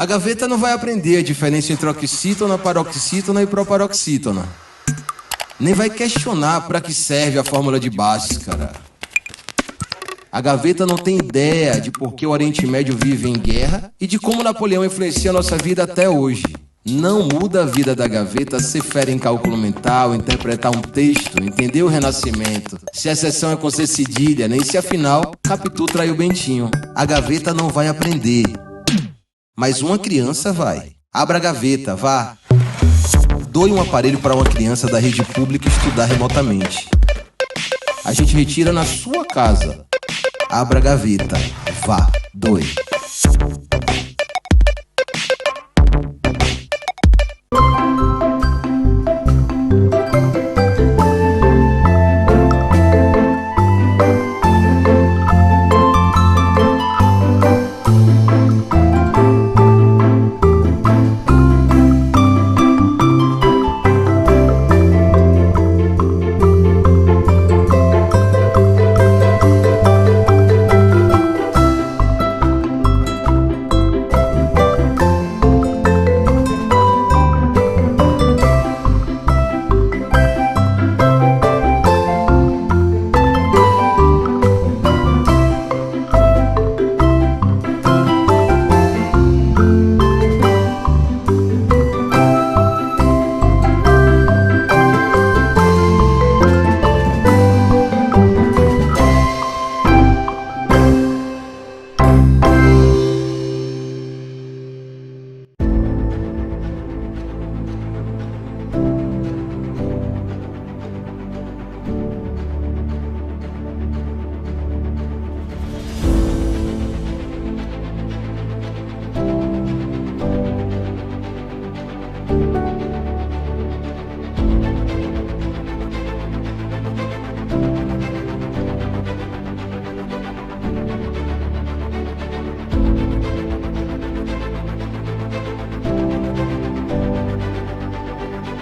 gaveta não vai aprender a diferença entre oxítona, paroxítona e proparoxítona. Nem vai questionar para que serve a fórmula de Bases, cara. A gaveta não tem ideia de por que o Oriente Médio vive em guerra e de como Napoleão influencia a nossa vida até hoje. Não muda a vida da gaveta ser fera em cálculo mental, interpretar um texto, entender o Renascimento. Se a exceção é com C cedilha, nem se afinal Capitu traiu Bentinho. A gaveta não vai aprender. Mas uma criança vai. Abra a gaveta, vá. Doe um aparelho para uma criança da rede pública estudar remotamente. A gente retira na sua casa. Abra a gaveta, vá, doe.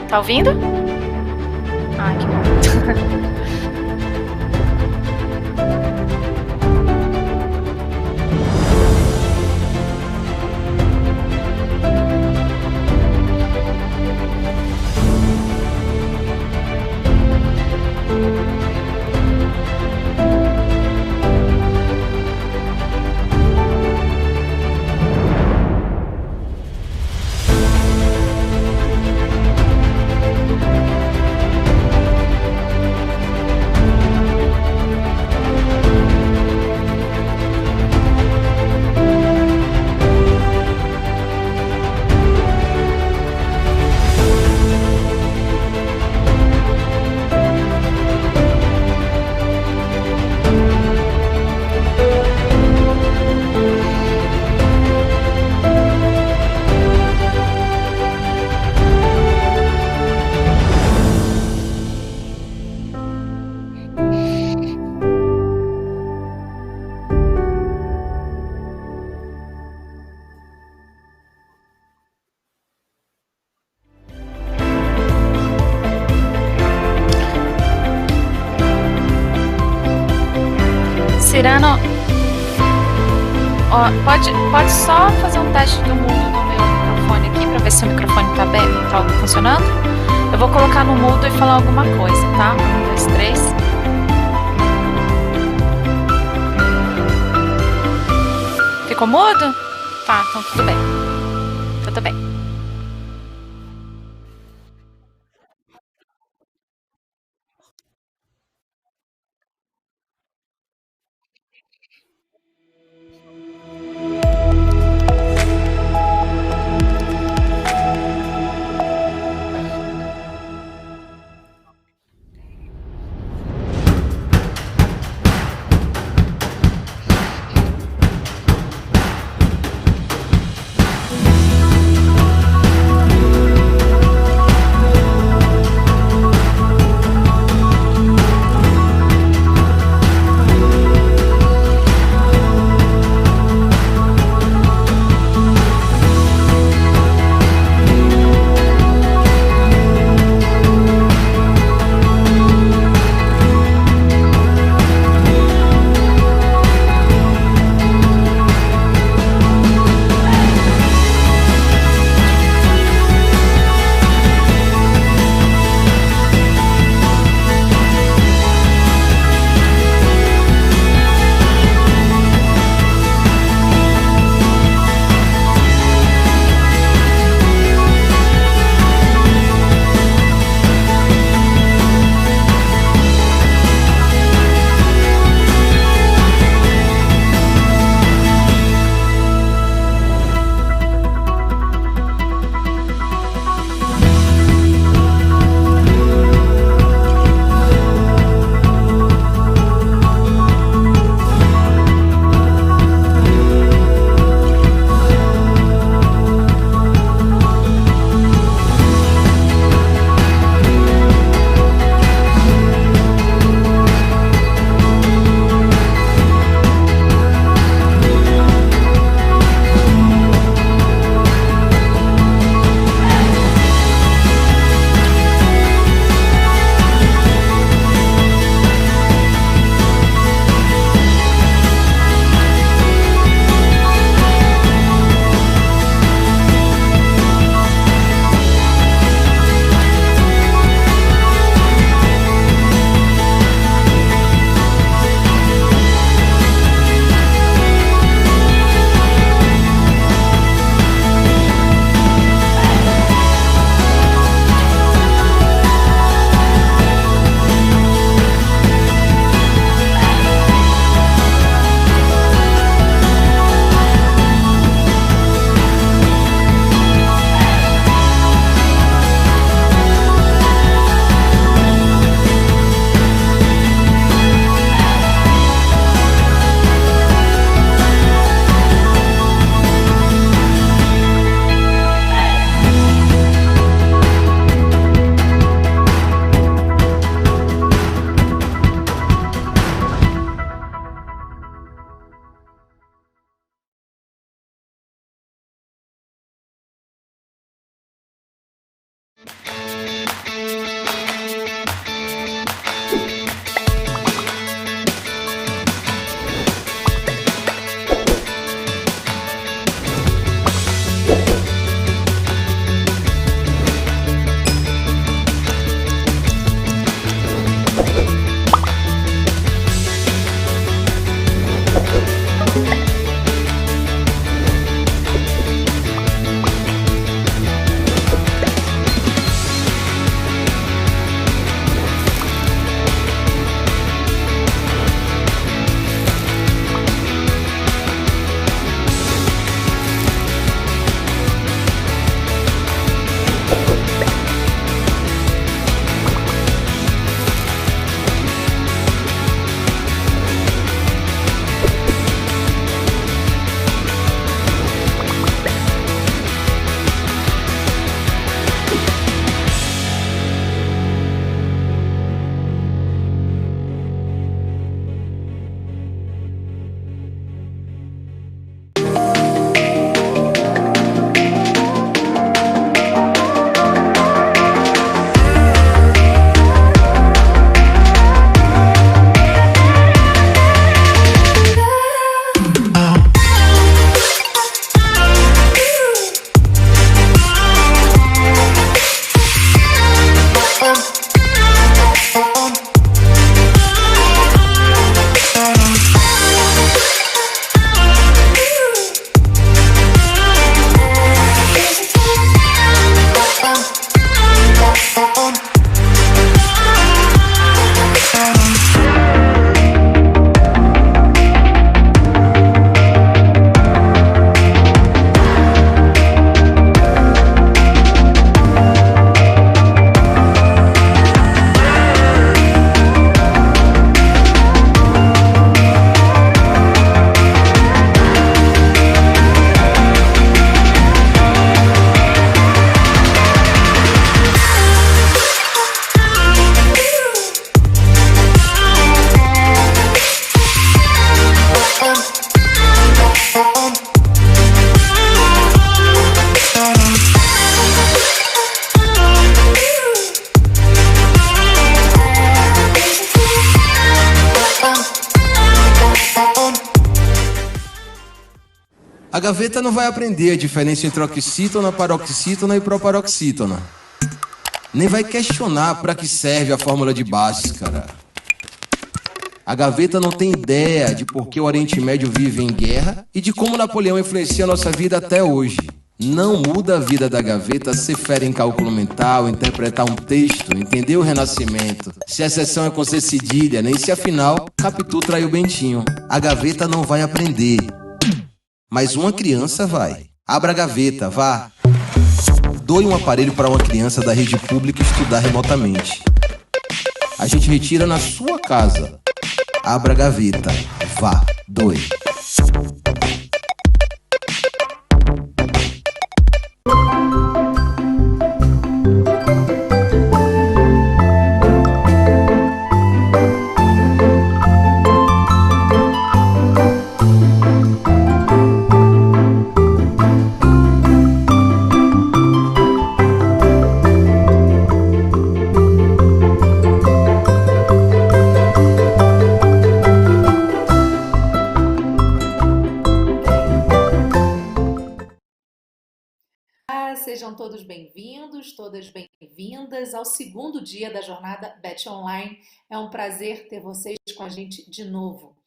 Tá ouvindo? Ah, que bom. Cirano, ó, pode só fazer um teste do mudo no meu microfone aqui pra ver se o microfone tá aberto, tá funcionando? Eu vou colocar no mudo e falar alguma coisa, tá? 1, 2, 3. Ficou mudo? Tá, então tudo bem. Tudo bem. A gaveta não vai aprender a diferença entre oxítona, paroxítona e proparoxítona. Nem vai questionar para que serve a fórmula de Bhaskara. A gaveta não tem ideia de por que o Oriente Médio vive em guerra e de como Napoleão influencia a nossa vida até hoje. Não muda a vida da gaveta ser fera em cálculo mental, interpretar um texto, entender o Renascimento. Se a exceção é com C cedilha, nem se afinal Capitu traiu Bentinho. A gaveta não vai aprender. Mas uma criança vai. Abra a gaveta, vá. Doe um aparelho para uma criança da rede pública estudar remotamente. A gente retira na sua casa. Abra a gaveta, vá, doe. Sejam todos bem-vindos, todas bem-vindas ao segundo dia da jornada Bett Online. É um prazer ter vocês com a gente de novo.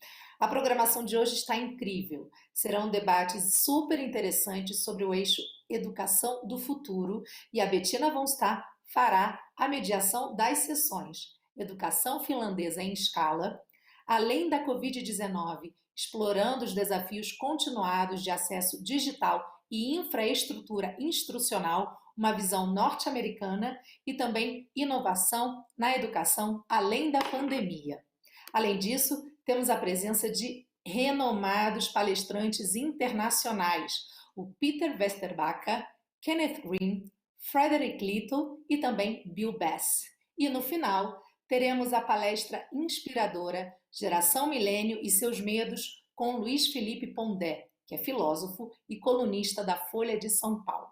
A programação de hoje está incrível. Serão debates super interessantes sobre o eixo Educação do Futuro e a Bettina Von Star fará a mediação das sessões Educação Finlandesa em Escala, além da Covid-19, explorando os desafios continuados de acesso digital e infraestrutura instrucional, uma visão norte-americana e também inovação na educação além da pandemia. Além disso, temos a presença de renomados palestrantes internacionais, o Peter Westerbacher, Kenneth Green, Frederick Little e também Bill Bass. E no final, teremos a palestra inspiradora Geração Milênio e seus Medos com Luiz Felipe Pondé, que é filósofo e colunista da Folha de São Paulo.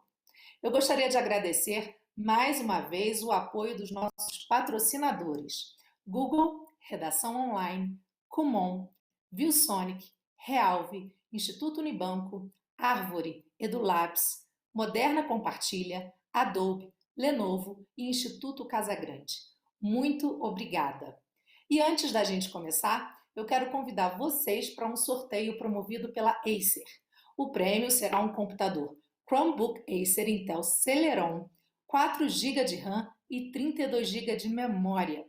Eu gostaria de agradecer mais uma vez o apoio dos nossos patrocinadores: Google, Redação Online, Kumon, ViewSonic, Realve, Instituto Unibanco, Árvore, EduLabs, Moderna Compartilha, Adobe, Lenovo e Instituto Casagrande. Muito obrigada! E antes da gente começar, eu quero convidar vocês para um sorteio promovido pela Acer. O prêmio será um computador Chromebook Acer Intel Celeron, 4 GB de RAM e 32 GB de memória.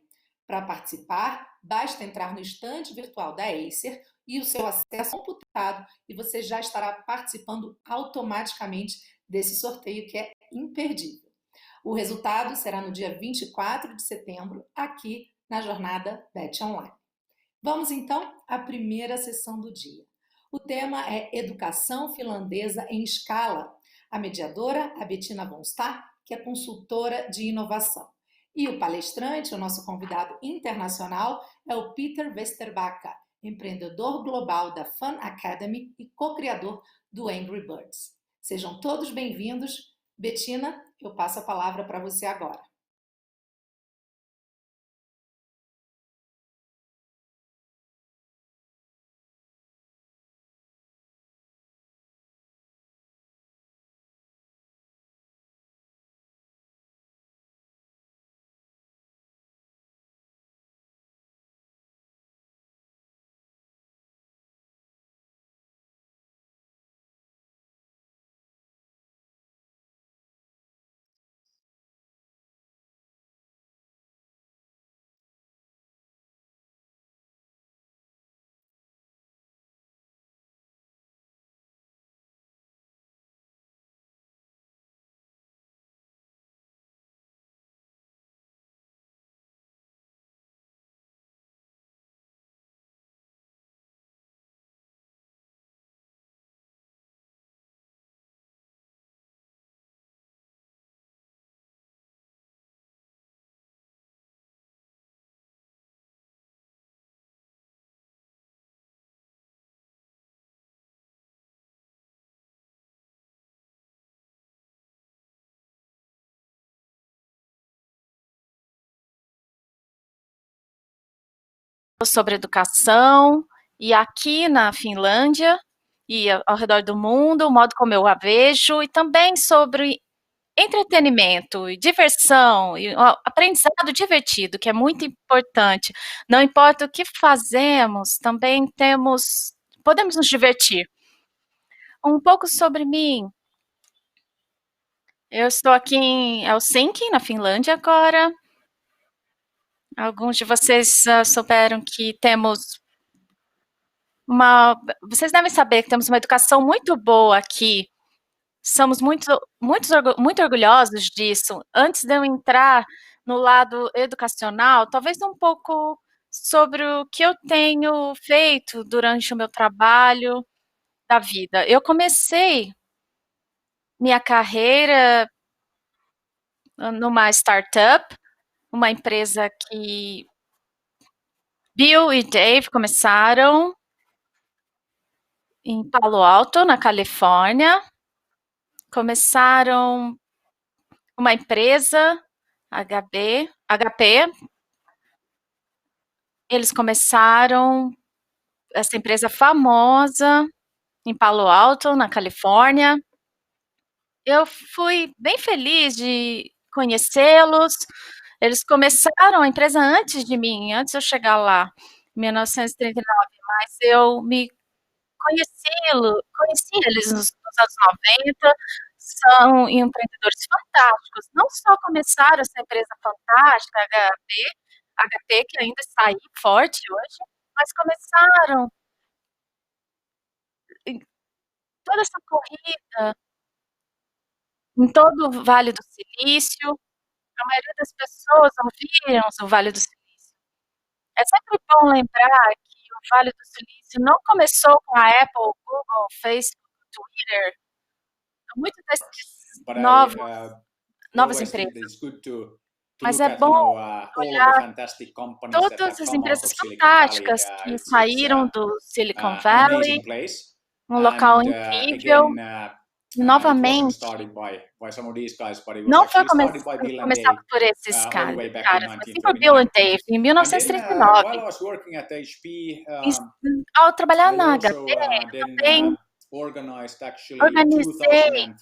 Para participar, basta entrar no estande virtual da Acer e o seu acesso computado e você já estará participando automaticamente desse sorteio que é imperdível. O resultado será no dia 24 de setembro, aqui na jornada Bett Online. Vamos então à primeira sessão do dia. O tema é Educação Finlandesa em Escala. A mediadora, a Bettina Von Star, que é consultora de inovação. E o palestrante, o nosso convidado internacional, é o Peter Westerbacher, empreendedor global da Fun Academy e co-criador do Angry Birds. Sejam todos bem-vindos. Bettina, eu passo a palavra para você agora. sobre educação, e aqui na Finlândia, e ao redor do mundo, o modo como eu a vejo, e também sobre entretenimento e diversão, e aprendizado divertido, que é muito importante. Não importa o que fazemos, também podemos nos divertir. Um pouco sobre mim. Eu estou aqui em Helsinki, na Finlândia agora. Alguns de vocês souberam que vocês devem saber que temos uma educação muito boa aqui. Somos muito orgulhosos disso. Antes de eu entrar no lado educacional, talvez um pouco sobre o que eu tenho feito durante o meu trabalho da vida. Eu comecei minha carreira numa startup, uma empresa que Bill e Dave começaram em Palo Alto, na Califórnia. Começaram uma empresa, HP. Eles começaram essa empresa famosa em Palo Alto, na Califórnia. Eu fui bem feliz de conhecê-los. Eles começaram a empresa antes de mim, antes de eu chegar lá, em 1939, mas eu conheci eles nos anos 90. São empreendedores fantásticos. Não só começaram essa empresa fantástica, HP, que ainda está aí forte hoje, mas começaram toda essa corrida em todo o Vale do Silício. A maioria das pessoas ouviram o Vale do Silício. É sempre bom lembrar que o Vale do Silício não começou com a Apple, Google, Facebook, Twitter. Muitas desses novas empresas. Mas é bom olhar todas as empresas fantásticas que saíram do Silicon Valley, um local incrível. Novamente, não foi começado por esses caras, mas sim por Bill e Dave, em 1939. Ao trabalhar na HP, eu também organizei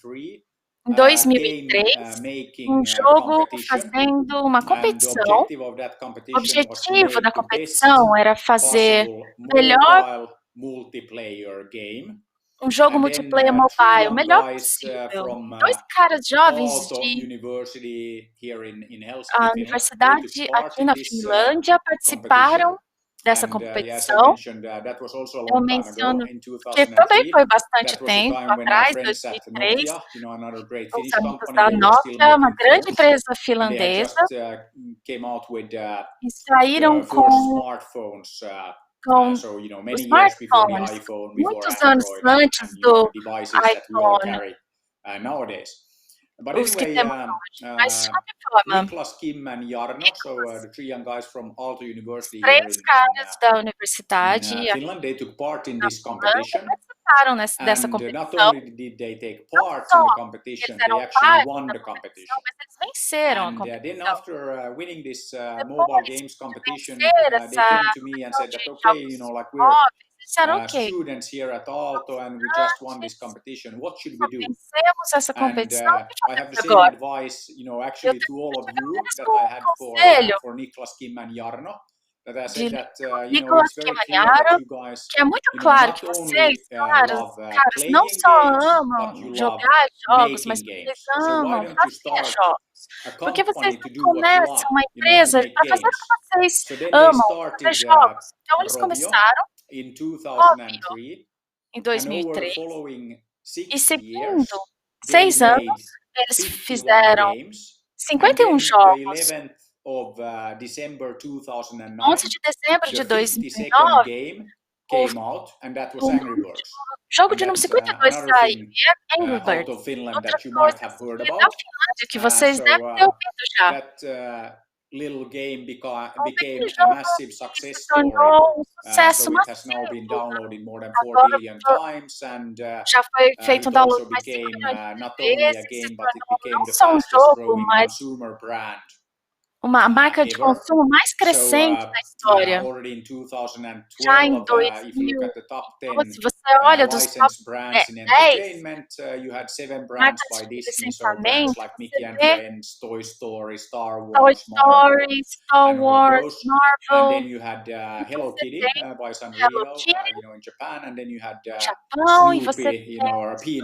em 2003 um jogo fazendo uma competição. O objetivo da competição era fazer melhor um jogo multiplayer mobile, o melhor possível. Dois caras jovens de a universidade aqui na Finlândia participaram dessa competição. Eu menciono que também foi bastante tempo atrás, 2003, os amigos da Nokia, uma grande empresa finlandesa, e saíram com o smartphone, muitos anos antes do iPhone, os que temos hoje. Mas, de qualquer forma, os três caras da universidade na Finlândia participaram dessa competição. Não só eles eram parte da competição, mas eles venceram a competição. Depois de vencer essa competição de jogos móveis, eles disseram, ok, vencemos essa competição, o que fazemos agora? Eu tenho um conselho de Nicolas Kimanjaro, que é muito claro que vocês, caras, não só amam jogar jogos, mas vocês amam fazer jogos. Porque vocês não começam uma empresa para fazer o que vocês amam, fazer jogos. Então, eles começaram, óbvio, em 2003, e seguindo 6 anos, eles fizeram 51 jogos. 11 de dezembro de 2009, o jogo de número 52 saiu, é Angry Birds. Outra coisa da Finlândia que vocês devem ter ouvido já. Aquele jogo se tornou um sucesso massivo. Agora já foi feito um download mais de 5 milhões de vezes, se tornou não só um jogo, mas uma marca de consumo mais crescente da história. Já em 2012, você olha dos top 10 marcas de licenciamento, você vê Toy Story, Star Wars, Marvel, e você tem Hello Kitty no Japão, e você tem Snoopy,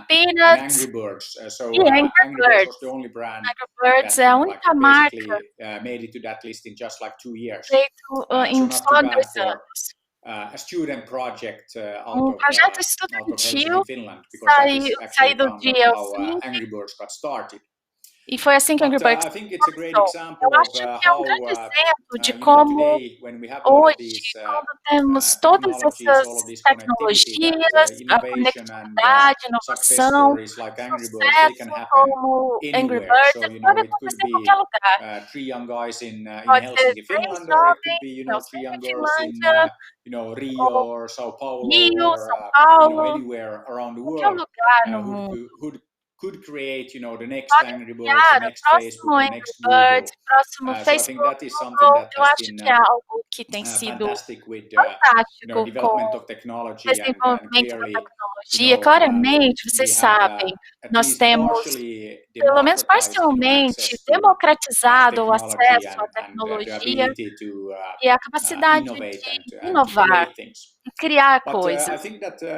Peanuts e Angry Birds. Angry Birds é a única marca feito em só 2 anos. Projeto estudantil saído de Helsinki, e foi assim que Angry Birds começou. Eu acho que é um grande exemplo de como hoje, quando temos todas essas tecnologias, a conectividade, inovação, sucesso como Angry Birds, pode acontecer em qualquer lugar. Pode ser 3 jovens em Helsinki, Finlândia, ou Rio, São Paulo, qualquer lugar no mundo. Pode criar o próximo Angry Birds, o próximo Facebook, Google. Eu acho que é algo que tem sido fantástico com o desenvolvimento da tecnologia. Claramente, vocês sabem, nós temos, pelo menos parcialmente, democratizado o acesso à tecnologia e a capacidade de inovar e criar coisas.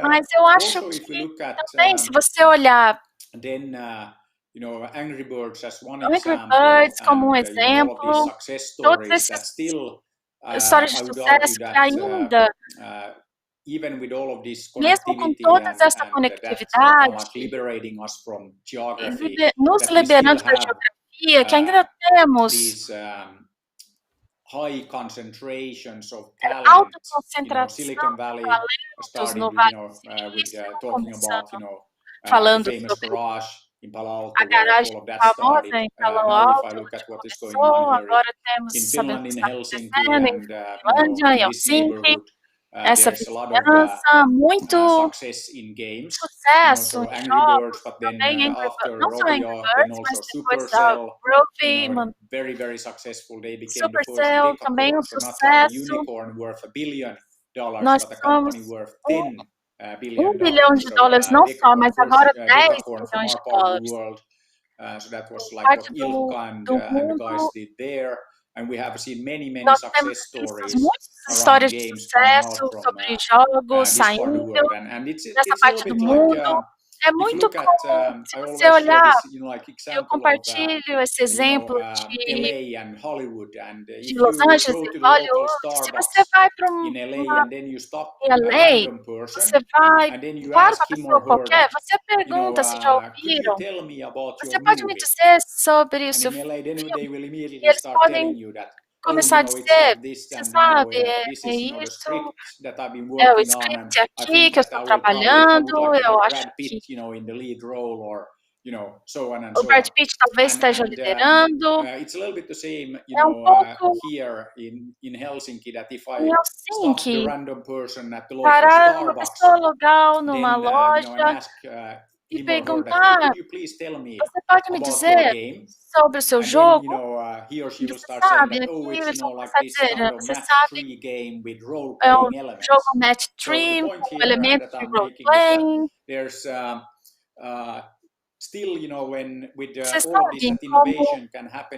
Mas eu acho que também, se você olhar Angry Birds como um exemplo, todas essas histórias de sucesso que ainda, mesmo com toda essa conectividade, nos liberando da geografia, que ainda temos alta concentração de talentos no Vale do Silício, falando sobre a garagem famosa em Palo Alto, que começou, agora sabemos o que está acontecendo em Finlândia, em Helsinki, essa vizinhança, muito sucesso em jogos, também não só Angry Birds, mas depois a Groovy, Supercell, também um sucesso. Nós somos $1 bilhão, não só, mas agora $10 bilhões. Parte do mundo. Nós temos visto muitas histórias de sucesso sobre jogos saindo nessa parte do mundo. É muito comum, se você olhar, eu compartilho esse exemplo de Los Angeles e Hollywood. Se você vai para LA, você vai para uma pessoa qualquer, você pergunta se já ouviram, você pode me dizer sobre o seu filme, e eles podem começar a dizer, você sabe, é isso, é o script aqui que eu estou trabalhando, eu acho que o Brad Pitt talvez esteja liderando. É um pouco em Helsinki, parar uma pessoa legal numa loja e perguntar, você pode me dizer sobre o seu jogo? Você sabe, aqui eles vão começar a dizer, você sabe, é um jogo match 3, com elementos de role-playing. Você sabe como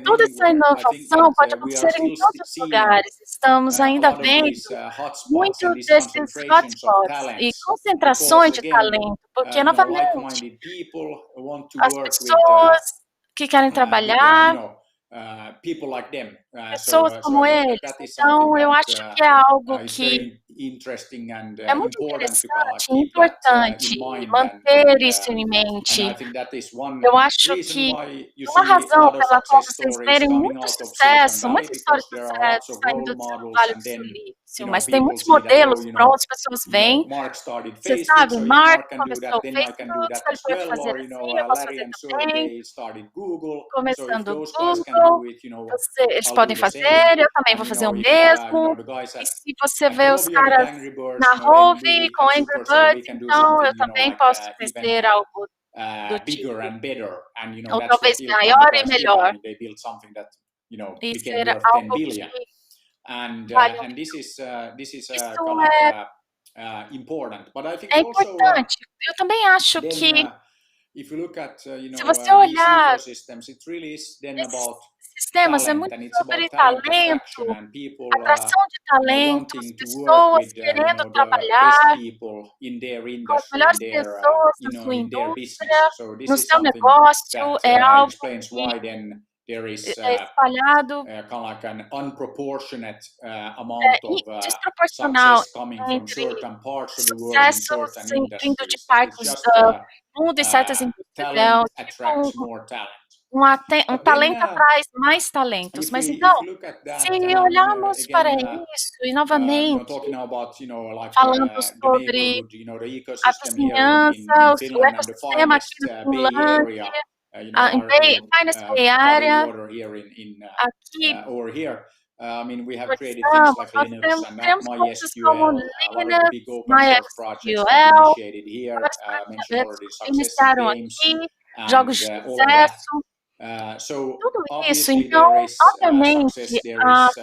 toda essa inovação pode acontecer em todos os lugares. Estamos ainda vendo muito desses hotspots e concentrações de talento, porque, novamente, as pessoas que querem trabalhar, pessoas como eles. Então, eu acho que é algo que é muito interessante e importante manter isso em mente. Eu acho que uma razão pela qual vocês verem muito sucesso, muitas histórias de sucesso saindo do Vale do Silício, mas tem muitos modelos prontos, pessoas vêm, você sabe, o Mark começou o Facebook, ele pode fazer assim, eu posso fazer também, começando o Google, eles podem fazer, eu também vou fazer o mesmo, e se você vê os caras na Rove com Angry Birds, então eu também posso fazer algo do bigger tipo, and better, and ou that's talvez what maior e Ilkka and melhor. they built something that E became ser worth 10 algo billion, que and vale this is isso kind of important. But I think é also importante. Eu também acho then que if you look at se você these olhar ecosystems, it really is then esses about sistemas, é talent, muito and it's sobre about talent talento, attraction and people atração de talentos, wanting to work pessoas with querendo the best trabalhar people in their com as industry, in melhores their pessoas na sua in their business. indústria, So this no is seu something negócio, that é algo explains que why then there is é espalhado, kind of like an unproportionate amount of desproporcional success coming from entre certain parts of the world in sucessos certain vindo de industries. That it's partes just do mundo e certas indústrias. É talent tipo attracts more talent. um But then talento atrai mais talentos. Mas então, if we look at se that, and I mean olharmos para again, isso, e novamente, talking now about falando the sobre neighborhood, the a ecosystem here vizinhança, in o Finland, and the ecossistema aqui finest na Bay Area, Finlândia, em Finest Bay body Area, water here in aqui over here. I mean, we have created things conversamos, like nós Linux and criamos coisas como MySQL, a lot of the big Linux, open source projects that MySQL, initiated here. vários Mentioned projetos already que success in iniciaram games aqui, and jogos de all of that. sucesso, So tudo isso. obviously Então, there is success, obviamente, there is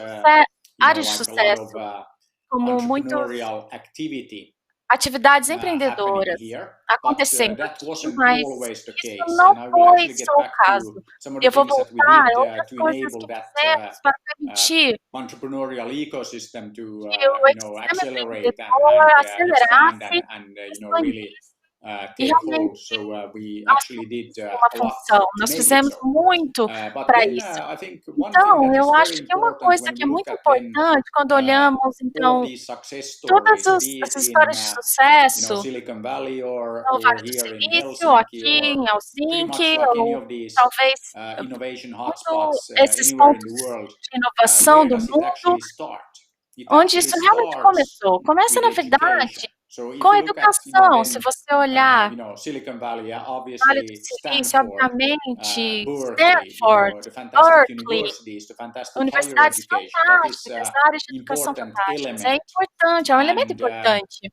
áreas de like a lot of sucesso, como muitas entrepreneurial activity atividades happening empreendedoras here, but acontecendo that aqui, wasn't mas always the isso case. não And I will foi actually get só o back caso. to some of Eu the vou things that we voltar did a outras to coisas enable que that fizemos para permitir entrepreneurial ecosystem to que o ecossistema accelerate empreendedor and expand acelerasse, and really expandisse take e hold. realmente So we actually did uma a lot função. to Nós make it fizemos so. muito But para then isso. I think one thing Então, that is eu very acho que uma important coisa when que we é look muito at then importante quando olhamos, all of então, these success todas stories, be it essas in histórias de sucesso Silicon Valley no or Vale do here in Silício, ou Helsinki, aqui em pretty much Helsinki, like any ou of these talvez innovation muito hotspots esses anywhere in the pontos world, de inovação where do does it mundo, actually start? It onde actually isso realmente starts começou. Começa, with na education. verdade, So if com a you look at educação. Se then você olhar Silicon Valley, Vale do obviously Silício, Stanford, obviamente, Berkeley, Stanford, the fantastic Berkeley, universities, the fantastic higher universidades education. That is fantásticas, áreas de educação important fantásticas. É element. importante, é um elemento And importante.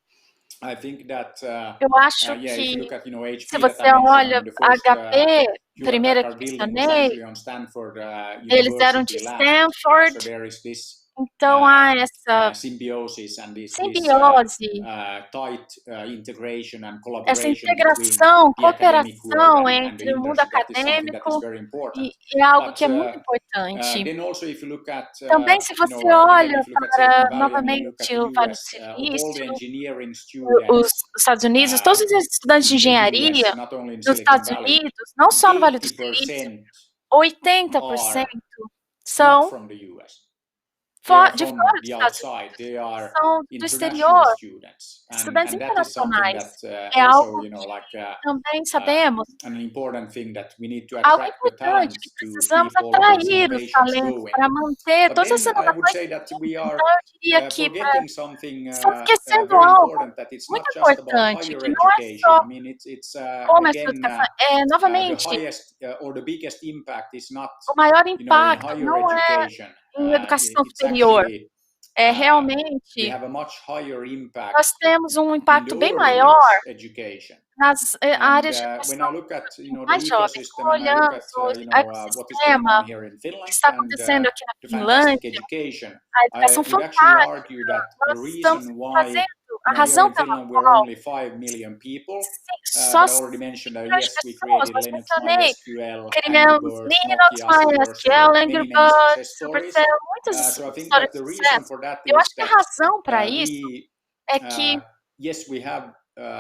I think that Eu acho if you que, look at se HP that você I mentioned, I olha mean, the a first HP, Hewlett primeira que Packard building was mencionei, actually on Stanford eles eram de University land. Stanford, So there is this então há essa symbiosis and this simbiose, tight integration and essa collaboration integração, between the academic cooperação world and the entre o mundo industry. That is something that is acadêmico very important. e é algo But que é muito importante. then also if you look at Também, se você again, olha if you look at para, Silicon Valley, I mean, you look at novamente, the o Vale do US, of all the Silício, engineering os students Estados Unidos, todos os estudantes de in the engenharia US, not only in nos Silicon Estados Valley, Unidos, não só no Vale do Silício, 80% 80% are not são from the US. They are de from fora dos the Estados outside. Unidos, They are são do international exterior, students, estudantes and that is something internacionais. that É also, algo like que também sabemos, an important thing that we need to algo attract the importante, que talents to precisamos keep all of these atrair os innovations talentos going. para manter But todas then essas I would inovações. say that we are Então, eu diria que forgetting something estamos esquecendo very algo important, that it's muito not just about importante, higher que não é education. só I mean, it's começo da again educação. the Novamente, highest or the biggest impact is not o maior in impacto higher não é education. em educação It's superior. actually É we realmente, have a much higher impact nós temos um in the impacto bem early maior years education. nas áreas de And when I educação look at the mais jovens. ecosystem, Quando and I look olhamos at o what is going on ecossistema here in que Finland está and acontecendo aqui na the fantastic Finlândia, education, a I educação would actually fantástica, argue that the nós estamos reason why fazendo a here razão in pela Finland we're qual only 5 million people, só but I already 5 mentioned milhões de yes, we pessoas, created mas Linux, mencionei, MySQL, criamos Angry Birds, Linux, Nokia, MySQL, Supercell, Angry many success Birds, stories. Supercell, muitas So I think histórias that de the reason sucesso. for that Eu is acho que a that razão para isso we é que yes, we have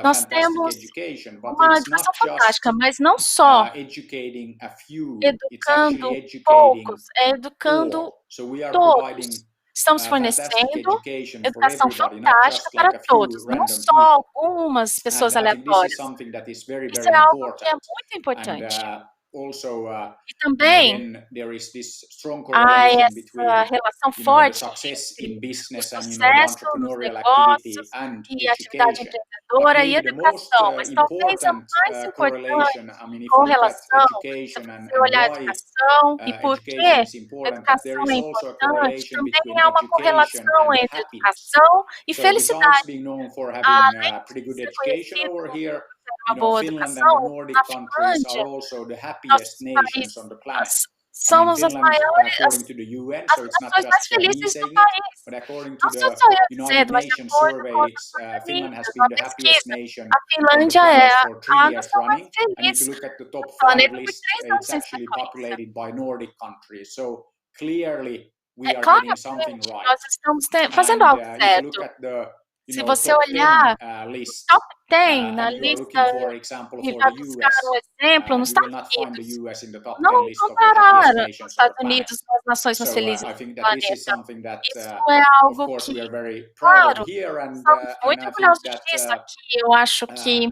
nós fantastic temos education, but uma it's not educação just fantástica, mas não só educating a few, it's actually educando educating poucos, é educando all. So we are todos. providing Estamos fantastic fornecendo education for educação everybody, not fantástica just like para a few todos, não random só people. algumas pessoas And I think this is aleatórias. something that is very, Isso very é algo que é important. muito importante. And also, E também again, there is this strong há correlation essa between relação the forte success in entre o business and the sucesso nos entrepreneurial activity negócios and e a atividade education. empreendedora e Maybe the most educação, mas talvez a important mais importante correlation, I mean, if you look at correlação, se education você olhar a why educação e por que education is a important, that there educação is é also a importante, correlation também between há uma education correlação and entre happiness. educação e So besides felicidade. being known for having Além pretty de good ser education conhecido over here, uma boa Finland and educação, the Nordic na countries are Finlândia, also the happiest nossos nations on the planet. países I mean, somos as Finland, maiores, according to the UN, as so it's not nações mais just me felizes do saying it, país. but according to Não sou the só eu United dizendo, mas de Nations acordo survey, com it's as Finland has Nações, been uma the happiest pesquisa, nation a on the Finlândia é planet for 3 a years nação mais running. And if feliz you look at the top do 5 planeta por list, 3 anos it's em actually sequência. populated by Nordic countries. So clearly we are getting something Claramente, right. nós estamos fazendo algo If you certo. look at the Se você top olhar 10 list, top 10 na and you are lista looking for example e for vai the buscar US, um exemplo nos you will Estados not find the Unidos, US in the top 10 não list of the happiest compararam os nations on the Estados planet. Unidos com as nações mais So felizes I do think that this is planeta. something that, Isso é of algo course, we que, are very proud claro, of here, and somos muito I think orgulhosos that disso aqui. Eu acho que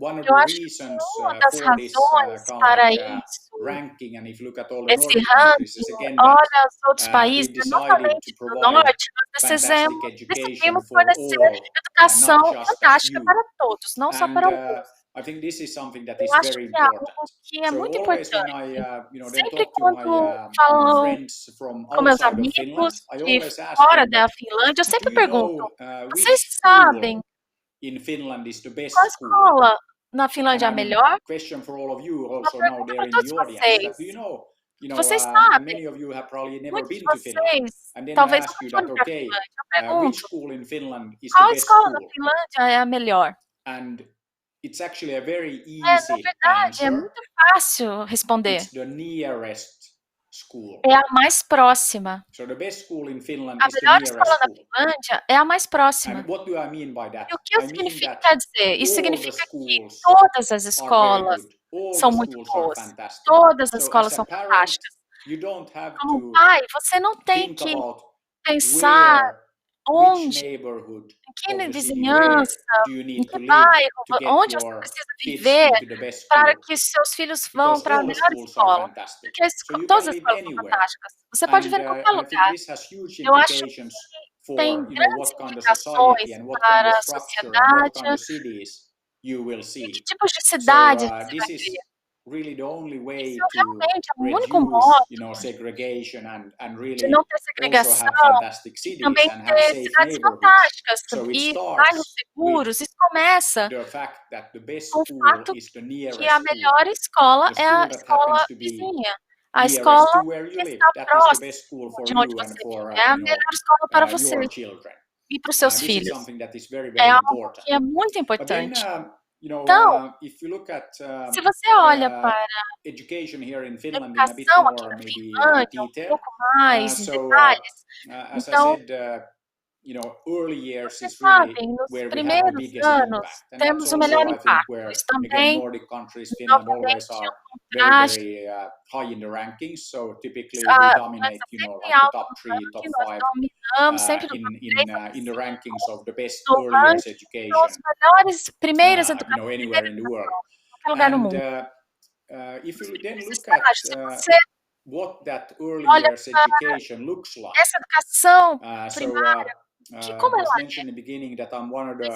one of Eu the acho que reasons uma das for this razões kind of para like isso, ranking, and if you look at all the esse Nordic countries, is ranking, again that olha os outros países, we've não decided somente to do provide norte, nós fantastic education decidimos for fornecer all, educação not just a fantástica few. para todos, não só And para alguns. I think this is something that Eu is acho very que é algo important. que é So muito always when importante. I then Sempre talk to my quando falo friends from com meus outside of Finland, amigos I de always ask fora them da that, Finlândia, eu do sempre you pergunto: know vocês which sabem school in Finland is the best qual school? escola na And Finlândia é a I mean, melhor? question for all of you Uma also now pergunta there para in todos the audience, that vocês. do you know, Vocês and sabem, many of you have probably never muitos de been to Finland. vocês And then I talvez ask nunca you foram that, para a okay, Finlândia. Eu which pergunto: school in Finland is the qual best escola da school? Finlândia é a melhor? And it's actually a very Na easy verdade, é answer. muito fácil responder. It's the nearest school. É a mais próxima. So the best school in Finland A is the melhor nearest escola da school. Finlândia é a mais próxima. And what do I mean by that? E o que I mean that quer dizer? Isso all the significa que schools todas as are very escolas good. All são the muito schools are boas. fantastic. Todas as So escolas as a são parent, fantásticas. you don't have Como to pai, você não tem think que about pensar which onde, neighborhood em que of the city, vizinhança, where do you em need que to live bairro, to get onde você your precisa kids viver into the best para school. que seus filhos vão Because para a all the melhor schools are escola. fantastic. Porque So you todas can as live escolas são anywhere. fantásticas. Você pode viver em qualquer I think lugar. this has huge Eu acho implications que tem for grandes what kind of implicações society and what kind para of a structure and what kind sociedade of cities you will e see. que tipos de So cidades você this vai is ver. really the only way Isso to realmente é o único reduce, modo segregation and de really não ter also segregação have fantastic e cities também and have ter safe cidades neighborhoods. fantásticas So it e starts bairros with seguros. Isso começa the fact that the best com o school fato is the que nearest a school. melhor escola The é a school that escola happens to be vizinha, a nearest escola to where you que live. está That is the próxima best school for de onde you and você for vive. É a melhor escola para você your children. e para os seus This is filhos. something that is very, É very algo important. que é muito But then, importante. Então, if you look at se você olha para education here in Finland in a bit educação aqui more na maybe Finlândia, um detail, pouco mais em so detalhes, as I então, said, early years vocês is really sabem, nos where we have the primeiros biggest anos impact, and that's temos o melhor also I think impacto. where Isso again também, Nordic countries, Finland always novamente, é are um very, contraste. very high in the rankings. So typically A we França dominate, sempre like em the alto top no 3, top ranking, nós 5 dominamos sempre no top 3, top in the 5 rankings of the best no early years ranking, são education, os melhores, primeiras educações, anywhere in the world. em qualquer lugar no And mundo. if you then Primeiros look at estágios, se você what that early olha years para education looks like, essa educação so primária, que como as ela mentioned in the beginning that I'm one of the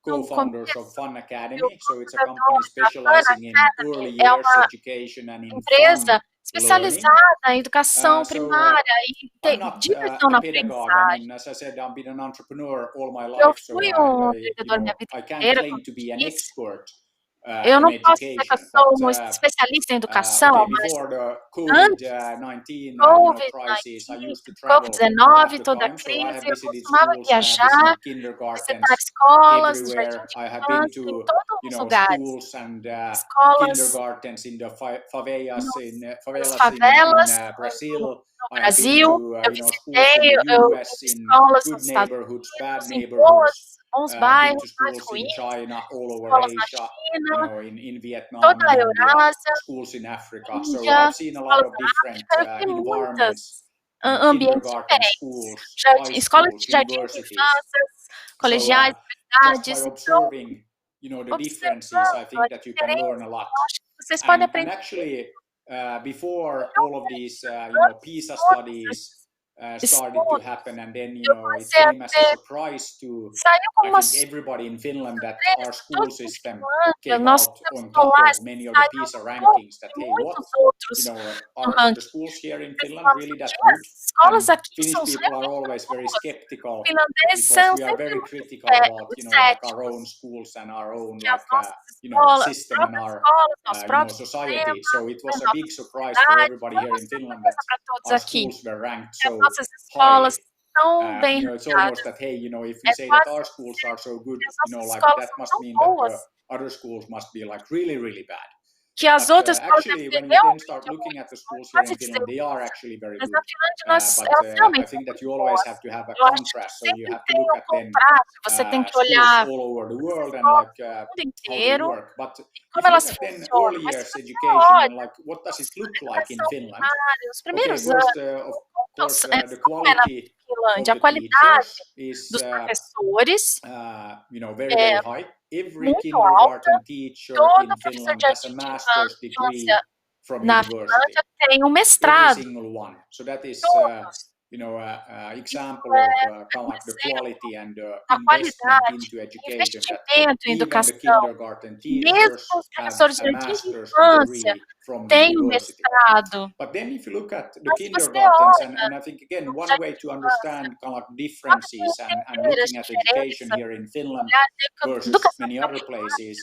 no co-founders of começo, Fun o Academy, so it's a fundador company da Khan specializing in Academy early é years uma education and in fun empresa learning. especializada em educação So primária e I'm not diversão a na pedagogue. I aprendizagem. mean, as I said, I've been an entrepreneur all my Eu life, so fui um empreendedor minha vida I can't inteira, claim como to eu be an disse. expert Eu in não posso dizer que eu education, sou but um especialista em educação, okay, mas before the antes COVID-19 crisis, I used to travel half COVID-19, the toda a time, so I have crise, eu visited costumava schools, I have viajar, visited visitar kindergartens escolas, jardim everywhere. de I have been infância, em to, todos os lugares. schools and Escolas kindergartens in the favelas nas favelas, in Brazil. no I have been Brasil, to, eu schools in visitei, the eu US fiz in escolas good nos Estados neighborhoods, bad Unidos, em neighborhoods. bons Been to bairros, mais schools in ruins, China, all over escolas na Asia, China, in Vietnam toda a and Eurásia, schools in Africa. So Índia, I've seen a lot escolas of da different África, eu vi environments, muitos ambientes kindergarten diferentes. schools, high Escolas schools, de jardim de universities. infância, colegiais, Just by universidades. Então, observing, the differences, I observando think a that you can learn diferença, a lot. eu acho que vocês podem And aprender actually, before all of these, PISA studies, started to estudos, happen, and then eu it comecei a came as a ter, surprise to saiu como I uma think everybody in Finland that our surpresa, school todos em system Finlândia, came nosso out sistema on top escolar of many of the saiu PISA no topo rankings. That de hey, what muitos outros no are the ranking. schools here in Finland Pensamos really that que good? as escolas And aqui Finnish são people are realmente always very boas. skeptical Finlandeses because são we are sempre very muito critical about like our own céticos, schools and our own que as like nossas system and próprias our escolas, nosso próprio society. sistema, So it was a nossa big surprise for sociedade, everybody foi here uma in Finland that surpresa para todos our aqui, schools were ranked que as so nossas highly. escolas são bem It's almost ranqueadas. that hey, if we É say that quase our schools are so good, que as nossas like escolas that são must tão mean that the boas other schools must be like really, really bad. que as But outras escolas devem actually, ser when you then start realmente looking at the ruins. schools Não here pode in dizer Finland, they are ruins, actually very mas good. na Finlândia elas But I realmente think são that you muito always boas. have to have a Eu acho que contrast, so you sempre have to tem look um at then contraste, você tem que schools olhar all over the as world and escolas like do mundo how they inteiro work. But e if como you look elas at then funcionam. early Mas se years você education and olha like what does it curso look de like in educação Finland? primária, nos Okay, primeiros first anos, of como course the como é na quality Finlândia, of a the teachers qualidade is dos professores very, é very high. Every muito alta. kindergarten teacher Todo in professor Finland de has a jardim de master's degree infância from na university. Finlândia tem um Every mestrado. single one. So that is Todos. example Isso of kind of um like the exemplo quality and da investment qualidade, into education that investimento em even the educação. kindergarten Mesmo teachers os have professores de a jardim de master's infância degree from the têm um university. mestrado. But then if you look at the Mas se você kindergartens, olha and I think again, no one jardim way de to infância, understand kind of like pode differences and entender as looking at education diferenças, here in Finland olhar a versus educação many na other places,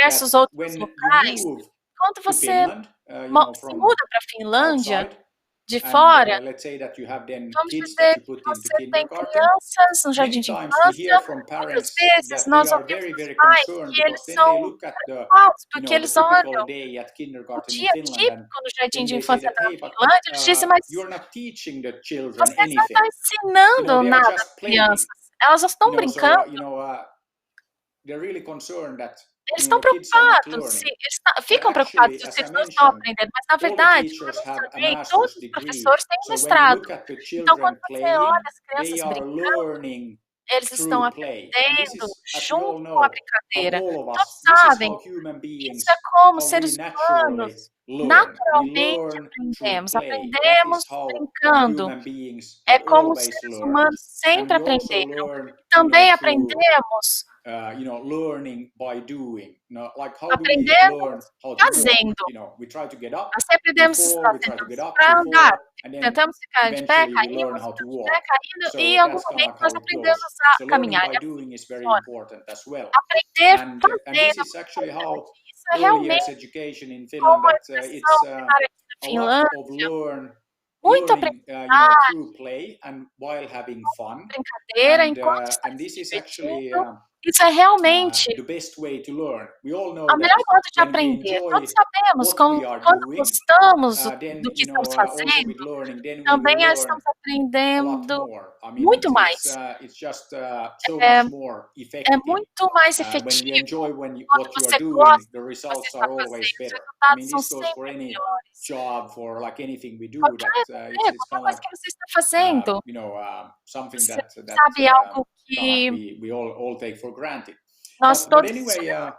versus that outros when you locais. move Quando to você Finland, se from muda para a Finlândia, outside, de and fora, let's say that you have then vamos kids that dizer you que put into você tem kindergarten, crianças no jardim many de times we hear infância. from Muitas parents vezes that they nós are ouvimos very, dos very pais concerned que because eles then they são look at the preocupados, porque the eles typical olham day at o kindergarten in dia Finland, and típico no jardim then de they say infância that da hey, but Finlândia. Eles dizem, mas you're not teaching the children vocês não estão anything. ensinando They are nada just às playing. crianças. Elas estão brincando. They're really concerned that Eles estão the kids are not preocupados, learning. ficam preocupados se os filhos não estão aprendendo, mas na All the verdade, como eu teachers have a mencionei, master's todos os degree. professores têm um So when you mestrado. look at the Então, children quando você playing, olha as they crianças are brincando, learning eles estão through play. And this aprendendo is, as we all junto com a know, how brincadeira. all of us, Todos this is sabem, how human beings, isso é como how we seres naturally humanos learn. We naturalmente learn through aprendemos. play. That is Aprendemos how brincando. human beings É have como os always seres learned. humanos And sempre we also aprenderam. learn, Também through aprendemos. Learning by doing. Like how do we learn Aprendemos how to walk? fazendo. We try to get up, Nós sempre we devemos fall, we try to tentamos get up, para we andar, fall, and then tentamos ficar de pé, eventually we learn caímos, how to ficamos de walk. pé, caindo, So e em algum that's kind of momento like how nós it goes. aprendemos So a learning caminhar. by É assim doing que is very funciona. important as well. Aprender And this fazendo, is actually how isso é early years realmente education in Finland, como a that educação it's primária aqui na a lot of Finlândia. learning Muito aprendizagem, through play and while having fun. brincadeira, enquanto está And se this is actually divertindo. Isso é realmente the best way to learn. We all know a that melhor modo de when we aprender. enjoy Todos sabemos what como we are quando doing, gostamos then do que estamos also with fazendo, learning, then we também will learn estamos a lot aprendendo more. I mean, muito mais. it's just so É, much more é effective. muito mais When you efetivo enjoy quando what you are você doing, gosta the do que você results está are always fazendo. Os better. I resultados mean, são this goes for sempre any melhores. job, for like anything we do. Qualquer That emprego, it's qualquer kind of coisa like que você está fazendo, something você that sabe algo kind of que we all take for granted. nós But todos anyway, sabemos,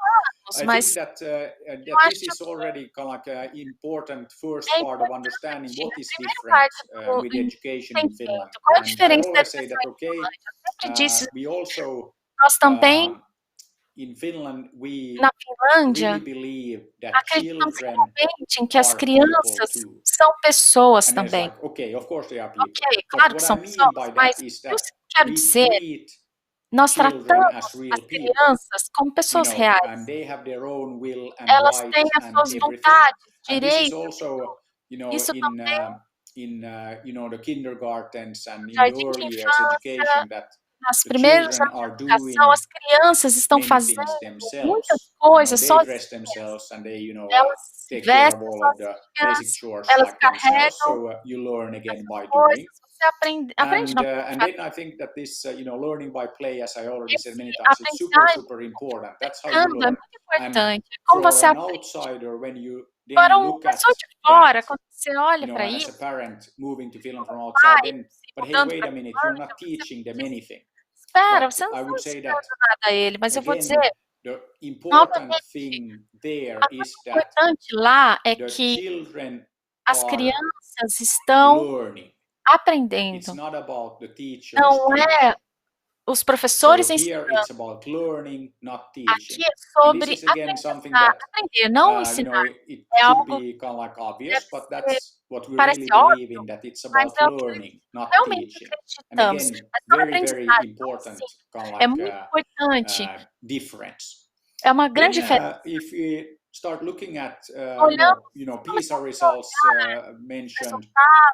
I mas think that eu this acho is que already kind of like an important first é part of understanding importante what a is primeira different parte do with education in Finland. entendimento. Qual é a And I diferença da always say educação that, em okay, Finlândia? Eu sempre disse, we also nós também, in Finland we na Finlândia, really believe that acreditamos children realmente em que as are people crianças too. são pessoas And there's também. like, okay, of course they are people. Ok, But claro que what são I mean pessoas, by mas that is o que eu that quero we dizer, treat nós children tratamos as real as people, crianças como pessoas and reais. they have their own will and Elas rights têm as and suas everything. vontades, And this is direitos, also, isso in the kindergartens and in the jardim de early years infância, education, that nas the primeiros children anos de are educação, doing as crianças estão many fazendo things muitas themselves. coisas They dress sozinhas. themselves and they, Elas se take care of vestem all of the basic sozinhas, chores elas like themselves. carregam So you learn again by essas doing. coisas, você aprende não And then I think that this, learning by play, as I already said many esse times, is super, aprendizagem super important. That's how you brincando é learn. muito importante. And Como for você an aprende. outsider, when you then Para look at pessoa de that, fora, quando você olha para and as a isso, parent moving to Finland from pai outside, then, se but hey, mudando wait para a minute, you're Finlândia, not você teaching them diz, anything. espera, But você não I está would say that, ensinando nada a ele, mas eu vou again, dizer, the important novamente, thing there a is coisa that importante lá é the que children as are crianças estão learning. aprendendo. It's not about the teachers Não é teaching. os So professores here ensinando. it's about learning, not Aqui teaching. é And this sobre is again something aprendizar, that aprender, não you ensinar. know it É should algo be kind of like que obvious, deve but ser, that's what we parece really believe óbvio, in, that it's mas about é o que learning, not realmente teaching. And acreditamos. again, É sobre very aprendizagem, não important ensino. kind of É like muito importante. difference. É uma grande Then diferença. if we start looking at Olhando, PISA começamos a results olhar mentioned,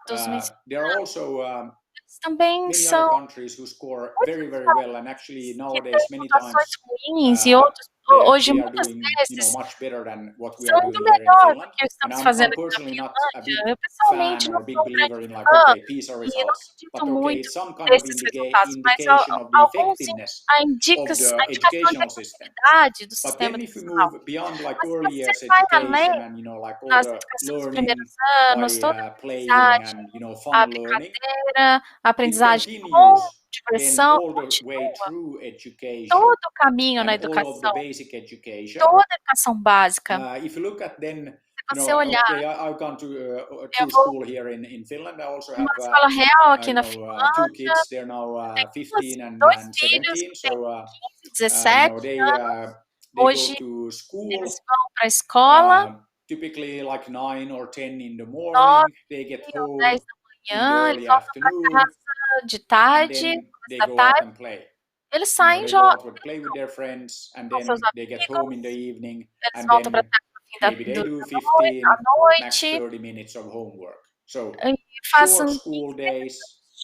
resultados, there are also eles também many other são countries who score very, very well, and actually que nowadays têm many pontuações times ruins e outros, they hoje, actually are muitas doing vezes, much better than what we são are indo doing here in melhor do Finland. que And estamos I'm fazendo aqui na personally not a big Finlândia. Eu, fan pessoalmente, or não a big sou um believer grande in like, fã okay, PISA e não results, but acredito okay, muito it's some kind of nesses resultados, mas indication of the alguns effectiveness a of the indicação de educational system. efetividade do But sistema then if we educacional. move beyond like Mas se early você years vai além education and like all das the educações dos learning primeiros anos, by toda a playing aprendizagem, and a fun learning, brincadeira, a it aprendizagem continues com then diversão, all the way continua through education todo o caminho na and all of the educação, basic education. toda a educação básica. If you look at then, Se você olhar, okay, I've gone to eu vou school here in Finland. I also numa have escola real aqui na two Finlândia, kids. They're now tenho 15 dois and filhos 17. que têm So 15 e 17 they anos. go Hoje to school. eles vão para a escola, Typically like 9 or 10 in the morning. 9 They get ou home 10 da in the manhã, eles early voltam para afternoon, casa de and tarde, then começo they da go out tarde, and play. eles saem They de go out and brincam play with their friends, and com seus then they get home in the amigos, evening, eles and voltam para then casa no fim maybe they do da 15, max noite 30 minutes of homework. So e short façam school 15 days,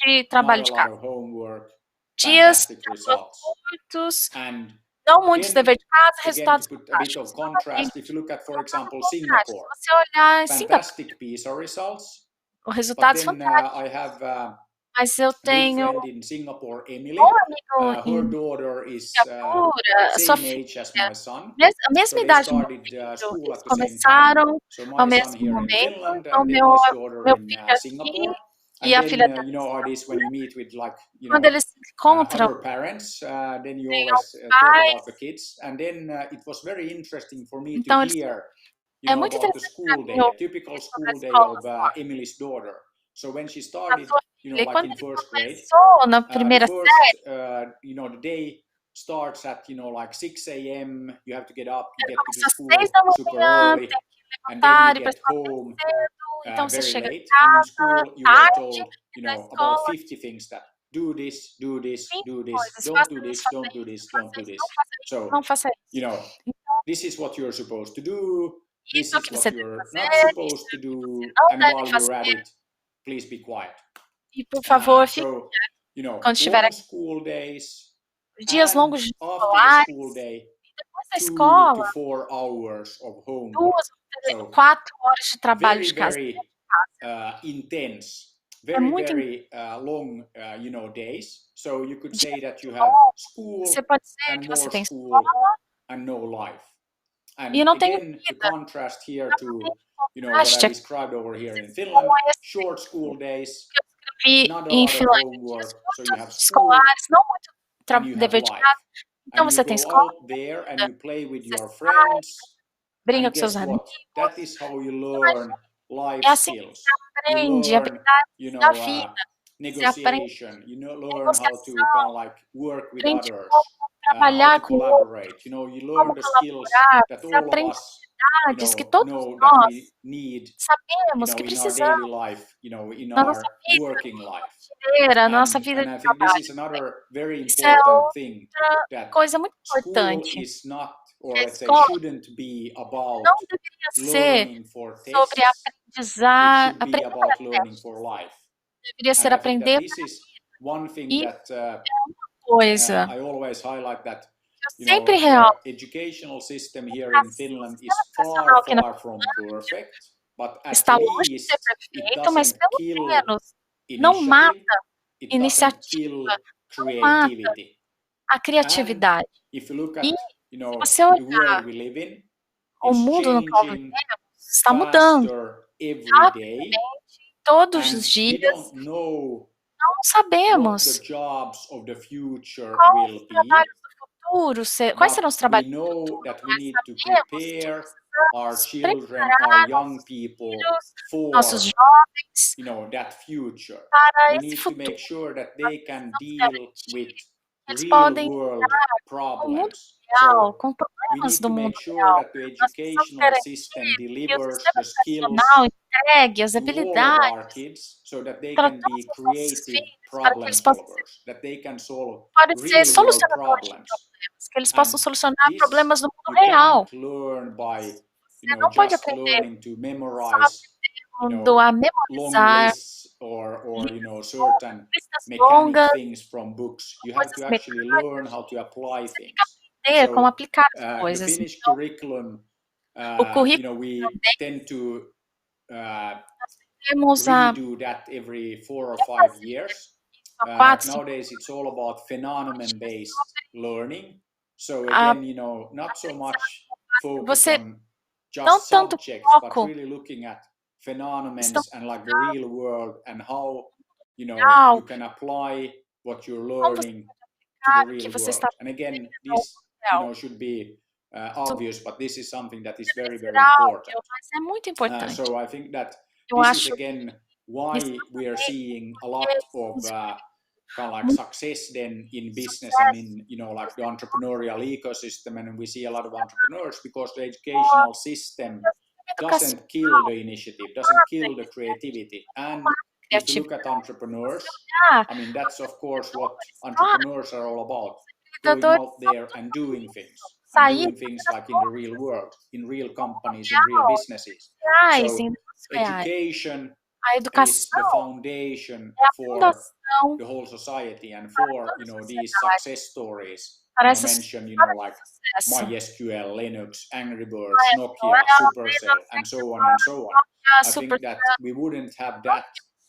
de not trabalho a de lot casa. of homework, Dias fantastic de aulas results. curtos, And não muitos then, deveres de casa, again, to resultados put a bit of fantásticos. contrast, if you look at, for example, Singapore, Se você olhar em Singapura, fantastic PISA results, os but resultados then fantásticos. I have Mas eu a good tenho friend in Singapore, Emily. um amigo Her em daughter is Singapura, sua same age as filha, my son. a mesma So they idade do meu started filho, school eles at the same time. começaram So ao my son mesmo here in momento, Finland então and Emily's daughter meu in filho aqui Singapore. e And a then filha dela you em know how it is when Singapura. you meet with like Quando eles se encontram, other parents, then you tem always talk about the pais. kids. And then it was very interesting for me to Então eles hear, é muito about the interessante para school mim day, a ouvir typical sobre a school day escola of só, Emily's daughter. So when she a started, sua filha. E like quando in ele first grade, começou na the primeira first, série, the day starts at, like 6 a.m. You have to get up, you ele get to começa às school 6 da super manhã, early, tem que and then levantar you e para a get escola bem home cedo, então você very chega em late. And in casa school, you were tarde, told, e na about escola 50 things that do this, do this, 20 do this, coisas, don't faça do isso, this, faça don't do isso, this, faça don't do isso, this. não faça isso, So, não faça isso. Então, this is what you're supposed to do. This isso é o is que what você deve you're not fazer, supposed to isso é o que você do. não And deve while you're at fazer, it, please be quiet. e por favor, fique So, quando estiver long aqui. school days, Dias and longos de after the escolares, school day, e depois da 2 to escola, 4 hours of homework. 2 So 4 horas de trabalho very, de casa. very intense, É very, muito very long, days. So you could say that you have longo. school Você pode dizer and que você more tem school escola and no life. And e não tem again, to vida. contrast here to, what I Contraste described over here in Finland, com esse short school days, que eu escrevi not a em lot of Finlândia. homework. Dias So you have curtos, school escolares, não muito and you have dever de life. casa. Então And you você tem go escola, out there and you play with você your sai, friends. brinca And com seus guess what? amigos. That is how you Imagina, learn life é assim que skills. você You aprende learn, habilidades da vida. Você aprende negotiation. You learn how to kind negociação, of like work with aprende others, como how trabalhar to com outros, collaborate. You como learn the skills colaborar. that Você all of aprende us, habilidades que todos know that nós we need, sabemos que in our daily precisamos life, in na nossa our vida working life. rotineira, na nossa vida And de I think this trabalho. is another very Isso é important thing, outra that coisa muito school importante. is not, or Que a let's say, escola shouldn't be about não deveria ser learning for sobre tests. It should be aprender about para learning testes. for life. Deveria ser And I think that aprender this is one thing e that coisa I always highlight, that que eu sempre realço. the educational system here in O Finland is sistema far, educacional aqui na far from perfect, but at está longe de least ser it perfeito, mas doesn't pelo kill menos não initiative, mata it doesn't kill iniciativa, não mata creativity. a And criatividade. if you look E at, se você the olhar world we live in, o it's mundo no qual changing vivemos, está mudando faster every day, rapidamente, todos and os we dias. don't know Não what sabemos the jobs of the future quais will os be, trabalhos do futuro, quais serão but os we trabalhos do know futuro, that we mas need to sabemos que prepare our precisamos children, our preparar young nossos people filhos, nossos for, jovens, that future. para We esse need to futuro. make sure that Nós they can precisamos deal with garantir que eles real podem world lidar com o mundo problems. real, So com we problemas need do to mundo make sure real. that the Nós precisamos educational system garantir que o delivers sistema the skills educacional entregue as to all of our habilidades kids so that they para can todos be os nossos creative filhos, para que problem eles possam solvers, that they can solve podem ser real world solucionadores de problems. problemas, que eles possam And solucionar this problemas do mundo you real. can't learn by, Você não pode just aprender learning to só memorize, aprendendo a long memorizar lists or certain listas mechanic longas, things from books. You have to coisas actually learn mecânicas. how to apply Você tem que things. aprender como So aplicar as the coisas. Finnish Então, curriculum, o currículo we também, tend to nós temos a redo that every 4 or 5 years. isso há 4, 5 Nowadays it's all about phenomenon-based learning. So a again, not so much focus você on não just tanto subjects, but foco really looking at phenomena estão and like the real world and how real, you can apply what you're como você learning to aplicar the o que real você world. está And again, aprendendo this ao real. should be obvious, but this is something that is very, very Será important. óbvio, mas é muito importante. So I think that Eu this is acho again why we are exatamente seeing a lot porque of existe kind of like muito success then in business and sucesso in like the entrepreneurial ecosystem, and we see a lot of entrepreneurs because the educational system doesn't kill educacional, the initiative, doesn't kill the creativity. And if you look at criatividade. entrepreneurs, Ah, I mean, that's of course what claro, entrepreneurs are all about, going empreendedores out there and doing things, and sair doing things das like in the real world, in real companies, in real businesses. reais, So em negócios reais. education A is the educação foundation é a for fundação the whole society and para for toda a these sociedade, success stories. para essas Mention histórias like de sucesso. MySQL, Linux, Angry Birds, A Nokia, Supercell, and so on and so on. I think that we wouldn't have that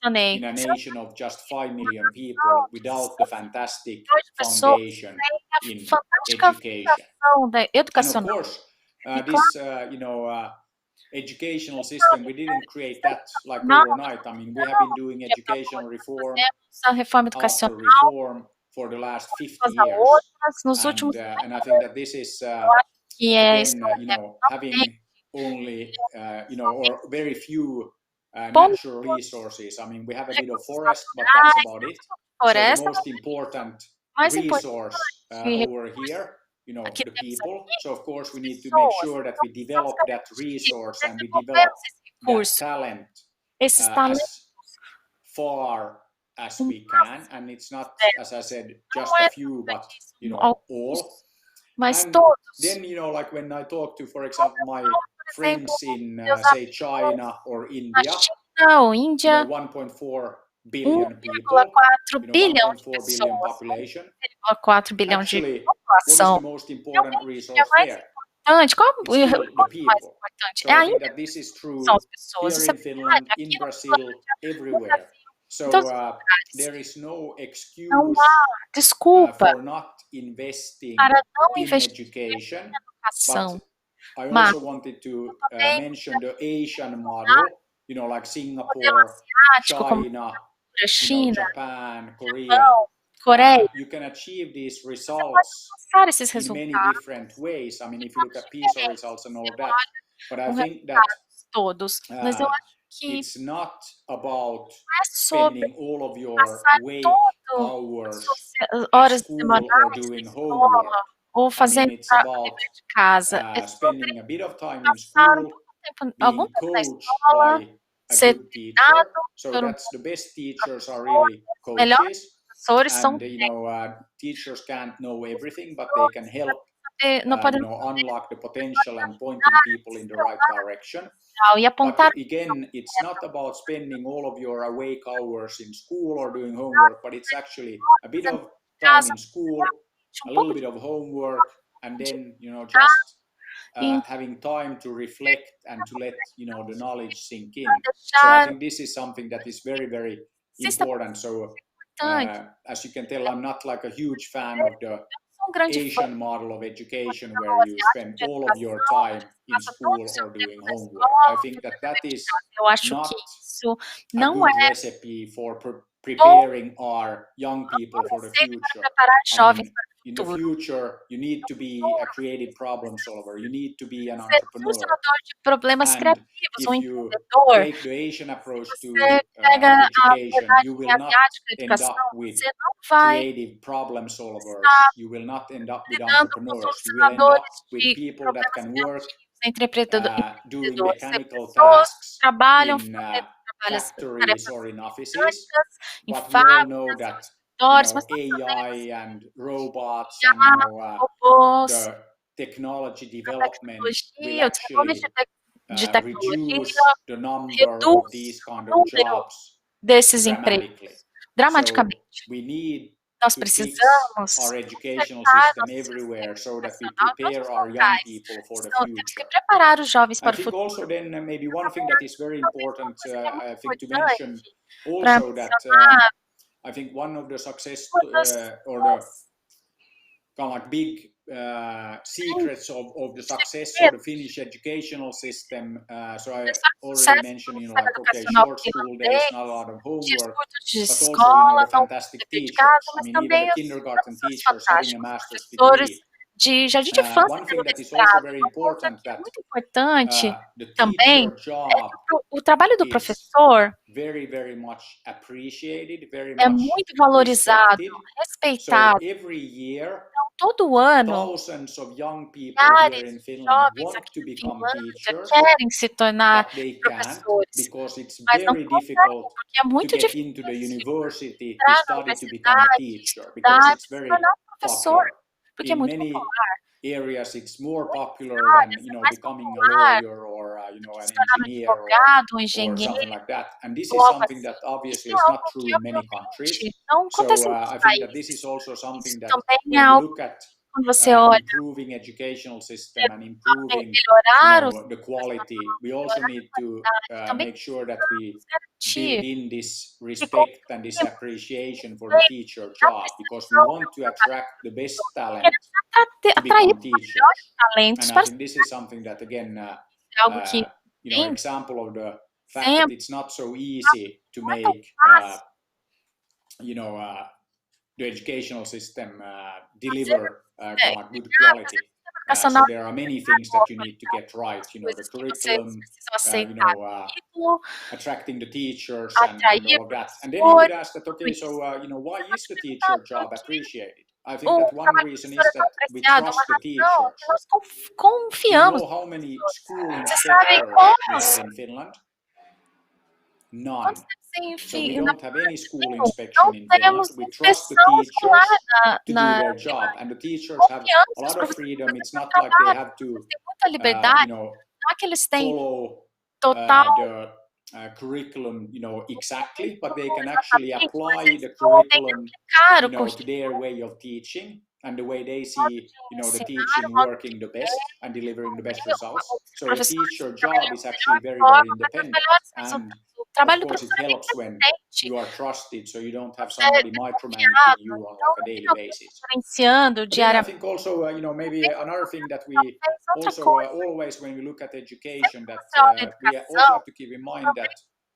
in a nation of just 5 million people without the fantastic foundation in education. And of Educacional. course, this educational system, we didn't create that like overnight. I mean, we have been doing educational reform A reforma after educacional reform for the last 50 após a years. outras nos últimos And I think that this is que é again, having only or very few natural resources. I mean, we have a bit of forest, but that's about it. So the floresta, most important mais resource importante over here, aqui the temos people. aqui, So of course we need to pessoas. make sure that we develop that resource and we develop that Recurso, talent esses talentos, as far as we can. And it's not, as I said, just a few, but all. mas And todos. then, like when I talk to, for example, my friends in, say, China or India, China ou Índia, 1.4 billion people, 1,4 bilhão de 1.4 billion pessoas, population. 1,4 bilhão de Actually, what is população. the most important É resource mais there? importante. Qual It's still the o mais people. importante? So É I a think Índia, that this is true são as pessoas. here Isso é in Finland, verdade. in Aqui no Brazil, everywhere. So todos os lugares. there is no excuse Não há desculpa for not investing para não in investir education. em educação. But I Mas also wanted to também mention the Asian model, like Singapore, asiático, como China, China, Japan, Korea. Japão, Coreia, You can achieve these pode results alcançar esses in many resultados different ways. I mean, if you look at PISA results and all that. But I think that todos. Mas eu acho que it's not about é sobre spending all of your passar wake todo hours horas at school semanais or na doing escola homework. ou fazendo it's about dever de casa. É sobre spending a bit of time in passar school, algum being tempo na coached escola, by a ser good teacher. treinado So por that's the best teachers are really melhores coaches. professores, são And teachers can't know everything, but they can help não podem unlock the potential and pointing people in the right direction. e apontar. But again, it's not about spending all of your awake hours in school or doing homework, but it's actually a bit of time in school, a little bit of homework, and then just having time to reflect and to let the knowledge sink in. So I think this is something that is very, very important. So as you can tell, I'm not like a huge fan of the Asian model of education where you spend all of your time in school or doing homework. I think that is Eu acho not que isso a não good é recipe for preparing our young people for the receita para future. preparar I jovens mean, para o in the futuro. future, you need to be a creative problem solver. You need to be an Ser um entrepreneur. solucionador de problemas And criativos, if you empreendedor. take the Asian approach Se to você pega a education, you abordagem will not asiática da end educação, up with você não vai creative problem solvers. estar You will not end up with lidando com entrepreneurs. You will end up solucionadores with de people that problemas can work criativos entre doing empreendedores. Ser mechanical pessoas que tasks trabalham in fazendo factories tarefas or in offices. mecânicas, em But we all know fábricas, that escritórios, mas nós AI and robots sabemos and IA, robôs, the technology a development will tecnologia, o desenvolvimento actually de tecnologia reduce the number of these reduz kind o of número jobs desses empregos dramatically. So dramaticamente. we need Nós to fix precisamos our educational consertar system nosso sistema everywhere so that we educacional em todos prepare os our young locais. people for the Então, temos que future. preparar os jovens I para o think futuro. also then maybe one thing Também that is very talvez uma important, coisa que é muito I think to mention importante para also that mencionar I think one of the success uma das or the kind of like big secrets of the success of the Finnish educational system. So I already mentioned, like, okay, short school days, not a lot of homework, de but also, escola, the não fantastic dever de teachers. casa, I mas mean, even também the os kindergarten professores teachers having a fantásticos, master's professores degree. de jardim de infância One tendo thing that is also mestrado. very Uma coisa important que é that muito importante the também teacher é job que o trabalho do is professor very, very much appreciated, very é much muito valorizado, respected. respeitado. So every year, Então, todo ano, thousands of young people here milhares in de Finland jovens want aqui to na become Finlândia teachers, querem se tornar but they can't professores, because it's mas não very conseguem, difficult porque é to muito get into the difícil university to entrar na study to become a universidade, teacher because estudar, it's se very tornar professor, popular. porque é In muito many popular. areas, it's more popular than Áreas é mais becoming a popular lawyer or do que an se tornar um engineer advogado, um or engenheiro, something like that. And this ou is algo something assim. that Isso obviously é is not algo true que, in many countries. obviamente, não So acontece em muitos I think that this países. is also something Isso that também é when we algo look at quando você olha improving educational system and improving melhorar os the quality, we also melhorar need a to qualidade, também make sure that we garantir build in this que respect and this conseguimos appreciation for the teacher job because we want to attract the best talent to atrair become os teachers. melhores talentos And I para think this is something that again algo que tem example of the fact that sempre it's not so easy to não é tão make fácil the educational system fazer deliver good ligar, quality. fazer sistema So educacional there are many things that you need to get right. The coisas que vocês curriculum, precisam aceitar, currículo, attracting the teachers, and atrair all of that. And then you would ask that, tudo okay, so isso. why Você is the pode teacher perguntar job por que appreciated? I think o that one trabalho do reason professor is é tão that we apreciado, trust uma the razão teachers. que nós Do you confiamos. know how many school Você sabe inspectors we quantos, have in Finland? None. quantos temos, So we enfim, don't have any school não inspection in Finland. temos We trust the inspeção escolar teachers to do na their job, and the teachers have confiança a nos lot of professores freedom. fazer It's seu not like they trabalho, have to, eles têm muita liberdade, não é que eles têm follow total the curriculum, exactly, but they can actually exatamente, apply mas eles the podem curriculum, aplicar o to currículo, their way of teaching and the way they o modo see, de the ensinar, teaching o modo working the de best and delivering the best ver, results. os So the professores teacher job trabalham is da actually melhor very, very forma para ter os independent. melhores And resultados. O of trabalho do course, it professor é bem helps when independente, you are trusted, so you don't have você somebody é micromanaging confiado, you on então like a não daily tem alguém basis. influenciando But then I diariamente. think also, maybe another thing that we Talvez outra also coisa, always, when we look at sempre education, que that você olha a we also educação, have to keep in mind that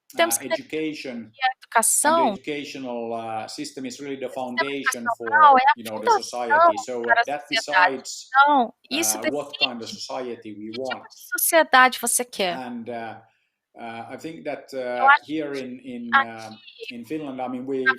também temos que lembrar education que a and the educação, educational system is really the o sistema foundation educacional for é a the fundação society. So para a that sociedade. decides Então, isso what kind of decide society we que tipo want. de sociedade você quer. And I think that Eu acho here que aqui in Finland, I mean, we na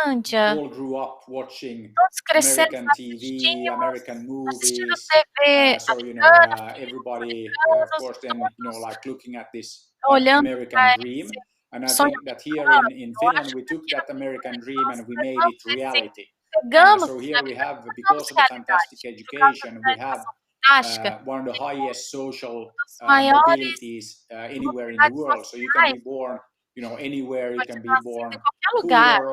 Finlândia, all grew up watching todos crescemos American TV, assistindo American movies. TV So americana, filmes everybody, of americanos, course, then todos like looking at this olhando American para dream. esse And I sonho think that here americano. in Eu Finland, acho we que took aqui that na American Finlândia dream nós and we made levamos it reality. pegamos So here we essa have, tornamos because of the fantastic realidade. Por causa education, da we have educação fantástica, one of the highest social os maiores mobilities anywhere in the mobilidades world. So you can be sociais, born, anywhere. You pode can be nascer em born qualquer lugar, poor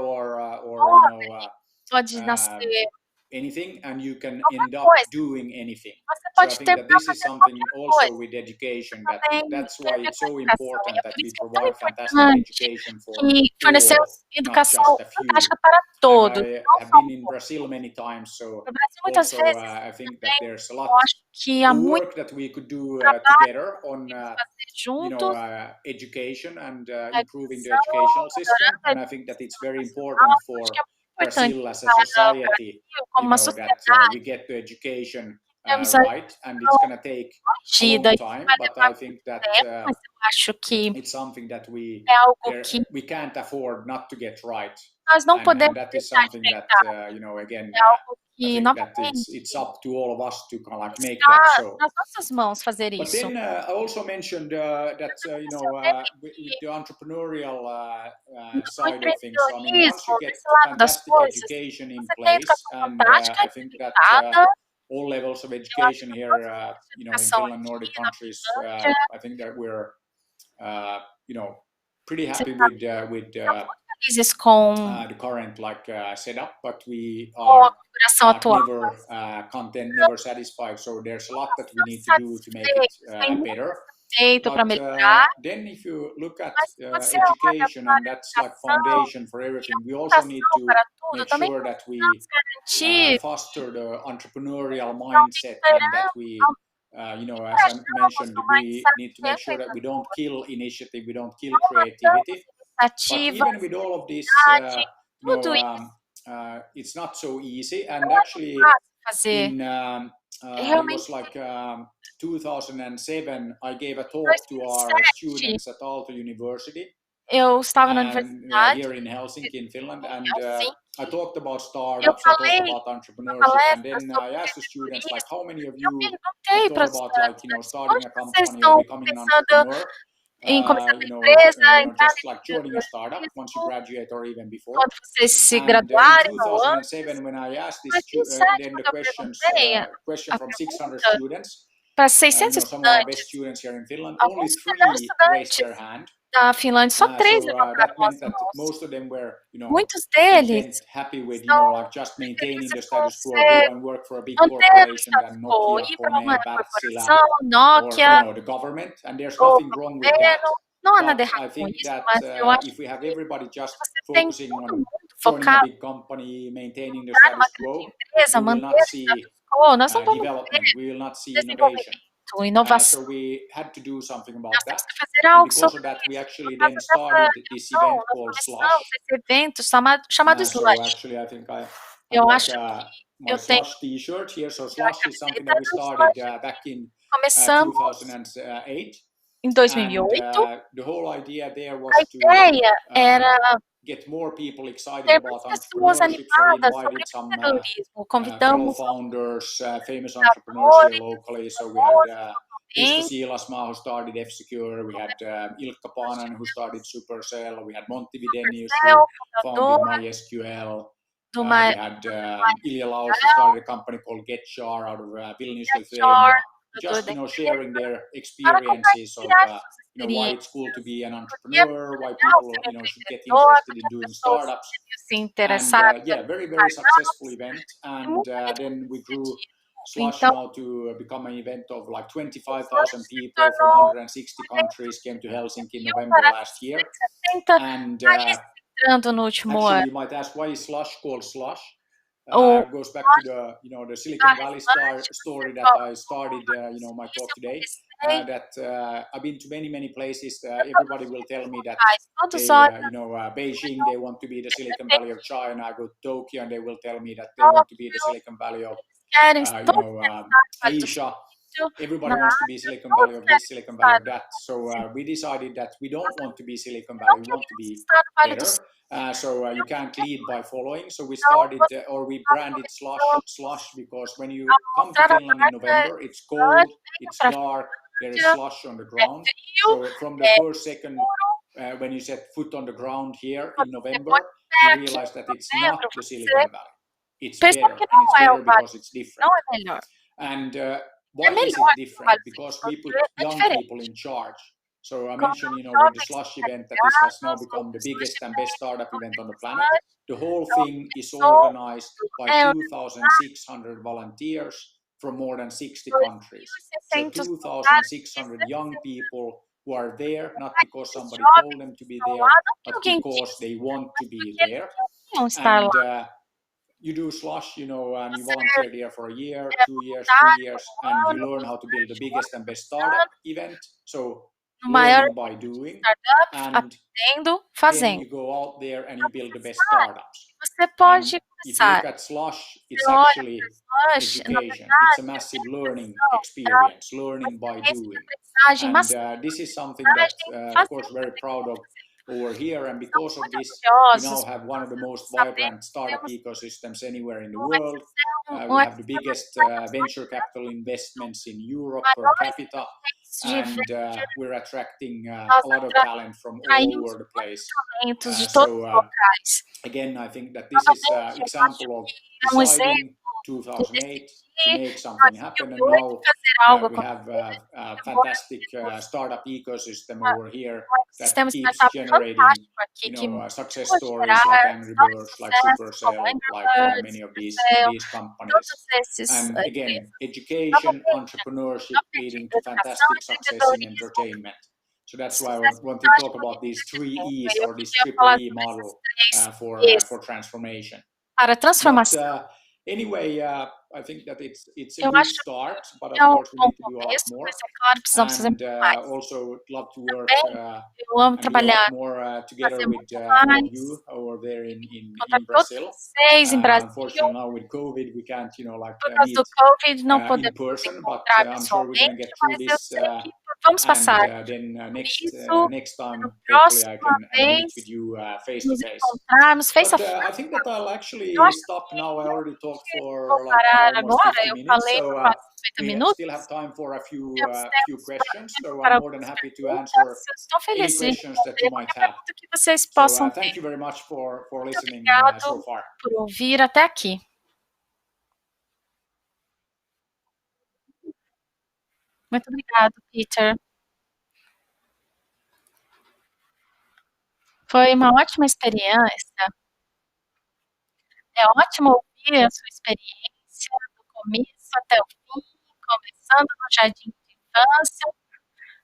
or pobre, pode nascer anything, and you can qualquer end up coisa. doing anything. Você So I pode think ter that para this is fazer something qualquer also coisa. with education Também that's tem a why ver it's com a so educação. important E é that por we isso que é tão provide fantastic importante education for que fornecemos all, not educação just a few. fantástica para And todos, I não have só been um in pouco. Brazil many times, so No Brasil, muitas also vezes, I think that também, there's a lot eu acho que há of muito work that we could do trabalho together on que podemos fazer juntos, education and a improving the educação, educational system. melhorando a And I think that it's educação very nacional. important Eu acho for que é importante Brazil as a para o society, Brasil como you uma know, that sociedade, we get the education temos a right, and it's going to take a corrigida, long isso time, vai but levar I think muito that tempo, mas eu acho que it's something that é algo que we can't afford not to get right, nós não and podemos that is deixar de something that tentar. you know, again, É algo I que, think that novamente, it's up to all of us to kind of like make that está so. nas nossas mãos fazer But isso. then I also mentioned that you know, with the entrepreneurial No side of things. So I mean, once you empreendedorismo, get desse lado das fantastic coisas, education in você tem place, educação and fantástica, I think that implementada. all levels of Eu acho education que here, todos os níveis de you know, in educação Finland, aqui Nordic na countries, Finlândia, I think that we're you know, pretty você happy está with muito felizes com the current like setup, but we a are configuração atual. never content, never satisfied. So there's a lot that we need to do to make it Tem muito better. feito para But melhorar, then if you look at mas se você olha education, para and a that's like educação foundation for e everything, we a also need fundação to para tudo, make também sure that we precisamos garantir foster the entrepreneurial que mindset, and that aumentarão, we you know, as I encorajamos mentioned, o we mindset need to de make sure that we don't empreendedor, kill initiative, we don't kill não matamos creativity. But iniciativas, even with all of this, criatividade, you know, tudo isso it's not so easy. And não é actually, fácil fazer. in it Realmente, was like 2007, I gave a em talk to our 2007, students at Aalto University, eu estava na and universidade here in Helsinki, in Finland, em and Helsinki. I talked about Eu startups, I talked falei about numa entrepreneurship, and palestra then I sobre asked the students, like, empreendedorismo. how many of Eu you perguntei have para thought os about, like, you know, estudantes, starting onde a vocês company or estão becoming an pensando entrepreneur? em começar uma You know, empresa, entrar just like no joining a startup once you empreendedorismo, graduate or even before. quando vocês se And in graduarem ou antes. 2007, when I asked this, Mas em 2007, then the quando eu perguntei question a from 600 pergunta students, para you 600 know, some of our best estudantes, students here in Finland, only alguns dos melhores 3 raised their estudantes hand. da Finlândia, só 3 So levantaram that meant as that mãos. most of them were, you know, Muitos content, deles happy with, you know, estão like just maintaining the felizes com status quo, ser go and work for a big manter o corporation status than quo, Nokia, ir para uma Kone, Wärtsilä, corporação, or, you Nokia, know, the government. And there's ou nothing para o wrong with that. governo. Não há nada But errado I com think isso, that mas eu acho if we have que everybody just você tem focusing todo on mundo joining a focado big company, maintaining em the entrar numa status grande quo, empresa, we will manter not o see status quo, nós não vamos ter development, we will not see innovation. desenvolvimento, inovação. So we had to do something about Nós temos that. que fazer And algo because sobre of that, we isso. actually Por then causa dessa started this questão, event nós called começamos Slush. esse evento chamado So Slush. actually, I think I have Eu like acho que my eu tenho Slush T-shirt here. So a Slush is something that camiseta we do started Slush. back in Começamos 2008. em And 2008. the whole idea there was A to ideia era get more people excited ter about mais pessoas entrepreneurship. So we animadas sobre invited some empreendedorismo. fellow Convidamos founders, famous entrepreneurs here locally. So we had Risto também Siilasmaa, who started F-Secure. We had Ilkka Paananen, who started Supercell. We had Monty Videnius, who founded fundador MySQL. do We had Ilja Laus, who started a company called GetJar out of Vilnius, Lithuania. Just, you know, sharing their experiences of, you know, why it's cool to be an entrepreneur, why people, you know, should get interested in doing startups. And yeah, very, very successful event. And then we grew Slush now to become an event of like 25,000 people from 160 countries came to Helsinki in November last year. And entrando no último actually, ano. you might ask, why is Slush called Slush? O Goes back to the, you know, the Silicon Valley story that I started, you know, my talk today. That I've been to many, many places. Everybody will tell me that they, you know, Beijing, they want to be the Silicon Valley of China. I go to Tokyo and they will tell me that they want to be the Silicon Valley of, you know, Asia. Everybody wants to be Silicon Valley of this, Silicon Valley of that. So we decided that we don't want to be Silicon Valley. We want to be better. So you can't lead by following. So we started, or we branded Slush because when you come to Finland in November, it's cold, it's dark, there is slush on the ground. So from the first second when you set foot on the ground here in November, you realize that it's not the Silicon Valley. It's better, and it's better because it's different. And why is it different? Because we put young people in charge. So I mentioned, you know, with the Slush event that this has now become the biggest and best startup event on the planet. The whole thing is organized by 2,600 volunteers from more than 60 countries. So 2,600 young people who are there, not because somebody told them to be there, but because they want to be there. And you do Slush, you know, and you volunteer there for a year, 2 years, 3 years, and you learn how to build the biggest and best startup event. So no maior learning by doing, startup, and aprendendo, then fazendo. you go out there and you build the best startups. Você pode And if you look começar. at Slush, it's Você olha actually para Slush, na education. It's a verdade, massive learning educação, experience, uma learning by experiência de doing. aprendizagem And massiva, this is something that, aprendizagem of course, fazendo, very proud of over here. And because of muito this, we now orgulhosos, have one of the most sabendo vibrant que startup temos ecosystems anywhere in the um world. ecossistema, We have the biggest venture capital investments in Europe per maiores capita, de and venture, we're attracting a nós lot of talent from all atraímos over the place. talentos de todos os locais. Again, I think that this is an Novamente, eu acho example of que é um deciding exemplo 2008 to de make something happen, and 2008 now fazer algo we have acontecer. a Agora fantastic temos startup ecosystem over here that sistema keeps startup generating, fantástico aqui que success pode stories gerar like Angry histórias de Birds, like sucesso Supercell, como Angry like Birds, many of Supercell, these companies. todos esses And again, empresas. education, Novamente, entrepreneurship leading to educação, fantastic success in empreendedorismo, entertainment. So that's why I sucesso want to talk fantástico about em these three entretenimento. E's Eu or this queria triple falar E sobre model esses três for transformation. para transformação. But anyway, I think that it's a Eu good acho start, but of que é course we bom need to do a lot começo, more. mas é claro, precisamos fazer And muito mais. also love to work Também eu amo and do a trabalhar, lot more together fazer with muito all of mais, you over there in encontrar todos Brazil. vocês em Brasil. Unfortunately, now with COVID, we can't, Por causa meet do Covid, não in podemos person, but encontrar I'm sure we're going to pessoalmente, get through mas eu this. sei que vamos passar And then isso. next time, No hopefully I próxima can meet vez, with you face to nos face. encontrarmos face a But face. I think that I'll actually Eu acho stop que now. I eu already talked for vou like parar almost agora. 50 Eu minutes, falei so por quase 50 we minutos. still have time for a few Temos questions. tempo So para I'm more than algumas happy to perguntas. answer Eu estou any feliz de questions that you responder might qualquer have. pergunta que vocês So possam ter. thank you very much for Muito listening obrigado so far. por ouvir até aqui. Muito obrigado, Peter. Foi uma ótima experiência. É ótimo ouvir a sua experiência, do começo até o fim, começando no jardim de infância,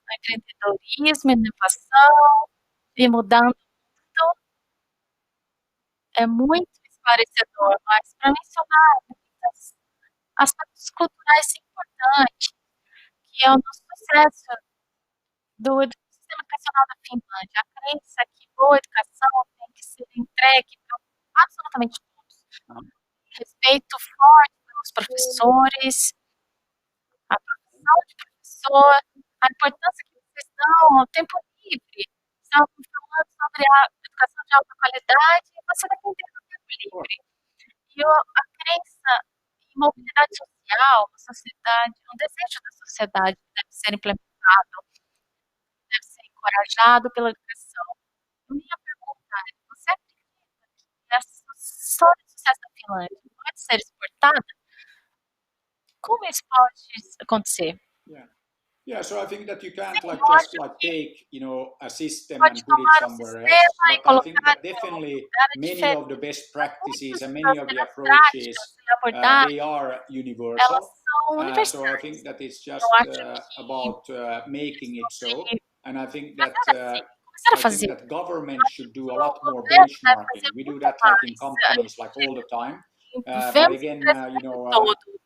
no empreendedorismo, inovação e mudando tudo. É muito esclarecedor, mas para mencionar muitos aspectos culturais importantes, que é o nosso sucesso do sistema educacional da Finlândia. A crença que boa educação tem que ser entregue para absolutamente todos. Respeito forte pelos professores, a profissão de professor, a importância que vocês dão ao tempo livre. Estamos falando sobre a educação de alta qualidade e você depender do tempo livre. E a crença em mobilidade social na sociedade, um desejo da sociedade que deve ser implementado, deve ser encorajado pela educação. Minha pergunta é, você acredita que essa história de sucesso da Finlândia pode ser exportada? Como isso pode acontecer? Yeah, so I think that you can't just take, a system and put it somewhere else. But I think that definitely many of the best practices and many of the approaches, they are universal. So I think that it's just about making it so. And I think that government should do a lot more benchmarking. We do that like in companies like all the time. But again,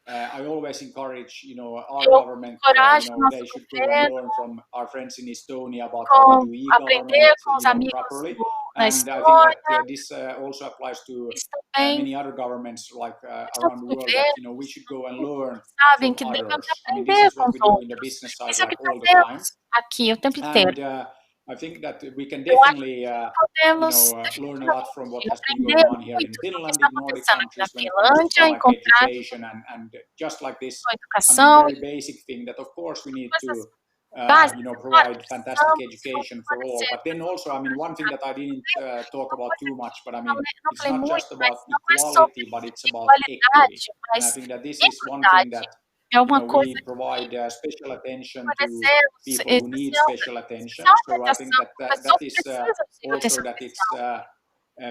I always encourage, our government, they should go and learn from our friends in Estonia about how to do e-government properly. And I think that this also applies to many other governments like around the world, that, we should go and learn from others. I mean, this is what we do in the business side like all the time. Aqui o tempo inteiro. And I think that we can definitely, learn a lot from what has been going on here in Finland, in Nordic countries, when it comes to like education and just like this, very basic thing that of course we need to, provide fantastic education for all. But then also, one thing that I didn't talk about too much, but it's not just about equality, but it's about equity. And I think that this is one thing that we provide special attention to people who need special attention. So I think that is also that it's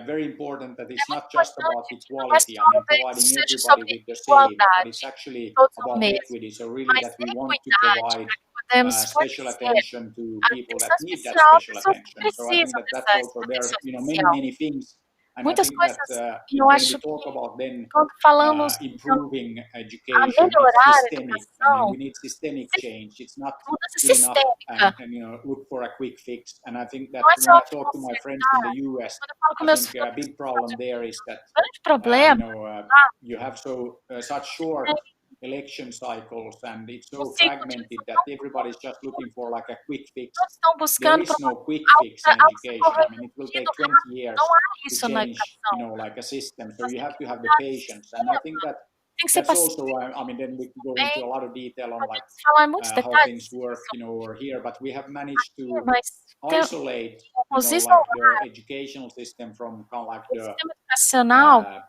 very important that it's not just about equality. Providing everybody with the same, but it's actually about equity. So really that we want to provide special attention to people that need that special attention. So I think that that's also there, many things And I Muitas think that coisas, e eu when we acho talk que about then quando falamos improving a education, it's melhorar a systemic. I mean, educação, we need systemic change. It's not mudança good enough sistêmica. and look for a quick fix. And I think that Não é when só I talk to my friends in the US, quando eu falo com I meus think filhos a big nos problem Estados there Unidos, is that o grande problema you have such short election cycles, and it's no so ciclo de fragmented eleição that everybody's just looking for like a quick fix. todos estão There buscando is no quick fix in algo ser education. I mean, it will take 20 years Não há to isso na change, educação. like a system. So Nós you temos have que to have the mudar patience. o And I sistema, think that tem que ser that's also, paciente. I mean, then we can go into a lot of detail on like Podemos falar em muitos how detalhes things work, sobre over here. But we have managed isso, to mas isolate, temos like isolar the educational system from kind of like o the sistema educacional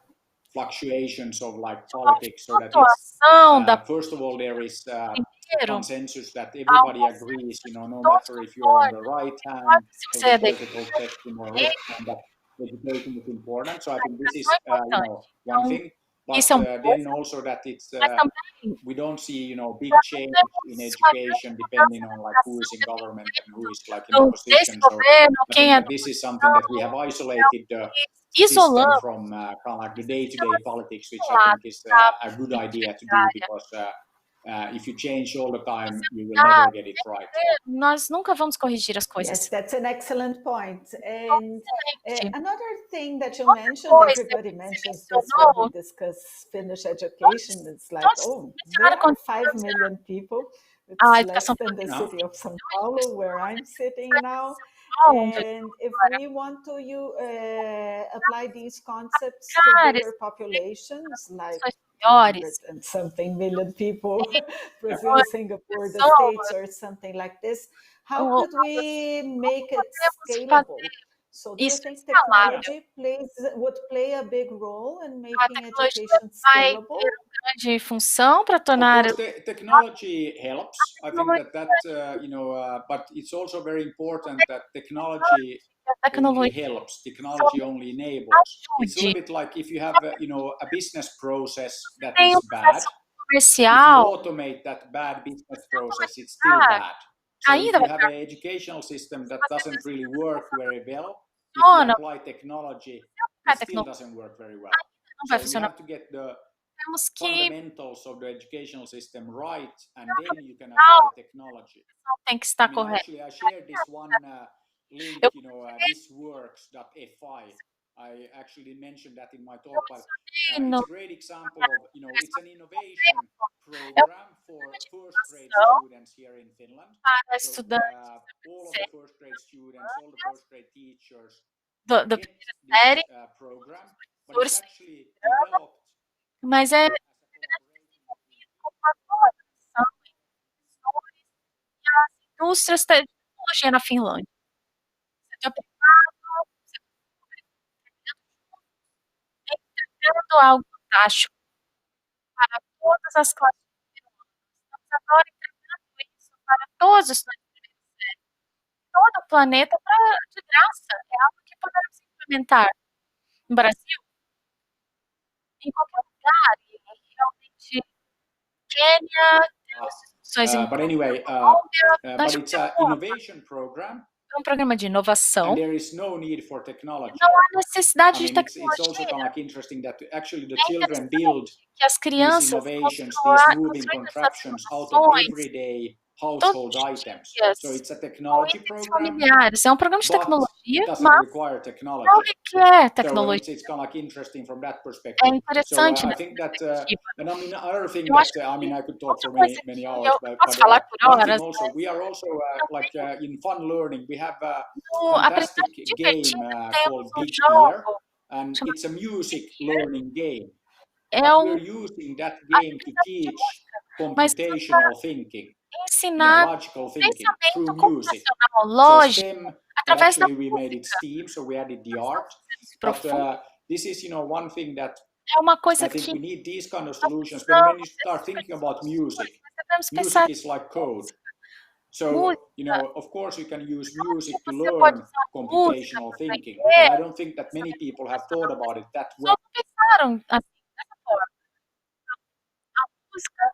fluctuations of like de uma politics, so that it's flutuação da first of all there is primeiro, consensus that everybody agrees, no matter if you're on the right hand se of você é the da political spectrum or left hand, that education is important. So I think this is educação é importante. one thing. But Isso é uma then coisa, also that it's mas também we don't see big nós change não in temos uma education grande depending on like who is in mudança government and who is like in desse opposition. So governo, I quem think é that this is something that we have isolated the system isolando from kind of like the day-to-day politics, which I think is a good idea to do, because if you change all the time, you will never get it right. Nós nunca vamos corrigir as coisas. Yes, that's an excellent point. And Excelente. another thing that you Outra mentioned, coisa everybody que você mentions this when we mencionou, discuss Finnish education. It's like, todos oh, there mencionaram are quando 5 million people. a It's less educação than the pública. city of São Paulo, where I'm sitting now. And if we want to apply these concepts to bigger populations, like maiores, 100 and something million people, Brazil, Singapore, the States, or something like this, how could we make it scalable? So do you think technology would play a big role in a making tecnologia education vai scalable? ter uma grande função para Of tornar course, technology helps. I think that but it's also very important that technology a only tecnologia helps. Technology only enables. It's a little ajude. bit like if you have a business process that Tem is bad. processo If you comercial, automate that bad business process, it's still bad. So if ainda you vai have an educational system that doesn't really work very well, if you funciona, apply technology, a it still tecnologia doesn't work very well. não vai So we funcionar. have to get the Temos que fundamentals of the educational system right, and then you can apply technology. tem que estar I mean, correto. actually, I shared this one link, Eu thisworks.fi. I actually mentioned that in my talk, but no it's a great example of, it's an innovation program for first grade students here in Finland. para So, estudantes all of the first grade students, all the first grade teachers do get primeira this série, program, but it's actually developed mas é as a collaboration com uma colaboração entre professores e as indústrias de tecnologia na Finlândia. Setor privado, setor público, entregando algo fantástico para todas as classes peruanas. Estamos agora entregando isso para todos os estudantes de primeira série, todo o planeta, de graça. É algo que podemos implementar no Brasil, em qualquer lugar, e realmente Quênia, temos instituições em but anyway, Colômbia, but it's an innovation program, um programa de and inovação. there is no need for technology. Não há necessidade I de mean, it's also tecnologia. kind of like interesting that actually the É children build que as these crianças innovations, these moving construem essas contraptions out of inovações everyday todos household os items. dias, So it's a com technology itens program, familiares. É um programa de but tecnologia, it doesn't mas require não technology. requer So tecnologia. it's kind of like interesting from that É perspective. So interessante I nessa think that, perspectiva. and I mean, another thing Eu acho that, I mean, I could talk outra for coisa many que hours, eu posso falar por one thing horas, also, mas we are also like in fun learning, we have a no fantastic aprendizagem game divertida called temos um Big Ear, jogo and chamado it's a music learning game. é But we're using that game to aprendizagem de teach música, mas para computational thinking, ensinar logical thinking through pensamento music. computacional, So lógico, STEM, but através da actually we made it música. STEAM, so we added the art. But Profundo. this is, one thing that É uma coisa I think que we need these kind of solutions. When you start thinking about music, devemos music pensar is like code. So, música. of course you can use music to Você pode learn usar computational música para thinking, aprender. but I don't think that many people have thought about it that way. Só não pensaram assim, dessa forma. A música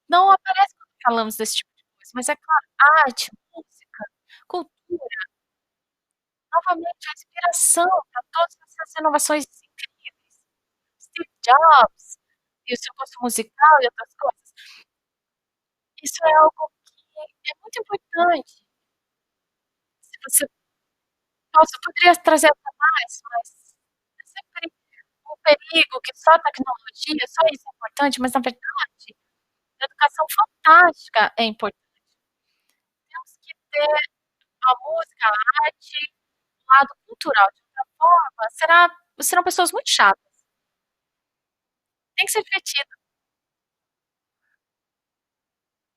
não aparece quando falamos desse tipo de coisa, mas é claro, arte, música, cultura, novamente a inspiração para todas essas as inovações incríveis. Steve Jobs e o seu gosto musical e outras coisas. Isso é algo que é muito importante. Se você poderia trazer até mais, mas é sempre um perigo que só a tecnologia, só isso é importante, mas na verdade, a educação fantástica é importante. Temos que ter a música, a arte, o lado cultural. De outra forma, serão pessoas muito chatas. Tem que ser divertido.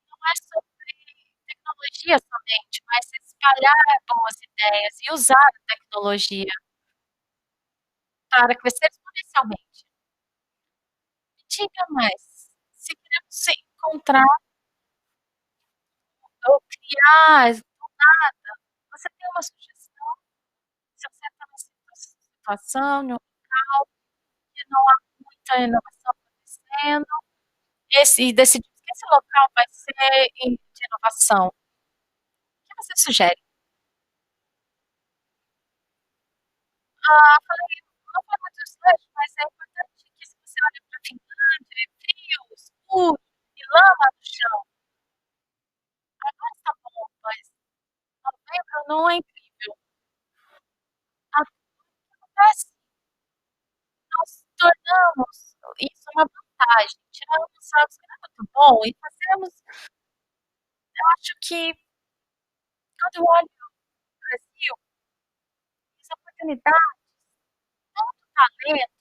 Não é sobre tecnologia somente, mas espalhar boas ideias e usar a tecnologia para crescer exponencialmente. Me diga mais, se queremos se encontrar ou criar do nada, você tem uma sugestão? Se você está nessa situação, no local, que não há muita inovação acontecendo, e decidimos que esse local vai ser de inovação, o que você sugere? Falei, não foi muito distante, mas é importante que se você olha para a Finlândia, é frio, escuro e lama no chão. Agora está bom, mas novembro não é incrível. O que acontece? Nós tornamos isso uma vantagem, tiramos algo que não é muito bom e fazemos. Eu acho que quando eu olho o Brasil, essa oportunidade, tanto talento,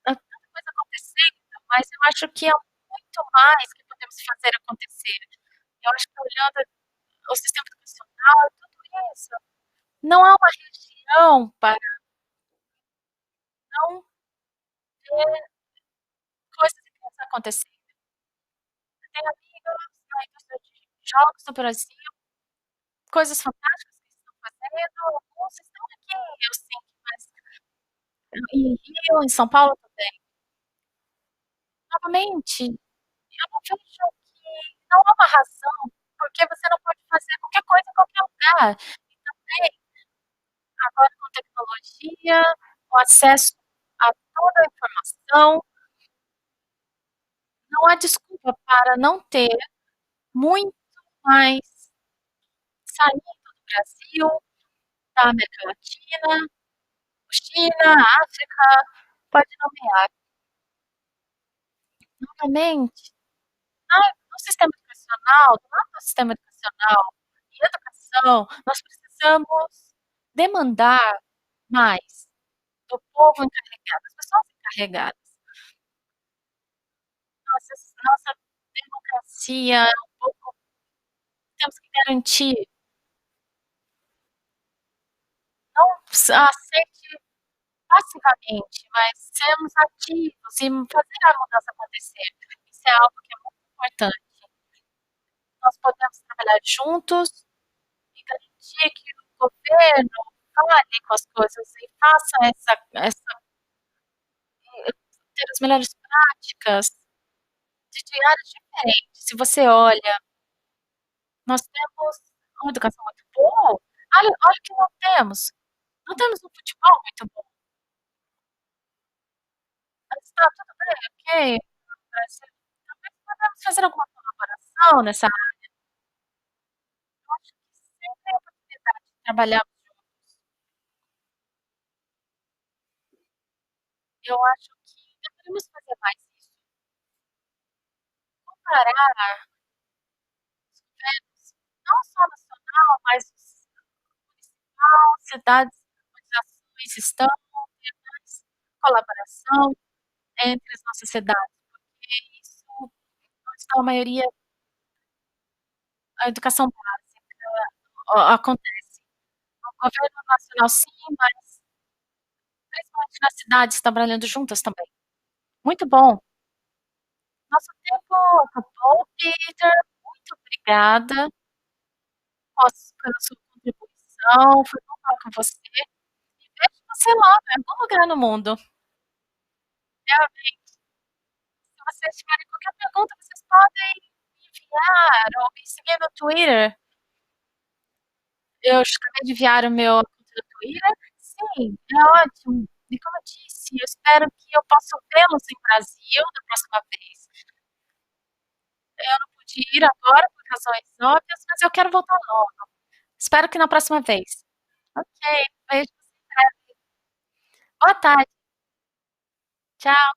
tanta coisa acontecendo, mas eu acho que é muito mais que podemos fazer acontecer. Eu acho que olhando o sistema educacional e tudo isso, não há uma região para não ver coisas incríveis acontecendo. Eu tenho amigos na indústria de jogos no Brasil, coisas fantásticas que estão fazendo, alguns estão aqui em Helsinki, mas em Rio, em São Paulo também. Novamente, eu não vejo que não há uma razão porque você não pode fazer qualquer coisa em qualquer lugar. E também, agora com tecnologia, com acesso a toda a informação, não há desculpa para não ter muito mais saindo do Brasil, da América Latina, China, África, pode nomear. Novamente, no sistema educacional, do lado do sistema educacional e educação, nós precisamos demandar mais do povo encarregado, das pessoas encarregadas. Nossa democracia é um pouco. Temos que garantir, não aceite passivamente, mas sermos ativos e fazer a mudança acontecer. Isso é algo que é muito importante. Nós podemos trabalhar juntos e garantir que o governo fale com as coisas e faça ter as melhores práticas de áreas diferentes. Se você olha, nós temos uma educação muito boa. Olha o que não temos. Não temos um futebol muito bom. Mas está tudo bem, ok? Talvez podemos fazer alguma colaboração nessa área. Eu acho que sempre tem a oportunidade de trabalhar juntos. Eu acho que deveríamos fazer mais isso. Comparar os governos, não só nacional, mas municipal, cidades onde as ações estão, ter mais colaboração entre as nossas cidades, porque isso onde está a maioria, a educação básica acontece. O governo nacional sim, mas principalmente nas cidades trabalhando juntas também. Muito bom. Nosso tempo acabou, Peter. Muito obrigada pela sua contribuição. Foi bom falar com você. E vejo você lá, em algum lugar no mundo. Realmente, se vocês tiverem qualquer pergunta, vocês podem me enviar ou me seguir no Twitter. Eu acabei de enviar o meu conta do Twitter. Se Sim, é ótimo. E como eu disse, eu espero que eu possa vê-los em Brasil da próxima vez. Eu não pude ir agora por razões óbvias, mas eu quero voltar logo. Espero que na próxima vez. Ok, vejo você em breve. Boa tarde. Tchau.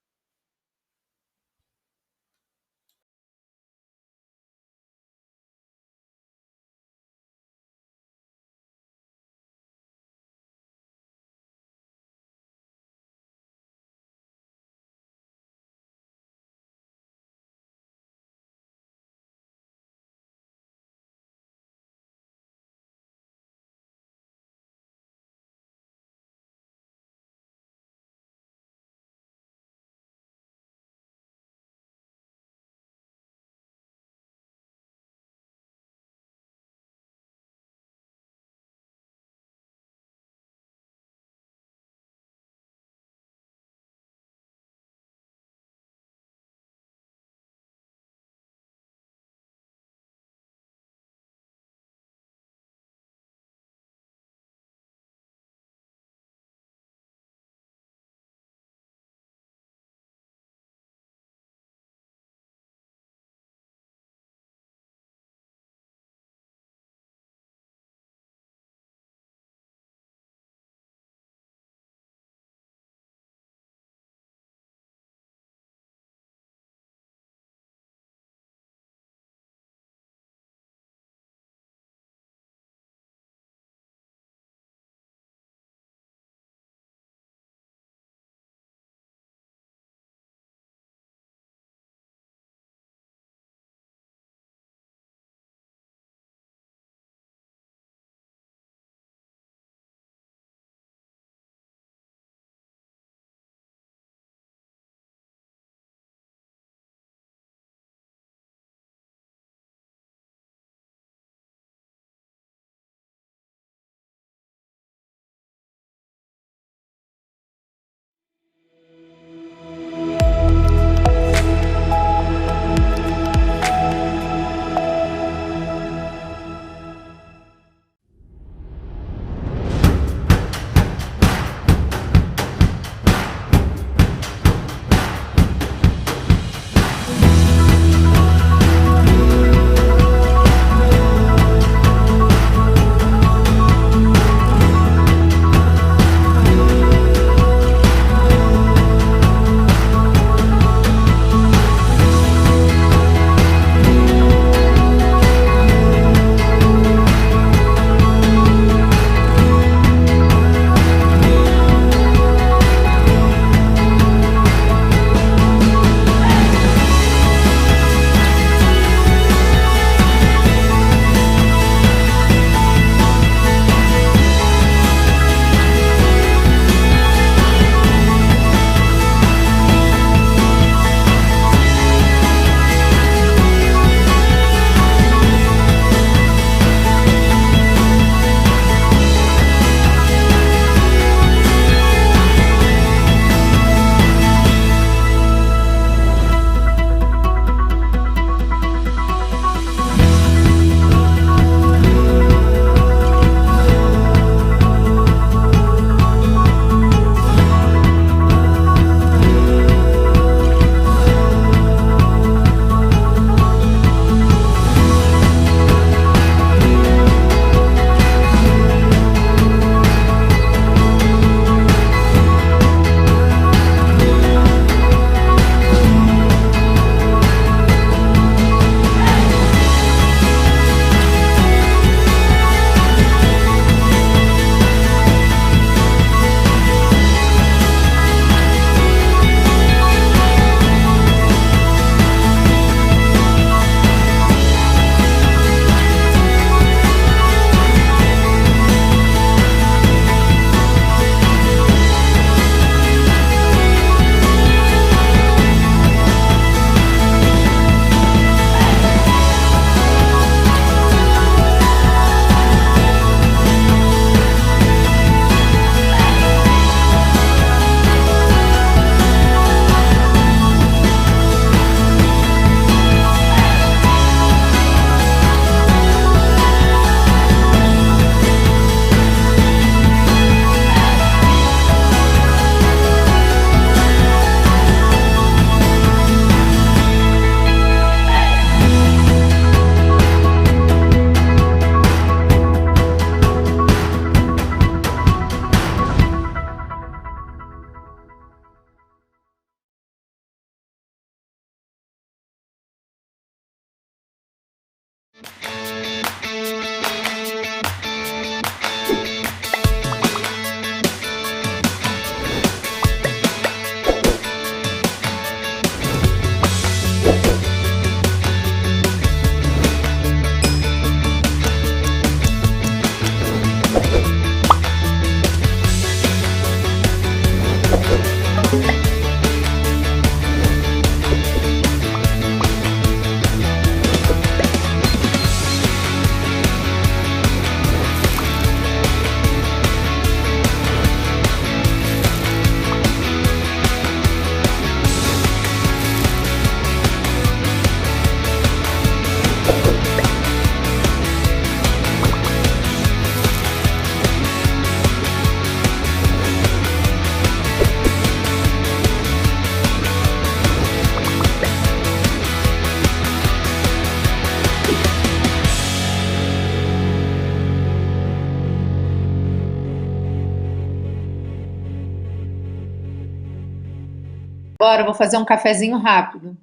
Bora, vou fazer um cafezinho rápido.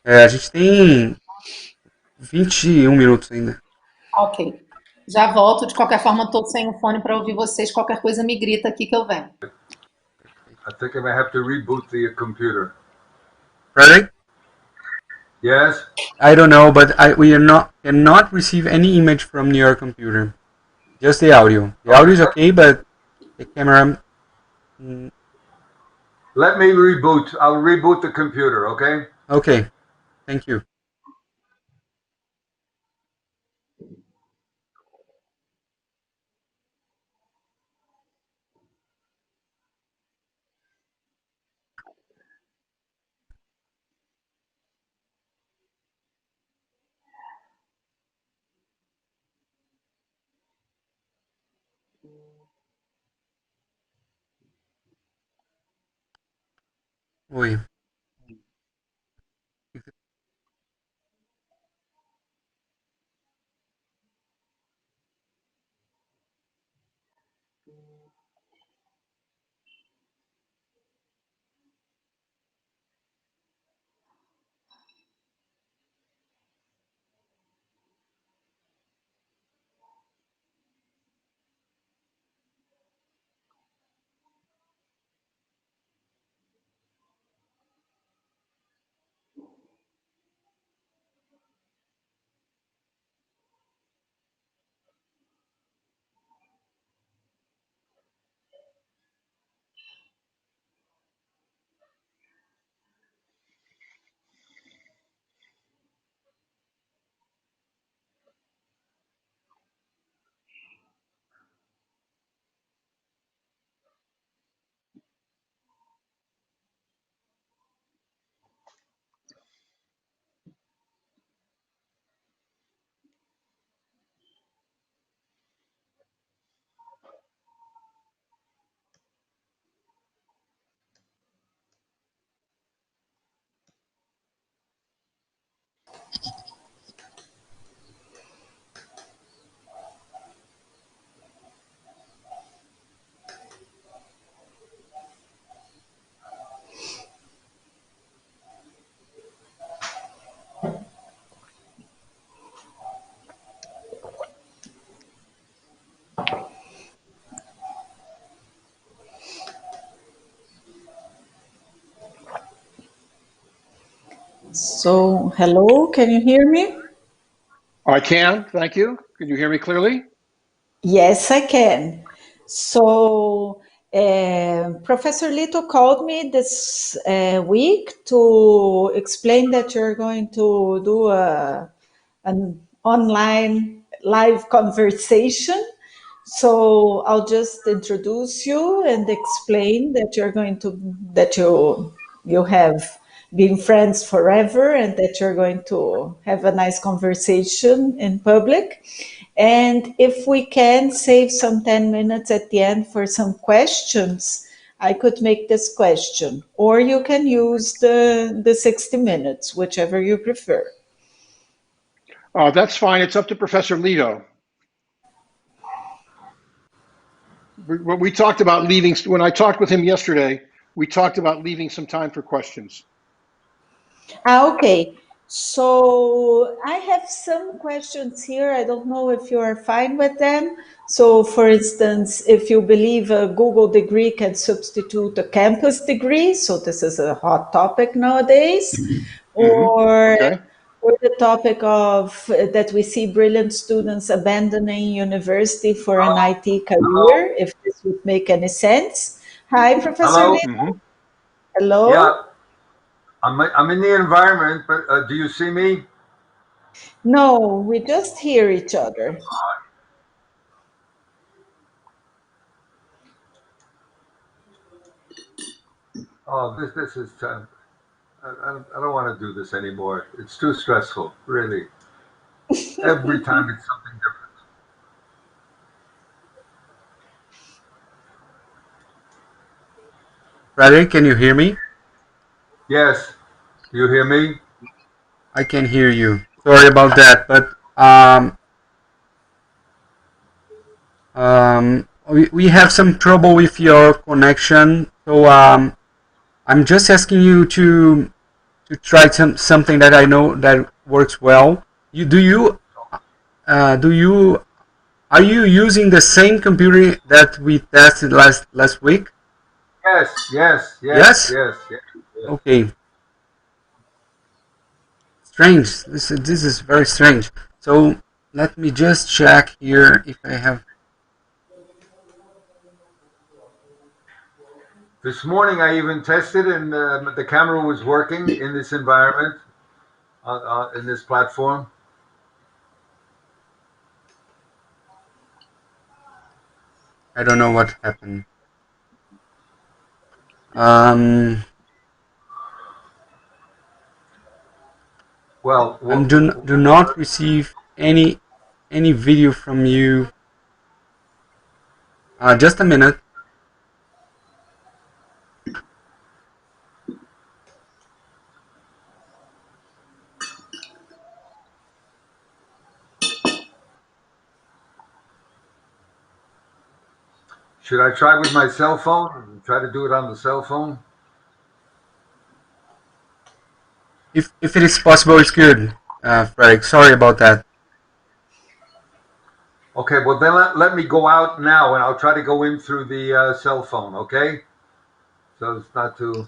A gente tem 21 minutos ainda. Ok. Já volto. De qualquer forma, estou sem o fone para ouvir vocês. Qualquer coisa me grita aqui que eu venho. I think I may have to reboot the computer. Frederick? Yes? I don't know, but we cannot receive any image from your computer. Just the audio. The audio is okay, but the camera... Let me reboot. I'll reboot the computer, okay? Okay, thank you. Oi. So, hello, can you hear me? I can, thank you. Can you hear me clearly? Yes, I can. So, Professor Lito called me this week to explain that you're going to do an online live conversation. So I'll just introduce you and explain that you have been friends forever and that you're going to have a nice conversation in public. And if we can save some 10 minutes at the end for some questions, I could make this question, or you can use the 60 minutes, whichever you prefer. That's fine. It's up to Professor Lito. We talked about leaving, when I talked with him yesterday, we talked about leaving some time for questions. Okay. So I have some questions here. I don't know if you are fine with them. So for instance, if you believe a Google degree can substitute a campus degree, so this is a hot topic nowadays, or the topic of that we see brilliant students abandoning university for an IT career, if this would make any sense. Hi, Professor Lito. Hello. Yeah, I'm in the environment, but do you see me? No, we just hear each other. Oh, this is I don't want to do this anymore. It's too stressful, really. Every time it's something different. Frederick, can you hear me? Yes. Do you hear me? I can hear you. Sorry about that, but we have some trouble with your connection. So I'm just asking you to try something that I know that works well. Are you using the same computer that we tested last week? Yes. Okay. Strange. This is very strange. So let me just check here if I have. This morning I even tested, and the camera was working in this environment, in this platform. I don't know what happened. Well, I do not receive any video from you. Just a minute. should I try with my cell phone? Try to do it on the cell phone? If it is possible, it's good. Frederick, sorry about that. Okay, well then let me go out now, and I'll try to go in through the cell phone, okay? So it's not too...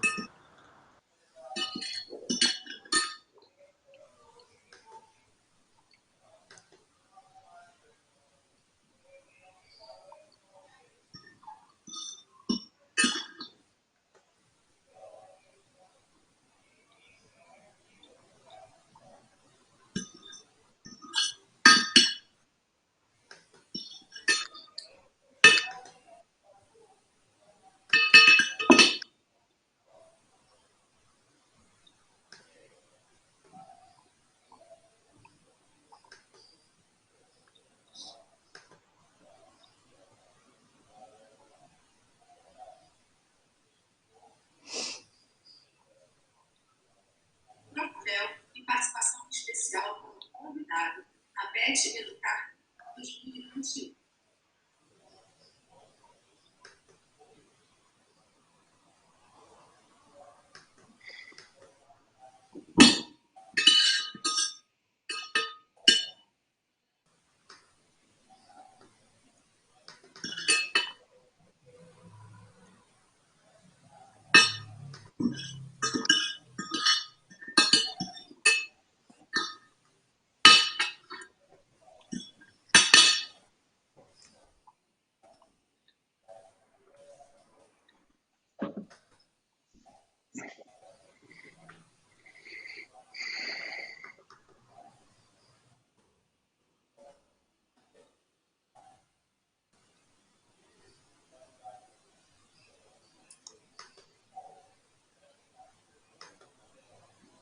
Troféu e participação especial como convidado, a Bett Educação.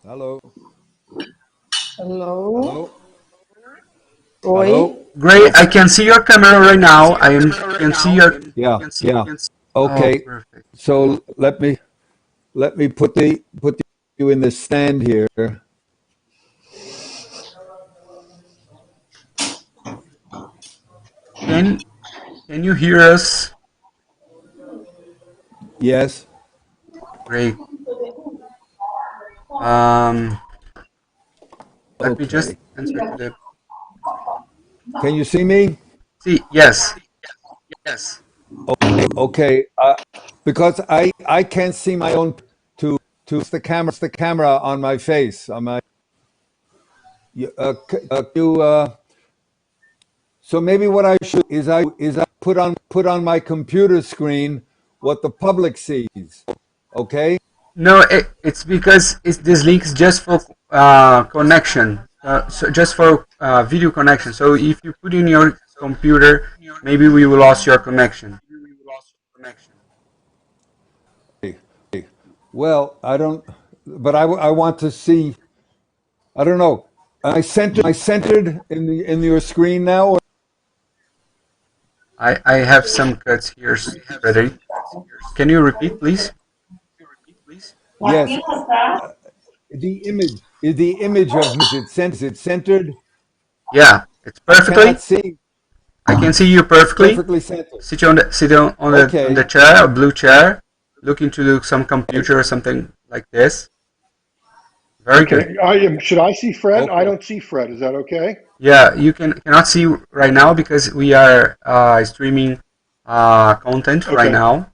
Hello. Hello. Oi. Hello. Great, I can see your camera right now. Can see your. Yeah. Okay. Oh, perfect. So let me put you in the stand here. Can you hear us? Yes. Great. Let me just answer to the. Can you see me? See, yes. Okay. Because I can't see my own to the camera on my face on my. So maybe what I should is I put on my computer screen what the public sees. Okay. No, it's because this link is just for connection. So just for video connection. So if you put in your computer, maybe we will lose your connection. Well, I don't, but I want to see. I don't know. I centered in your screen now. Or? I have some cuts here, Frederick. Can you repeat, please? Yes. The image of it centered. Yeah, it's perfectly. I can see you perfectly. Perfectly centered. Sit on the chair, a blue chair. look into some computer or something like this. Very good. Okay, should I see Fred? Okay. I don't see Fred. Is that okay? Yeah, you cannot see right now because we are streaming content right Okay. now.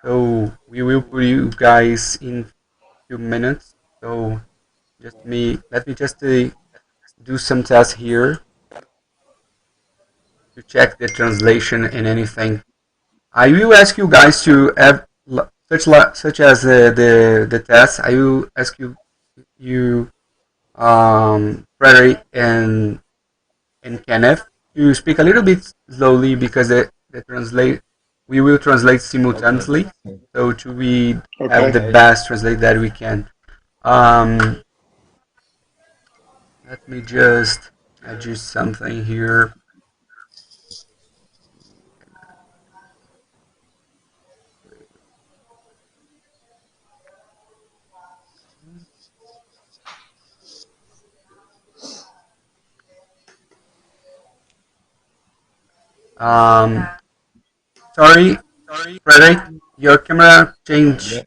So we will put you guys in a few minutes. So let me just do some tests here to check the translation and anything. I will ask you guys to have such as the test. I will ask you Frederick and Kenneth to speak a little bit slowly because we will translate simultaneously, so to we have the Okay. best translate that we can. Let me just adjust something here. Sorry, Frederick, your camera changed.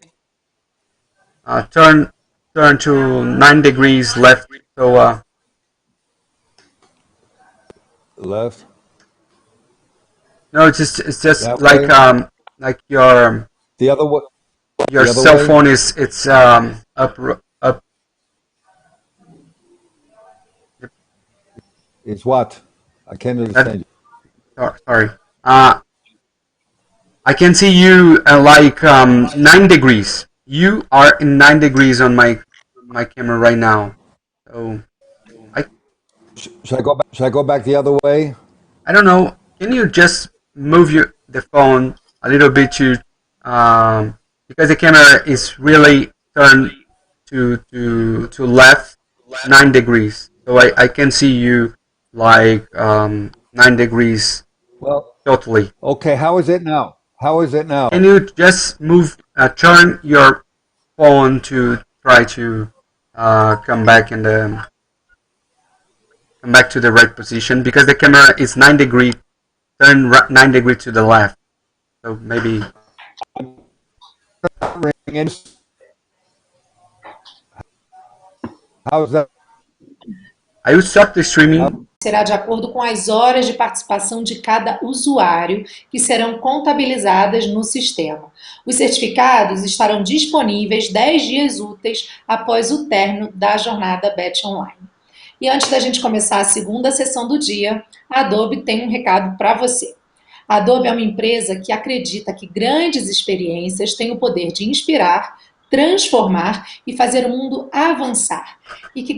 Turn to 9 degrees left. So Left. no, it's just That like way. like your The other way. your The other cell way? phone it's up. Is what? I can't understand you. Sorry. I can see you like 9 degrees. You are in 9 degrees on my camera right now. So Should I go back the other way? I don't know. Can you just move the phone a little bit to because the camera is really turned to left 9 degrees. So I can see you like 9 degrees Well, totally. okay. How is it now? How is it now? Can you just turn your phone to try to come back to the right position because the camera is 9 degree, turn 9 degree to the left. So maybe. How's that? I will stop the streaming. Será de acordo com as horas de participação de cada usuário que serão contabilizadas no sistema. Os certificados estarão disponíveis 10 dias úteis após o término da jornada Bett Online. E antes da gente começar a segunda sessão do dia, a Adobe tem um recado para você. A Adobe é uma empresa que acredita que grandes experiências têm o poder de inspirar, transformar e fazer o mundo avançar. E que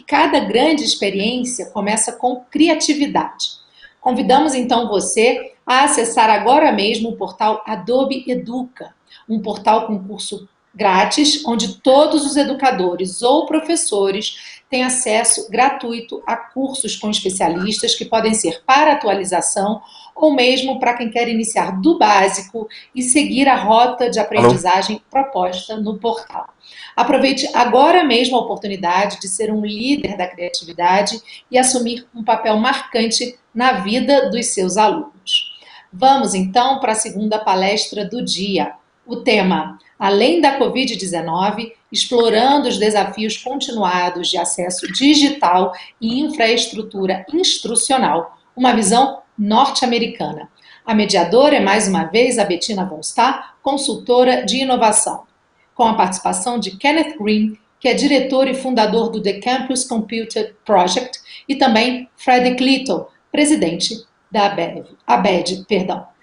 cada grande experiência começa com criatividade. Convidamos então você a acessar agora mesmo o portal Adobe Educa, um portal com curso grátis, onde todos os educadores ou professores têm acesso gratuito a cursos com especialistas que podem ser para atualização ou mesmo para quem quer iniciar do básico e seguir a rota de aprendizagem proposta no portal. Aproveite agora mesmo a oportunidade de ser um líder da criatividade e assumir um papel marcante na vida dos seus alunos. Vamos então para a segunda palestra do dia. O tema: Além da Covid-19, explorando os desafios continuados de acesso digital e infraestrutura instrucional, uma visão norte-americana. A mediadora é mais uma vez a Bettina von Staar, consultora de inovação, com a participação de Kenneth Green, que é diretor e fundador do The Campus Computer Project, e também Frederick Little, presidente da ABED.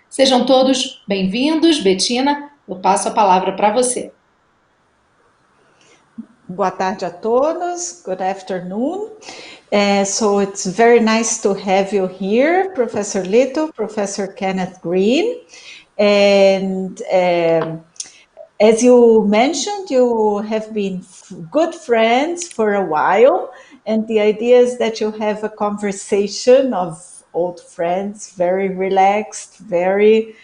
Sejam todos bem-vindos. Bettina, eu passo a palavra para você. Boa tarde a todos. Good afternoon. So it's very nice to have you here, Professor Little, Professor Kenneth Green. And as you mentioned, you have been good friends for a while. And the idea is that you have a conversation of old friends, very relaxed, very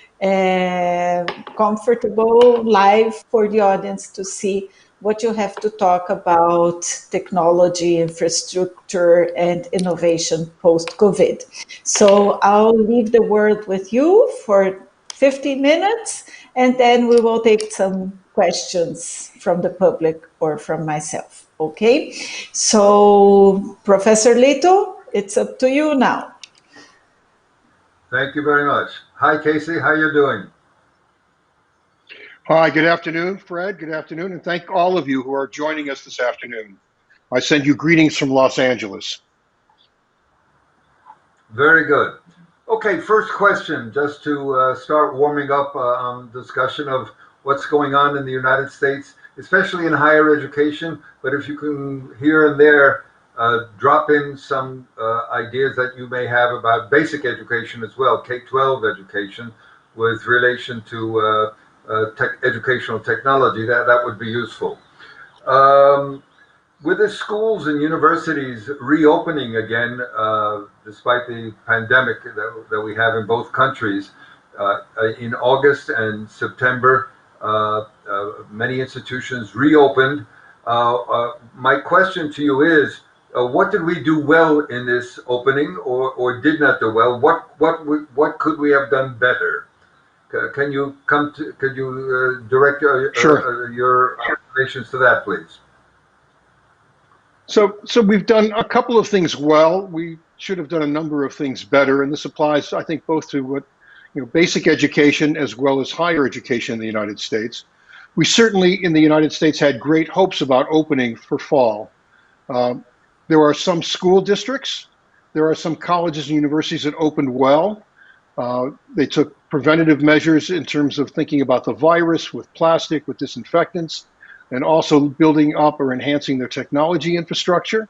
comfortable, live for the audience to see what you have to talk about technology, infrastructure, and innovation post-COVID. So I'll leave the word with you for 15 minutes, and then we will take some questions from the public or from myself. Okay? So, Professor Lito, it's up to you now. Thank you very much. Hi, Casey. How you doing? Hi, good afternoon, Fred. Good afternoon, and thank all of you who are joining us this afternoon. I send you greetings from Los Angeles. Very good. Okay, first question, just to start warming up on discussion of what's going on in the United States, especially in higher education, but if you can here and there drop in some ideas that you may have about basic education as well, K-12 education, with relation to educational technology, that would be useful. With the schools and universities reopening again, despite the pandemic that we have in both countries, in August and September, many institutions reopened. My question to you is, what did we do well in this opening, or did not do well? What could we have done better? Can you direct Sure. your observations to that, please? So we've done a couple of things well. We should have done a number of things better, and this applies, I think, both to what basic education as well as higher education in the United States. We certainly in the United States had great hopes about opening for fall. There are some school districts, there are some colleges and universities that opened well. They took preventative measures in terms of thinking about the virus with plastic, with disinfectants, and also building up or enhancing their technology infrastructure.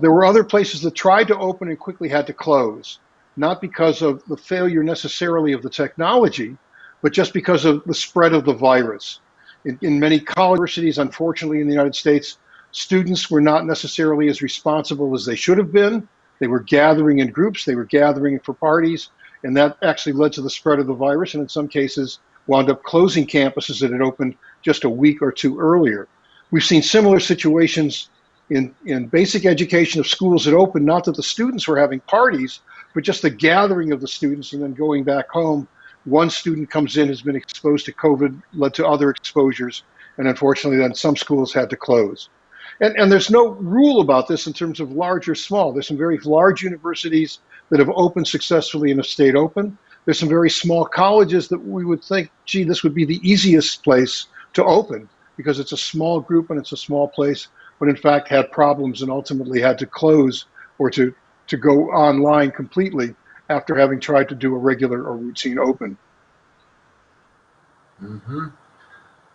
There were other places that tried to open and quickly had to close, not because of the failure necessarily of the technology, but just because of the spread of the virus. In many college universities, unfortunately, in the United States, students were not necessarily as responsible as they should have been. They were gathering in groups, they were gathering for parties, and that actually led to the spread of the virus, and in some cases wound up closing campuses that had opened just a week or two earlier. We've seen similar situations in basic education of schools that opened, not that the students were having parties, but just the gathering of the students and then going back home. One student comes in, has been exposed to COVID, led to other exposures, and unfortunately then some schools had to close. And there's no rule about this in terms of large or small. There's some very large universities that have opened successfully and have stayed open. There's some very small colleges that we would think, gee, this would be the easiest place to open because it's a small group and it's a small place, but in fact had problems and ultimately had to close or to go online completely after having tried to do a regular or routine open. Mm-hmm.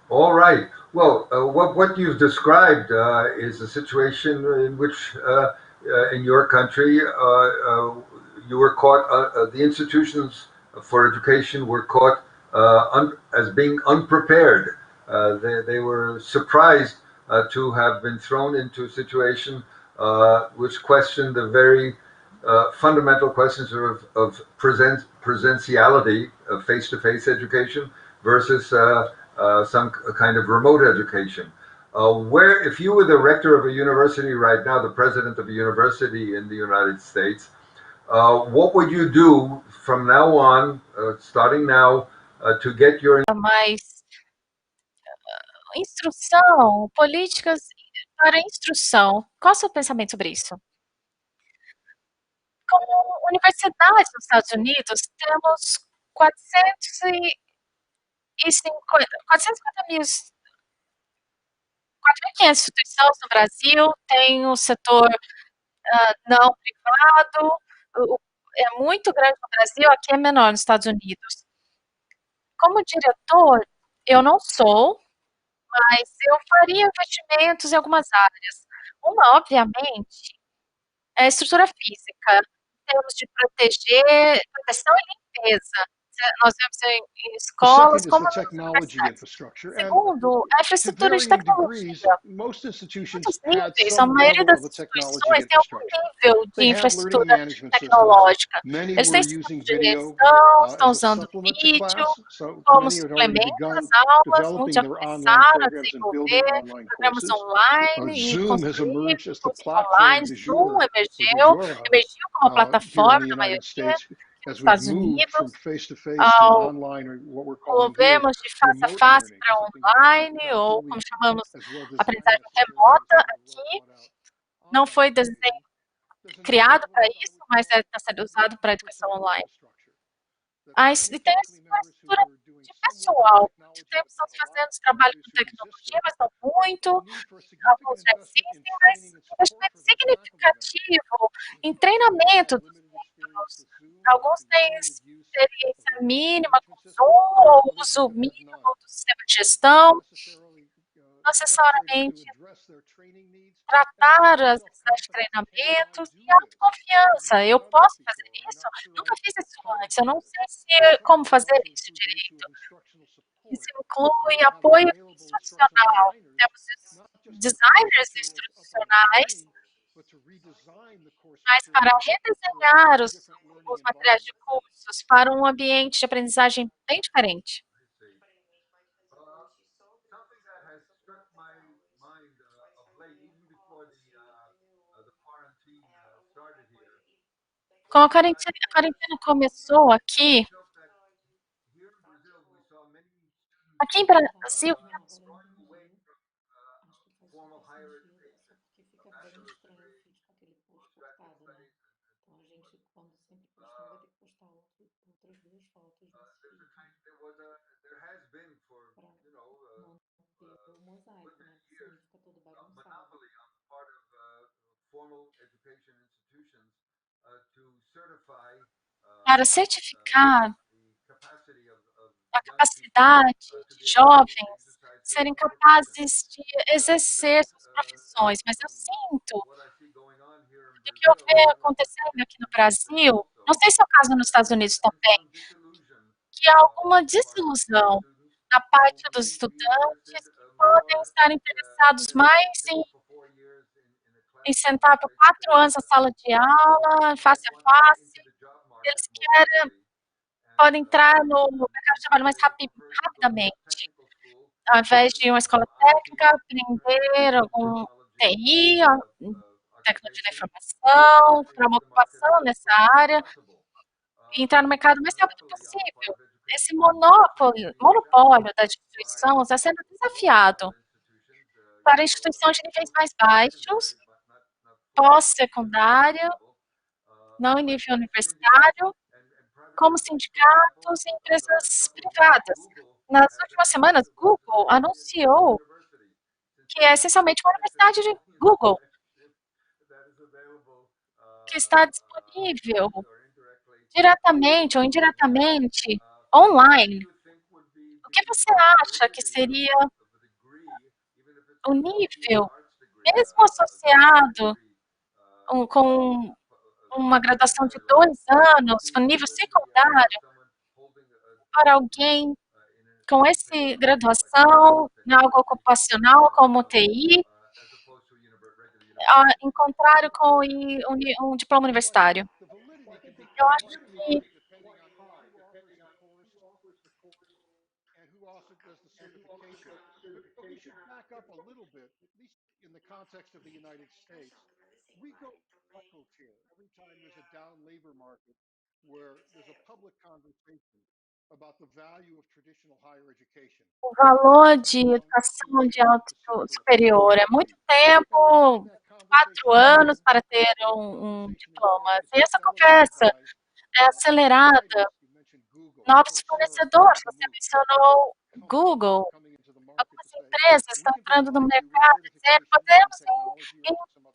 All right. Well, what you've described is a situation in which, in your country, you were caught. The institutions for education were caught as being unprepared. They were surprised to have been thrown into a situation which questioned the very fundamental questions of presentiality, of face-to-face education versus some kind of remote education. If you were the rector of a university right now, the president of a university in the United States, what would you do from now on, starting now, to get your... Mas instrução, políticas para instrução. Qual é o seu pensamento sobre isso? Como universidades nos Estados Unidos, temos 450 mil 4.500 instituições no Brasil, tem o setor não privado, é muito grande no Brasil, aqui é menor nos Estados Unidos. Como diretor, eu não sou, mas eu faria investimentos em algumas áreas. Uma, obviamente, é a estrutura física, em termos de proteção e limpeza. Nós vemos em escolas como segundo, a infraestrutura de tecnologia. Muitos níveis, a maioria das instituições tem algum nível de infraestrutura tecnológica. Eles têm sistema de gestão, estão usando vídeo como suplemento às aulas, muitos já começaram a desenvolver programas online e construir cursos online. Zoom emergiu como plataforma na maioria. nos as we've Estados moved from Unidos, face-to-face to ao online, or what we're calling here movemos de face a remote face learning, para something online, not ou como fully chamamos, as well designed aprendizagem necessarily remota or well aqui. thought out Não online foi education. There's another criado para group I isso, would mas call está sendo usado para a educação personal online. infrastructure. E tem uma estrutura de pessoal. Muito tempo estão fazendo trabalho com tecnologia, mas não muito. Alguns já existem, mas investimento significativo em treinamento dos membros. Alguns têm experiência mínima com Zoom ou uso mínimo do sistema de gestão. Não necessariamente tratar as necessidades de treinamentos e autoconfiança. Eu posso fazer isso? Nunca fiz isso antes. Eu não sei como fazer isso direito. Isso inclui apoio institucional. Temos designers institucionais, mas para redesenhar os materiais de cursos para um ambiente de aprendizagem bem diferente. Something that has struck my mind of late, even before the quarantine started here. Quando a quarentena começou aqui, aqui em Brasil, Formal higher education, bachelor's degree, graduate studies. Então a gente, quando sempre postar, vai ter que postar outras duas fotos nesse vídeo. There has been for, não ter o mosaico, né? Porque senão ele fica todo bagunçado. monopoly on the part of formal education institutions to certify para certificar the capacity of a capacidade de jovens serem capazes de exercer suas profissões, mas eu sinto do que eu vejo acontecendo aqui no Brasil, não sei se é o caso nos Estados Unidos também, que há alguma desilusão na parte dos estudantes que podem estar interessados mais em sentar por 4 anos na sala de aula, face a face. Eles podem entrar no mercado de trabalho mais rapidamente, ao invés de uma escola técnica, aprender algum TI, tecnologia da informação, para uma ocupação nessa área, e entrar no mercado o mais rápido possível. Esse monopólio das instituições está sendo desafiado para instituições de níveis mais baixos, pós-secundário, não em nível universitário, como sindicatos e empresas privadas. Nas últimas semanas, Google anunciou que é essencialmente uma universidade de Google, que está disponível diretamente ou indiretamente online. O que você acha que seria o nível, mesmo associado com uma graduação de 2 anos, no nível secundário, para alguém com essa graduação em algo ocupacional como TI, em contrário com um diploma universitário? Eu acho que we should back up a little bit, at least in the context of the United States. We go cycles here. Every time there's a down labor market where there's a public conversation about the value of traditional higher education. o valor de educação de alto superior é muito tempo, 4 anos para ter um diploma. E essa conversa é acelerada. Novos fornecedores, você mencionou Google, algumas empresas estão entrando no mercado dizendo podemos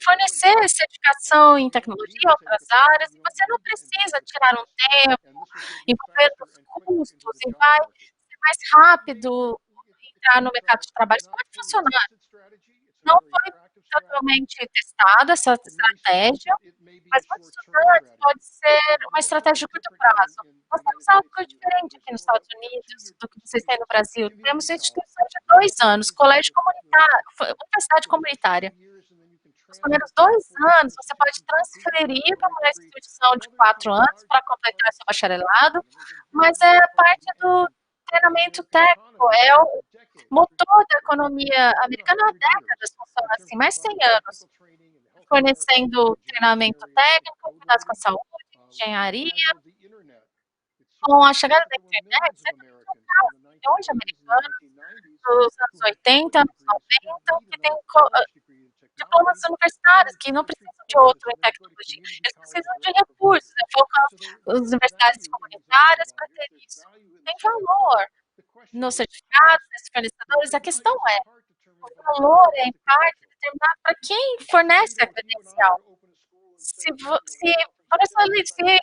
fornecer certificação em tecnologia e outras áreas, e você não precisa tirar um tempo, envolver os custos, e vai ser mais rápido entrar no mercado de trabalho. Isso pode funcionar. Não foi totalmente testada essa estratégia, mas muitos estudantes pode ser uma estratégia de curto prazo. Nós temos algo diferente aqui nos Estados Unidos do que vocês têm no Brasil. Temos instituições de 2 anos, colégio comunitário, universidade comunitária. Nos primeiros 2 anos, você pode transferir para uma instituição de 4 anos para completar seu bacharelado, mas é parte do treinamento técnico, é o motor da economia americana há décadas, funciona assim, mais de 100 anos, fornecendo treinamento técnico, cuidados com a saúde, engenharia, com a chegada da internet, cerca de milhões de americanos dos anos 80, anos 90, que têm diplomas universitários, que não precisam de outro em tecnologia. Eles precisam de recursos, focam as universidades comunitárias para ter isso. Tem valor nos certificados, nesses fornecedores. A questão é, o valor é, em parte, determinado para quem fornece a credencial. Se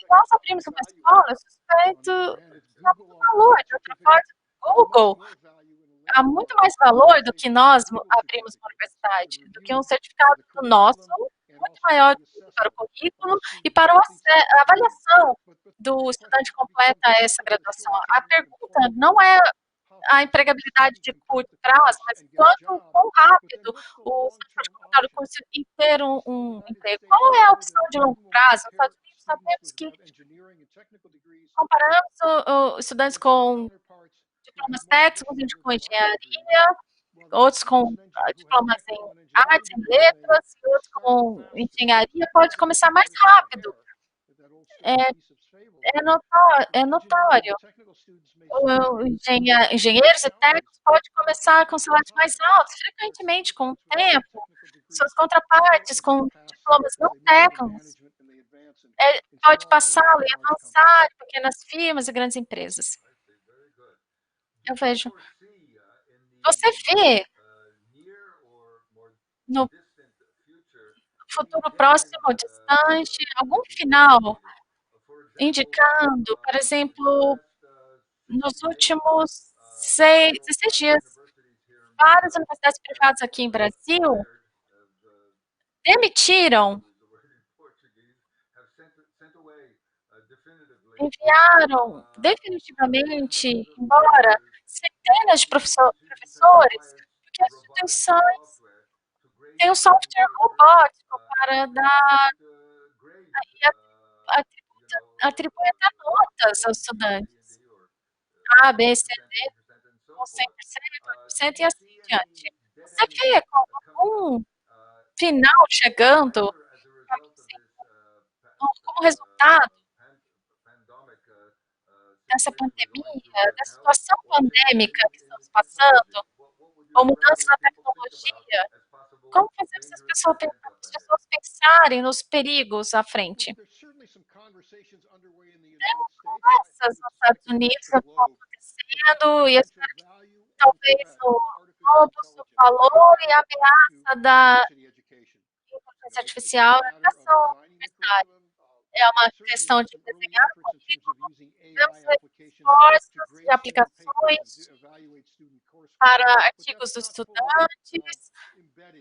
nós abrimos uma escola, eu suspeito que há muito valor. De outra parte, Google há muito mais valor do que nós abrimos uma universidade, do que um certificado nosso, muito maior para o currículo e para a avaliação do estudante completa essa graduação. A pergunta não é a empregabilidade de curto prazo, mas quão rápido o estudante pode completar o curso e ter um emprego. Qual é a opção de longo prazo? Nos Estados Unidos, sabemos que comparamos os estudantes com diplomas técnicos, uns com engenharia, outros com diplomas em artes, em letras, e outros com engenharia, pode começar mais rápido. É notório. Engenheiros e técnicos podem começar com salários mais altos, frequentemente, com o tempo. Suas contrapartes com diplomas não técnicos pode passá-lo e avançar em pequenas firmas e grandes empresas. Eu vejo. Você vê no futuro próximo ou distante algum final indicando, por exemplo, nos últimos 16 dias, várias universidades privadas aqui em Brasil demitiram, enviaram definitivamente embora centenas de professores, porque as instituições têm um software robótico para dar atribuir até notas aos estudantes. A, B, C, D, com 100%, 8% e assim diante. Você vê algum final chegando como resultado dessa pandemia, da situação pandêmica que estamos passando, ou mudanças na tecnologia, como fazer essas pessoas pensarem nos perigos à frente? Tem conversas nos Estados Unidos acontecendo, e eu espero que talvez o Globus, o valor e a ameaça da inteligência artificial na educação universitária. É uma questão de desenhar o currículo, devemos ver esforços e aplicações para artigos dos estudantes,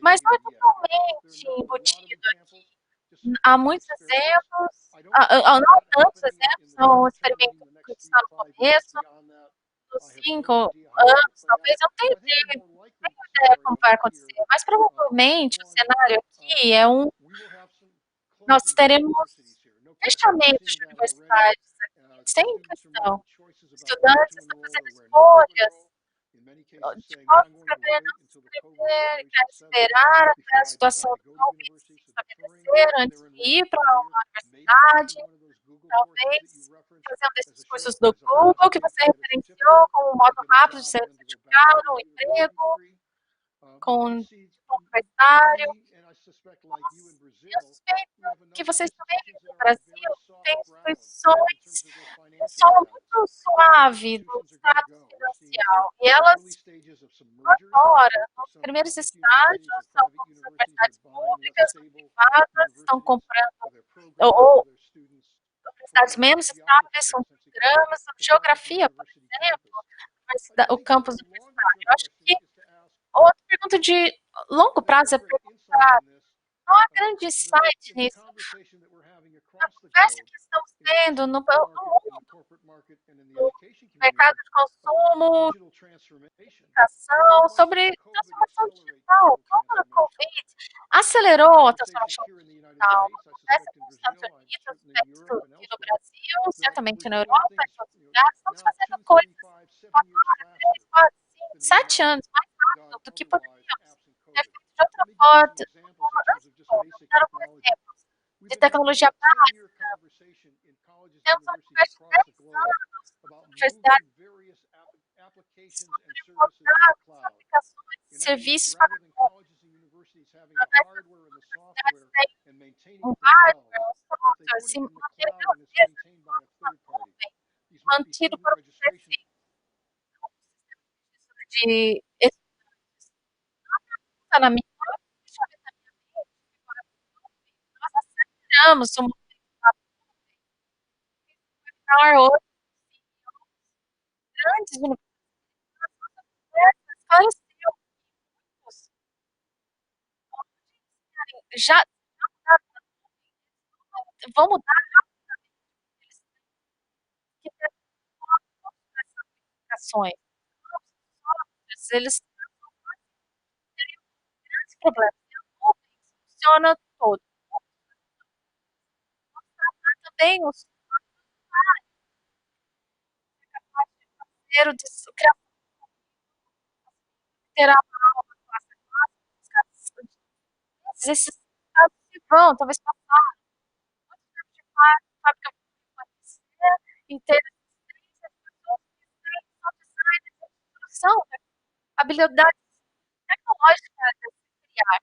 mas não é totalmente embutido aqui. Há muitos exemplos, não tantos exemplos, são experimentos que estão no começo, dos 5 anos, talvez, eu tenho ideia como vai acontecer, mas provavelmente o cenário aqui é nós teremos fechamentos de universidades aqui, sem questão. Estudantes estão fazendo escolhas de qual cadeira não se inscrever, quer esperar até a situação do Covid se estabelecer antes de ir para uma universidade, talvez fazer um desses cursos do Google que você referenciou como um modo rápido de ser certificado, um emprego, com um universitário. Eu suspeito que vocês também no Brasil têm instituições com solo muito suave do status financeiro, e elas agora, nos primeiros estágios, algumas universidades públicas, privadas, estão comprando, ou universidades menos estáveis, são programas sobre geografia, por exemplo, o campus universitário. Eu acho que outra pergunta de longo prazo é perguntar, não há grande insight nisso. A conversa que estamos tendo no mercado de consumo, educação, sobre transformação digital. Como a Covid acelerou a transformação digital. Acontece com os Estados Unidos, aqui no Brasil, certamente na Europa, em outros lugares, estamos fazendo coisas 4, 3, 4, 5, 7 anos mais rápido do que poderíamos ter feito de outra forma. Vou dar alguns exemplos de tecnologia básica. Temos uma conversa de 10 anos universidades sobrecarregar as aplicações e serviços para universidades têm um hardware, um software, se manter pela nuvem, mantido por um prefeito de está na minha deixa eu ver na minha mente, nós aceleramos o movimento da webinar hoje, grandes universidades, esclareceu muitos já vão mudar rapidamente, que ter aplicações, eles têm grandes problemas, e a nuvem funciona todo. Também os capazes de fazer o criação ter a aula, esses casos que vão, talvez passar, muitos tipos de fábrica vão acontecer, e ter assistência de pessoas que têm só design de construção, né? Habilidades tecnológicas de criar.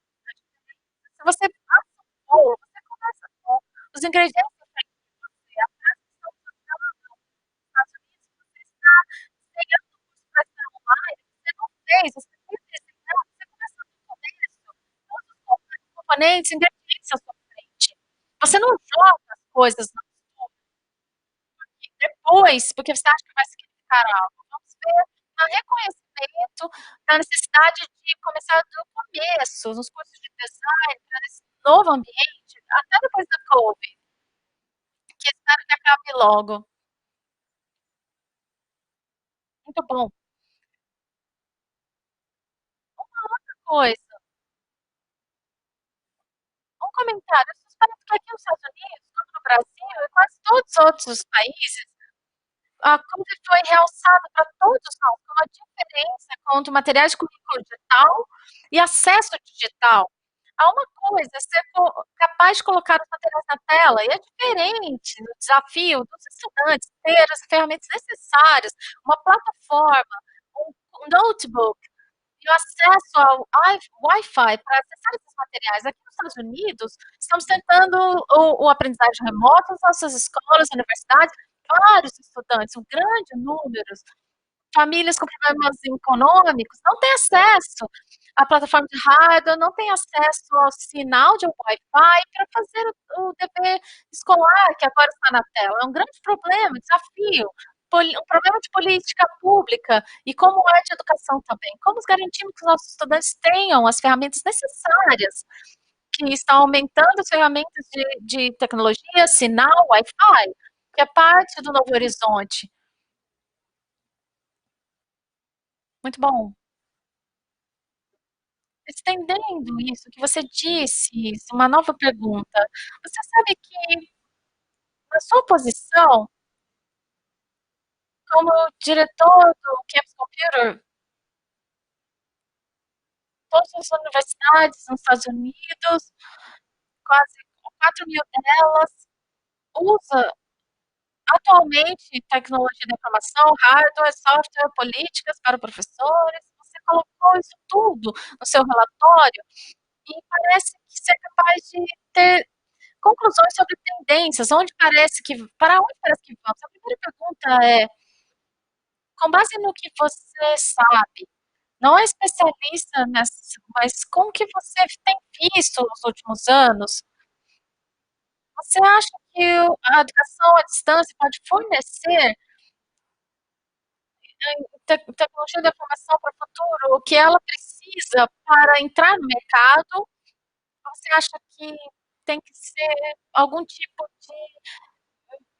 Se você passa um bolo, você começa com os ingredientes da frente de você, a peça que estão funcionando nos Estados Unidos, você está ganhando um curso para estar online, você não fez, você tem desenhado, você começa do começo, todos os componentes, ingredientes à sua frente. Você não joga as coisas na mistura, depois, porque você acha que vai significar algo. Vamos ver no reconhecimento da necessidade de começar do começo, nos cursos de design, nesse novo ambiente, até depois da Covid, que espero que acabe logo. Muito bom. Uma outra coisa, um comentário. Eu suspeito que aqui nos Estados Unidos, como no Brasil e quase todos os outros países, a Covid foi realçada para todos nós, como a diferença contra materiais de currículo digital e acesso digital. Há uma coisa é ser capaz de colocar os materiais na tela, e é diferente no desafio dos estudantes ter as ferramentas necessárias, uma plataforma, um notebook, e o acesso ao Wi-Fi para acessar esses materiais. Aqui nos Estados Unidos, estamos tentando o aprendizagem remoto nas nossas escolas, universidades, vários estudantes, um grande número, famílias com problemas econômicos, não têm acesso à plataforma de hardware, não têm acesso ao sinal de Wi-Fi para fazer o dever escolar, que agora está na tela. É um grande problema, desafio, um problema de política pública e como é de educação também. Como garantimos que os nossos estudantes tenham as ferramentas necessárias, que estão aumentando as ferramentas de tecnologia, sinal, Wi-Fi, que é parte do novo horizonte. Muito bom. Estendendo isso que você disse, uma nova pergunta. Você sabe que, na sua posição, como diretor do Campus Computer, todas as universidades nos Estados Unidos, quase 4.000 delas, usa atualmente tecnologia da informação, hardware, software, políticas para professores. Você colocou isso tudo no seu relatório e parece que você é capaz de ter conclusões sobre tendências, para onde parece que vamos. A primeira pergunta é, com base no que você sabe, não é especialista nessa, mas com o que você tem visto nos últimos anos, você acha que a educação à distância pode fornecer tecnologia da informação para o futuro, o que ela precisa para entrar no mercado? Você acha que tem que ser algum tipo de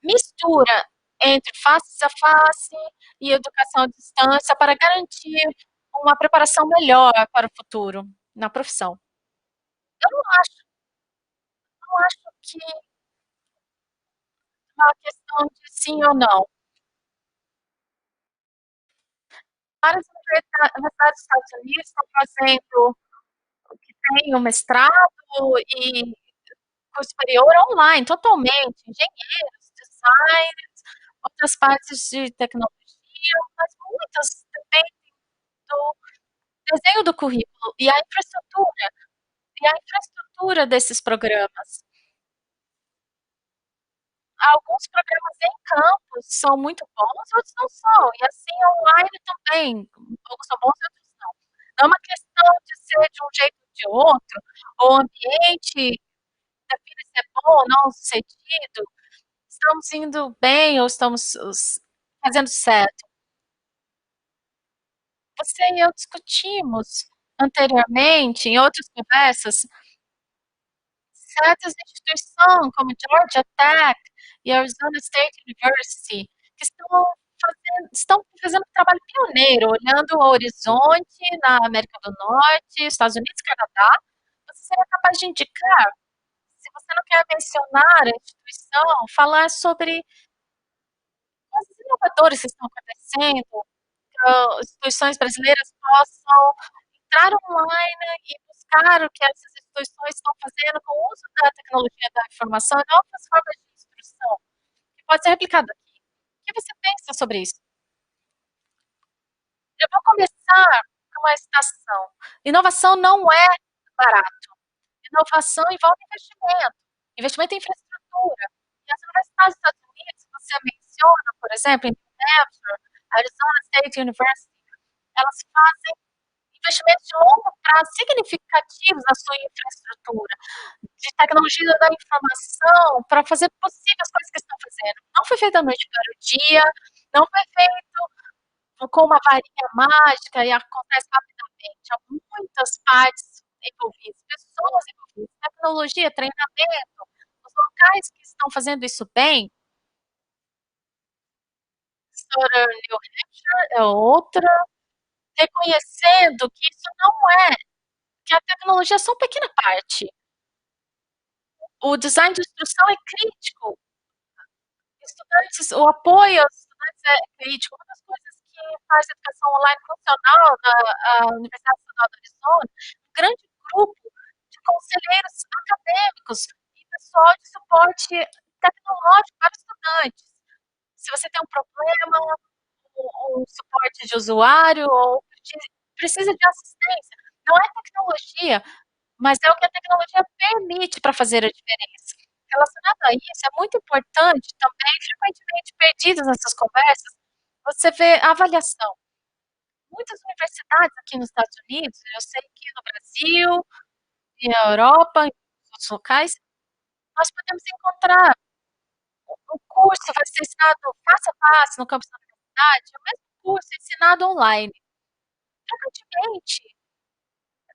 mistura entre face a face e educação à distância para garantir uma preparação melhor para o futuro na profissão? Eu não acho que é uma questão de sim ou não. Várias universidades dos Estados Unidos estão fazendo que tem o mestrado e curso superior online, totalmente, engenheiros, designers, outras partes de tecnologia, metodologia, mas muitas dependem do desenho do currículo e a infraestrutura desses programas. Alguns programas em campus são muito bons, outros não são, e assim online também, alguns são bons e outros não. Não é uma questão de ser de um jeito ou de outro, ou o ambiente define se é bom ou não sucedido, estamos indo bem ou estamos fazendo certo. Você e eu discutimos anteriormente, em outras conversas, certas instituições, como Georgia Tech e Arizona State University, que estão fazendo um trabalho pioneiro, olhando o horizonte na América do Norte, Estados Unidos e Canadá. Você seria capaz de indicar, se você não quer mencionar a instituição, falar sobre coisas inovadoras que estão acontecendo, que instituições brasileiras possam entrar online e buscar o que essas instituições estão fazendo com o uso da tecnologia da informação e novas formas de instrução, que pode ser replicado aqui. O que você pensa sobre isso? Eu vou começar com uma citação. Inovação não é barato. Inovação envolve investimento em infraestrutura. E as universidades dos Estados Unidos, você menciona, por exemplo, em New Hampshire, Arizona State University, elas fazem investimentos de longo prazo significativos na sua infraestrutura, de tecnologia da informação, para fazer possível as coisas que estão fazendo. Não foi feito da noite para o dia, não foi feito com uma varinha mágica e acontece rapidamente. Há muitas partes envolvidas, pessoas envolvidas, tecnologia, treinamento. Os locais que estão fazendo isso bem, New Hampshire é outra, reconhecendo que isso não é, que a tecnologia é só uma pequena parte. O design de instrução é crítico. O apoio aos estudantes é crítico. Uma das coisas que faz a educação online funcional na Universidade Estadual do Arizona, um grande grupo de conselheiros acadêmicos e pessoal de suporte tecnológico para estudantes. Se você tem um problema, um suporte de usuário ou precisa de assistência, não é tecnologia, mas é o que a tecnologia permite para fazer a diferença. Relacionado a isso, é muito importante também, frequentemente perdidos nessas conversas, você vê a avaliação. Muitas universidades aqui nos Estados Unidos, eu sei que no Brasil, e na Europa, em outros locais, nós podemos encontrar o curso vai ser ensinado face a face no campus da universidade, o mesmo curso ensinado online. Frequentemente,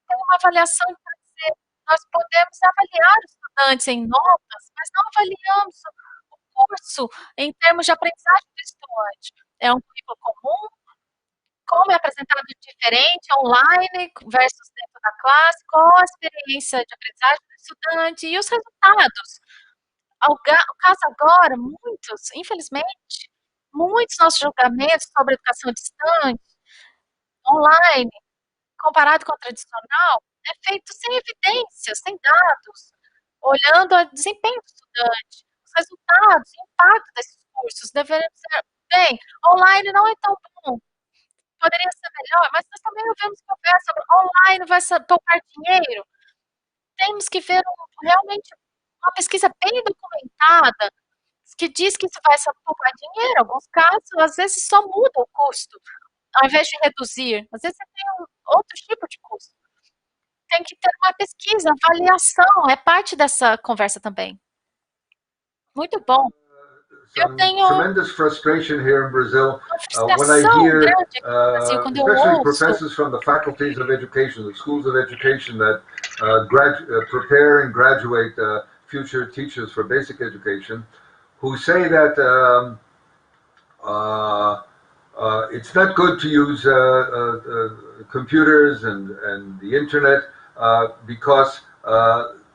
tem uma avaliação que vai dizer, nós podemos avaliar os estudantes em notas, mas não avaliamos o curso em termos de aprendizagem do estudante. É um currículo comum, como é apresentado diferente online versus dentro da classe, qual a experiência de aprendizagem do estudante e os resultados. O caso agora, infelizmente, muitos nossos julgamentos sobre educação distante, online, comparado com o tradicional, é feito sem evidências, sem dados, olhando o desempenho do estudante, os resultados, o impacto desses cursos, deveriam ser, bem, online não é tão bom, poderia ser melhor, mas nós também ouvimos conversa sobre online vai poupar dinheiro, temos que ver realmente uma pesquisa bem documentada, que diz que isso vai poupar dinheiro, em alguns casos, às vezes só muda o custo, ao invés de reduzir, às vezes você tem outro tipo de custo. Tem que ter uma pesquisa, avaliação, é parte dessa conversa também. Muito bom. Eu tenho tremendous frustration here in Brazil uma when I frustração hear, grande aqui no Brasil, quando eu especially ouço professors from the faculties of education, the schools of education that prepare and graduate future teachers for basic education, who say that it's not good to use computers and the internet because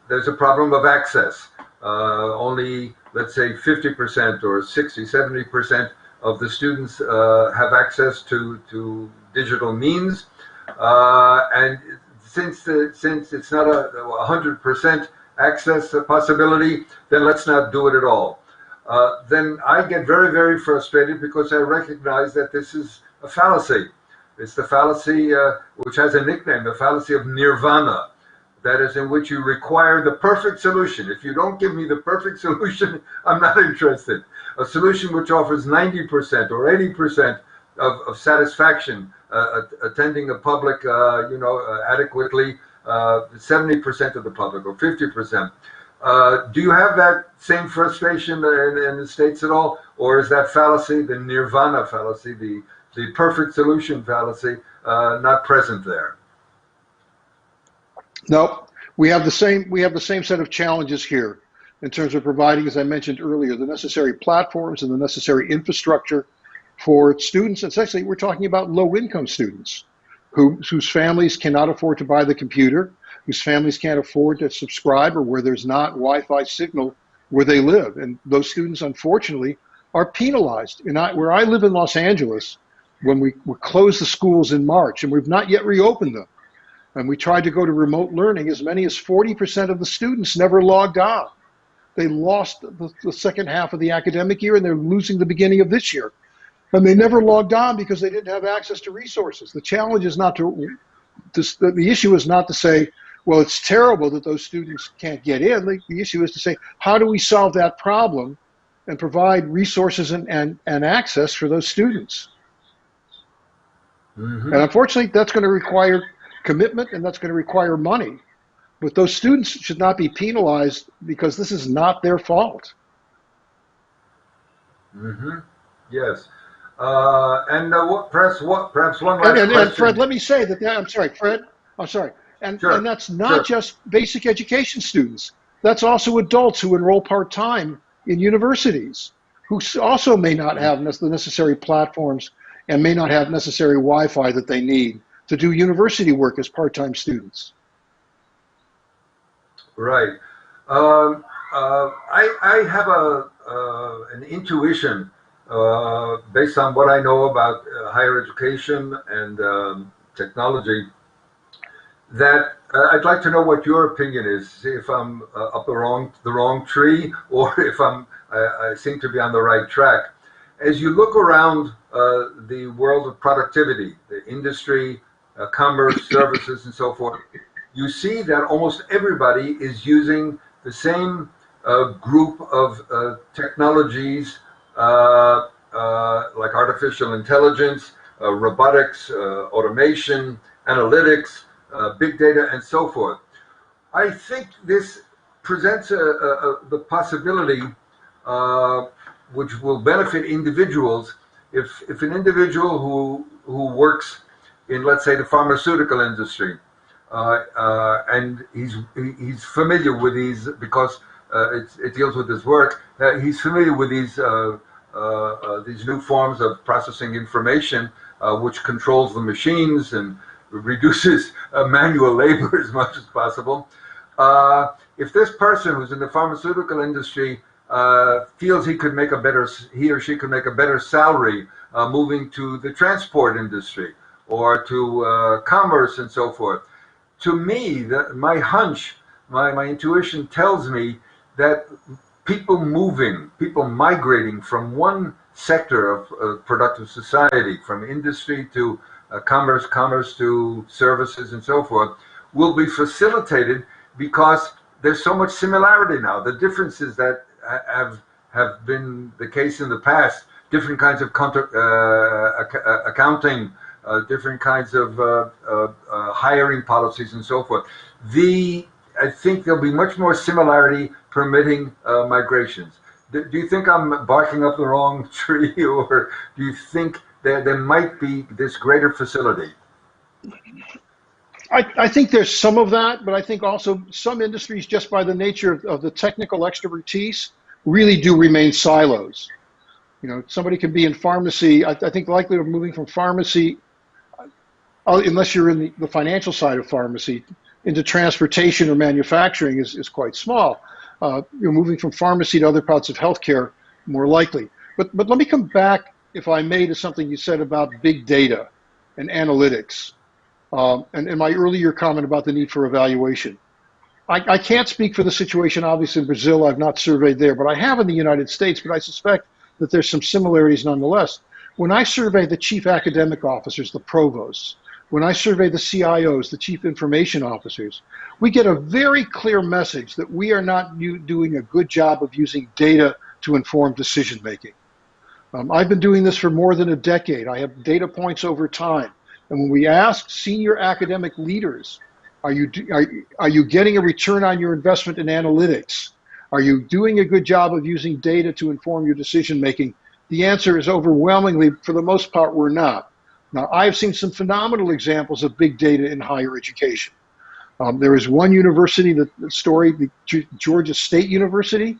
there's a problem of access. Only, let's say, 50% or 60, 70% of the students have access to digital means. And since it's not a 100% access possibility, then let's not do it at all. then I get very, very frustrated because I recognize that this is a fallacy. It's the fallacy which has a nickname, the fallacy of nirvana. That is, in which you require the perfect solution. If you don't give me the perfect solution, I'm not interested. A solution which offers 90% or 80% of satisfaction, attending a public, adequately, 70% of the public or 50%. Do you have that same frustration in the States at all? Or is that fallacy, the nirvana fallacy, the perfect solution fallacy, not present there? No, we have the same set of challenges here in terms of providing, as I mentioned earlier, the necessary platforms and the necessary infrastructure for students. Essentially, we're talking about low-income students whose families cannot afford to buy the computer, whose families can't afford to subscribe, or where there's not Wi-Fi signal where they live. And those students, unfortunately, are penalized. Where I live in Los Angeles, when we closed the schools in March, and we've not yet reopened them, and we tried to go to remote learning, as many as 40% of the students never logged on. They lost the second half of the academic year, and they're losing the beginning of this year. And they never logged on because they didn't have access to resources. The challenge is not the issue is not to say, well, it's terrible that those students can't get in. The issue is to say, how do we solve that problem and provide resources and access for those students? Mm-hmm. And unfortunately, that's going to require commitment, and that's going to require money. But those students should not be penalized because this is not their fault. Mm-hmm. Yes. Perhaps one last question. And Fred, let me say that, I'm sorry, Fred, I'm sorry. And that's not just basic education students. That's also adults who enroll part-time in universities, who also may not have the necessary platforms and may not have necessary Wi-Fi that they need to do university work as part-time students. Right. I have an intuition based on what I know about higher education and technology, that I'd like to know what your opinion is. See if I'm up the wrong tree, or if I seem to be on the right track. As you look around the world of productivity, the industry, commerce, services, and so forth, you see that almost everybody is using the same group of technologies, like artificial intelligence, robotics, automation, analytics, big data, and so forth. I think this presents the possibility, which will benefit individuals, if an individual who works in, let's say, the pharmaceutical industry, and he's familiar with these because it deals with his work. He's familiar with these new forms of processing information, which controls the machines and reduces manual labor as much as possible. If this person who's in the pharmaceutical industry feels he or she could make a better salary moving to the transport industry or to commerce and so forth, to me, my hunch, my intuition tells me that people migrating from one sector of productive society, from industry to commerce to services and so forth, will be facilitated because there's so much similarity now. The differences that have been the case in the past, different kinds of accounting, different kinds of hiring policies and so forth. I think there'll be much more similarity permitting migrations. Do you think I'm barking up the wrong tree, or do you think that there might be this greater facility? I think there's some of that, but I think also some industries, just by the nature of the technical expertise, really do remain silos. You know, somebody can be in pharmacy. I think the likelihood of moving from pharmacy, unless you're in the financial side of pharmacy, into transportation or manufacturing is quite small. You're moving from pharmacy to other parts of healthcare, more likely. But let me come back, if I may, to something you said about big data and analytics, and my earlier comment about the need for evaluation. I can't speak for the situation, obviously, in Brazil. I've not surveyed there, but I have in the United States, but I suspect that there's some similarities nonetheless. When I survey the chief academic officers, the provosts, when I survey the CIOs, the chief information officers, we get a very clear message that we are not doing a good job of using data to inform decision making. I've been doing this for more than a decade. I have data points over time. And when we ask senior academic leaders, are you getting a return on your investment in analytics? Are you doing a good job of using data to inform your decision making? The answer is overwhelmingly, for the most part, we're not. Now, I've seen some phenomenal examples of big data in higher education. There is one university, the Georgia State University,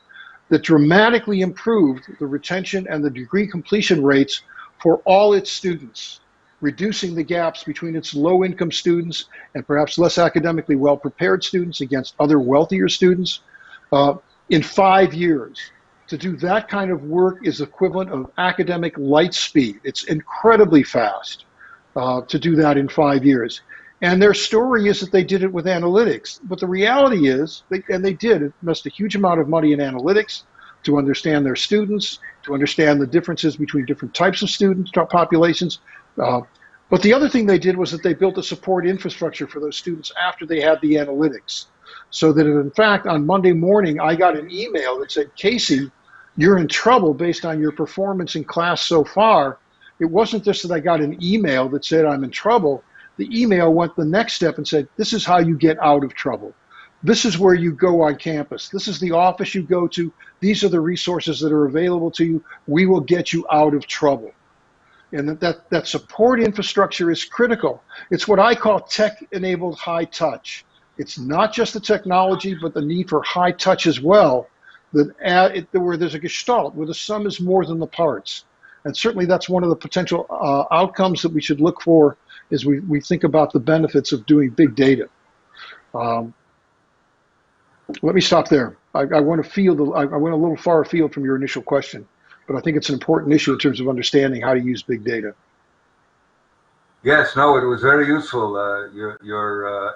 that dramatically improved the retention and the degree completion rates for all its students, reducing the gaps between its low-income students and perhaps less academically well-prepared students against other wealthier students in 5 years. To do that kind of work is equivalent of academic light speed. It's incredibly fast to do that in 5 years. And their story is that they did it with analytics. But the reality is, they did invest a huge amount of money in analytics to understand their students, to understand the differences between different types of student populations. But the other thing they did was that they built a support infrastructure for those students after they had the analytics. So that in fact, on Monday morning, I got an email that said, Casey, you're in trouble based on your performance in class so far. It wasn't just that I got an email that said I'm in trouble. The email went the next step and said, this is how you get out of trouble. This is where you go on campus. This is the office you go to. These are the resources that are available to you. We will get you out of trouble. And that support infrastructure is critical. It's what I call tech-enabled high touch. It's not just the technology, but the need for high touch as well, where there's a gestalt, where the sum is more than the parts. And certainly that's one of the potential outcomes that we should look for as we think about the benefits of doing big data. Let me stop there. I went a little far afield from your initial question, but I think it's an important issue in terms of understanding how to use big data. Yes, no, it was very useful, your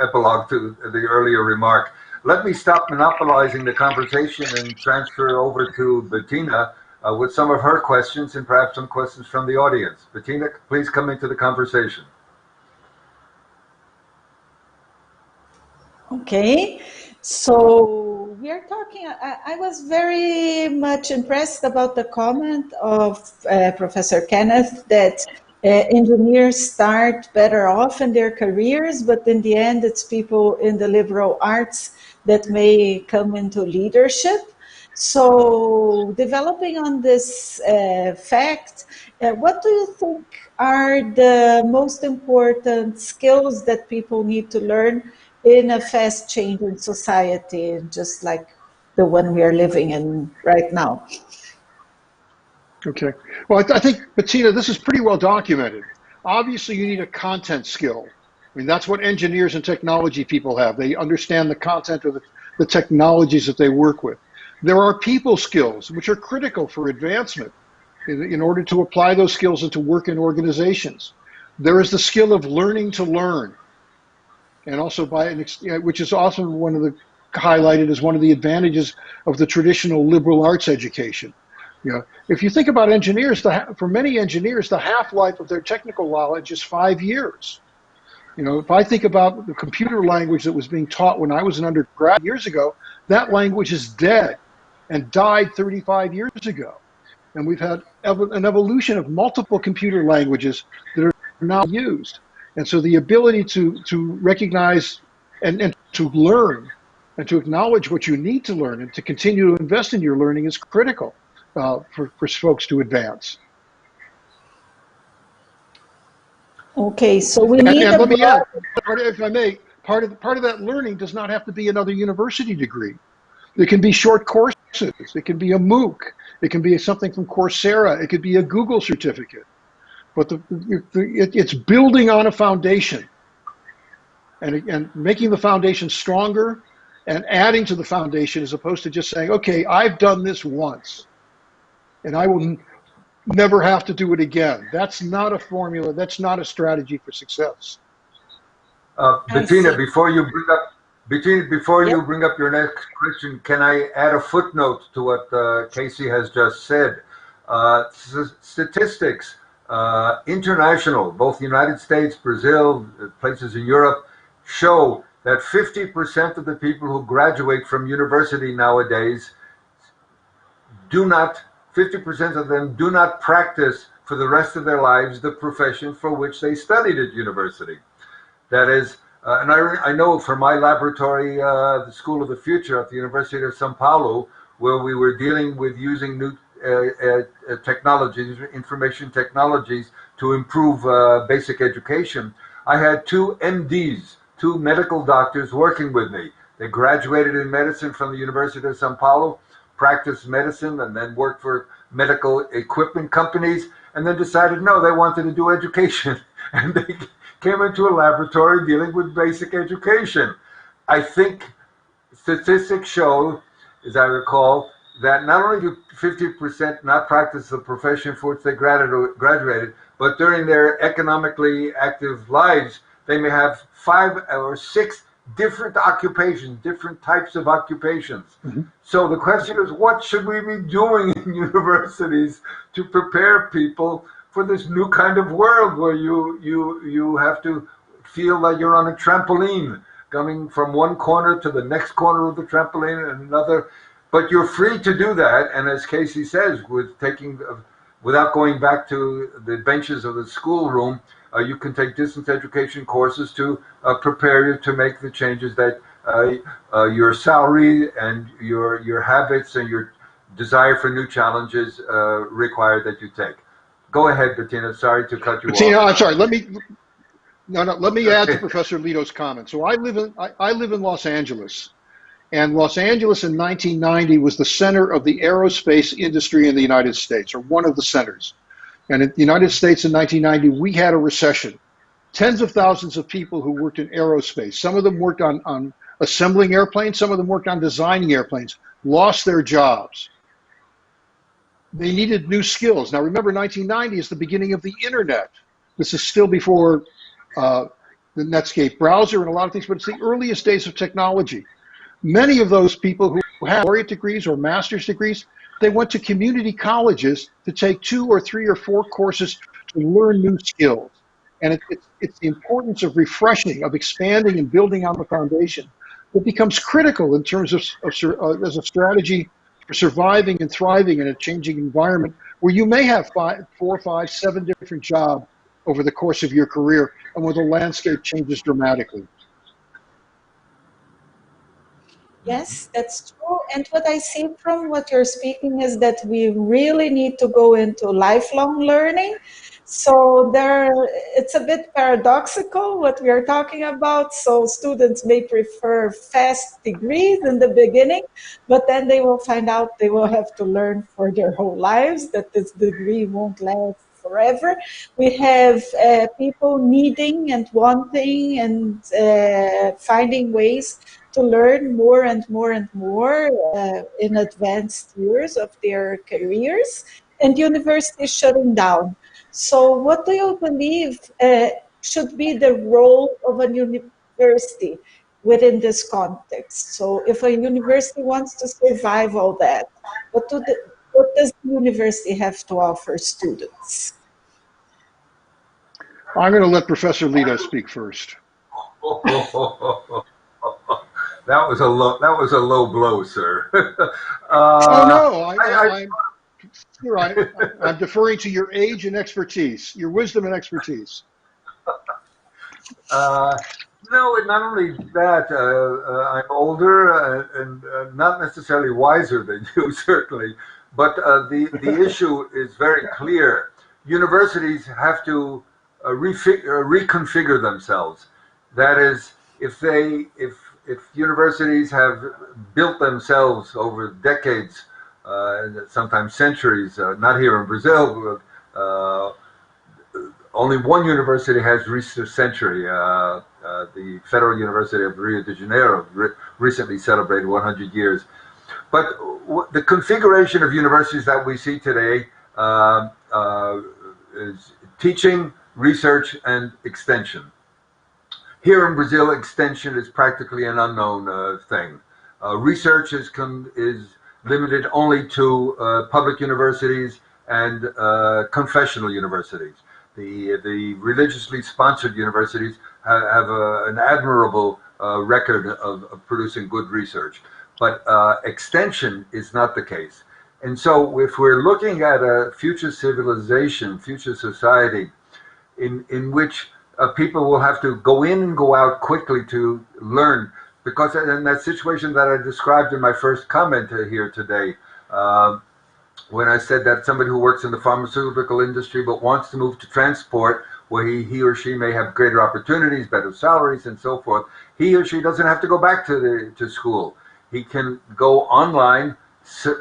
epilogue to the earlier remark. Let me stop monopolizing the conversation and transfer over to Bettina with some of her questions and perhaps some questions from the audience. Bettina, please come into the conversation. Okay, so we are talking, I was very much impressed about the comment of Professor Kenneth that engineers start better off in their careers, but in the end it's people in the liberal arts that may come into leadership. So developing on this fact, what do you think are the most important skills that people need to learn in a fast changing society, just like the one we are living in right now? Okay. Well, I think, Bettina, this is pretty well documented. Obviously, you need a content skill. I mean, that's what engineers and technology people have. They understand the content of the technologies that they work with. There are people skills, which are critical for advancement in order to apply those skills and to work in organizations. There is the skill of learning to learn, and also which is also highlighted as one of the advantages of the traditional liberal arts education. You know, if you think about engineers, for many engineers, the half-life of their technical knowledge is 5 years. You know, if I think about the computer language that was being taught when I was an undergrad years ago, that language is dead and died 35 years ago. And we've had an evolution of multiple computer languages that are now used. And so the ability to recognize and to learn and to acknowledge what you need to learn and to continue to invest in your learning is critical for folks to advance. Okay, so we need and let me add, if I may, part of that learning does not have to be another university degree. It can be short courses. It can be a MOOC. It can be something from Coursera. It could be a Google certificate. But it's building on a foundation and making the foundation stronger and adding to the foundation as opposed to just saying, okay, I've done this once and I will never have to do it again. That's not a formula. That's not a strategy for success. Bettina, Bettina, before Yep. you bring up your next question, can I add a footnote to what Casey has just said? Statistics, international, both the United States, Brazil, places in Europe, show that 50% of the people who graduate from university nowadays 50% of them do not practice for the rest of their lives the profession for which they studied at university. That is, and I know from my laboratory, the School of the Future at the University of São Paulo, where we were dealing with using new technologies, information technologies to improve basic education. I had two MDs, two medical doctors working with me. They graduated in medicine from the University of São Paulo, practiced medicine, and then worked for medical equipment companies, and then decided, no, they wanted to do education. And they came into a laboratory dealing with basic education. I think statistics show, as I recall, that not only do 50% not practice the profession for which they graduated, but during their economically active lives, they may have 5 or 6 different occupations, different types of occupations. Mm-hmm. So the question is, what should we be doing in universities to prepare people for this new kind of world where you have to feel like you're on a trampoline, coming from one corner to the next corner of the trampoline and another, but you're free to do that. And as Casey says, without going back to the benches of the schoolroom, you can take distance education courses to prepare you to make the changes that your salary and your habits and your desire for new challenges require that you take. Go ahead, Bettina. Sorry to cut you Bettina, off. I'm sorry. Let me add to Professor Lito's comment. So I live in Los Angeles, and Los Angeles in 1990 was the center of the aerospace industry in the United States, or one of the centers. And in the United States in 1990, we had a recession. Tens of thousands of people who worked in aerospace, some of them worked on assembling airplanes, some of them worked on designing airplanes, lost their jobs. They needed new skills. Now remember, 1990 is the beginning of the internet. This is still before the Netscape browser and a lot of things, but it's the earliest days of technology. Many of those people who had laureate degrees or master's degrees, they went to community colleges to take 2 or 3 or 4 courses to learn new skills. And it's the importance of refreshing, of expanding and building on the foundation that becomes critical in terms of as a strategy for surviving and thriving in a changing environment where you may have 4, 5, 7 different jobs over the course of your career and where the landscape changes dramatically. Yes, that's true. And what I see from what you're speaking is that we really need to go into lifelong learning. So it's a bit paradoxical what we are talking about. So students may prefer fast degrees in the beginning, but then they will find out they will have to learn for their whole lives, that this degree won't last forever. We have people needing and wanting and finding ways to learn more and more and more in advanced years of their careers, and universities shutting down. So what do you believe should be the role of a university within this context? So if a university wants to survive all that, what does the university have to offer students? I'm going to let Professor Lito speak first. That was a low blow, sir. I'm deferring to your age and expertise, your wisdom and expertise. No, not only that, I'm older and not necessarily wiser than you, certainly, but the issue is very clear. Universities have to reconfigure themselves. That is, if universities have built themselves over decades, sometimes centuries, not here in Brazil, only one university has reached a century. The Federal University of Rio de Janeiro recently celebrated 100 years. But the configuration of universities that we see today is teaching, research, and extension. Here in Brazil, extension is practically an unknown thing. Research is limited only to public universities and confessional universities. The religiously sponsored universities have an admirable record of producing good research, but extension is not the case. And so if we're looking at a future civilization, future society, in which people will have to go in and go out quickly to learn, because in that situation that I described in my first comment here today, when I said that somebody who works in the pharmaceutical industry but wants to move to transport, where he or she may have greater opportunities, better salaries, and so forth, he or she doesn't have to go back to school. He can go online,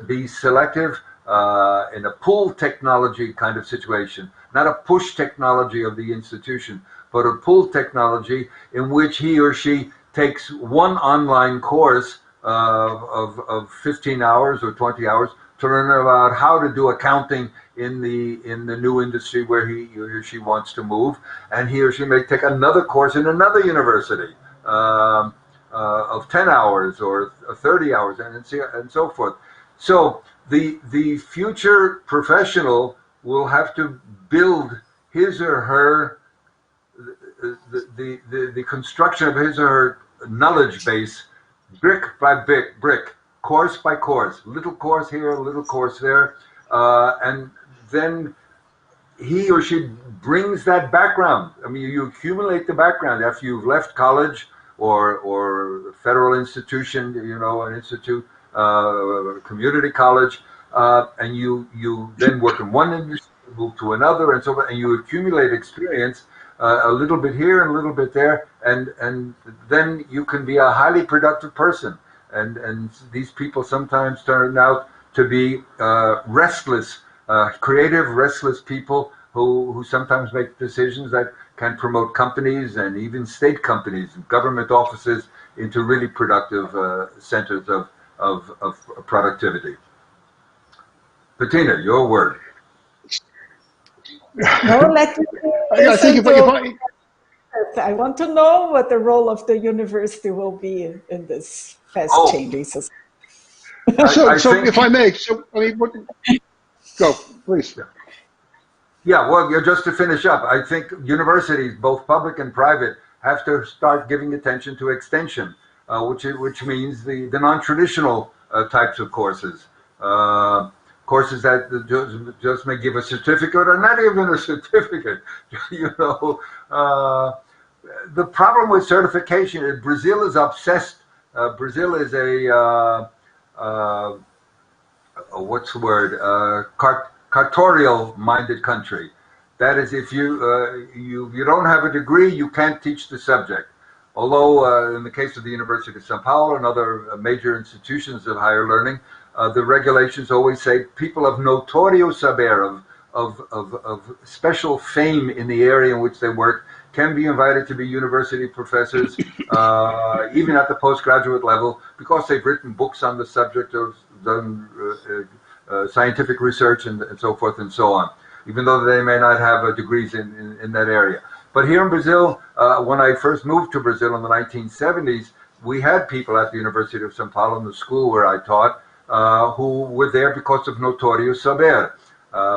be selective in a pull technology kind of situation, not a push technology of the institution, but a pull technology in which he or she takes one online course of 15 hours or 20 hours to learn about how to do accounting in the new industry where he or she wants to move, and he or she may take another course in another university of 10 hours or 30 hours, and so forth. So the future professional will have to build his or her the construction of his or her knowledge base brick by brick, course by course, little course here, little course there, and then he or she brings that background. I mean, you accumulate the background after you've left college or federal institution, an institute, community college, and you then work in one industry, move to another, and so on, and you accumulate experience. A little bit here and a little bit there, and then you can be a highly productive person. And these people sometimes turn out to be restless, creative, restless people who sometimes make decisions that can promote companies and even state companies and government offices into really productive centers of productivity. Bettina, your word. No, let me I think I want to know what the role of the university will be in this fast-changing society. So if I may, go, please. Yeah, well, just to finish up, I think universities, both public and private, have to start giving attention to extension, which means the non-traditional types of courses. Courses that just may give a certificate or not even a certificate. The problem with certification is Brazil is obsessed. Brazil is a what's the word? Cartorial-minded country. That is, if you don't have a degree, you can't teach the subject. Although in the case of the University of São Paulo and other major institutions of higher learning, the regulations always say people of notorio saber, of special fame in the area in which they work, can be invited to be university professors, even at the postgraduate level, because they've written books on the subject, or done scientific research, and so forth and so on, even though they may not have degrees in that area. But here in Brazil, when I first moved to Brazil in the 1970s, we had people at the University of São Paulo, in the school where I taught, who were there because of notorio saber,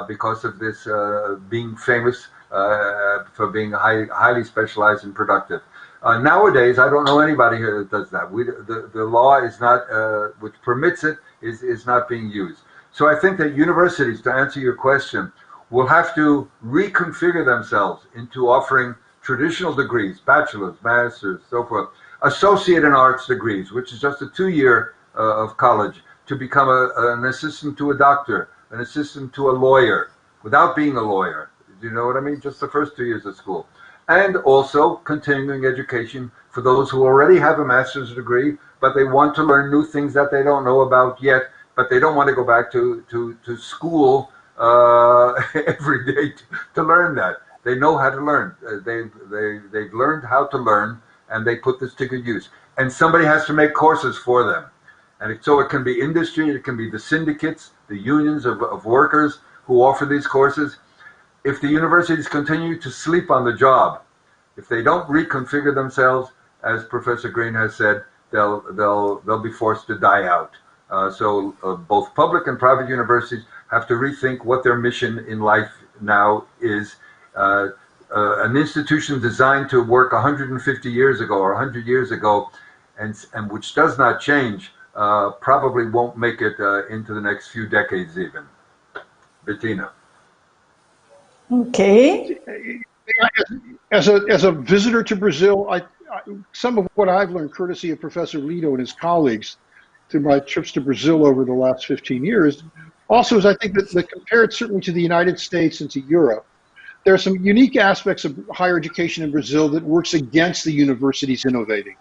because of this being famous for being highly specialized and productive. Nowadays, I don't know anybody here that does that. The law is not, which permits it, is not being used. So I think that universities, to answer your question, will have to reconfigure themselves into offering traditional degrees, bachelor's, master's, so forth, associate in arts degrees, which is just a 2-year of college, to become an assistant to a doctor, an assistant to a lawyer, without being a lawyer. Do you know what I mean? Just the first 2 years of school. And also continuing education for those who already have a master's degree, but they want to learn new things that they don't know about yet, but they don't want to go back to school every day to learn that. They know how to learn. They've learned how to learn, and they put this to good use. And somebody has to make courses for them. And so it can be industry, it can be the syndicates, the unions of workers who offer these courses. If the universities continue to sleep on the job, If they don't reconfigure themselves, as Professor Green has said, they'll be forced to die out. So both public and private universities have to rethink what their mission in life now is. An institution designed to work 150 years ago or 100 years ago, and which does not change, probably won't make it into the next few decades even. Bettina. Okay. As a visitor to Brazil, some of what I've learned, courtesy of Professor Lito and his colleagues, through my trips to Brazil over the last 15 years, also is I think that compared certainly to the United States and to Europe, there are some unique aspects of higher education in Brazil that works against the universities innovating.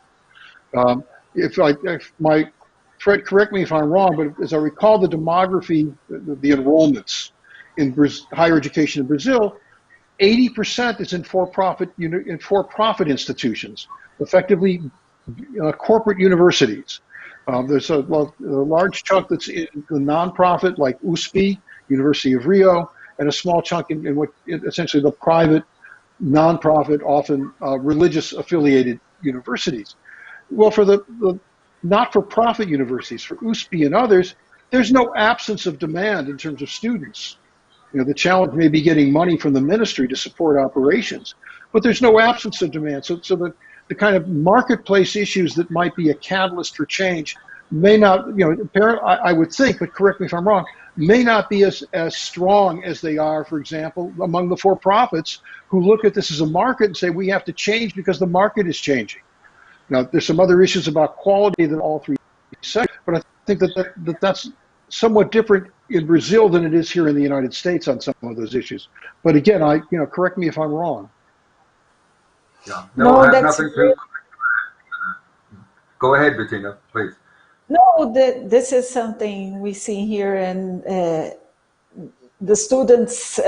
Fred, correct me if I'm wrong, but as I recall the demography, the enrollments in higher education in Brazil, 80% is in for-profit institutions, effectively corporate universities. There's a large chunk that's in the nonprofit, like USP, University of Rio, and a small chunk in what essentially the private, nonprofit, often religious affiliated universities. Well, for the not-for-profit universities, for USP and others, there's no absence of demand in terms of students. The challenge may be getting money from the ministry to support operations, but there's no absence of demand. So the kind of marketplace issues that might be a catalyst for change may not, I would think, but correct me if I'm wrong, may not be as strong as they are, for example, among the for-profits who look at this as a market and say we have to change because the market is changing. Now, there's some other issues about quality that all three say, but I think that's somewhat different in Brazil than it is here in the United States on some of those issues. But again, correct me if I'm wrong. Yeah. No, I have nothing to. Go ahead, Bettina, please. No, this is something we see here, and the students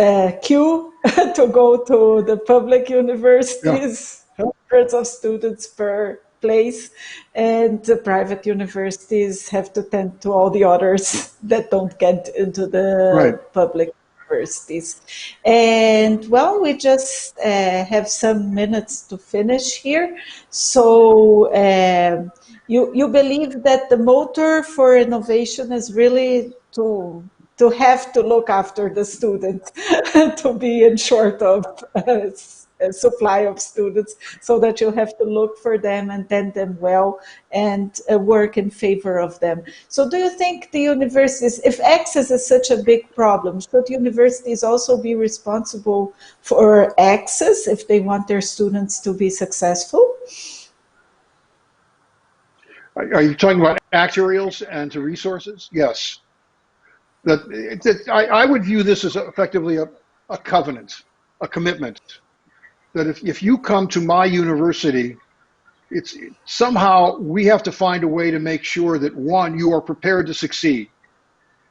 queue to go to the public universities, hundreds of students per place, and the private universities have to tend to all the others that don't get into the public universities. And well, we just have some minutes to finish here. So you believe that the motor for innovation is really to have to look after the student, to be in short of a supply of students, so that you have to look for them and tend them well and work in favor of them. So do you think the universities, if access is such a big problem, should universities also be responsible for access if they want their students to be successful? Are you talking about actuarials and to resources? Yes. I would view this as effectively a covenant, a commitment. That if you come to my university, it's somehow we have to find a way to make sure that, one, you are prepared to succeed,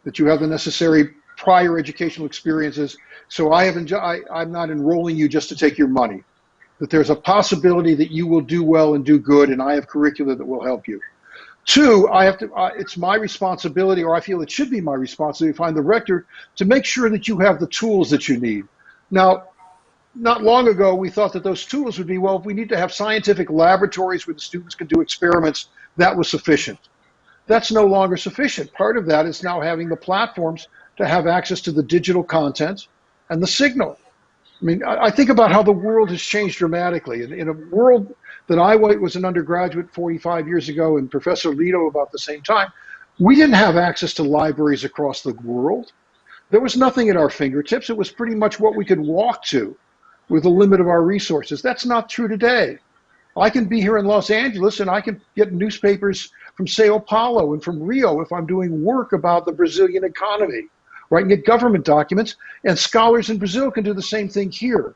that you have the necessary prior educational experiences. So I'm not enrolling you just to take your money, that there's a possibility that you will do well and do good, and I have curricula that will help you. Two, it's my responsibility, or I feel it should be my responsibility, to find the rector to make sure that you have the tools that you need. Now, not long ago, we thought that those tools would be, well, if we need to have scientific laboratories where the students can do experiments, that was sufficient. That's no longer sufficient. Part of that is now having the platforms to have access to the digital content and the signal. I mean, I think about how the world has changed dramatically. In a world that I was an undergraduate 45 years ago, and Professor Lito about the same time, we didn't have access to libraries across the world. There was nothing at our fingertips. It was pretty much what we could walk to with the limit of our resources. That's not true today. I can be here in Los Angeles and I can get newspapers from Sao Paulo and from Rio if I'm doing work about the Brazilian economy, right? And get government documents, and scholars in Brazil can do the same thing here.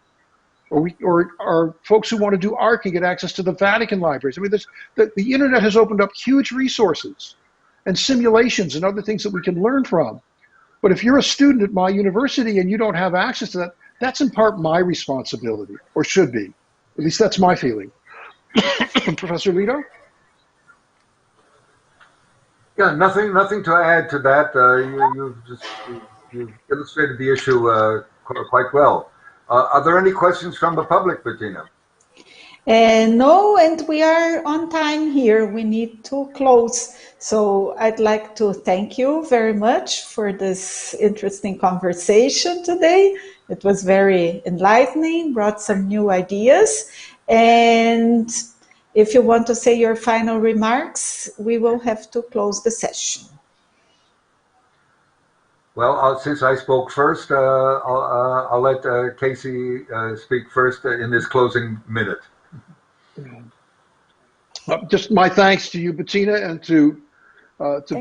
Or our folks who want to do art can get access to the Vatican libraries. I mean, the internet has opened up huge resources and simulations and other things that we can learn from. But if you're a student at my university and you don't have access to that, that's in part my responsibility, or should be. At least that's my feeling. Professor Lito? Yeah, nothing to add to that. You've illustrated the issue quite well. Are there any questions from the public, Bettina? No, and we are on time here. We need to close. So I'd like to thank you very much for this interesting conversation today. It was very enlightening, brought some new ideas. And if you want to say your final remarks, we will have to close the session. Well, since I spoke first, I'll let Casey speak first in this closing minute. Just my thanks to you, Bettina, and to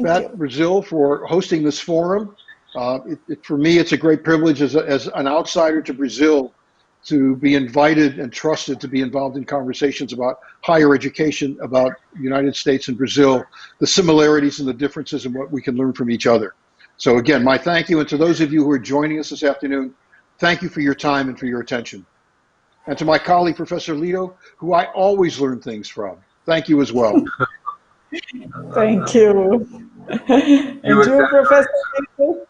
Bett, Brazil, for hosting this forum. For me, it's a great privilege as an outsider to Brazil to be invited and trusted to be involved in conversations about higher education, about the United States and Brazil, the similarities and the differences and what we can learn from each other. So again, my thank you. And to those of you who are joining us this afternoon, thank you for your time and for your attention. And to my colleague, Professor Lito, who I always learn things from, thank you as well. Thank you. And you, Professor Lito?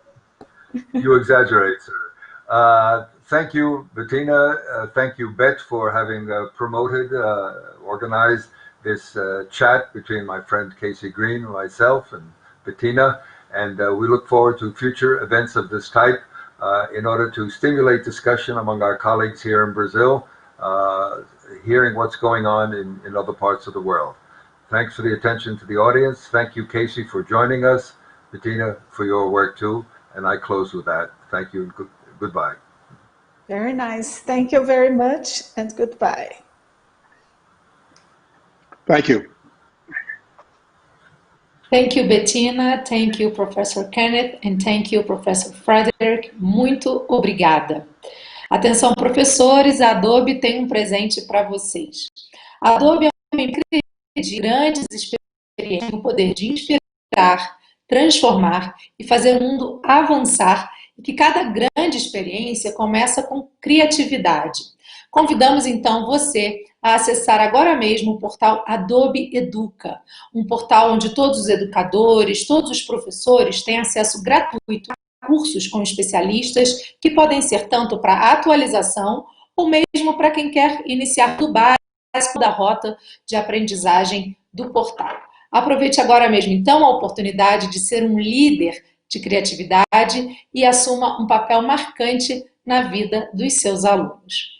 You exaggerate, sir. Thank you, Bettina. Thank you, Bett, for having organized this chat between my friend Casey Green, myself, and Bettina. And we look forward to future events of this type in order to stimulate discussion among our colleagues here in Brazil, hearing what's going on in other parts of the world. Thanks for the attention to the audience. Thank you, Casey, for joining us. Bettina, for your work too. And I close with that. Thank you and goodbye. Very nice. Thank you very much and goodbye. Thank you. Thank you, Bettina. Thank you, Professor Kenneth. And thank you, Professor Frederick. Muito obrigada. Atenção, professores, a Adobe tem um presente para vocês. A Adobe é uma empresa de grandes experiências, o poder de inspirar, transformar e fazer o mundo avançar, e que cada grande experiência começa com criatividade. Convidamos então você a acessar agora mesmo o portal Adobe Educa, um portal onde todos os educadores, todos os professores têm acesso gratuito a cursos com especialistas que podem ser tanto para atualização ou mesmo para quem quer iniciar do básico da rota de aprendizagem do portal. Aproveite agora mesmo então a oportunidade de ser um líder de criatividade e assuma um papel marcante na vida dos seus alunos.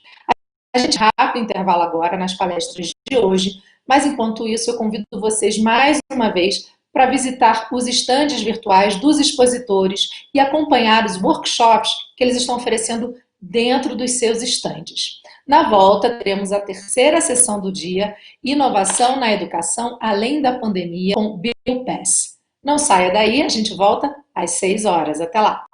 A gente rápido intervalo agora nas palestras de hoje, mas enquanto isso eu convido vocês mais uma vez para visitar os estandes virtuais dos expositores e acompanhar os workshops que eles estão oferecendo dentro dos seus estandes. Na volta, teremos a terceira sessão do dia, Inovação na Educação além da Pandemia, com Bill Pass. Não saia daí, a gente volta às 6 horas. Até lá!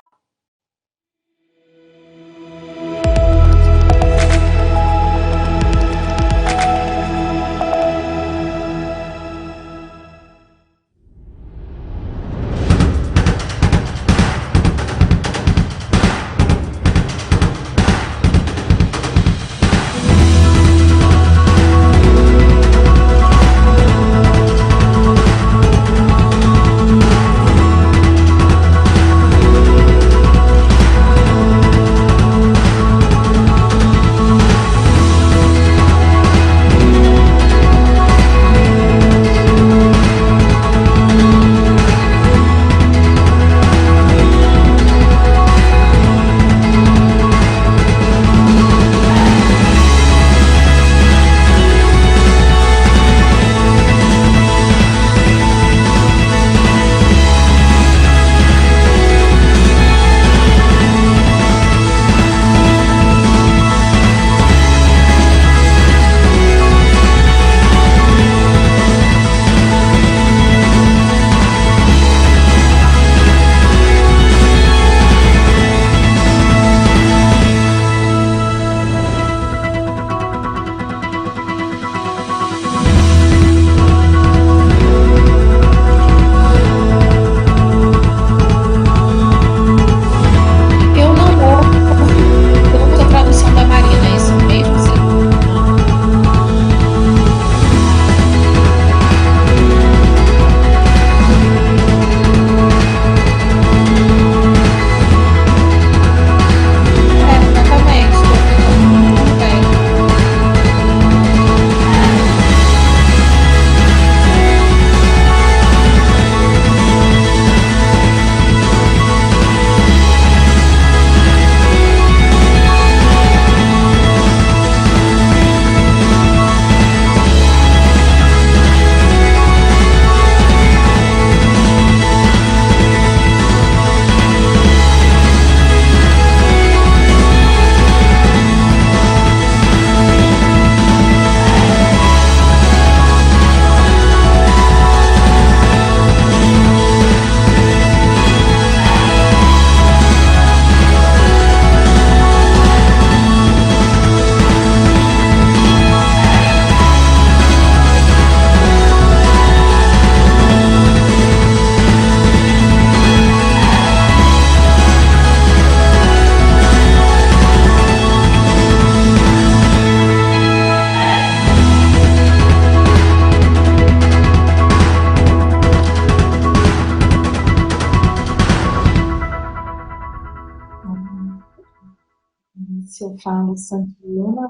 Se eu falo Santillana,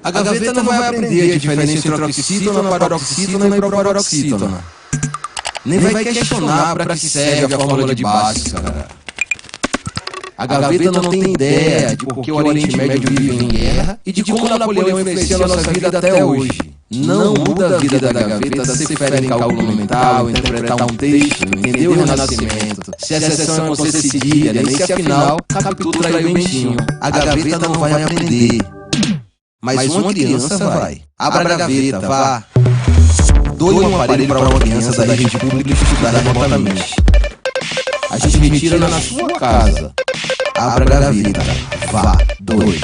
A gaveta não vai aprender a diferença entre oxítona, paroxítona e proparoxítona. Nem vai questionar para que serve a fórmula de Bhaskara. A gaveta não tem ideia de por que o Oriente Médio vive em guerra e de como Napoleão influencia a nossa vida até hoje. Não muda a vida da gaveta ser fera em cálculo mental, interpretar um texto, entender o Renascimento, se a sessão é com C cedilha, nem se afinal Capitu traiu o Bentinho. A gaveta não vai aprender. Mas uma criança vai. Abra a gaveta, vá. Doe um aparelho para uma criança da rede pública estudar remotamente. A gente retira na sua casa. Abra a gaveta, vá, doe.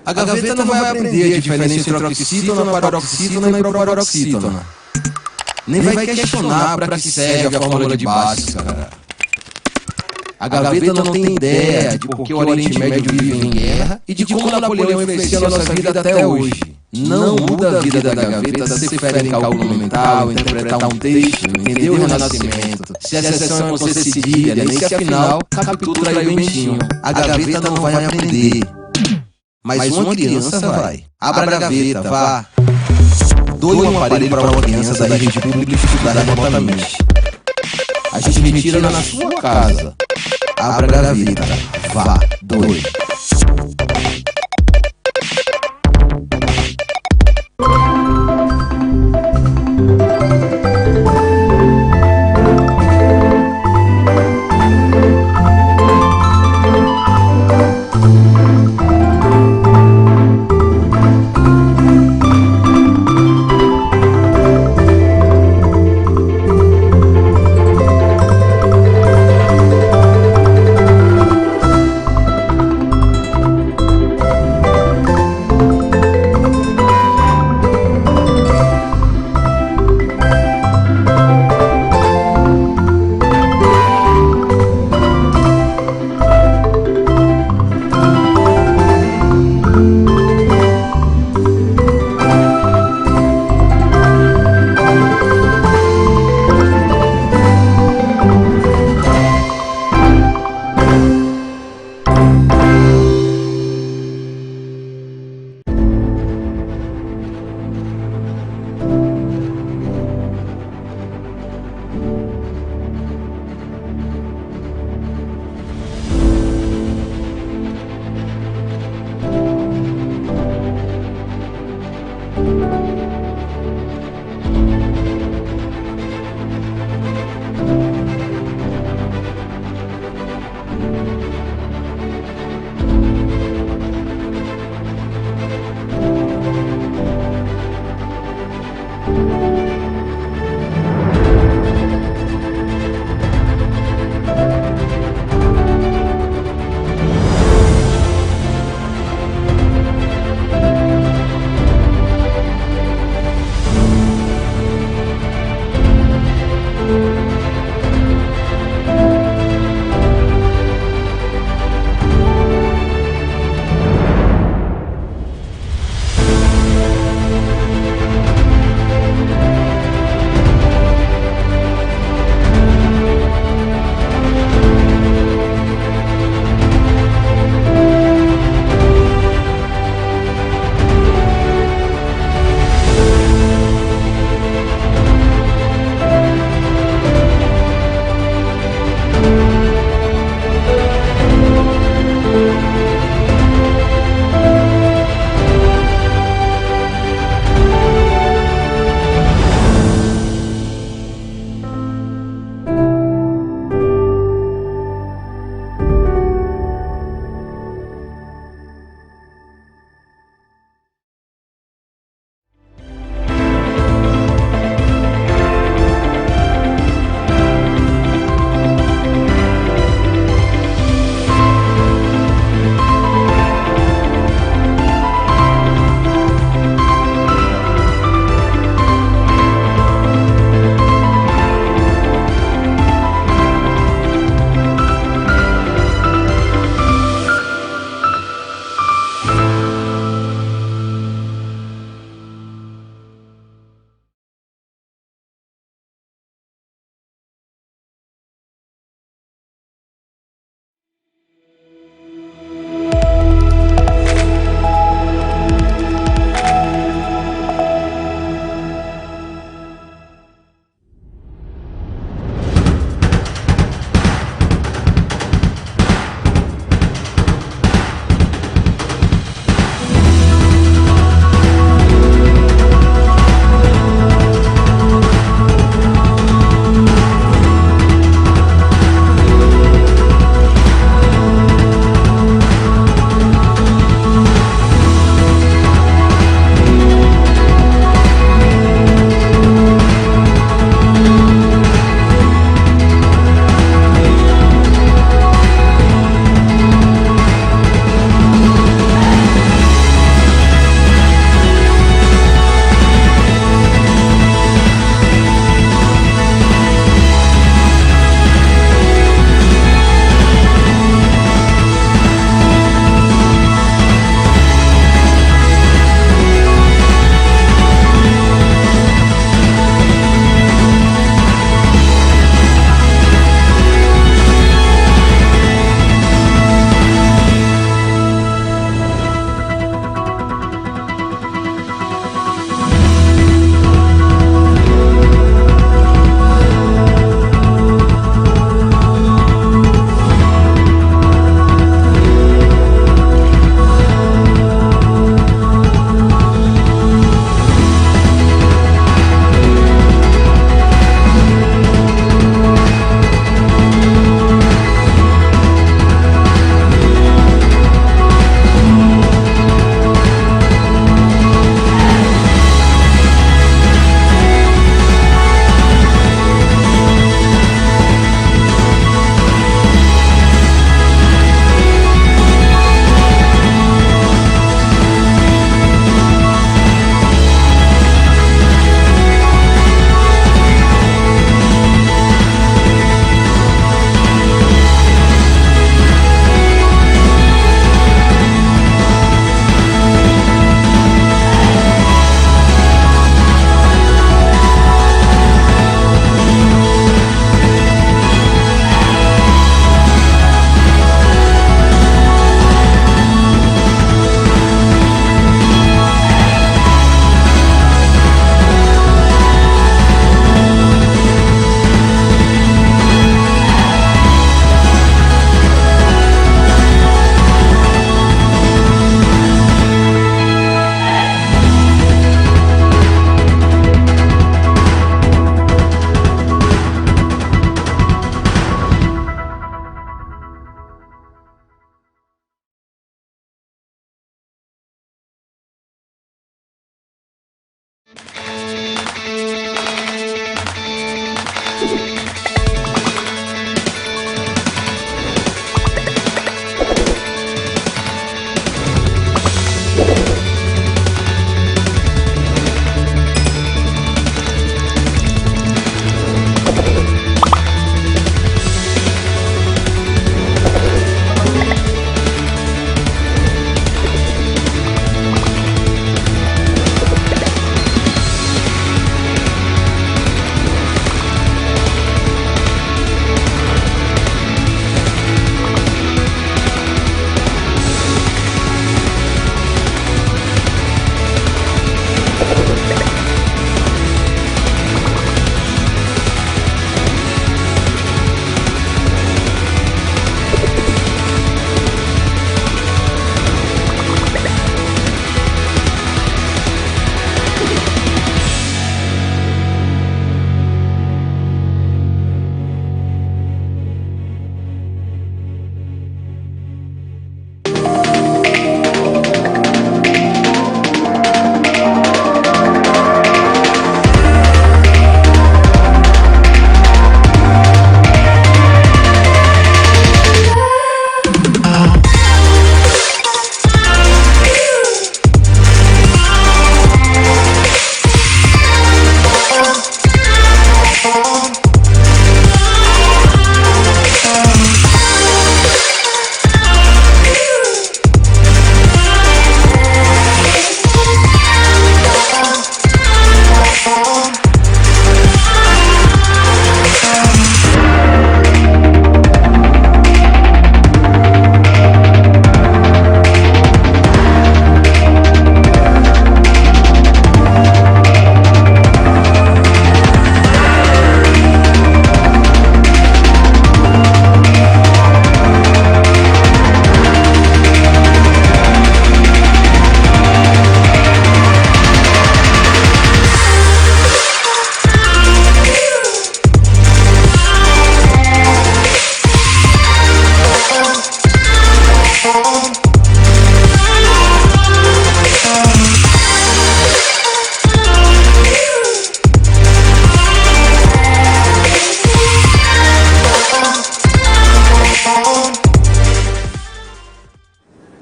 A gaveta não vai aprender a diferença entre oxítona, paroxítona e proparoxítona. Nem vai questionar para que serve a fórmula de Bhaskara, cara. A gaveta não tem ideia de por que o Oriente Médio vive em guerra e de como Napoleão influencia a nossa vida até hoje. Não muda a vida da gaveta ser fera em cálculo mental, interpretar um texto, entender o Renascimento, se a sessão é com C cedilha, nem se afinal Capitu traiu o Bentinho. A gaveta não vai aprender. Mas uma criança vai. Abra a gaveta, vá. Doe um aparelho para uma criança da rede pública estudar remotamente. A gente retira na sua casa. Abra a gaveta, vá, doe.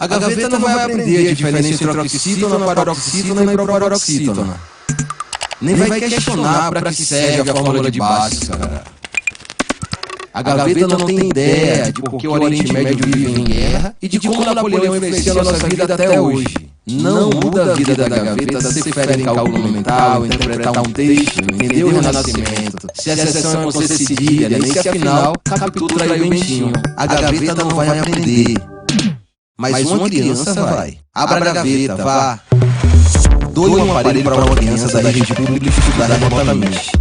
A gaveta não vai aprender a diferença entre oxítona, paroxítona e proparoxítona. Nem vai questionar para que serve a fórmula de Bhaskara, cara. A gaveta não tem ideia de por que o Oriente Médio vive em guerra e de como Napoleão influencia a nossa vida até hoje. Não muda a vida da gaveta ser fera em cálculo mental, interpretar um texto, entender o Renascimento, se a sessão é com C cedilha, nem se afinal Capitu traiu o Bentinho. A gaveta não vai aprender. Mas uma criança vai. Abra a gaveta, vá. Doe um aparelho para uma criança da rede pública estudar remotamente.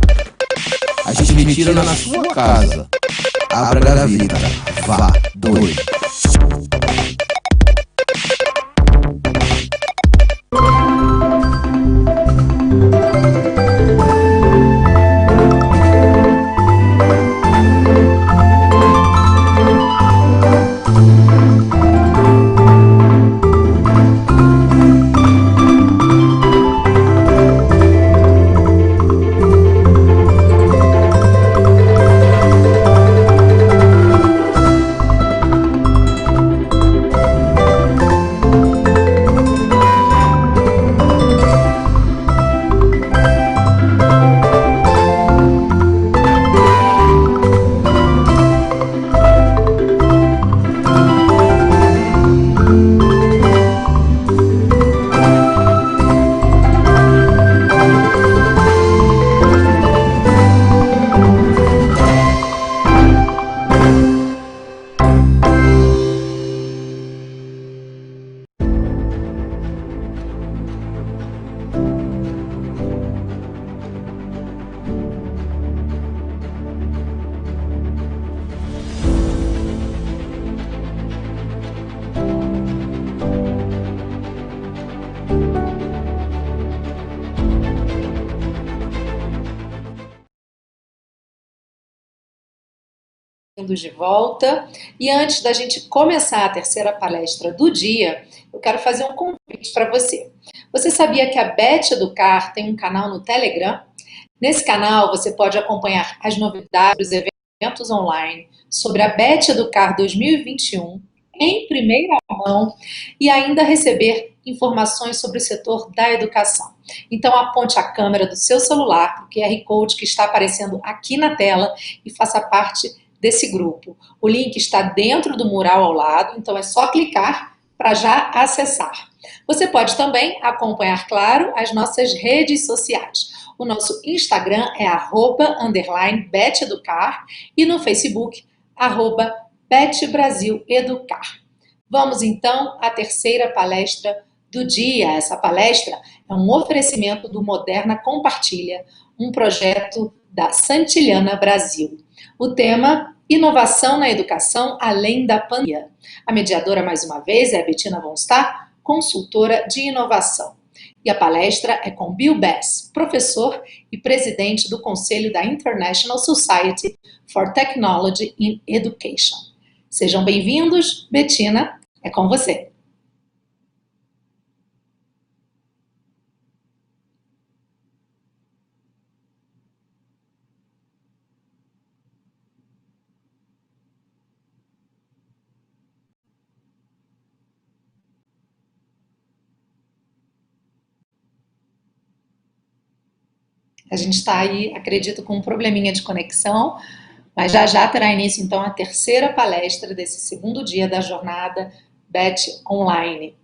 A gente retira na sua casa. Abra a gaveta, vá, doe. bem-vindos de volta. E antes da gente começar a terceira palestra do dia, eu quero fazer um convite para você. Você sabia que a Bett Educar tem um canal no Telegram? Nesse canal você pode acompanhar as novidades dos eventos online sobre a Bett Educar 2021 em primeira mão e ainda receber informações sobre o setor da educação. Então aponte a câmera do seu celular para o QR Code que está aparecendo aqui na tela e faça parte desse grupo. O link está dentro do mural ao lado, então é só clicar para já acessar. Você pode também acompanhar, claro, as nossas redes sociais. O nosso Instagram é @_BettEducar e no Facebook, @BettBrasilEducar. Vamos então à terceira palestra do dia. Essa palestra é um oferecimento do Moderna Compartilha, um projeto da Santillana Brasil. O tema: inovação na educação além da pandemia. A mediadora, mais uma vez, é a Bettina Von Star, consultora de inovação. E a palestra é com Bill Bass, professor e presidente do Conselho da International Society for Technology in Education. Sejam bem-vindos. Bettina, é com você. A gente está aí, acredito, com um probleminha de conexão, mas já já terá início, então, a terceira palestra desse segundo dia da jornada Bett Online.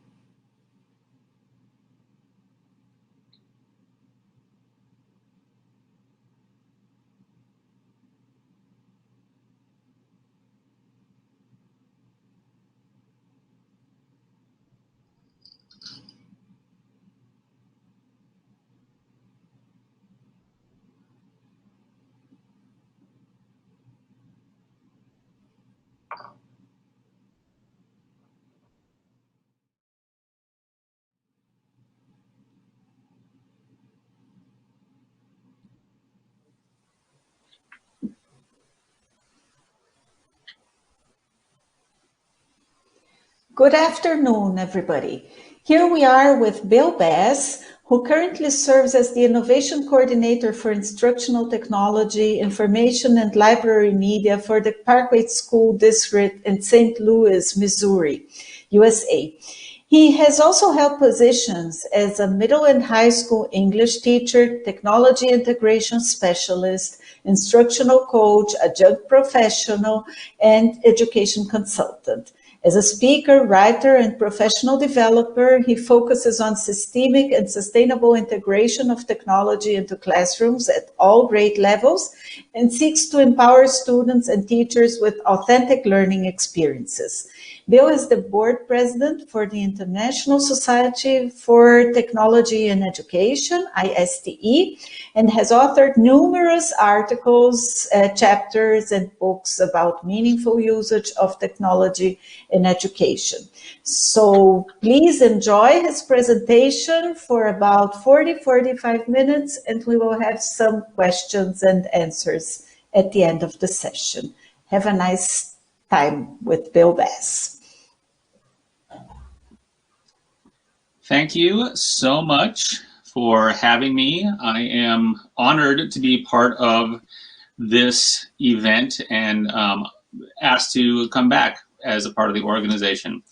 Good afternoon, everybody. Here we are with Bill Bass, who currently serves as the Innovation Coordinator for Instructional Technology, Information and Library Media for the Parkway School District in St. Louis, Missouri, USA. He has also held positions as a middle and high school English teacher, technology integration specialist, instructional coach, adjunct professional, and education consultant. As a speaker, writer, and professional developer, he focuses on systemic and sustainable integration of technology into classrooms at all grade levels and seeks to empower students and teachers with authentic learning experiences. Bill is the board president for the International Society for Technology and Education, ISTE, and has authored numerous articles, chapters, and books about meaningful usage of technology in education. So please enjoy his presentation for about 40-45 minutes, and we will have some questions and answers at the end of the session. Have a nice time with Bill Bass. Thank you so much for having me. I am honored to be part of this event and asked to come back as a part of the organization.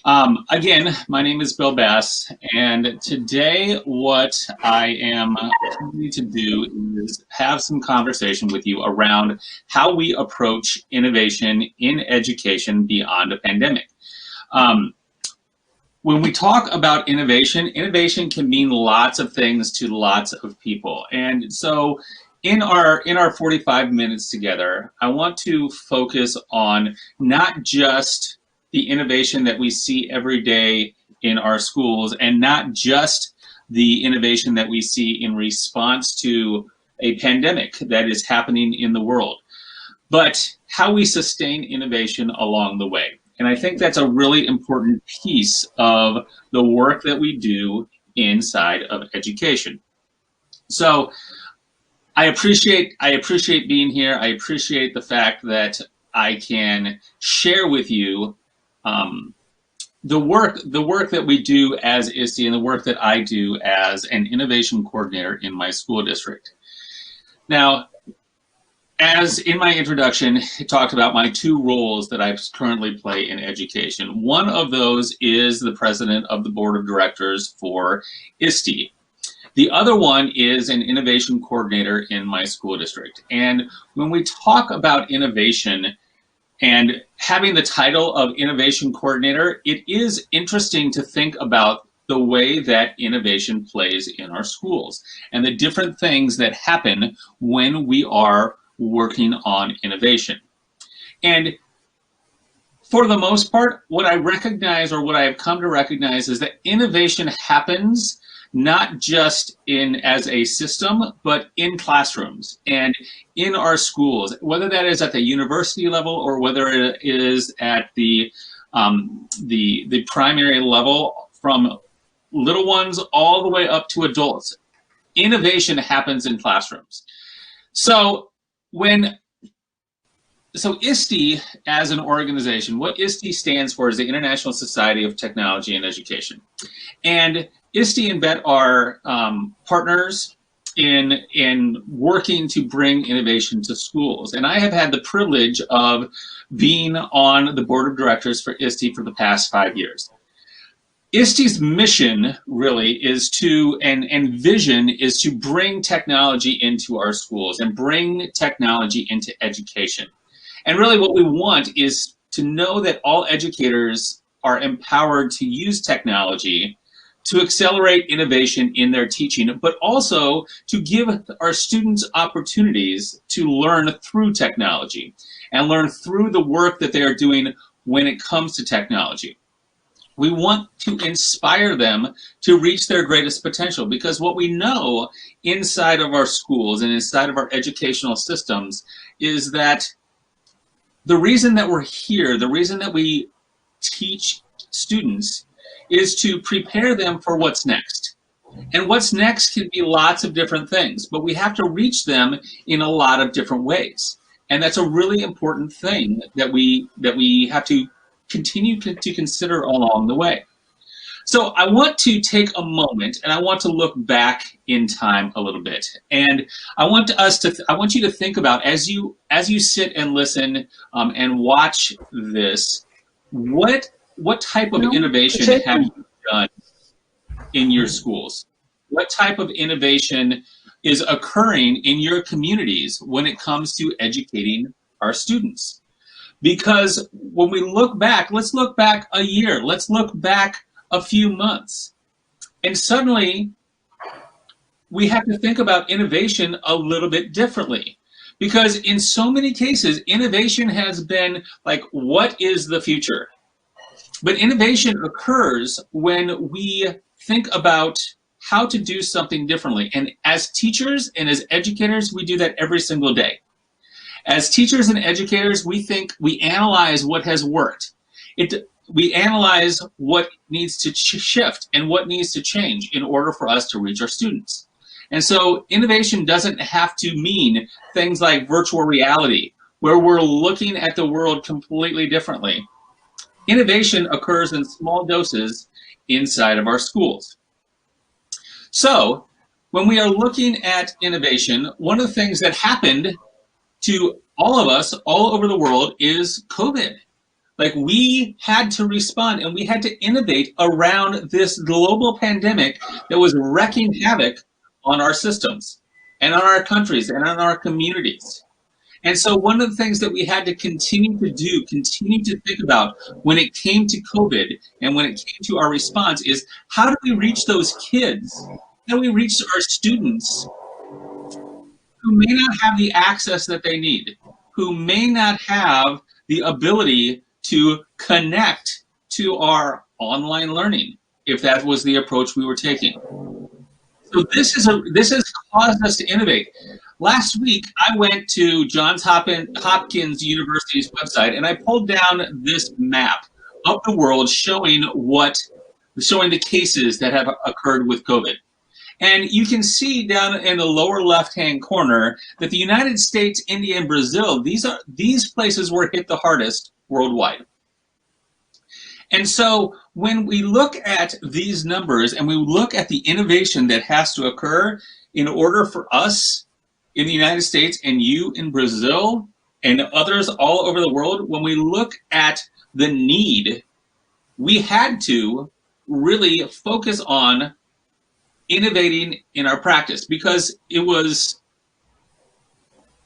Again, my name is Bill Bass, and today what I am trying to do is have some conversation with you around how we approach innovation in education beyond a pandemic. When we talk about innovation, innovation can mean lots of things to lots of people. And so in our 45 minutes together, I want to focus on not just the innovation that we see every day in our schools and not just the innovation that we see in response to a pandemic that is happening in the world, but how we sustain innovation along the way. And I think that's a really important piece of the work that we do inside of education. So I appreciate being here. I appreciate the fact that I can share with you the work that we do as ISTE and the work that I do as an innovation coordinator in my school district. Now, as in my introduction, it talked about my two roles that I currently play in education. One of those is the president of the board of directors for ISTE. The other one is an innovation coordinator in my school district. And when we talk about innovation and having the title of innovation coordinator, it is interesting to think about the way that innovation plays in our schools and the different things that happen when we are working on innovation. And for the most part, what I recognize, or what I have come to recognize, is that innovation happens not just as a system, but in classrooms and in our schools, whether that is at the university level or whether it is at the primary level, from little ones all the way up to adults. Innovation happens in classrooms. So ISTE as an organization, what ISTE stands for is the International Society of Technology and Education. And ISTE and Bett are partners in working to bring innovation to schools. And I have had the privilege of being on the board of directors for ISTE for the past 5 years. ISTE's mission really is and vision is to bring technology into our schools and bring technology into education. And really what we want is to know that all educators are empowered to use technology to accelerate innovation in their teaching, but also to give our students opportunities to learn through technology and learn through the work that they are doing when it comes to technology. We want to inspire them to reach their greatest potential, because what we know inside of our schools and inside of our educational systems is that the reason that we're here, the reason that we teach students, is to prepare them for what's next. And what's next can be lots of different things, but we have to reach them in a lot of different ways. And that's a really important thing that we have to continue to consider along the way. So I want to take a moment and I want to look back in time a little bit. And I want you to think about, as you sit and listen and watch this, what type of innovation have you done in your schools? What type of innovation is occurring in your communities when it comes to educating our students? Because when we look back, let's look back a year, let's look back a few months, and suddenly we have to think about innovation a little bit differently. Because in so many cases, innovation has been like, what is the future? But innovation occurs when we think about how to do something differently. And as teachers and as educators, we do that every single day. As teachers and educators, we analyze what has worked. We analyze what needs to shift and what needs to change in order for us to reach our students. And so innovation doesn't have to mean things like virtual reality, where we're looking at the world completely differently. Innovation occurs in small doses inside of our schools. So when we are looking at innovation, one of the things that happened to all of us all over the world is COVID. Like, we had to respond and we had to innovate around this global pandemic that was wreaking havoc on our systems and on our countries and on our communities. And so one of the things that we had to continue to think about when it came to COVID and when it came to our response is, how do we reach those kids? How do we reach our students who may not have the access that they need, who may not have the ability to connect to our online learning, if that was the approach we were taking? So this has caused us to innovate. Last week, I went to Johns Hopkins University's website and I pulled down this map of the world showing the cases that have occurred with COVID. And you can see down in the lower left-hand corner that the United States, India, and Brazil, these places were hit the hardest worldwide. And so when we look at these numbers and we look at the innovation that has to occur in order for us in the United States and you in Brazil and others all over the world, when we look at the need, we had to really focus on innovating in our practice because it was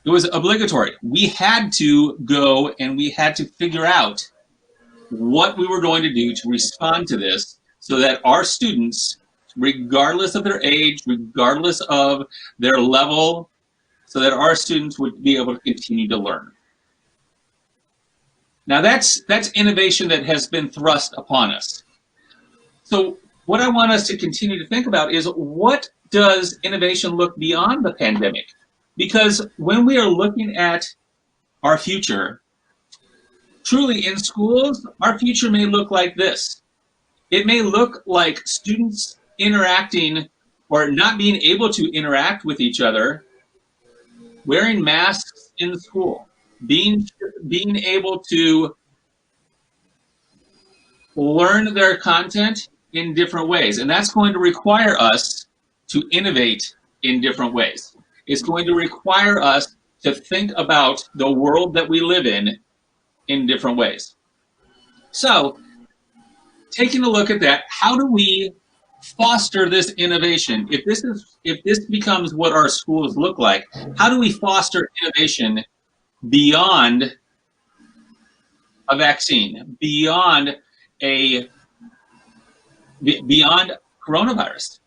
obligatory. We had to go and we had to figure out what we were going to do to respond to this so that our students, regardless of their age, regardless of their level, so that our students would be able to continue to learn. Now that's innovation that has been thrust upon us. So what I want us to continue to think about is, what does innovation look beyond the pandemic? Because when we are looking at our future, truly in schools, our future may look like this. It may look like students interacting or not being able to interact with each other, wearing masks in school, being able to learn their content in different ways. And that's going to require us to innovate in different ways. It's going to require us to think about the world that we live in different ways. So, taking a look at that, how do we foster this innovation? If this becomes what our schools look like, how do we foster innovation beyond a vaccine, beyond coronavirus?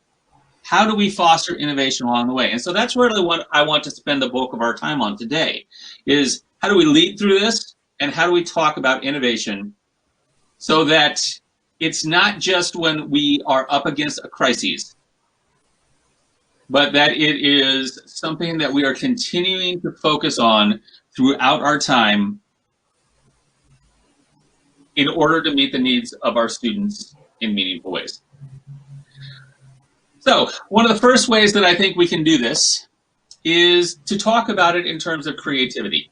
How do we foster innovation along the way? And so that's really what I want to spend the bulk of our time on today, is how do we lead through this? And how do we talk about innovation so that it's not just when we are up against a crisis, but that it is something that we are continuing to focus on throughout our time in order to meet the needs of our students in meaningful ways. So one of the first ways that I think we can do this is to talk about it in terms of creativity.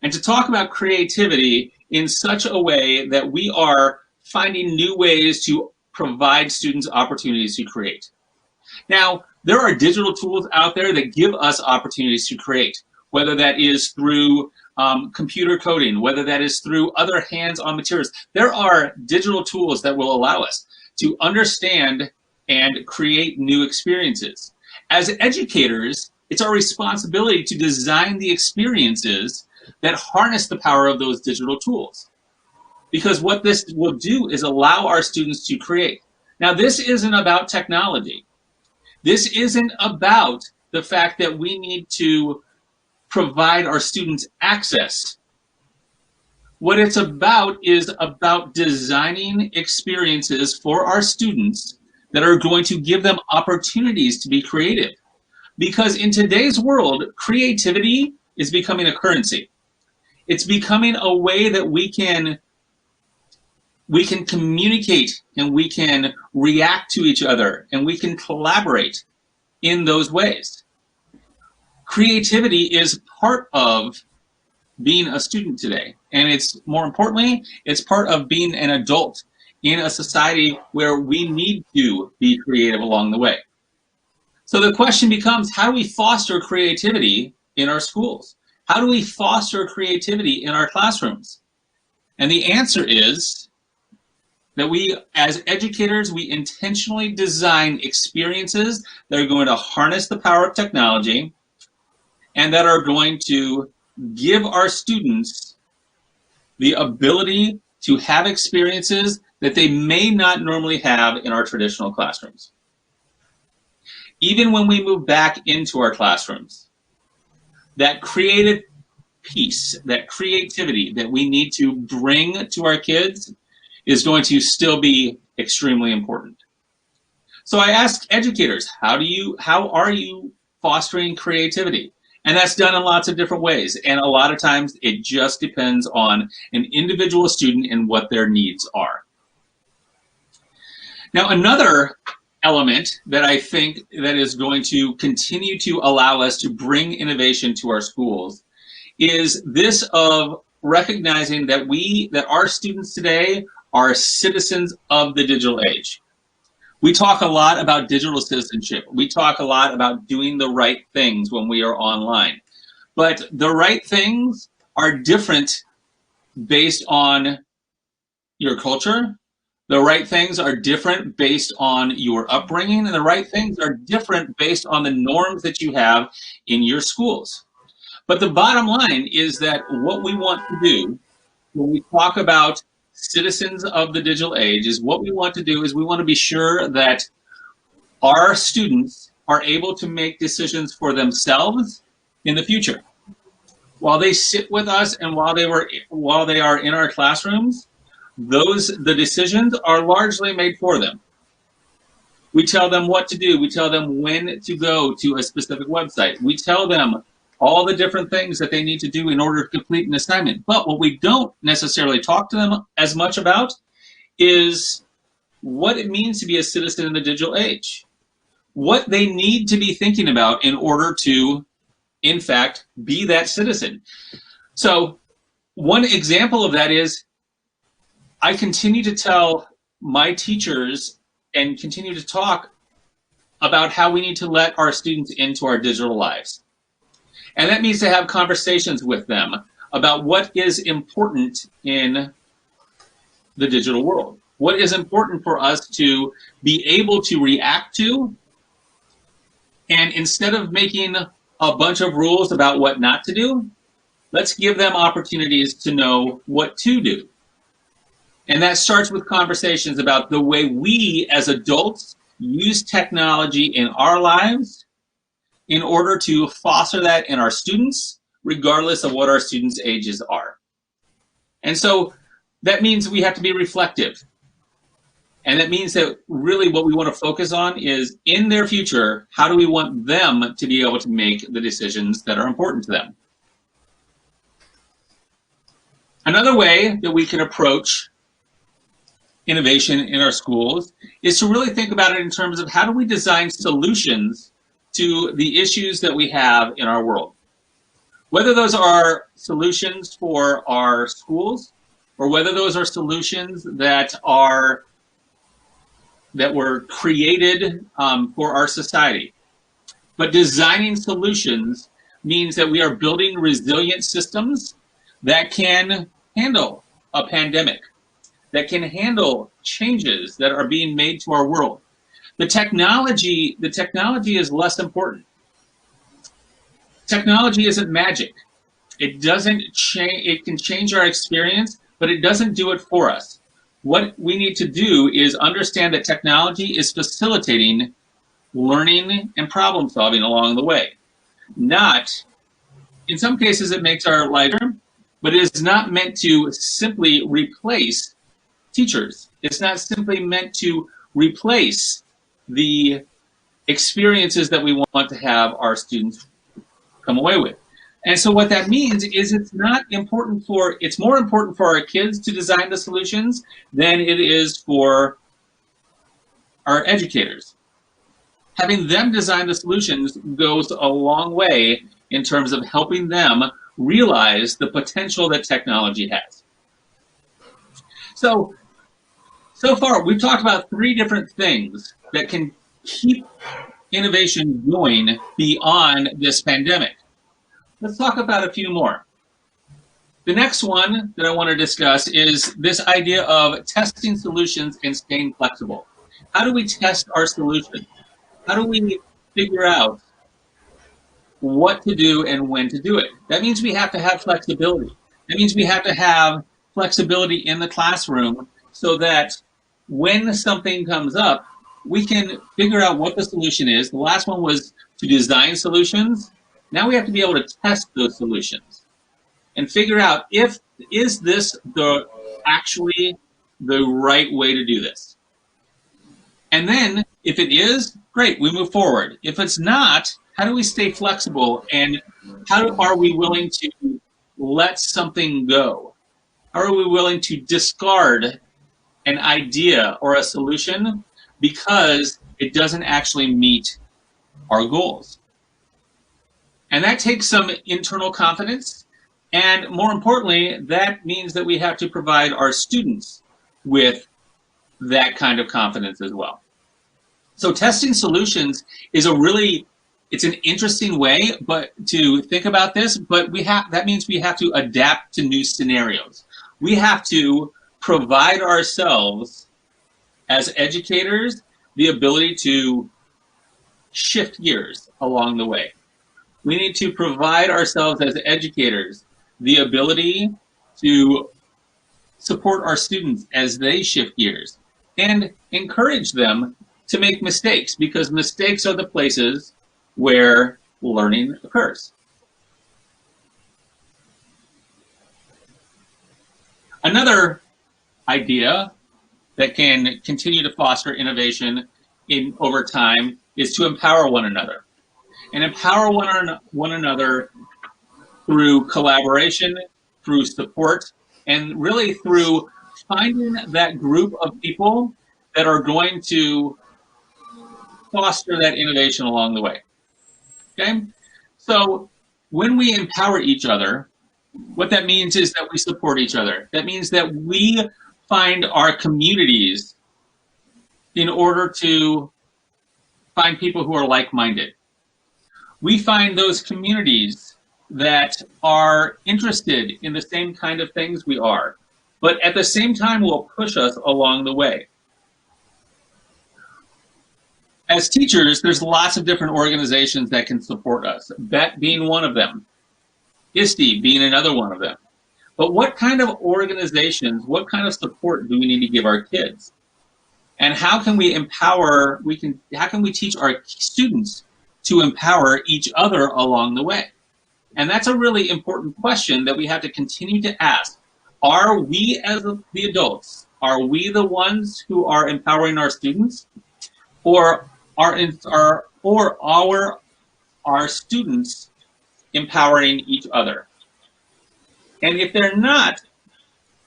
And to talk about creativity in such a way that we are finding new ways to provide students opportunities to create. Now, there are digital tools out there that give us opportunities to create, whether that is through computer coding, whether that is through other hands-on materials. There are digital tools that will allow us to understand and create new experiences. As educators, it's our responsibility to design the experiences that harness the power of those digital tools. Because what this will do is allow our students to create. Now, this isn't about technology. This isn't about the fact that we need to provide our students access. What it's about is about designing experiences for our students that are going to give them opportunities to be creative. Because in today's world, creativity is becoming a currency. It's becoming a way that we can communicate and we can react to each other and we can collaborate in those ways. Creativity is part of being a student today. And it's, more importantly, it's part of being an adult in a society where we need to be creative along the way. So the question becomes, how do we foster creativity in our schools? How do we foster creativity in our classrooms? And the answer is that we, as educators, we intentionally design experiences that are going to harness the power of technology and that are going to give our students the ability to have experiences that they may not normally have in our traditional classrooms. Even when we move back into our classrooms, that creative piece, that creativity that we need to bring to our kids is going to still be extremely important. So I ask educators, how are you fostering creativity? And that's done in lots of different ways. And a lot of times it just depends on an individual student and what their needs are. Now, another element that I think that is going to continue to allow us to bring innovation to our schools is this of recognizing that our students today are citizens of the digital age. We talk a lot about digital citizenship. We talk a lot about doing the right things when we are online. But the right things are different based on your culture. The right things are different based on your upbringing, and the right things are different based on the norms that you have in your schools. But the bottom line is that what we want to do when we talk about citizens of the digital age is what we want to do is we want to be sure that our students are able to make decisions for themselves in the future. While they sit with us and while they are in our classrooms, the decisions are largely made for them. We tell them what to do. We tell them when to go to a specific website. We tell them all the different things that they need to do in order to complete an assignment. But what we don't necessarily talk to them as much about is what it means to be a citizen in the digital age. What they need to be thinking about in order to, in fact, be that citizen. So one example of that is I continue to tell my teachers and continue to talk about how we need to let our students into our digital lives. And that means to have conversations with them about what is important in the digital world. What is important for us to be able to react to. And instead of making a bunch of rules about what not to do, let's give them opportunities to know what to do. And that starts with conversations about the way we as adults use technology in our lives in order to foster that in our students, regardless of what our students' ages are. And so that means we have to be reflective. And that means that really what we want to focus on is in their future, how do we want them to be able to make the decisions that are important to them? Another way that we can approach innovation in our schools is to really think about it in terms of how do we design solutions to the issues that we have in our world. Whether those are solutions for our schools or whether those are solutions that were created for our society. But designing solutions means that we are building resilient systems that can handle a pandemic, that can handle changes that are being made to our world. The technology is less important. Technology isn't magic. It doesn't change. It can change our experience, but it doesn't do it for us. What we need to do is understand that technology is facilitating learning and problem solving along the way. Not, in some cases it makes our life better, but it is not meant to simply replace teachers. It's not simply meant to replace the experiences that we want to have our students come away with. And so what that means is it's more important for our kids to design the solutions than it is for our educators. Having them design the solutions goes a long way in terms of helping them realize the potential that technology has. So far, we've talked about 3 different things that can keep innovation going beyond this pandemic. Let's talk about a few more. The next one that I want to discuss is this idea of testing solutions and staying flexible. How do we test our solutions? How do we figure out what to do and when to do it? That means we have to have flexibility. That means we have to have flexibility in the classroom so that when something comes up, we can figure out what the solution is. The last one was to design solutions. Now we have to be able to test those solutions and figure out is this actually the right way to do this? And then if it is, great, we move forward. If it's not, how do we stay flexible and how are we willing to let something go? How are we willing to discard an idea or a solution because it doesn't actually meet our goals. And that takes some internal confidence. And more importantly, that means that we have to provide our students with that kind of confidence as well. So testing solutions is it's an interesting way to think about this, but that means we have to adapt to new scenarios. We have to provide ourselves as educators the ability to shift gears along the way. We need to provide ourselves as educators the ability to support our students as they shift gears and encourage them to make mistakes, because mistakes are the places where learning occurs. Another idea that can continue to foster innovation over time is to empower one another. And empower one another through collaboration, through support, and really through finding that group of people that are going to foster that innovation along the way. Okay? So when we empower each other, what that means is that we support each other. That means that we find our communities in order to find people who are like-minded. We find those communities that are interested in the same kind of things we are, but at the same time will push us along the way. As teachers, there's lots of different organizations that can support us, Bett being one of them, ISTE being another one of them. But what kind of organizations, what kind of support do we need to give our kids? And how can we empower, how can we teach our students to empower each other along the way? And that's a really important question that we have to continue to ask. Are we, as the adults, are we the ones who are empowering our students? Or are our students empowering each other? And if they're not,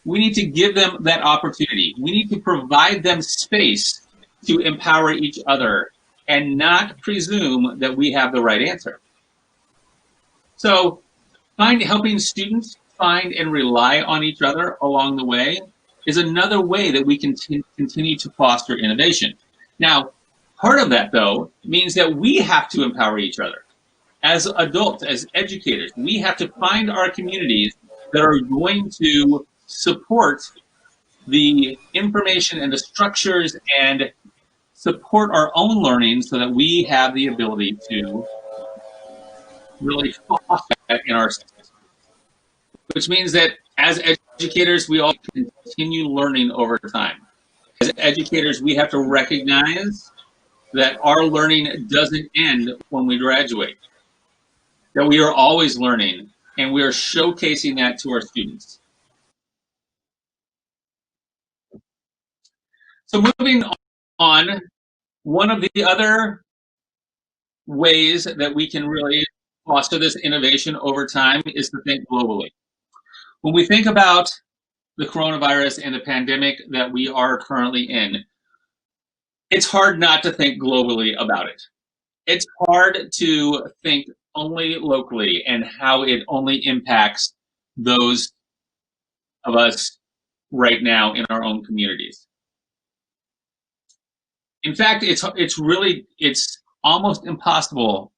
we need to give them that opportunity. We need to provide them space to empower each other and not presume that we have the right answer. So helping students find and rely on each other along the way is another way that we can continue to foster innovation. Now, part of that, though, means that we have to empower each other. As adults, as educators, we have to find our communities that are going to support the information and the structures and support our own learning so that we have the ability to really foster that in our students. Which means that as educators, we all continue learning over time. As educators, we have to recognize that our learning doesn't end when we graduate, that we are always learning, and we are showcasing that to our students. So moving on, one of the other ways that we can really foster this innovation over time is to think globally. When we think about the coronavirus and the pandemic that we are currently in, it's hard not to think globally about it. It's hard to think only locally and how it only impacts those of us right now in our own communities. In fact, it's almost impossible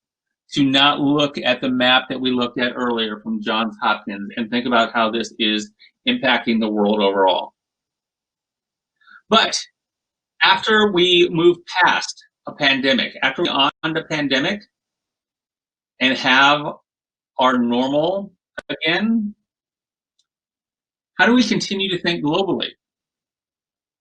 to not look at the map that we looked at earlier from Johns Hopkins and think about how this is impacting the world overall. But after we move past a pandemic, after we on the pandemic and have our normal again, how do we continue to think globally?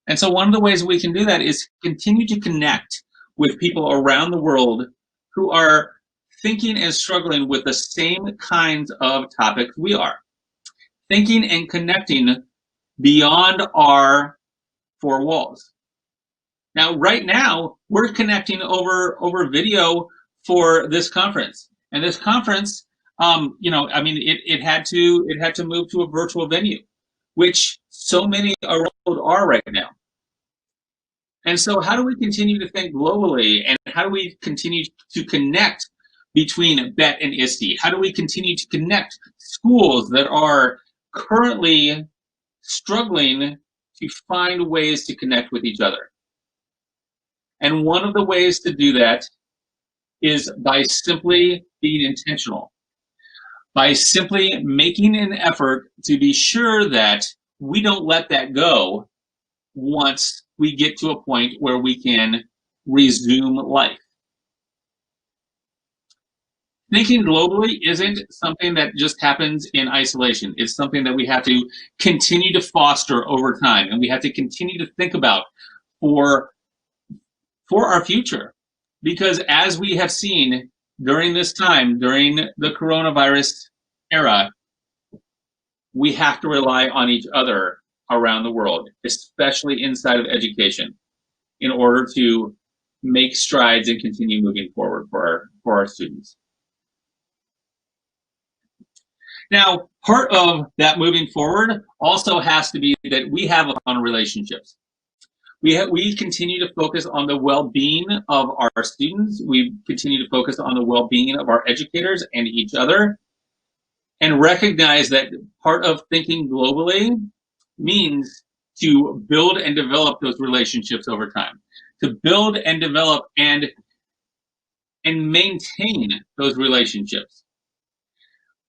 And so one of the ways we can do that is continue to connect with people around the world who are thinking and struggling with the same kinds of topics we are. Thinking and connecting beyond our four walls. Now, right now, we're connecting over video for this conference. And this conference, it had to move to a virtual venue, which so many around are right now. And so how do we continue to think globally, and how do we continue to connect between Bett and ISTE? How do we continue to connect schools that are currently struggling to find ways to connect with each other? And one of the ways to do that is by simply being intentional, by simply making an effort to be sure that we don't let that go once we get to a point where we can resume life. Thinking globally isn't something that just happens in isolation. It's something that we have to continue to foster over time, and we have to continue to think about for our future. Because as we have seen during this time, during the coronavirus era, we have to rely on each other around the world, especially inside of education, in order to make strides and continue moving forward for our students. Now, part of that moving forward also has to be that we have on relationships. We continue to focus on the well-being of our students. We continue to focus on the well-being of our educators and each other, and recognize that part of thinking globally means to build and develop those relationships over time, to build and develop and maintain those relationships.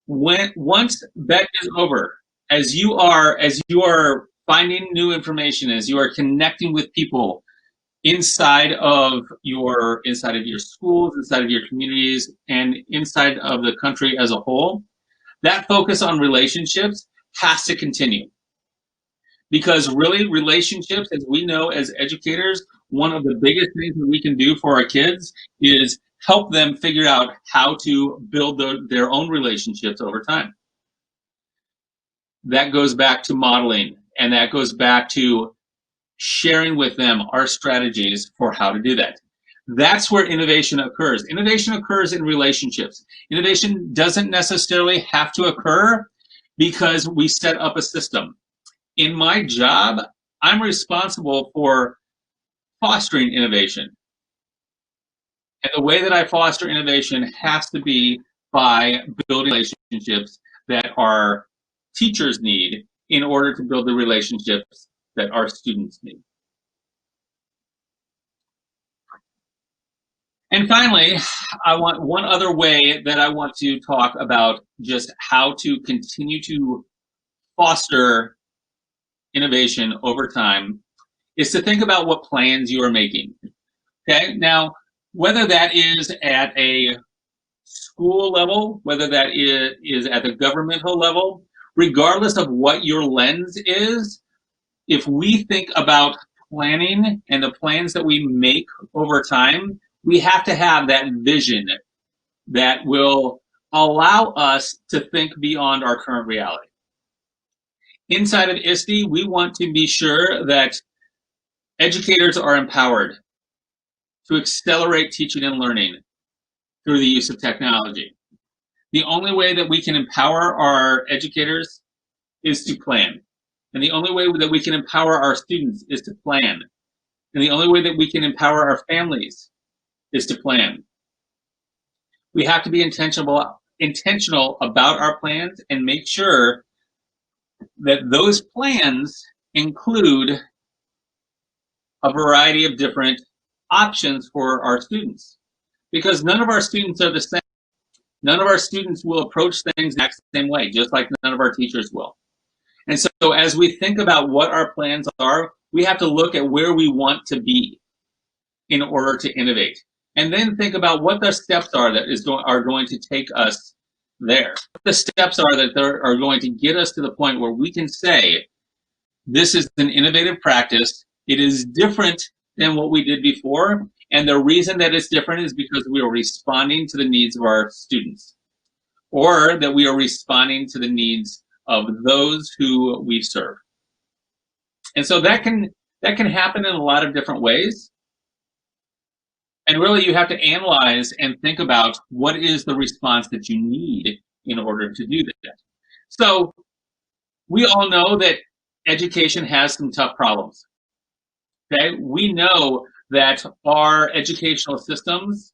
Once Bett is over, as you are finding new information, as you are connecting with people inside of your schools, inside of your communities, and inside of the country as a whole, that focus on relationships has to continue. Because really, relationships, as we know as educators, one of the biggest things that we can do for our kids is help them figure out how to build their own relationships over time. That goes back to modeling, and that goes back to sharing with them our strategies for how to do that. That's where innovation occurs. Innovation occurs in relationships. Innovation doesn't necessarily have to occur because we set up a system. In my job, I'm responsible for fostering innovation. And the way that I foster innovation has to be by building relationships that our teachers need in order to build the relationships that our students need. And finally, I want one other way that I want to talk about just how to continue to foster innovation over time is to think about what plans you are making. Okay, now, whether that is at a school level, whether that is at the governmental level, regardless of what your lens is, if we think about planning and the plans that we make over time, we have to have that vision that will allow us to think beyond our current reality. Inside of ISTE, we want to be sure that educators are empowered to accelerate teaching and learning through the use of technology. The only way that we can empower our educators is to plan. And the only way that we can empower our students is to plan. And the only way that we can empower our families is to plan. We have to be intentional about our plans and make sure that those plans include a variety of different options for our students. Because none of our students are the same. None of our students will approach things the exact same way, just like none of our teachers will. And so as we think about what our plans are, we have to look at where we want to be in order to innovate. And then think about what the steps are that are going to take us there. The steps are that are going to get us to the point where we can say, this is an innovative practice. It is different than what we did before. And the reason that it's different is because we are responding to the needs of our students, or that we are responding to the needs of those who we serve. And so that can happen in a lot of different ways. And really, you have to analyze and think about what is the response that you need in order to do that. So we all know that education has some tough problems. Okay, we know that our educational systems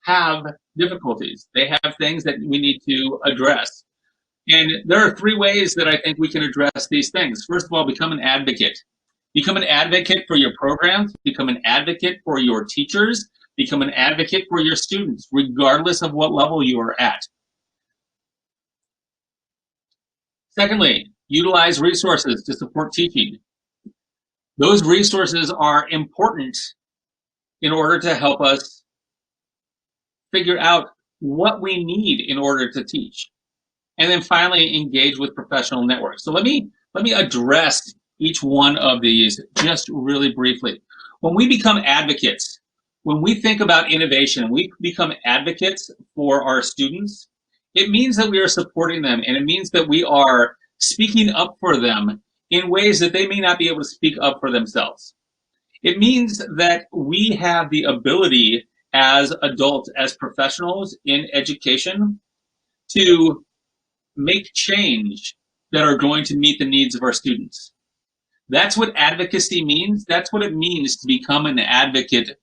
have difficulties. They have things that we need to address. And there are 3 ways that I think we can address these things. First of all, become an advocate. Become an advocate for your programs, become an advocate for your teachers, become an advocate for your students, regardless of what level you are at. Secondly, utilize resources to support teaching. Those resources are important in order to help us figure out what we need in order to teach. And then finally, engage with professional networks. So let me address each one of these just really briefly. When we become advocates, when we think about innovation, we become advocates for our students, it means that we are supporting them, and it means that we are speaking up for them in ways that they may not be able to speak up for themselves. It means that we have the ability as adults, as professionals in education, to make change that are going to meet the needs of our students. That's what advocacy means. That's what it means to become an advocate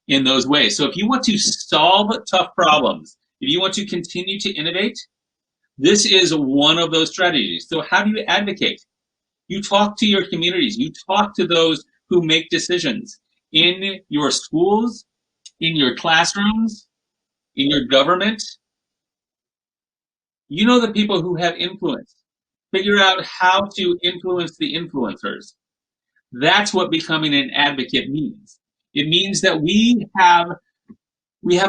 in those ways. So if you want to solve tough problems, if you want to continue to innovate, this is one of those strategies. So how do you advocate? You talk to your communities. You talk to those who make decisions in your schools, in your classrooms, in your government. You know the people who have influence. Figure out how to influence the influencers. That's what becoming an advocate means. It means that we have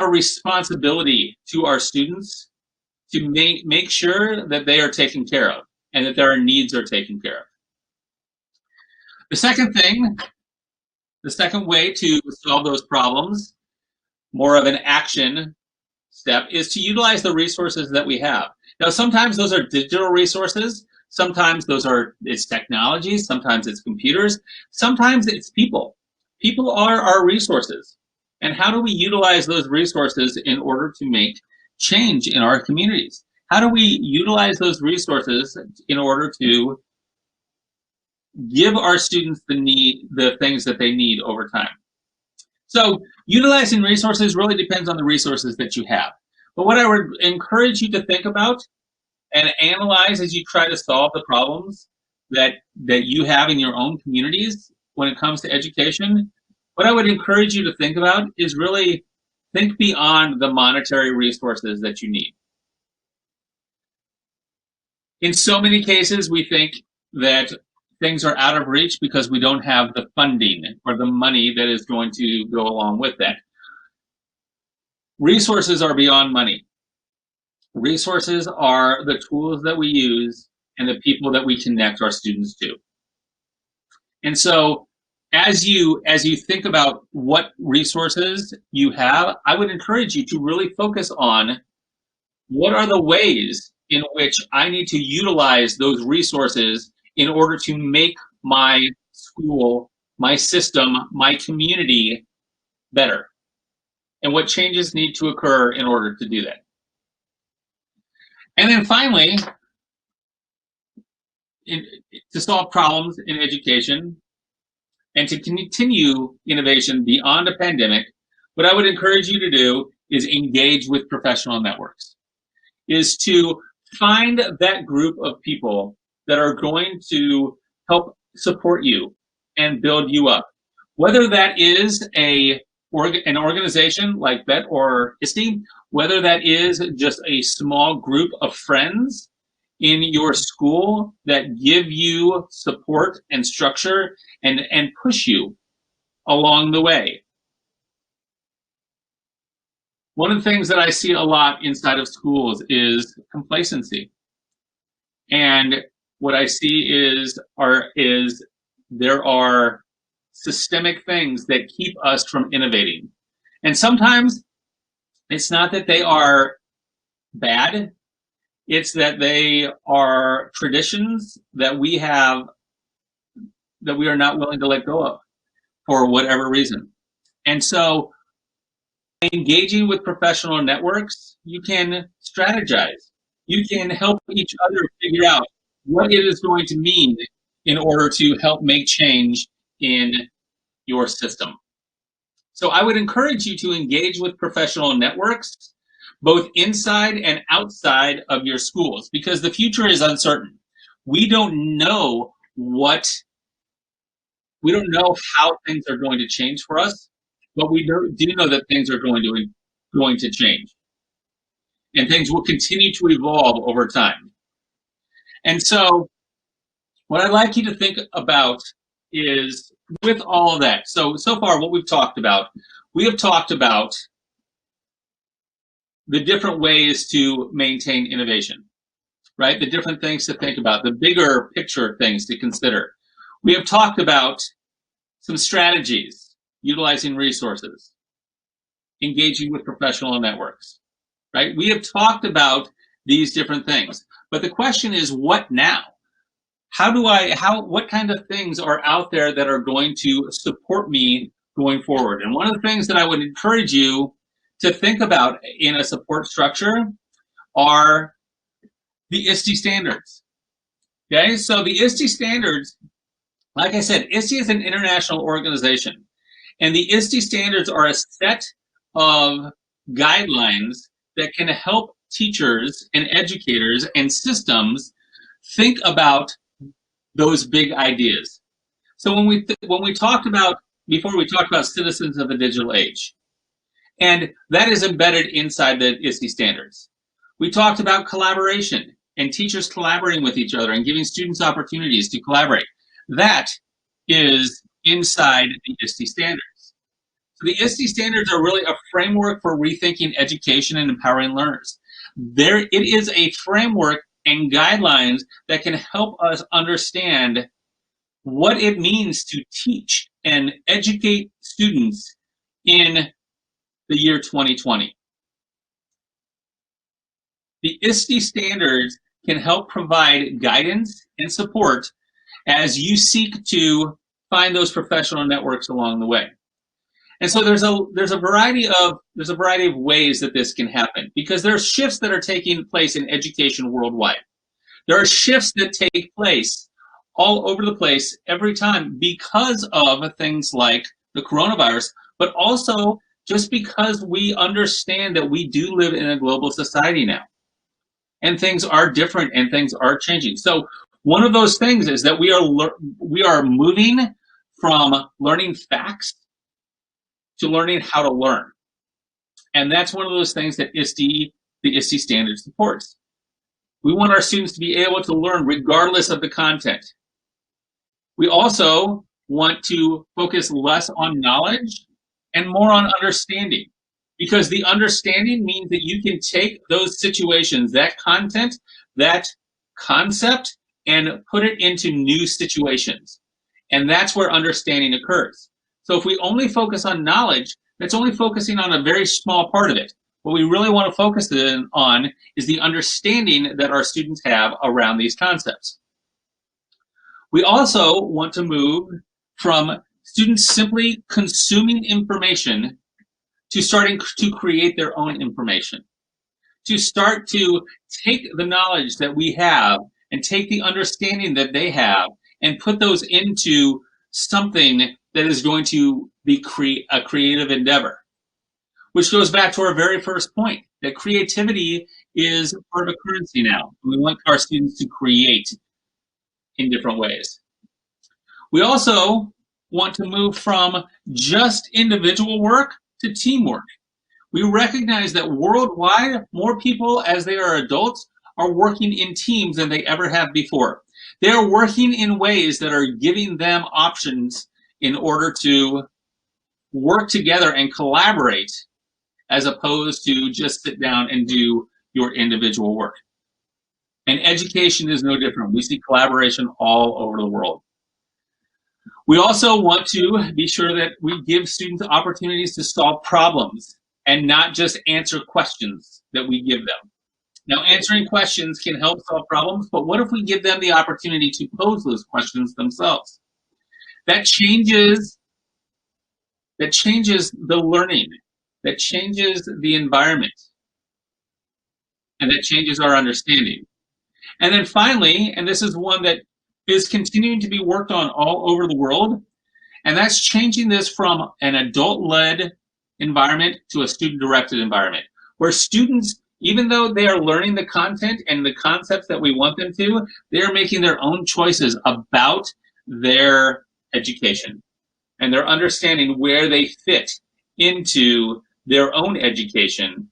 a responsibility to our students to make sure that they are taken care of and that their needs are taken care of. The second way to solve those problems, more of an action step, is to utilize the resources that we have. Now, sometimes those are digital resources. Sometimes it's technology. Sometimes it's computers. Sometimes it's people. People are our resources. And how do we utilize those resources in order to make change in our communities? How do we utilize those resources in order to give our students the things that they need over time? So utilizing resources really depends on the resources that you have. But what I would encourage you to think about and analyze as you try to solve the problems that you have in your own communities when it comes to education, what I would encourage you to think about is really think beyond the monetary resources that you need. In so many cases, we think that things are out of reach because we don't have the funding or the money that is going to go along with that. Resources are beyond money. Resources are the tools that we use and the people that we connect our students to. And so as you think about what resources you have, I would encourage you to really focus on what are the ways in which I need to utilize those resources in order to make my school, my system, my community better, and what changes need to occur in order to do that. And then finally, to solve problems in education and to continue innovation beyond a pandemic, what I would encourage you to do is engage with professional networks, is to find that group of people that are going to help support you and build you up. Whether that is an organization like Bett or ISTE, whether that is just a small group of friends in your school that give you support and structure and push you along the way. One of the things that I see a lot inside of schools is complacency. And what I see is there are systemic things that keep us from innovating. And sometimes it's not that they are bad, it's that they are traditions that we have that we are not willing to let go of for whatever reason. And so engaging with professional networks, you can strategize. You can help each other figure out what it is going to mean in order to help make change in your system. So I would encourage you to engage with professional networks, both inside and outside of your schools, because the future is uncertain. We don't know how things are going to change for us, but we do know that things are going to change. And things will continue to evolve over time. And so what I'd like you to think about is, with all of that, so far what we've talked about, we have talked about the different ways to maintain innovation, right? The different things to think about, the bigger picture things to consider. We have talked about some strategies, utilizing resources, engaging with professional networks, right? We have talked about these different things, but the question is, what now? What kind of things are out there that are going to support me going forward? And one of the things that I would encourage you to think about in a support structure are the ISTE standards. Okay, so the ISTE standards, like I said, ISTE is an international organization, and the ISTE standards are a set of guidelines that can help teachers and educators and systems think about those big ideas. So when we talked about, before, we talked about citizens of the digital age, and that is embedded inside the ISTE standards. We talked about collaboration and teachers collaborating with each other and giving students opportunities to collaborate. That is inside the ISTE standards. So the ISTE standards are really a framework for rethinking education and empowering learners. It is a framework and guidelines that can help us understand what it means to teach and educate students in the year 2020. The ISTE standards can help provide guidance and support as you seek to find those professional networks along the way. And so there's a variety of ways that this can happen, because there are shifts that are taking place in education worldwide. There are shifts that take place all over the place every time because of things like the coronavirus, but also just because we understand that we do live in a global society now, and things are different and things are changing. So one of those things is that we are moving from learning facts to learning how to learn. And that's one of those things that the ISTE standard supports. We want our students to be able to learn regardless of the content. We also want to focus less on knowledge and more on understanding, because the understanding means that you can take those situations, that content, that concept, and put it into new situations. And that's where understanding occurs. So if we only focus on knowledge, that's only focusing on a very small part of it. What we really want to focus on is the understanding that our students have around these concepts. We also want to move from students simply consuming information to starting to create their own information, to start to take the knowledge that we have and take the understanding that they have and put those into something that is going to be a creative endeavor. Which goes back to our very first point, that creativity is part of a currency now. We want our students to create in different ways. We also want to move from just individual work to teamwork. We recognize that worldwide, more people, as they are adults, are working in teams than they ever have before. They are working in ways that are giving them options in order to work together and collaborate, as opposed to just sit down and do your individual work. And education is no different. We see collaboration all over the world. We also want to be sure that we give students opportunities to solve problems and not just answer questions that we give them. Now, answering questions can help solve problems, but what if we give them the opportunity to pose those questions themselves? That changes the learning, that changes the environment, and that changes our understanding. And then finally, and this is one that is continuing to be worked on all over the world, And that's changing this from an adult-led environment to a student-directed environment, where students, even though they are learning the content and the concepts that we want them to, they are making their own choices about their education. And they're understanding where they fit into their own education.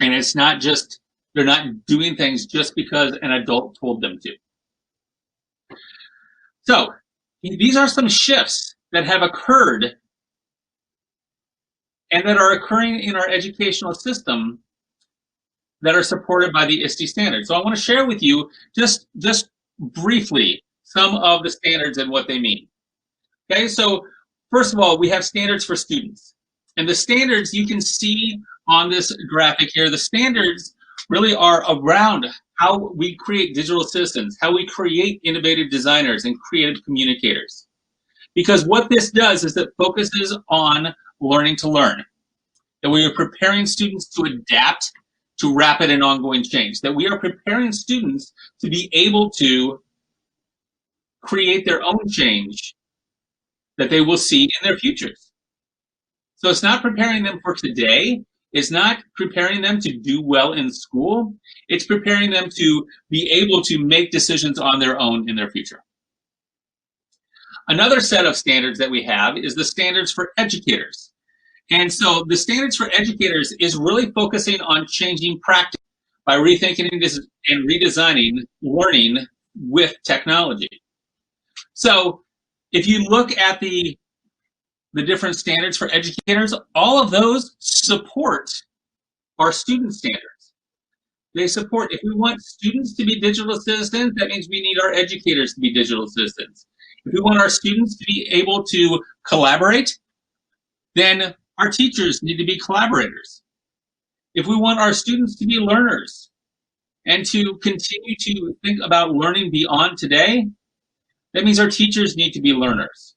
And it's not just, they're not doing things just because an adult told them to. So these are some shifts that have occurred and that are occurring in our educational system that are supported by the ISTE standards. So I want to share with you just briefly some of the standards and what they mean. Okay, so first of all, we have standards for students. And the standards you can see on this graphic here, the standards really are around how we create digital assistants, how we create innovative designers and creative communicators. Because what this does is it focuses on learning to learn. That we are preparing students to adapt to rapid and ongoing change. That we are preparing students to be able to create their own change that they will see in their futures. So it's not preparing them for today. It's not preparing them to do well in school. It's preparing them to be able to make decisions on their own in their future. Another set of standards that we have is the standards for educators. And so the standards for educators is really focusing on changing practice by rethinking and redesigning learning with technology. So if you look at the different standards for educators, all of those support our student standards. They support, if we want students to be digital assistants, that means we need our educators to be digital assistants. If we want our students to be able to collaborate, then our teachers need to be collaborators. If we want our students to be learners and to continue to think about learning beyond today, that means our teachers need to be learners.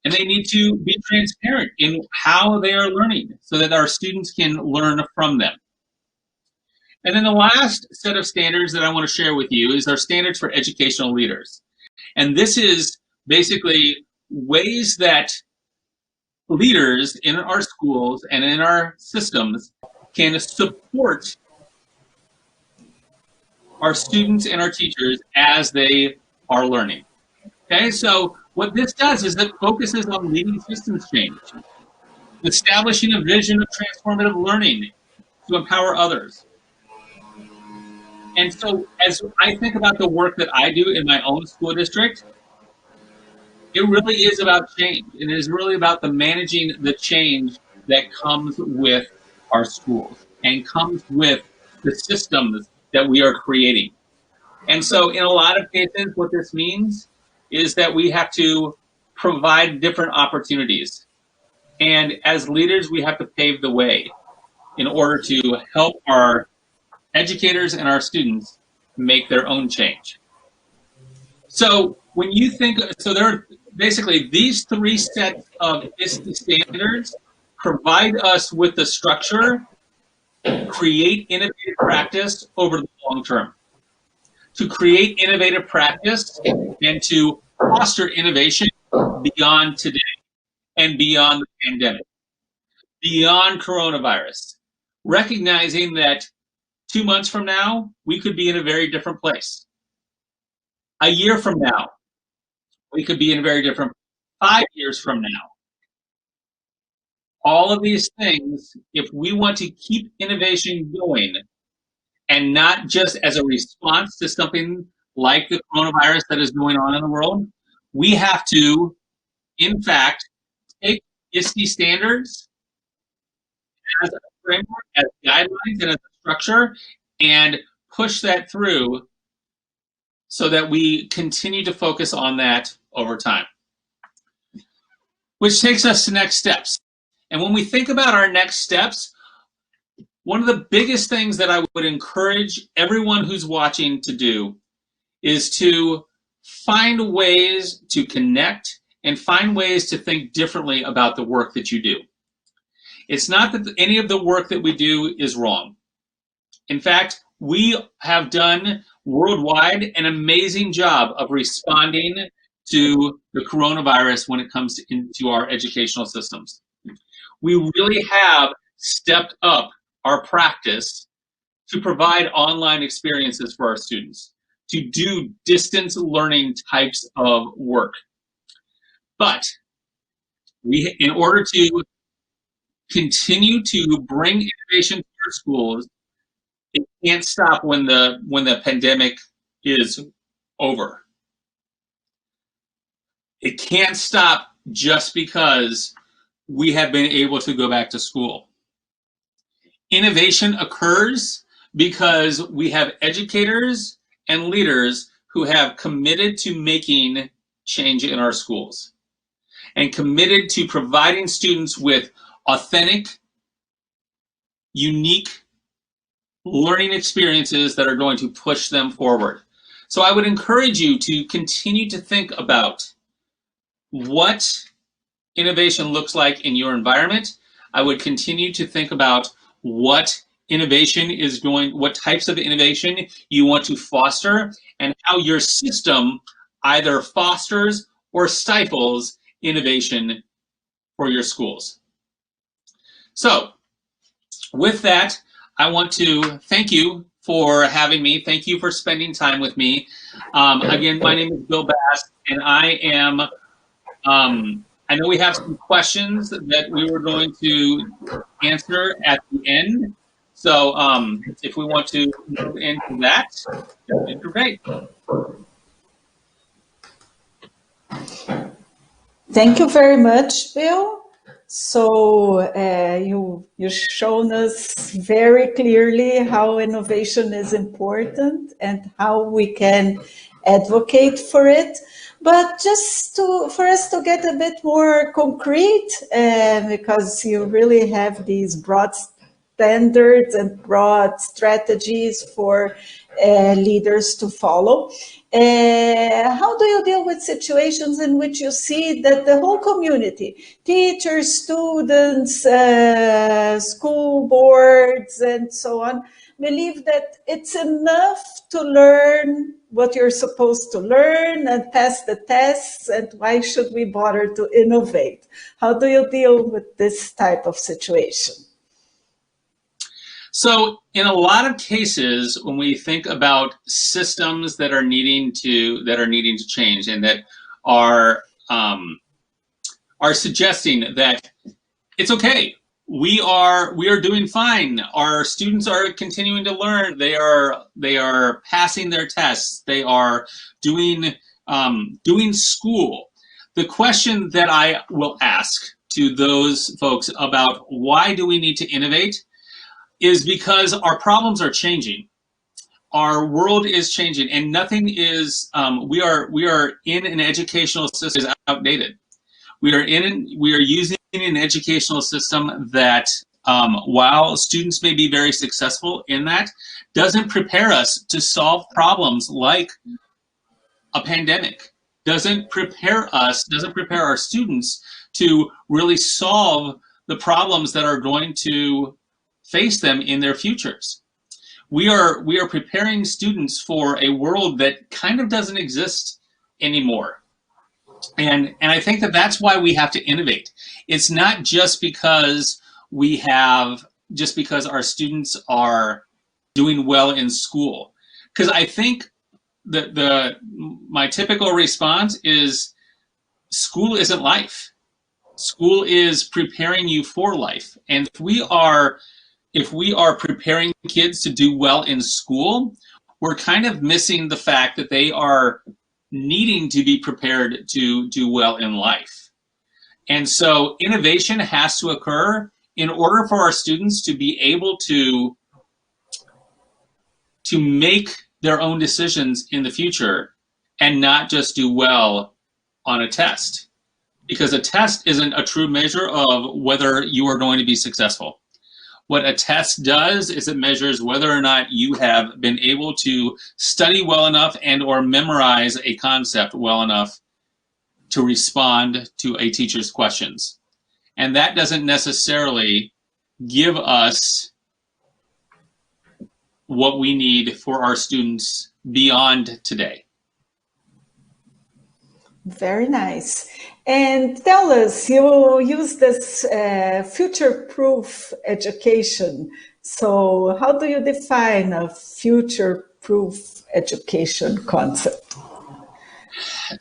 And they need to be transparent in how they are learning so that our students can learn from them. And then the last set of standards that I want to share with you is our standards for educational leaders. And this is basically ways that leaders in our schools and in our systems can support our students and our teachers as they are learning. Okay, so what this does is it focuses on leading systems change, establishing a vision of transformative learning to empower others. And so as I think about the work that I do in my own school district, it really is about change. It is really about the managing the change that comes with our schools and comes with the systems that we are creating. And so in a lot of cases, what this means is that we have to provide different opportunities. And as leaders, we have to pave the way in order to help our educators and our students make their own change. So when you think, so there are basically these three sets of ISTE standards provide us with the structure to create innovative practice over the long term. To create innovative practice and to foster innovation beyond today and beyond the pandemic, beyond coronavirus, recognizing that 2 months from now, we could be in a very different place. A year from now, we could be in a very different, 5 years from now. All of these things, if we want to keep innovation going, and not just as a response to something like the coronavirus that is going on in the world, we have to, in fact, take ISTE standards as a framework, as guidelines, and as a structure, and push that through so that we continue to focus on that over time. Which takes us to next steps. And when we think about our next steps, one of the biggest things that I would encourage everyone who's watching to do is to find ways to connect and find ways to think differently about the work that you do. It's not that any of the work that we do is wrong. In fact, we have done worldwide an amazing job of responding to the coronavirus when it comes into our educational systems. We really have stepped up our practice to provide online experiences for our students, to do distance learning types of work. But in order to continue to bring innovation to our schools, it can't stop when the pandemic is over. It can't stop just because we have been able to go back to school. Innovation occurs because we have educators and leaders who have committed to making change in our schools and committed to providing students with authentic, unique learning experiences that are going to push them forward. So I would encourage you to continue to think about what innovation looks like in your environment. I would continue to think about what types of innovation you want to foster, and how your system either fosters or stifles innovation for your schools. So with that, I want to thank you for having me. Thank you for spending time with me. Again, my name is Bill Bass, and I am, I know we have some questions that we were going to answer at the end. So if we want to move into that, that'd be great. Thank you very much, Bill. So you've shown us very clearly how innovation is important and how we can advocate for it. But just for us to get a bit more concrete, because you really have these broad standards and broad strategies for leaders to follow. How do you deal with situations in which you see that the whole community, teachers, students, school boards, and so on, believe that it's enough to learn what you're supposed to learn and pass the tests, and why should we bother to innovate? How do you deal with this type of situation? So in a lot of cases, when we think about systems that are needing to change, and that are suggesting that it's okay, we are doing fine, our students are continuing to learn, they are passing their tests, they are doing school. The question that I will ask to those folks about why do we need to innovate is because our problems are changing. Our world is changing, and nothing is, we are in an educational system that is outdated. We are using an educational system that, while students may be very successful in that, doesn't prepare us to solve problems like a pandemic, doesn't prepare our students to really solve the problems that are going to face them in their futures. We are preparing students for a world that kind of doesn't exist anymore. And I think that that's why we have to innovate. It's not just because our students are doing well in school. Because I think that my typical response is, school isn't life. School is preparing you for life. And if we are preparing kids to do well in school, we're kind of missing the fact that they are needing to be prepared to do well in life. And so innovation has to occur in order for our students to be able to make their own decisions in the future and not just do well on a test. Because a test isn't a true measure of whether you are going to be successful. What a test does is it measures whether or not you have been able to study well enough and or memorize a concept well enough to respond to a teacher's questions. And that doesn't necessarily give us what we need for our students beyond today. Very nice. And tell us, you use this future-proof education. So how do you define a future-proof education concept?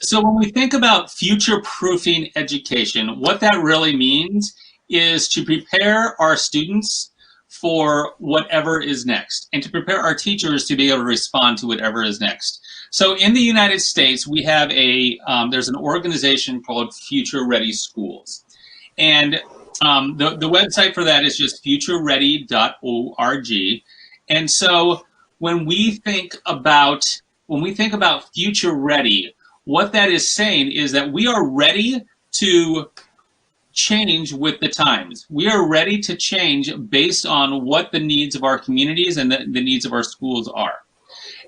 So when we think about future-proofing education, what that really means is to prepare our students for whatever is next, and to prepare our teachers to be able to respond to whatever is next. So in the United States, we have there's an organization called Future Ready Schools. And the website for that is just futureready.org. And so when we think about Future Ready, what that is saying is that we are ready to change with the times. We are ready to change based on what the needs of our communities and the needs of our schools are.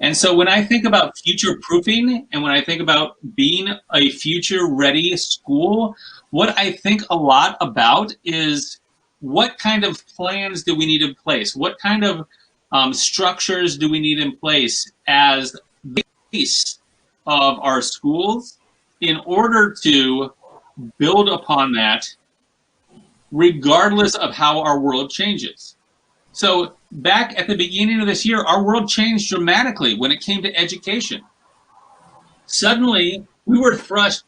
And so when I think about future proofing and when I think about being a future ready school, what I think a lot about is what kind of plans do we need in place? What kind of structures do we need in place as the base of our schools in order to build upon that regardless of how our world changes? So back at the beginning of this year, our world changed dramatically when it came to education. Suddenly, we were thrust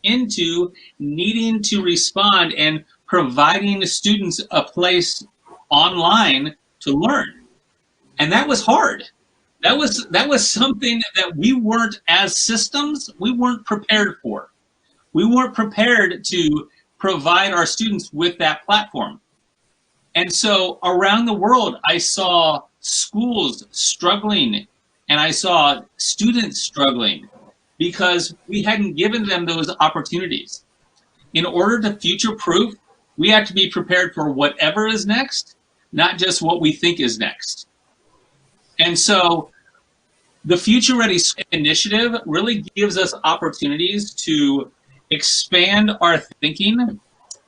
into needing to respond and providing the students a place online to learn. And that was hard. That was something that we weren't, as systems, we weren't prepared for. We weren't prepared to provide our students with that platform. And so around the world, I saw schools struggling and I saw students struggling because we hadn't given them those opportunities. In order to future-proof, we have to be prepared for whatever is next, not just what we think is next. And so the Future Ready initiative really gives us opportunities to expand our thinking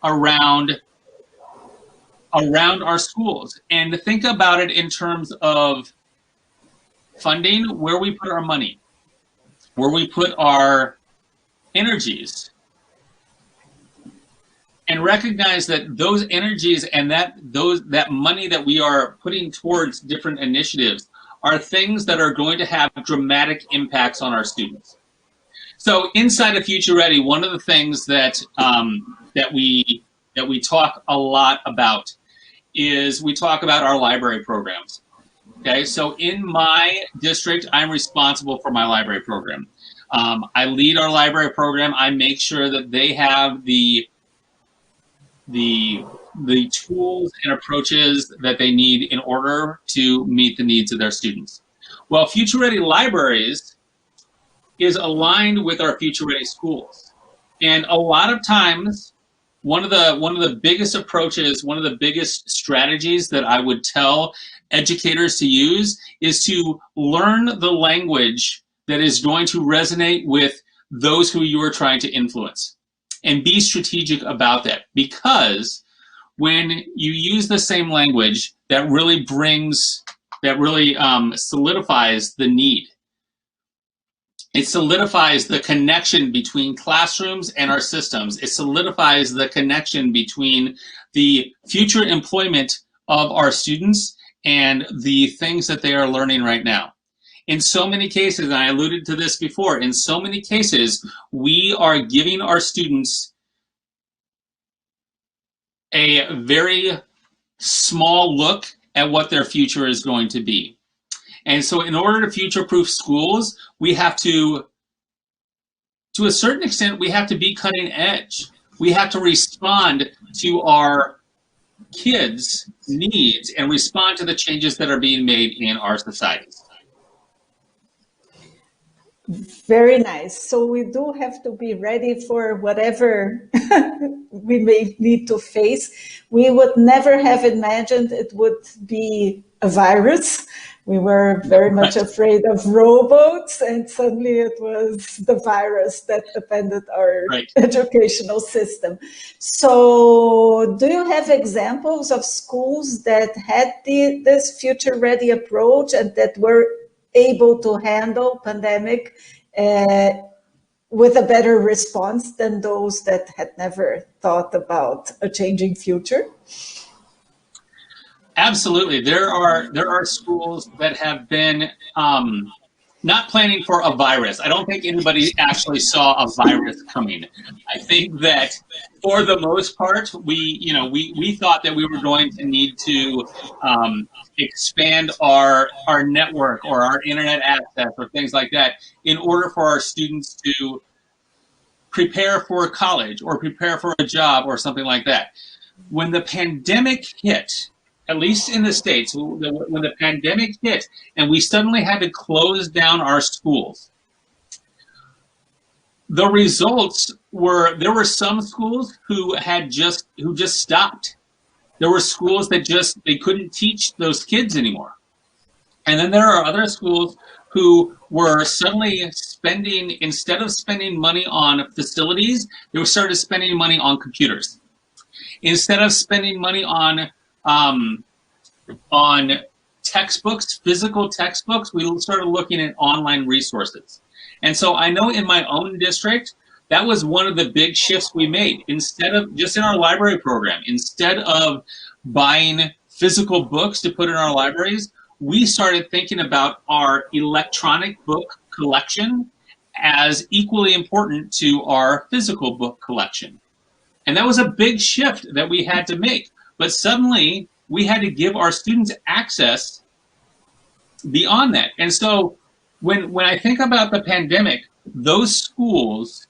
around our schools and to think about it in terms of funding, where we put our money, where we put our energies, and recognize that those energies and that money that we are putting towards different initiatives are things that are going to have dramatic impacts on our students. So inside of Future Ready, one of the things that we talk a lot about is we talk about our library programs. Okay, so in my district, I'm responsible for my library program. I lead our library program. I make sure that they have the tools and approaches that they need in order to meet the needs of their students. Well, Future Ready Libraries is aligned with our Future Ready schools. And a lot of times, one of the biggest approaches, one of the biggest strategies that I would tell educators to use is to learn the language that is going to resonate with those who you are trying to influence. And be strategic about that, because when you use the same language, that really solidifies the need. It solidifies the connection between classrooms and our systems. It solidifies the connection between the future employment of our students and the things that they are learning right now. In so many cases, and I alluded to this before, in so many cases, we are giving our students a very small look at what their future is going to be. And so in order to future-proof schools, we have to a certain extent, we have to be cutting edge. We have to respond to our kids' needs and respond to the changes that are being made in our societies. Very nice. So we do have to be ready for whatever we may need to face. We would never have imagined it would be a virus. We were very much afraid of robots, and suddenly it was the virus that upended our educational system. So do you have examples of schools that had this future-ready approach and that were able to handle pandemic with a better response than those that had never thought about a changing future? Absolutely. There are schools that have been not planning for a virus. I don't think anybody actually saw a virus coming. I think that for the most part, we thought that we were going to need to expand our network or our internet access or things like that in order for our students to prepare for college or prepare for a job or something like that. When the pandemic hit, at least in the States, when the pandemic hit and we suddenly had to close down our schools, the results were, there were some schools who just stopped. There were schools that they couldn't teach those kids anymore. And then there are other schools who were suddenly spending, instead of spending money on facilities, they started spending money on computers. Instead of spending money on textbooks, physical textbooks, we started looking at online resources. And so I know in my own district, that was one of the big shifts we made. Instead of, just in our library program, instead of buying physical books to put in our libraries, we started thinking about our electronic book collection as equally important to our physical book collection. And that was a big shift that we had to make. But suddenly, we had to give our students access beyond that. And so when I think about the pandemic, those schools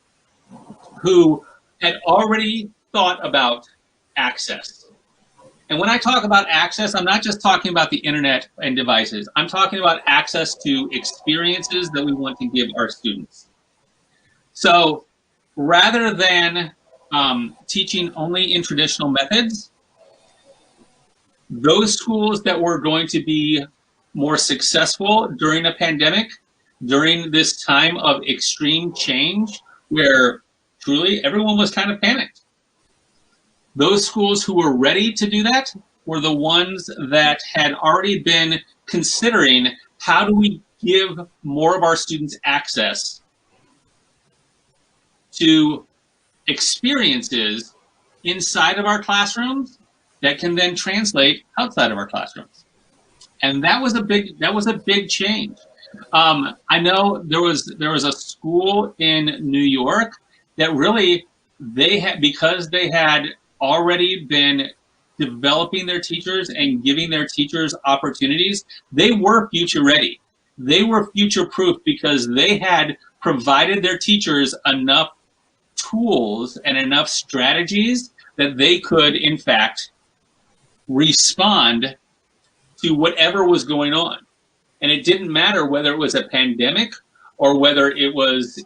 who had already thought about access, and when I talk about access, I'm not just talking about the internet and devices. I'm talking about access to experiences that we want to give our students. So rather than teaching only in traditional methods, those schools that were going to be more successful during a pandemic, during this time of extreme change, where truly everyone was kind of panicked, those schools who were ready to do that were the ones that had already been considering, how do we give more of our students access to experiences inside of our classrooms that can then translate outside of our classrooms. And that was a big change. I know there was a school in New York that really, because they had already been developing their teachers and giving their teachers opportunities, they were future ready. They were future proof because they had provided their teachers enough tools and enough strategies that they could, in fact, respond to whatever was going on. And it didn't matter whether it was a pandemic or whether it was,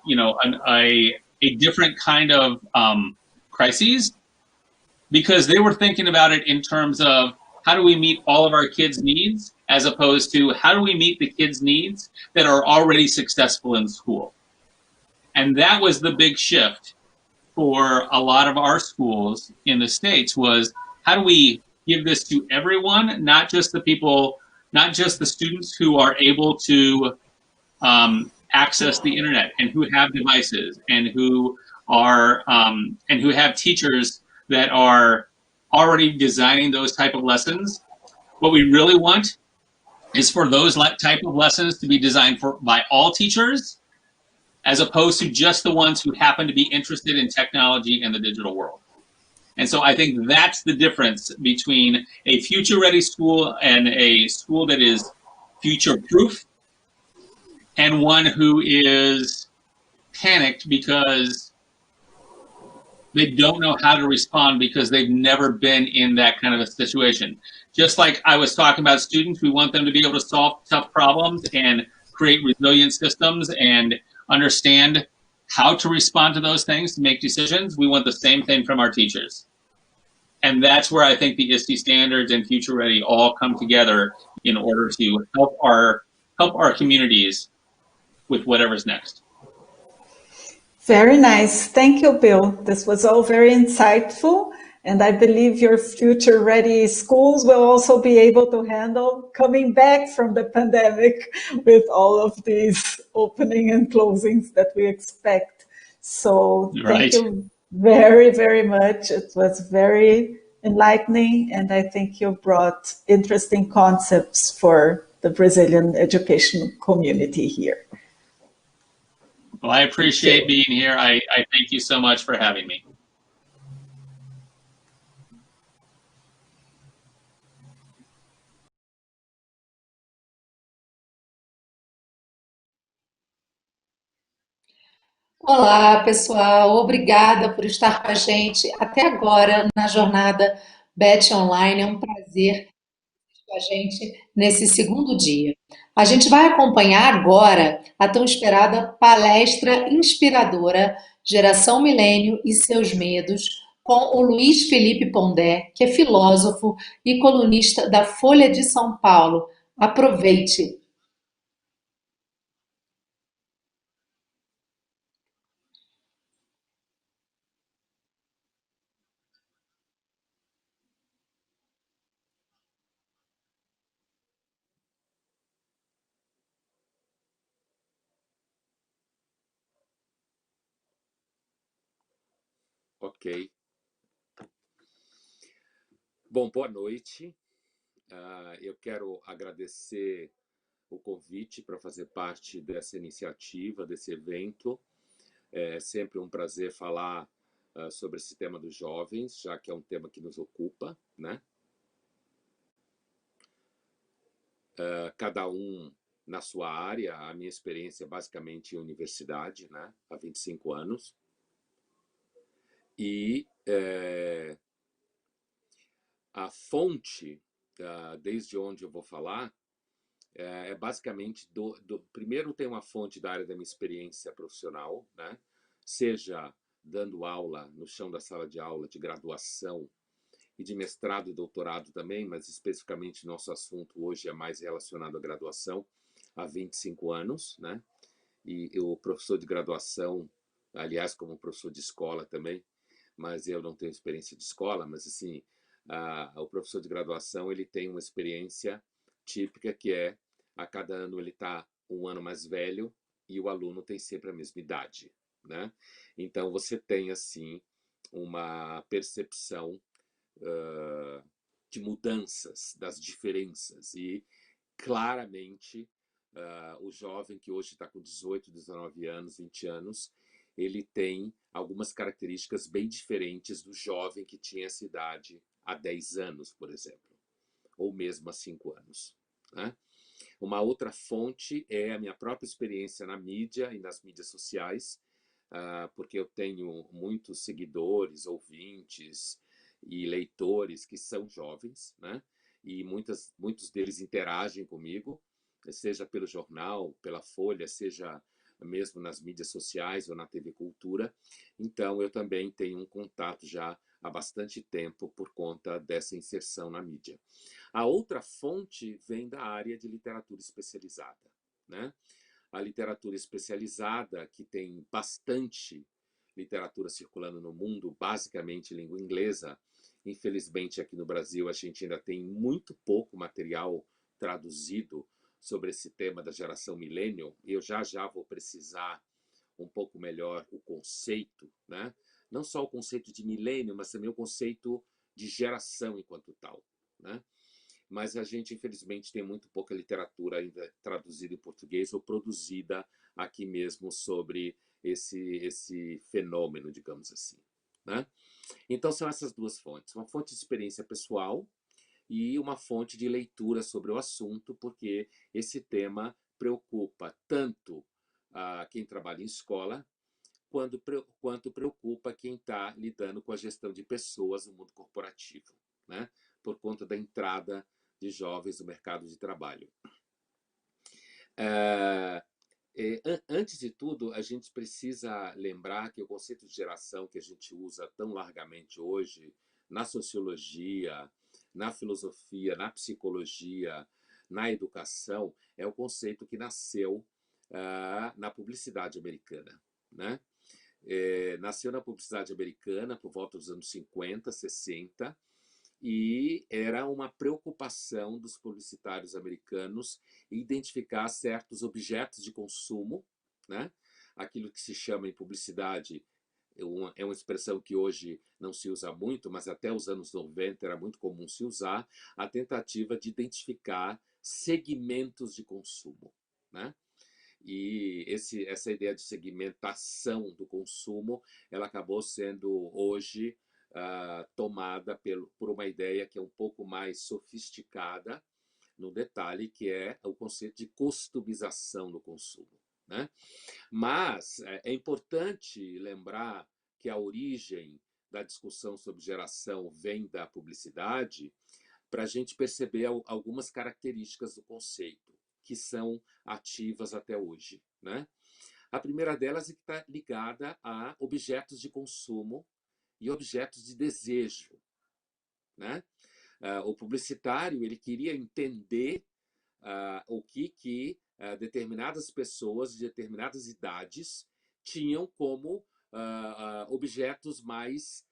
a different kind of crises, because they were thinking about it in terms of, how do we meet all of our kids' needs, as opposed to how do we meet the kids' needs that are already successful in school. And that was the big shift for a lot of our schools in the States, was how do we give this to everyone, not just the people, not just the students who are able to access the internet and who have devices and who are and who have teachers that are already designing those type of lessons. What we really want is for those type of lessons to be designed by all teachers, as opposed to just the ones who happen to be interested in technology and the digital world. And so I think that's the difference between a future-ready school and a school that is future-proof, and one who is panicked because they don't know how to respond because they've never been in that kind of a situation. Just like I was talking about students, we want them to be able to solve tough problems and create resilient systems and understand how to respond to those things to make decisions. We want the same thing from our teachers. And that's where I think the ISTE standards and Future Ready all come together in order to help our communities with whatever's next. Very nice. Thank you, Bill. This was all very insightful. And I believe your future-ready schools will also be able to handle coming back from the pandemic with all of these opening and closings that we expect So thank Right. you very, very much. It was very enlightening, and I think you brought interesting concepts for the Brazilian education community here. Well, I appreciate you. being here. I thank you so much for having me. Olá, pessoal. Obrigada por estar com a gente até agora na jornada Bett Online. É um prazer ter com a gente nesse segundo dia. A gente vai acompanhar agora a tão esperada palestra inspiradora Geração Milênio e seus Medos, com o Luiz Felipe Pondé, que é filósofo e colunista da Folha de São Paulo. Aproveite! Ok. Bom, boa noite. Eu quero agradecer o convite para fazer parte dessa iniciativa, desse evento. É sempre um prazer falar sobre esse tema dos jovens, já que é um tema que nos ocupa, né? Cada um na sua área. A minha experiência é basicamente em universidade, né? Há 25 anos. E a fonte, desde onde eu vou falar, é basicamente primeiro tem uma fonte da área da minha experiência profissional, né? Seja dando aula no chão da sala de aula de graduação e de mestrado e doutorado também, mas especificamente nosso assunto hoje é mais relacionado à graduação, há 25 anos, né? E eu, professor de graduação, aliás, como professor de escola também, mas eu não tenho experiência de escola, mas assim, o professor de graduação ele tem uma experiência típica que é, a cada ano ele está um ano mais velho e o aluno tem sempre a mesma idade, né? Então você tem assim uma percepção de mudanças, das diferenças, e claramente o jovem que hoje está com 18, 19 anos, 20 anos, ele tem algumas características bem diferentes do jovem que tinha essa idade há 10 anos, por exemplo, ou mesmo há 5 anos, né? Uma outra fonte é a minha própria experiência na mídia e nas mídias sociais, porque eu tenho muitos seguidores, ouvintes e leitores que são jovens, né? E muitos deles interagem comigo, seja pelo jornal, pela Folha, seja mesmo nas mídias sociais ou na TV Cultura. Então, eu também tenho um contato já há bastante tempo por conta dessa inserção na mídia. A outra fonte vem da área de literatura especializada, né? A literatura especializada, que tem bastante literatura circulando no mundo, basicamente em língua inglesa. Infelizmente, aqui no Brasil, a gente ainda tem muito pouco material traduzido sobre esse tema da geração millennial. Eu já vou precisar um pouco melhor o conceito, né? Não só o conceito de milênio, mas também o conceito de geração enquanto tal, né? Mas a gente, infelizmente, tem muito pouca literatura ainda traduzida em português ou produzida aqui mesmo sobre esse fenômeno, digamos assim, né? Então, são essas duas fontes. Uma fonte de experiência pessoal e uma fonte de leitura sobre o assunto, porque esse tema preocupa tanto quem trabalha em escola, quanto preocupa quem está lidando com a gestão de pessoas no mundo corporativo, né? Por conta da entrada de jovens no mercado de trabalho. Antes de tudo, a gente precisa lembrar que o conceito de geração que a gente usa tão largamente hoje, na sociologia, na filosofia, na psicologia, na educação, é o conceito que nasceu na publicidade americana, né? Nasceu na publicidade americana por volta dos anos 50, 60, e era uma preocupação dos publicitários americanos identificar certos objetos de consumo, né? aquilo que se chama em publicidade, é uma expressão que hoje não se usa muito, mas até os anos 90 era muito comum se usar, a tentativa de identificar segmentos de consumo, né? E essa ideia de segmentação do consumo, ela acabou sendo hoje tomada por uma ideia que é um pouco mais sofisticada no detalhe, que é o conceito de customização do consumo, né? Mas é importante lembrar que a origem da discussão sobre geração vem da publicidade, para a gente perceber algumas características do conceito que são ativas até hoje, né? A primeira delas é que está ligada a objetos de consumo e objetos de desejo, né? O publicitário ele queria entender o que determinadas pessoas de determinadas idades tinham como objetos mais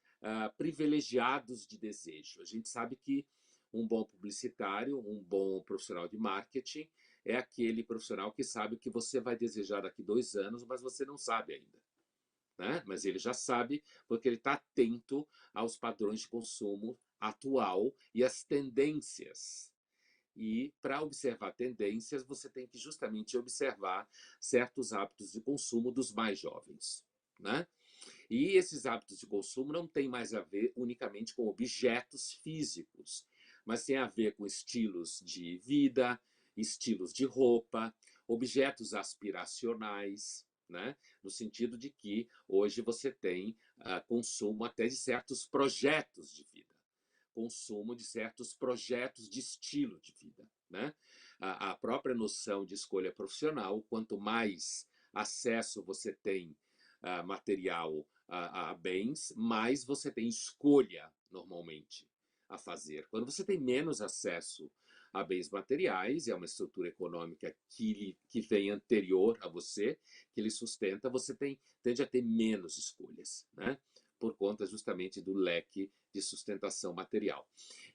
privilegiados de desejo. A gente sabe que um bom publicitário, um bom profissional de marketing é aquele profissional que sabe o que você vai desejar daqui 2 anos, mas você não sabe ainda, né? Mas ele já sabe porque ele está atento aos padrões de consumo atual e às tendências. E para observar tendências, você tem que justamente observar certos hábitos de consumo dos mais jovens, né? E esses hábitos de consumo não têm mais a ver unicamente com objetos físicos, mas tem a ver com estilos de vida, estilos de roupa, objetos aspiracionais, né? No sentido de que hoje você tem consumo até de certos projetos de vida, consumo de certos projetos de estilo de vida, né? A própria noção de escolha profissional, quanto mais acesso você tem material a bens, mais você tem escolha, normalmente, a fazer. Quando você tem menos acesso a bens materiais, e é uma estrutura econômica que vem anterior a você, que lhe sustenta, você tende a ter menos escolhas, né? Por conta justamente do leque de sustentação material.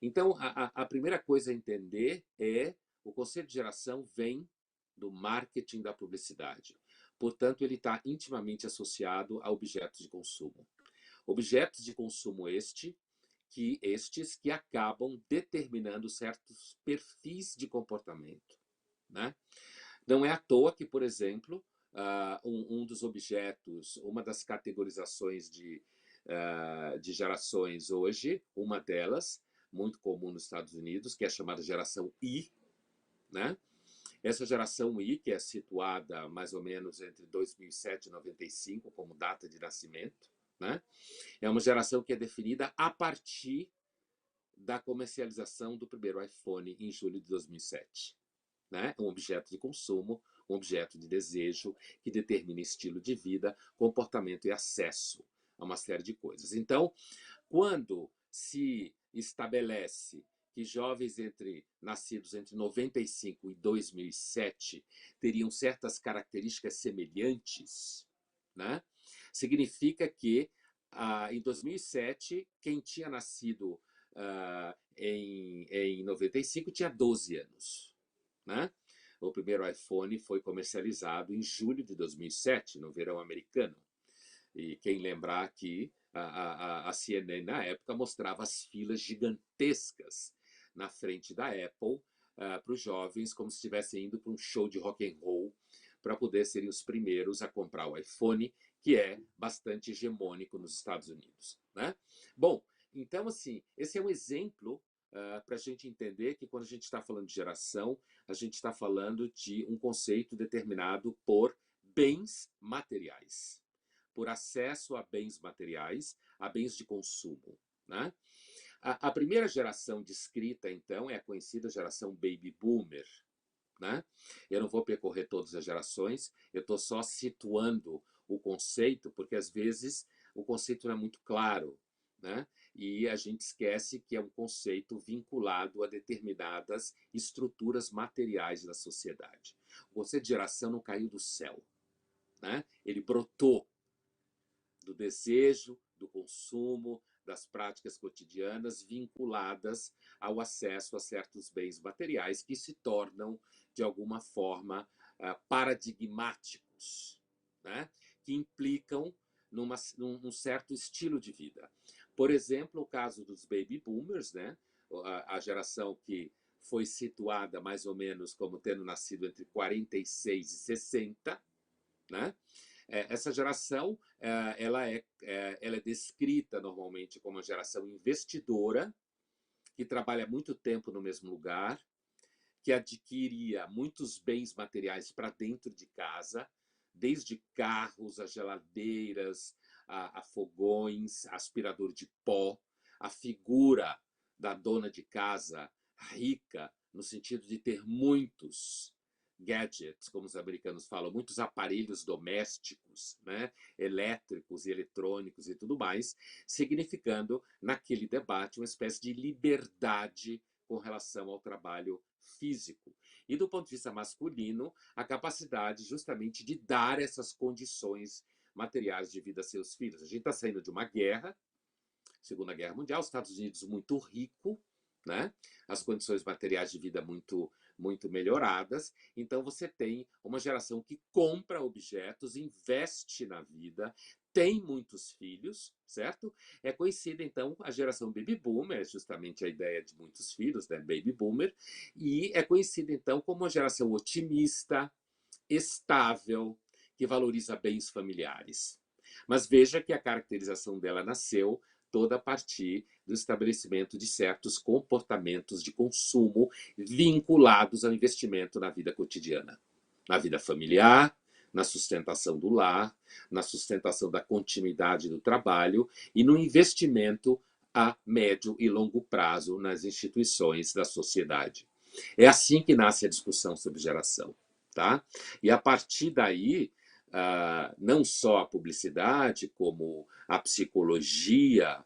Então, a primeira coisa a entender é o conceito de geração vem do marketing da publicidade. Portanto, ele está intimamente associado a objetos de consumo. Objetos de consumo estes que acabam determinando certos perfis de comportamento, né? Não é à toa que, por exemplo, um dos objetos, uma das categorizações de gerações hoje, uma delas, muito comum nos Estados Unidos, que é a chamada geração I, né? Essa geração I, que é situada mais ou menos entre 2007 e 95 como data de nascimento, né? É uma geração que é definida a partir da comercialização do primeiro iPhone em julho de 2007. Né? Um objeto de consumo, um objeto de desejo que determina estilo de vida, comportamento e acesso a uma série de coisas. Então, quando se estabelece que jovens nascidos entre 95 e 2007 teriam certas características semelhantes, né? Significa que em 2007, quem tinha nascido em 95 tinha 12 anos. Né? O primeiro iPhone foi comercializado em julho de 2007, no verão americano. E quem lembrar aqui, a CNN na época mostrava as filas gigantescas na frente da Apple para os jovens, como se estivessem indo para um show de rock and roll, para poder serem os primeiros a comprar o iPhone, que é bastante hegemônico nos Estados Unidos. Né? Bom, então, assim, esse é um exemplo para a gente entender que quando a gente está falando de geração, a gente está falando de um conceito determinado por bens materiais, por acesso a bens materiais, a bens de consumo. Né? A primeira geração descrita, então, é a conhecida geração Baby Boomer. Né? Eu não vou percorrer todas as gerações, eu estou só situando o conceito, porque às vezes o conceito não é muito claro. Né? E a gente esquece que é um conceito vinculado a determinadas estruturas materiais da sociedade. O conceito de geração não caiu do céu. Né? Ele brotou do desejo, do consumo, das práticas cotidianas vinculadas ao acesso a certos bens materiais que se tornam, de alguma forma, paradigmáticos né, que implicam num certo estilo de vida. Por exemplo, o caso dos baby boomers, né, a geração que foi situada mais ou menos como tendo nascido entre 46 e 60, né? Essa geração ela é descrita normalmente como uma geração investidora, que trabalha muito tempo no mesmo lugar, que adquiria muitos bens materiais para dentro de casa, desde carros, a geladeiras, a fogões, aspirador de pó, a figura da dona de casa rica, no sentido de ter muitos gadgets, como os americanos falam, muitos aparelhos domésticos, né, elétricos e eletrônicos e tudo mais, significando, naquele debate, uma espécie de liberdade com relação ao trabalho físico. E do ponto de vista masculino, a capacidade justamente de dar essas condições materiais de vida a seus filhos. A gente está saindo de uma guerra, Segunda Guerra Mundial, os Estados Unidos muito rico, né? As condições materiais de vida muito melhoradas. Então você tem uma geração que compra objetos, investe na vida, tem muitos filhos, certo? É conhecida então a geração baby boomer, justamente a ideia de muitos filhos, né? Baby boomer, e é conhecida então como uma geração otimista, estável, que valoriza bens familiares. Mas veja que a caracterização dela nasceu toda a partir do estabelecimento de certos comportamentos de consumo vinculados ao investimento na vida cotidiana, na vida familiar, na sustentação do lar, na sustentação da continuidade do trabalho e no investimento a médio e longo prazo nas instituições da sociedade. É assim que nasce a discussão sobre geração, tá? E a partir daí, não só a publicidade, como a psicologia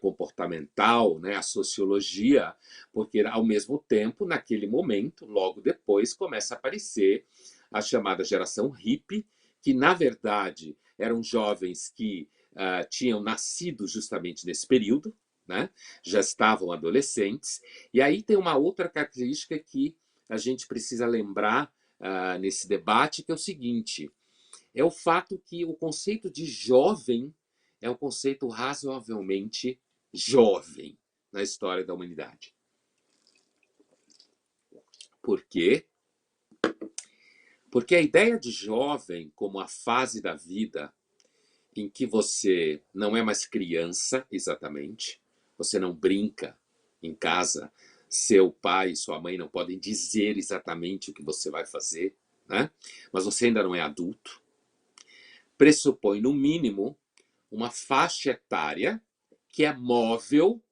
comportamental, né, a sociologia, porque ao mesmo tempo, naquele momento, logo depois, começa a aparecer a chamada geração hippie, que na verdade eram jovens que tinham nascido justamente nesse período, né, já estavam adolescentes, e aí tem uma outra característica que a gente precisa lembrar nesse debate, que é o seguinte: é o fato que o conceito de jovem é um conceito razoavelmente jovem na história da humanidade. Por quê? Porque a ideia de jovem como a fase da vida em que você não é mais criança, exatamente, você não brinca em casa, seu pai e sua mãe não podem dizer exatamente o que você vai fazer, né? Mas você ainda não é adulto, pressupõe, no mínimo, uma faixa etária que é móvel,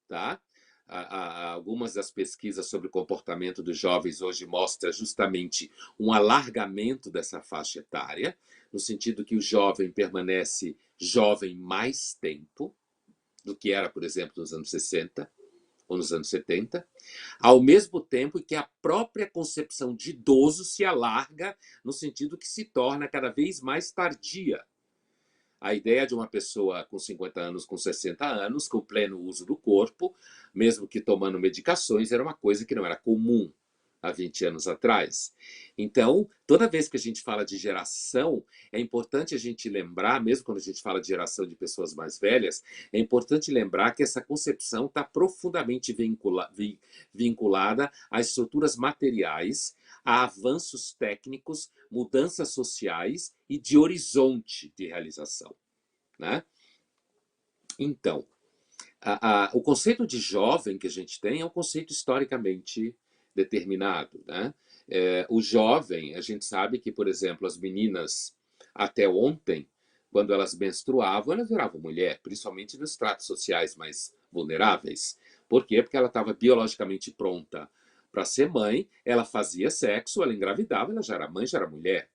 tá? Algumas das pesquisas sobre o comportamento dos jovens hoje mostram justamente um alargamento dessa faixa etária, no sentido que o jovem permanece jovem mais tempo do que era, por exemplo, nos anos 60 ou nos anos 70, ao mesmo tempo que a própria concepção de idoso se alarga no sentido que se torna cada vez mais tardia. A ideia de uma pessoa com 50 anos, com 60 anos, com pleno uso do corpo, mesmo que tomando medicações, era uma coisa que não era comum há 20 anos atrás. Então, toda vez que a gente fala de geração, é importante a gente lembrar, mesmo quando a gente fala de geração de pessoas mais velhas, é importante lembrar que essa concepção está profundamente vinculada às estruturas materiais, a avanços técnicos, mudanças sociais e de horizonte de realização, né? Então, o conceito de jovem que a gente tem é um conceito historicamente determinado, né? O jovem, a gente sabe que, por exemplo, as meninas até ontem, quando elas menstruavam, elas viravam mulher, principalmente nos estratos sociais mais vulneráveis. Por quê? Porque ela estava biologicamente pronta para ser mãe, ela fazia sexo, ela engravidava, ela já era mãe, já era mulher,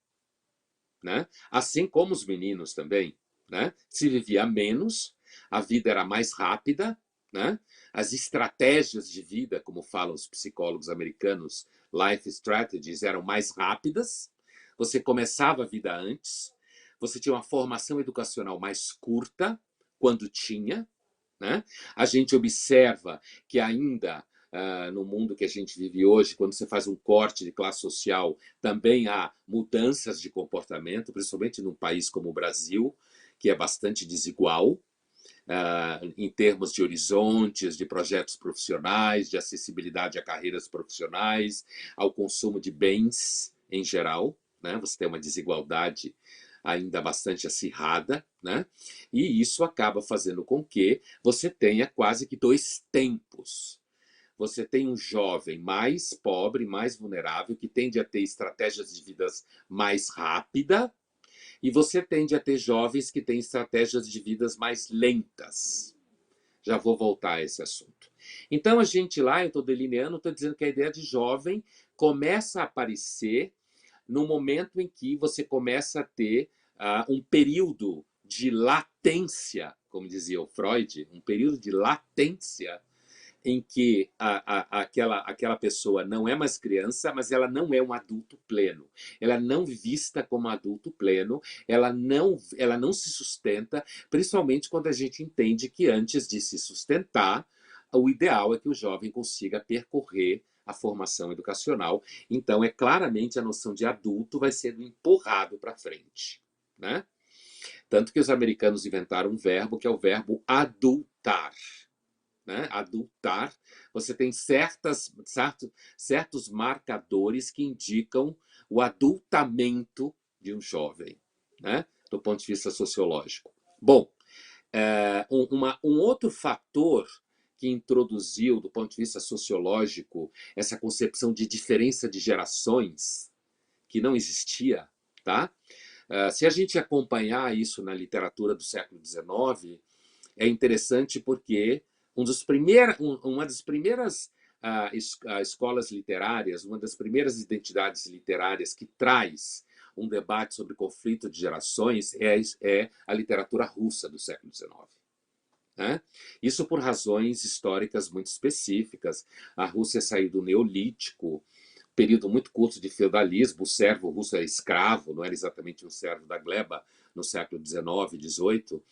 né? Assim como os meninos também, né? Se vivia menos, a vida era mais rápida, né? As estratégias de vida, como falam os psicólogos americanos, life strategies, eram mais rápidas. Você começava a vida antes, você tinha uma formação educacional mais curta, quando tinha, né? A gente observa que ainda no mundo que a gente vive hoje, quando você faz um corte de classe social, também há mudanças de comportamento, principalmente num país como o Brasil, que é bastante desigual, em termos de horizontes, de projetos profissionais, de acessibilidade a carreiras profissionais, ao consumo de bens em geral, né? Você tem uma desigualdade ainda bastante acirrada, né? E isso acaba fazendo com que você tenha quase que dois tempos. Você tem um jovem mais pobre, mais vulnerável, que tende a ter estratégias de vidas mais rápida, e você tende a ter jovens que têm estratégias de vidas mais lentas. Já vou voltar a esse assunto. Então, a gente lá, eu estou delineando, estou dizendo que a ideia de jovem começa a aparecer no momento em que você começa a ter um período de latência, como dizia o Freud, um período de latência em que aquela pessoa não é mais criança, mas ela não é um adulto pleno. Ela não vista como adulto pleno, ela não se sustenta, principalmente quando a gente entende que antes de se sustentar, o ideal é que o jovem consiga percorrer a formação educacional. Então, é claramente a noção de adulto vai sendo empurrado para frente, né? Tanto que os americanos inventaram um verbo que é o verbo adultar. Né? Adultar, você tem certos marcadores que indicam o adultamento de um jovem, né? Do ponto de vista sociológico. Bom, um outro fator que introduziu, do ponto de vista sociológico, essa concepção de diferença de gerações, que não existia, tá? Se a gente acompanhar isso na literatura do século XIX, é interessante porque uma das primeiras escolas literárias, uma das primeiras identidades literárias que traz um debate sobre conflito de gerações é a literatura russa do século XIX. Né? Isso por razões históricas muito específicas. A Rússia saiu do Neolítico, período muito curto de feudalismo, o servo russo era escravo, não era exatamente um servo da gleba no século XIX, XVIII,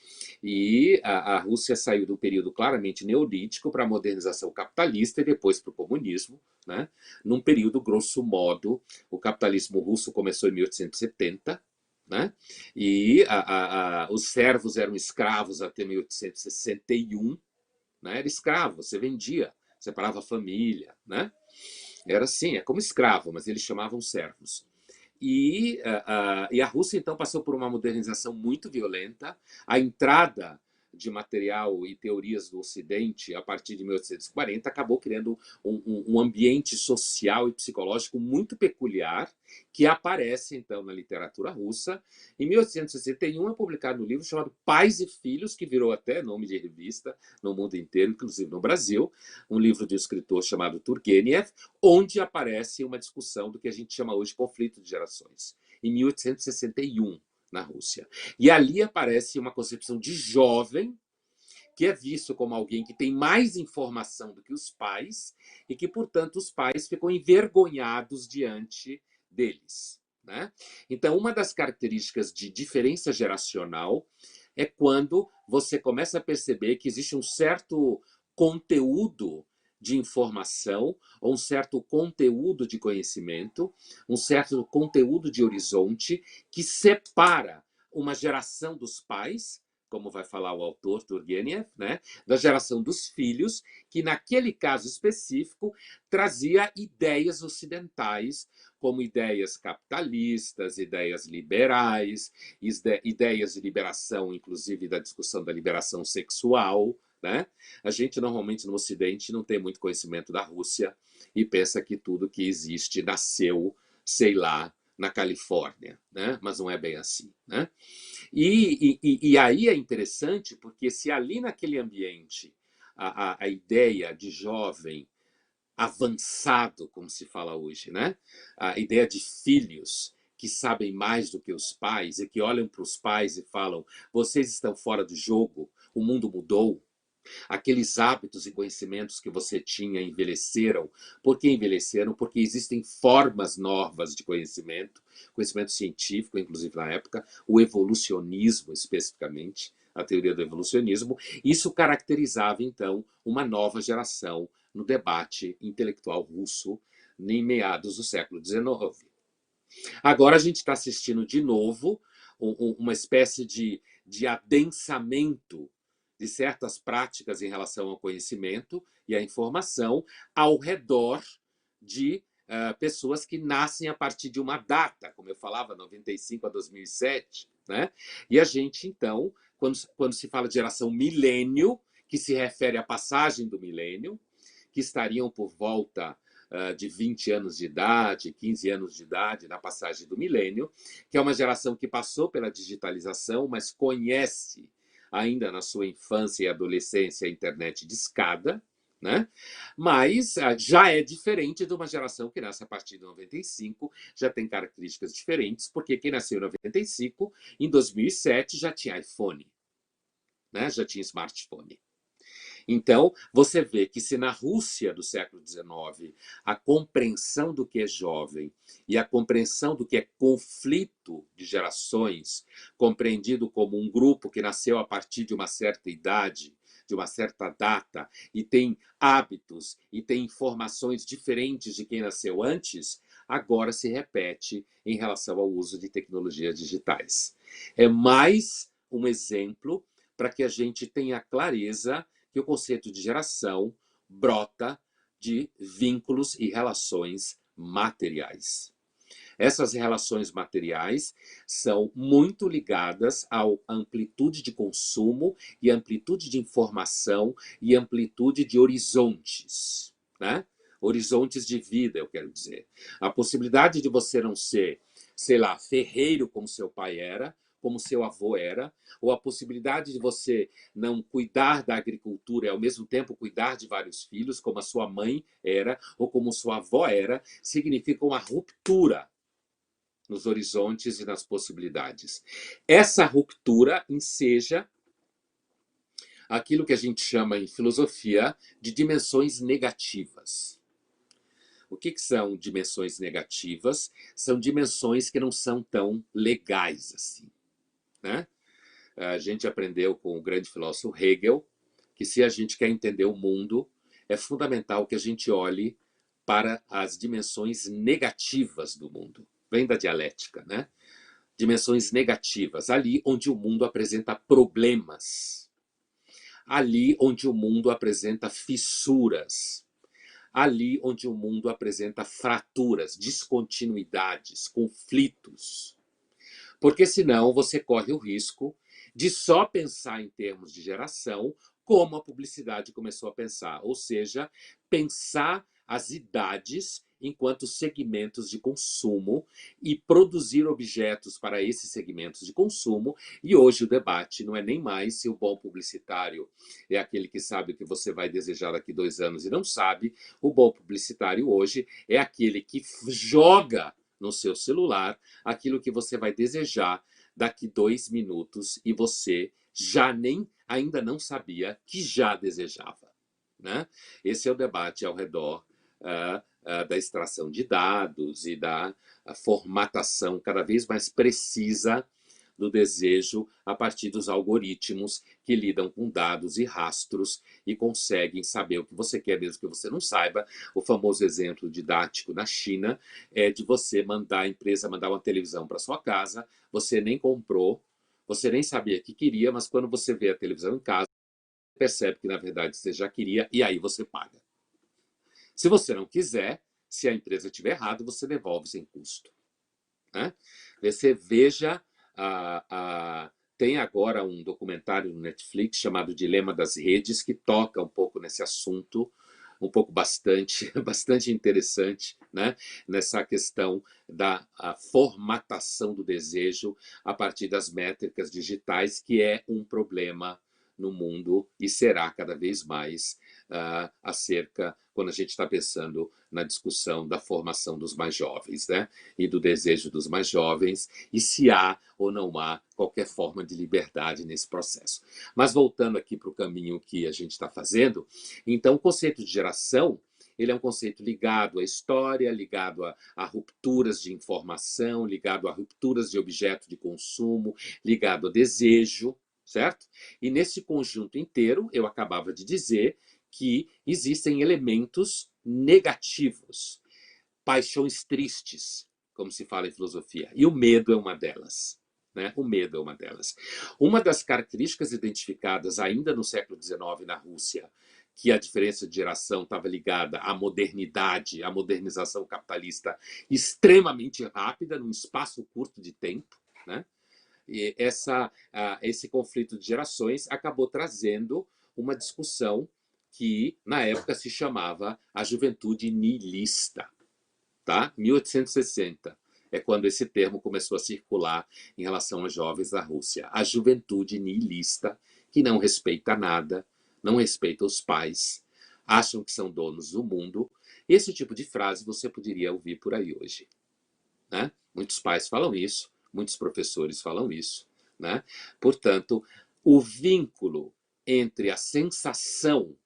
e a Rússia saiu do período claramente neolítico para a modernização capitalista e depois para o comunismo, né? Num período, grosso modo, o capitalismo russo começou em 1870, né? E os servos eram escravos até 1861, né? Era escravo, você vendia, separava a família, né? Era assim, é como escravo, mas eles chamavam servos. E a Rússia, então, passou por uma modernização muito violenta. A entrada de material e teorias do Ocidente, a partir de 1840, acabou criando um ambiente social e psicológico muito peculiar, que aparece, então, na literatura russa. Em 1861, é publicado um livro chamado Pais e Filhos, que virou até nome de revista no mundo inteiro, inclusive no Brasil, um livro de um escritor chamado Turgenev, onde aparece uma discussão do que a gente chama hoje de conflito de gerações, em 1861, na Rússia. E ali aparece uma concepção de jovem, que é visto como alguém que tem mais informação do que os pais, e que, portanto, os pais ficam envergonhados diante deles, né? Então, uma das características de diferença geracional é quando você começa a perceber que existe um certo conteúdo de informação, ou um certo conteúdo de conhecimento, um certo conteúdo de horizonte que separa uma geração dos pais, como vai falar o autor Turgenev, né, da geração dos filhos, que naquele caso específico trazia ideias ocidentais, como ideias capitalistas, ideias liberais, ideias de liberação, inclusive da discussão da liberação sexual, né? A gente normalmente no Ocidente não tem muito conhecimento da Rússia e pensa que tudo que existe nasceu, sei lá, na Califórnia, né? Mas não é bem assim, né? E aí é interessante porque se ali naquele ambiente a ideia de jovem avançado, como se fala hoje, né? A ideia de filhos que sabem mais do que os pais e que olham para os pais e falam: vocês estão fora do jogo, o mundo mudou. Aqueles hábitos e conhecimentos que você tinha envelheceram. Por que envelheceram? Porque existem formas novas de conhecimento, conhecimento científico, inclusive na época, o evolucionismo especificamente, a teoria do evolucionismo. Isso caracterizava, então, uma nova geração no debate intelectual russo em meados do século XIX. Agora a gente está assistindo de novo uma espécie de adensamento de certas práticas em relação ao conhecimento e à informação ao redor de pessoas que nascem a partir de uma data, como eu falava, 95 a 2007. Né? E a gente, então, quando se fala de geração milênio, que se refere à passagem do milênio, que estariam por volta de 20 anos de idade, 15 anos de idade, na passagem do milênio, que é uma geração que passou pela digitalização, mas conhece ainda na sua infância e adolescência a internet de escada, né? Mas já é diferente de uma geração que nasce a partir de 95, já tem características diferentes, porque quem nasceu em 95, em 2007 já tinha iPhone, né? Já tinha smartphone. Então, você vê que se na Rússia do século XIX a compreensão do que é jovem e a compreensão do que é conflito de gerações, compreendido como um grupo que nasceu a partir de uma certa idade, de uma certa data, e tem hábitos e tem informações diferentes de quem nasceu antes, agora se repete em relação ao uso de tecnologias digitais. É mais um exemplo para que a gente tenha clareza que o conceito de geração brota de vínculos e relações materiais. Essas relações materiais são muito ligadas à amplitude de consumo e amplitude de informação e amplitude de horizontes, né? Horizontes de vida, eu quero dizer. A possibilidade de você não ser, sei lá, ferreiro como seu pai era, como seu avô era, ou a possibilidade de você não cuidar da agricultura e ao mesmo tempo cuidar de vários filhos, como a sua mãe era, ou como sua avó era, significa uma ruptura nos horizontes e nas possibilidades. Essa ruptura enseja aquilo que a gente chama em filosofia de dimensões negativas. O que são dimensões negativas? São dimensões que não são tão legais assim. Né? A gente aprendeu com o grande filósofo Hegel que se a gente quer entender o mundo, é fundamental que a gente olhe para as dimensões negativas do mundo. Vem da dialética, né? Dimensões negativas, ali onde o mundo apresenta problemas, ali onde o mundo apresenta fissuras, ali onde o mundo apresenta fraturas, descontinuidades, conflitos. Porque senão você corre o risco de só pensar em termos de geração como a publicidade começou a pensar, ou seja, pensar as idades enquanto segmentos de consumo e produzir objetos para esses segmentos de consumo. E hoje o debate não é nem mais se o bom publicitário é aquele que sabe o que você vai desejar daqui 2 anos e não sabe. O bom publicitário hoje é aquele que joga no seu celular aquilo que você vai desejar daqui 2 minutos e você ainda não sabia que já desejava. Né? Esse é o debate ao redor da extração de dados e da formatação cada vez mais precisa do desejo a partir dos algoritmos que lidam com dados e rastros e conseguem saber o que você quer, mesmo que você não saiba. O famoso exemplo didático na China é de você a empresa mandar uma televisão para sua casa, você nem comprou, você nem sabia que queria, mas quando você vê a televisão em casa, você percebe que, na verdade, você já queria e aí você paga. Se você não quiser, se a empresa estiver errado, você devolve sem custo. Né? Você veja... Tem agora um documentário no Netflix chamado Dilema das Redes, que toca um pouco nesse assunto, um pouco bastante interessante, né? Nessa questão da formatação do desejo a partir das métricas digitais, que é um problema no mundo e será cada vez mais acerca, quando a gente está pensando na discussão da formação dos mais jovens, né? E do desejo dos mais jovens, e se há ou não há qualquer forma de liberdade nesse processo. Mas voltando aqui para o caminho que a gente está fazendo, então o conceito de geração, ele é um conceito ligado à história, ligado a rupturas de informação, ligado a rupturas de objeto de consumo, ligado a desejo, certo? E nesse conjunto inteiro, eu acabava de dizer que existem elementos negativos, paixões tristes, como se fala em filosofia, e o medo é uma delas. Né? O medo é uma delas. Uma das características identificadas ainda no século XIX na Rússia, que a diferença de geração estava ligada à modernidade, à modernização capitalista extremamente rápida, num espaço curto de tempo, né? E esse conflito de gerações acabou trazendo uma discussão que, na época, se chamava a juventude niilista. Tá? 1860 é quando esse termo começou a circular em relação aos jovens da Rússia. A juventude niilista, que não respeita nada, não respeita os pais, acham que são donos do mundo. Esse tipo de frase você poderia ouvir por aí hoje. Né? Muitos pais falam isso, muitos professores falam isso. Né? Portanto, o vínculo entre a sensação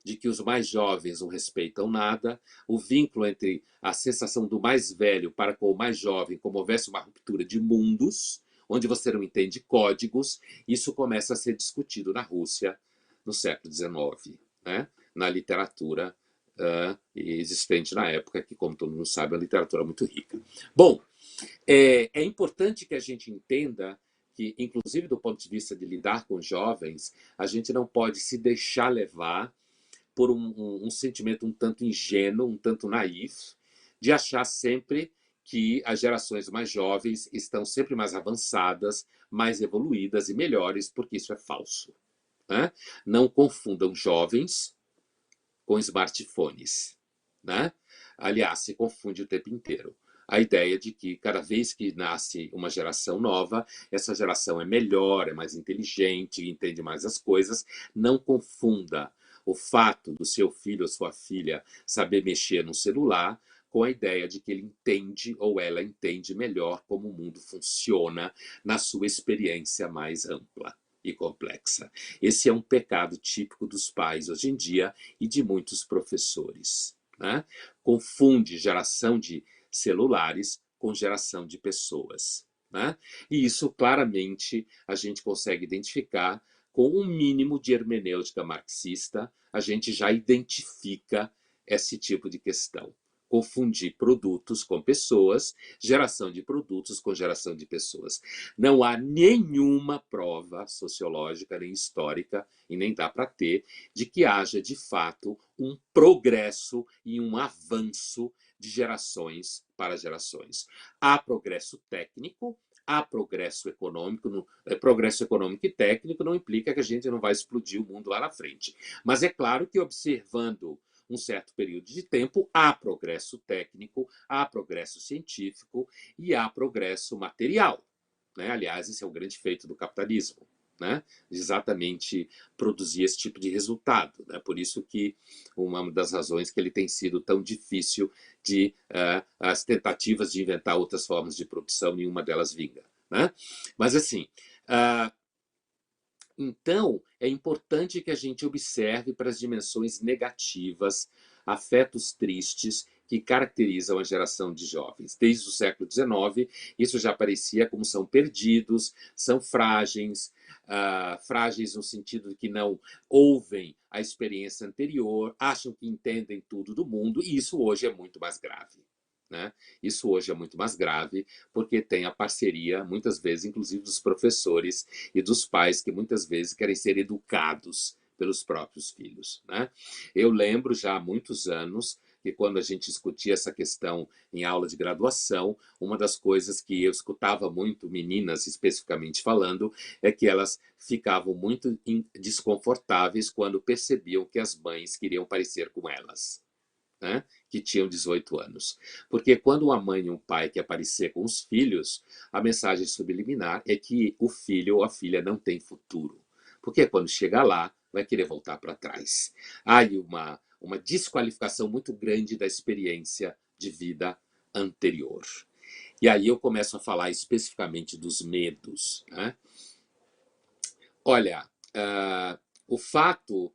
de que os mais jovens não respeitam nada, o vínculo entre a sensação do mais velho para com o mais jovem, como houvesse uma ruptura de mundos, onde você não entende códigos, isso começa a ser discutido na Rússia no século XIX, né? Na literatura existente na época, que, como todo mundo sabe, é uma literatura muito rica. Bom, é importante que a gente entenda que, inclusive do ponto de vista de lidar com jovens, a gente não pode se deixar levar por um sentimento um tanto ingênuo, um tanto naif, de achar sempre que as gerações mais jovens estão sempre mais avançadas, mais evoluídas e melhores, porque isso é falso. Né? Não confundam jovens com smartphones. Né? Aliás, se confunde o tempo inteiro. A ideia de que cada vez que nasce uma geração nova, essa geração é melhor, é mais inteligente, entende mais as coisas. Não confunda o fato do seu filho ou sua filha saber mexer no celular com a ideia de que ele entende ou ela entende melhor como o mundo funciona na sua experiência mais ampla e complexa. Esse é um pecado típico dos pais hoje em dia e de muitos professores. Né? Confunde geração de celulares com geração de pessoas. Né? E isso claramente a gente consegue identificar com um mínimo de hermenêutica marxista, a gente já identifica esse tipo de questão. Confundir produtos com pessoas, geração de produtos com geração de pessoas. Não há nenhuma prova sociológica nem histórica, e nem dá para ter, de que haja, de fato, um progresso e um avanço de gerações para gerações. Há progresso técnico, há progresso econômico. Progresso econômico e técnico não implica que a gente não vai explodir o mundo lá na frente. Mas é claro que, observando um certo período de tempo, há progresso técnico, há progresso científico e há progresso material. Né? Aliás, esse é o grande feito do capitalismo. Né? Exatamente produzir esse tipo de resultado. Né? Por isso que uma das razões que ele tem sido tão difícil de as tentativas de inventar outras formas de produção, nenhuma delas vinga. Né? Mas assim, então é importante que a gente observe para as dimensões negativas, afetos tristes que caracterizam a geração de jovens. Desde o século XIX, isso já aparecia como são perdidos, são frágeis, frágeis no sentido de que não ouvem a experiência anterior, acham que entendem tudo do mundo, e isso hoje é muito mais grave. Né? Isso hoje é muito mais grave, porque tem a parceria, muitas vezes, inclusive dos professores e dos pais, que muitas vezes querem ser educados pelos próprios filhos. Né? Eu lembro já há muitos anos que, quando a gente discutia essa questão em aula de graduação, uma das coisas que eu escutava muito, meninas especificamente falando, é que elas ficavam muito desconfortáveis quando percebiam que as mães queriam parecer com elas. Né? Que tinham 18 anos. Porque quando uma mãe e um pai quer aparecer com os filhos, a mensagem subliminar é que o filho ou a filha não tem futuro. Porque quando chegar lá, vai querer voltar para trás. Há aí uma desqualificação muito grande da experiência de vida anterior. E aí eu começo a falar especificamente dos medos. Né? Olha, o fato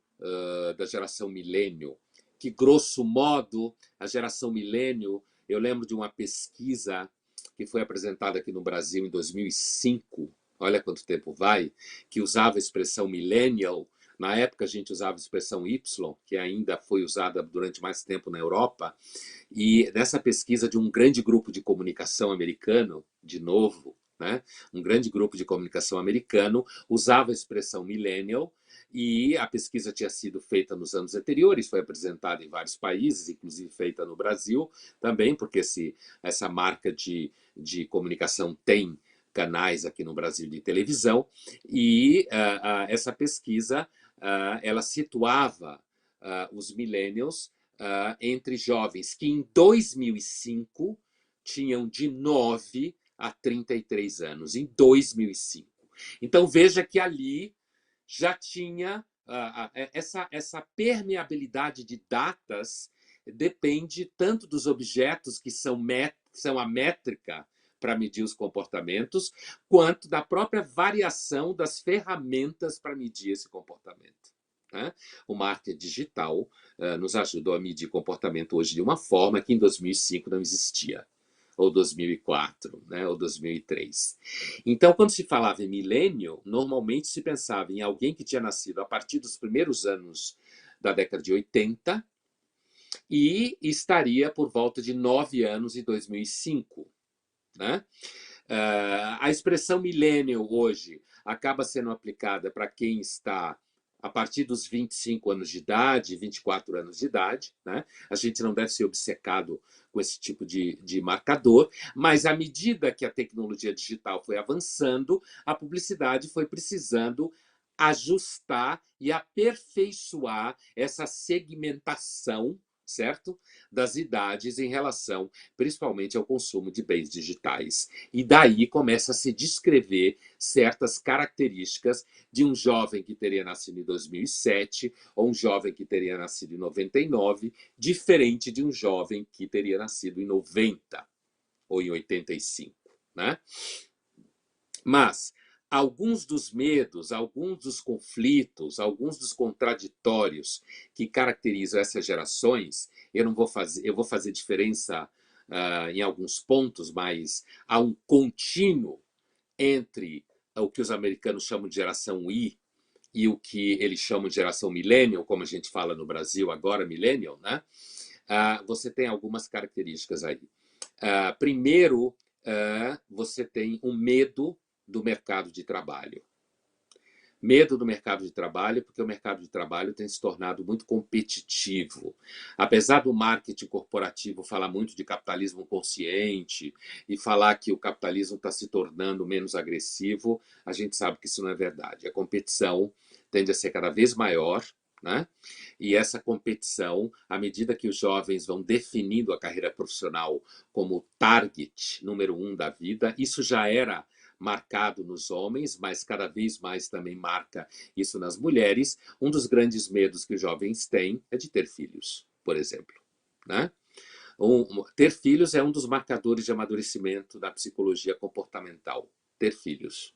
da geração milênio, que, grosso modo, a geração milênio, eu lembro de uma pesquisa que foi apresentada aqui no Brasil em 2005, olha quanto tempo vai, que usava a expressão millennial Na época a gente usava a expressão Y, que ainda foi usada durante mais tempo na Europa, e nessa pesquisa de um grande grupo de comunicação americano, de novo, né, um grande grupo de comunicação americano usava a expressão millennial, e a pesquisa tinha sido feita nos anos anteriores, foi apresentada em vários países, inclusive feita no Brasil também, porque essa marca de comunicação tem canais aqui no Brasil de televisão, e essa pesquisa ela situava os millennials entre jovens que em 2005 tinham de 9 a 33 anos, em 2005. Então veja que ali já tinha essa permeabilidade de datas, depende tanto dos objetos que são a métrica para medir os comportamentos, quanto da própria variação das ferramentas para medir esse comportamento, né? O marketing digital nos ajudou a medir comportamento hoje de uma forma que em 2005 não existia, ou 2004, né? Ou 2003. Então, quando se falava em milênio, normalmente se pensava em alguém que tinha nascido a partir dos primeiros anos da década de 80 e estaria por volta de 9 anos em 2005. Né? A expressão millennial hoje acaba sendo aplicada para quem está a partir dos 25 anos de idade, 24 anos de idade. Né? A gente não deve ser obcecado com esse tipo de marcador, mas à medida que a tecnologia digital foi avançando, a publicidade foi precisando ajustar e aperfeiçoar essa segmentação, certo? Das idades em relação, principalmente, ao consumo de bens digitais. E daí começa a se descrever certas características de um jovem que teria nascido em 2007 ou um jovem que teria nascido em 99, diferente de um jovem que teria nascido em 90 ou em 85, né? Mas alguns dos medos, alguns dos conflitos, alguns dos contraditórios que caracterizam essas gerações, eu vou fazer diferença em alguns pontos, mas há um contínuo entre o que os americanos chamam de geração Y e o que eles chamam de geração millennial, como a gente fala no Brasil agora, millennial, né? Você tem algumas características aí. Primeiro, você tem um medo do mercado de trabalho. Medo do mercado de trabalho, porque o mercado de trabalho tem se tornado muito competitivo. Apesar do marketing corporativo falar muito de capitalismo consciente e falar que o capitalismo está se tornando menos agressivo, a gente sabe que isso não é verdade. A competição tende a ser cada vez maior, né? E essa competição, à medida que os jovens vão definindo a carreira profissional como target número 1 da vida, isso já era marcado nos homens, mas cada vez mais também marca isso nas mulheres. Um dos grandes medos que os jovens têm é de ter filhos, por exemplo, né? Ter filhos é um dos marcadores de amadurecimento da psicologia comportamental. Ter filhos.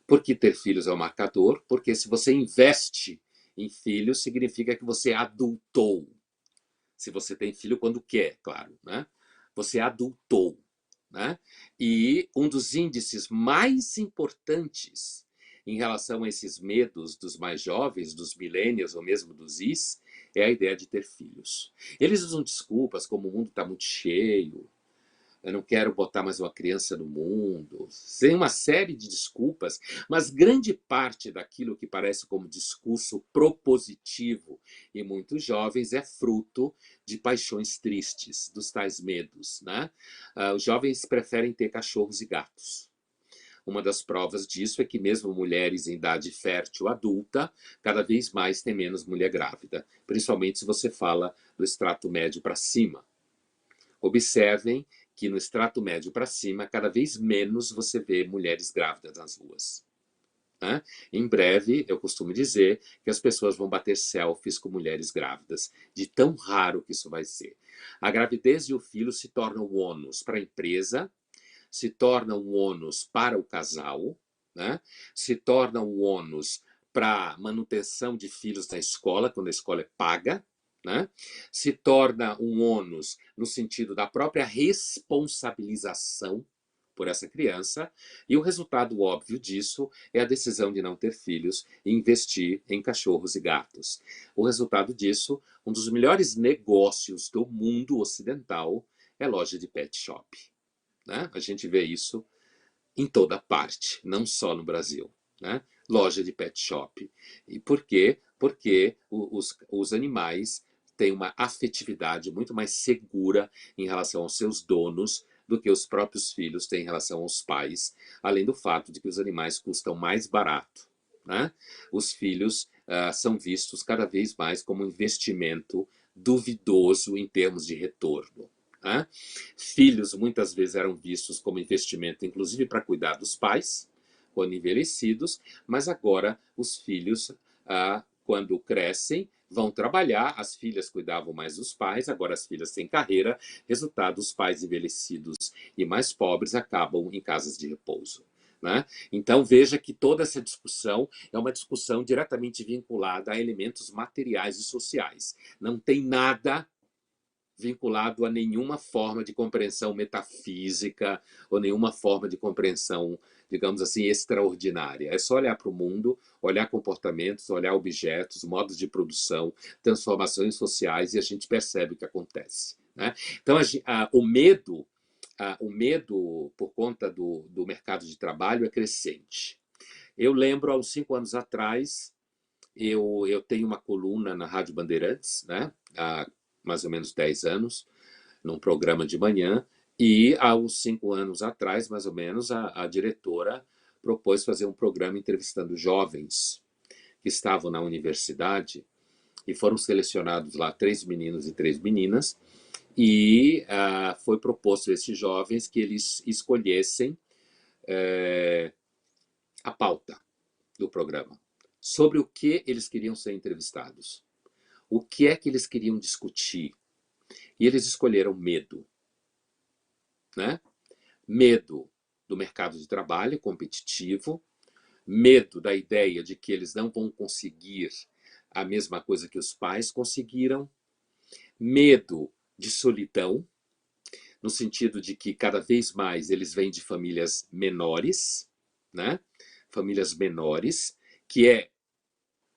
Por que ter filhos é um marcador? Porque se você investe em filhos, significa que você adultou. Se você tem filho quando quer, claro, né? Você adultou. Né? E um dos índices mais importantes em relação a esses medos dos mais jovens, dos millennials ou mesmo dos Is, é a ideia de ter filhos. Eles usam desculpas como o mundo está muito cheio, eu não quero botar mais uma criança no mundo, tem uma série de desculpas, mas grande parte daquilo que parece como discurso propositivo em muitos jovens é fruto de paixões tristes, dos tais medos, né? Os jovens preferem ter cachorros e gatos. Uma das provas disso é que mesmo mulheres em idade fértil adulta, cada vez mais tem menos mulher grávida, principalmente se você fala do extrato médio para cima. Observem que no extrato médio para cima, cada vez menos você vê mulheres grávidas nas ruas. Né? Em breve, eu costumo dizer que as pessoas vão bater selfies com mulheres grávidas, de tão raro que isso vai ser. A gravidez e o filho se tornam um ônus para a empresa, se tornam um ônus para o casal, né? Se tornam um ônus para manutenção de filhos na escola, quando a escola é paga, né? Se torna um ônus no sentido da própria responsabilização por essa criança, e o resultado óbvio disso é a decisão de não ter filhos e investir em cachorros e gatos. O resultado disso, um dos melhores negócios do mundo ocidental é loja de pet shop, né? A gente vê isso em toda parte, não só no Brasil, né? Loja de pet shop. E por quê? Porque os animais têm uma afetividade muito mais segura em relação aos seus donos do que os próprios filhos têm em relação aos pais, além do fato de que os animais custam mais barato, né? Os filhos são vistos cada vez mais como um investimento duvidoso em termos de retorno, né? Filhos muitas vezes eram vistos como investimento, inclusive para cuidar dos pais, quando envelhecidos, mas agora os filhos, quando crescem, vão trabalhar, as filhas cuidavam mais dos pais, agora as filhas têm carreira, resultado, os pais envelhecidos e mais pobres acabam em casas de repouso, né? Então veja que toda essa discussão é uma discussão diretamente vinculada a elementos materiais e sociais. Não tem nada vinculado a nenhuma forma de compreensão metafísica ou nenhuma forma de compreensão, digamos assim, extraordinária. É só olhar para o mundo, olhar comportamentos, olhar objetos, modos de produção, transformações sociais, e a gente percebe o que acontece, né? Então, o medo por conta do mercado de trabalho é crescente. Eu lembro, há uns 5 anos atrás, eu tenho uma coluna na Rádio Bandeirantes, né? Há mais ou menos 10 anos, num programa de manhã, e há uns 5 anos atrás, mais ou menos, a diretora propôs fazer um programa entrevistando jovens que estavam na universidade, e foram selecionados lá 3 meninos e 3 meninas, e foi proposto a esses jovens que eles escolhessem a pauta do programa, sobre o que eles queriam ser entrevistados, o que é que eles queriam discutir. E eles escolheram medo, né? Medo do mercado de trabalho competitivo, medo da ideia de que eles não vão conseguir a mesma coisa que os pais conseguiram, medo de solidão, no sentido de que cada vez mais eles vêm de famílias menores, né? Famílias menores, que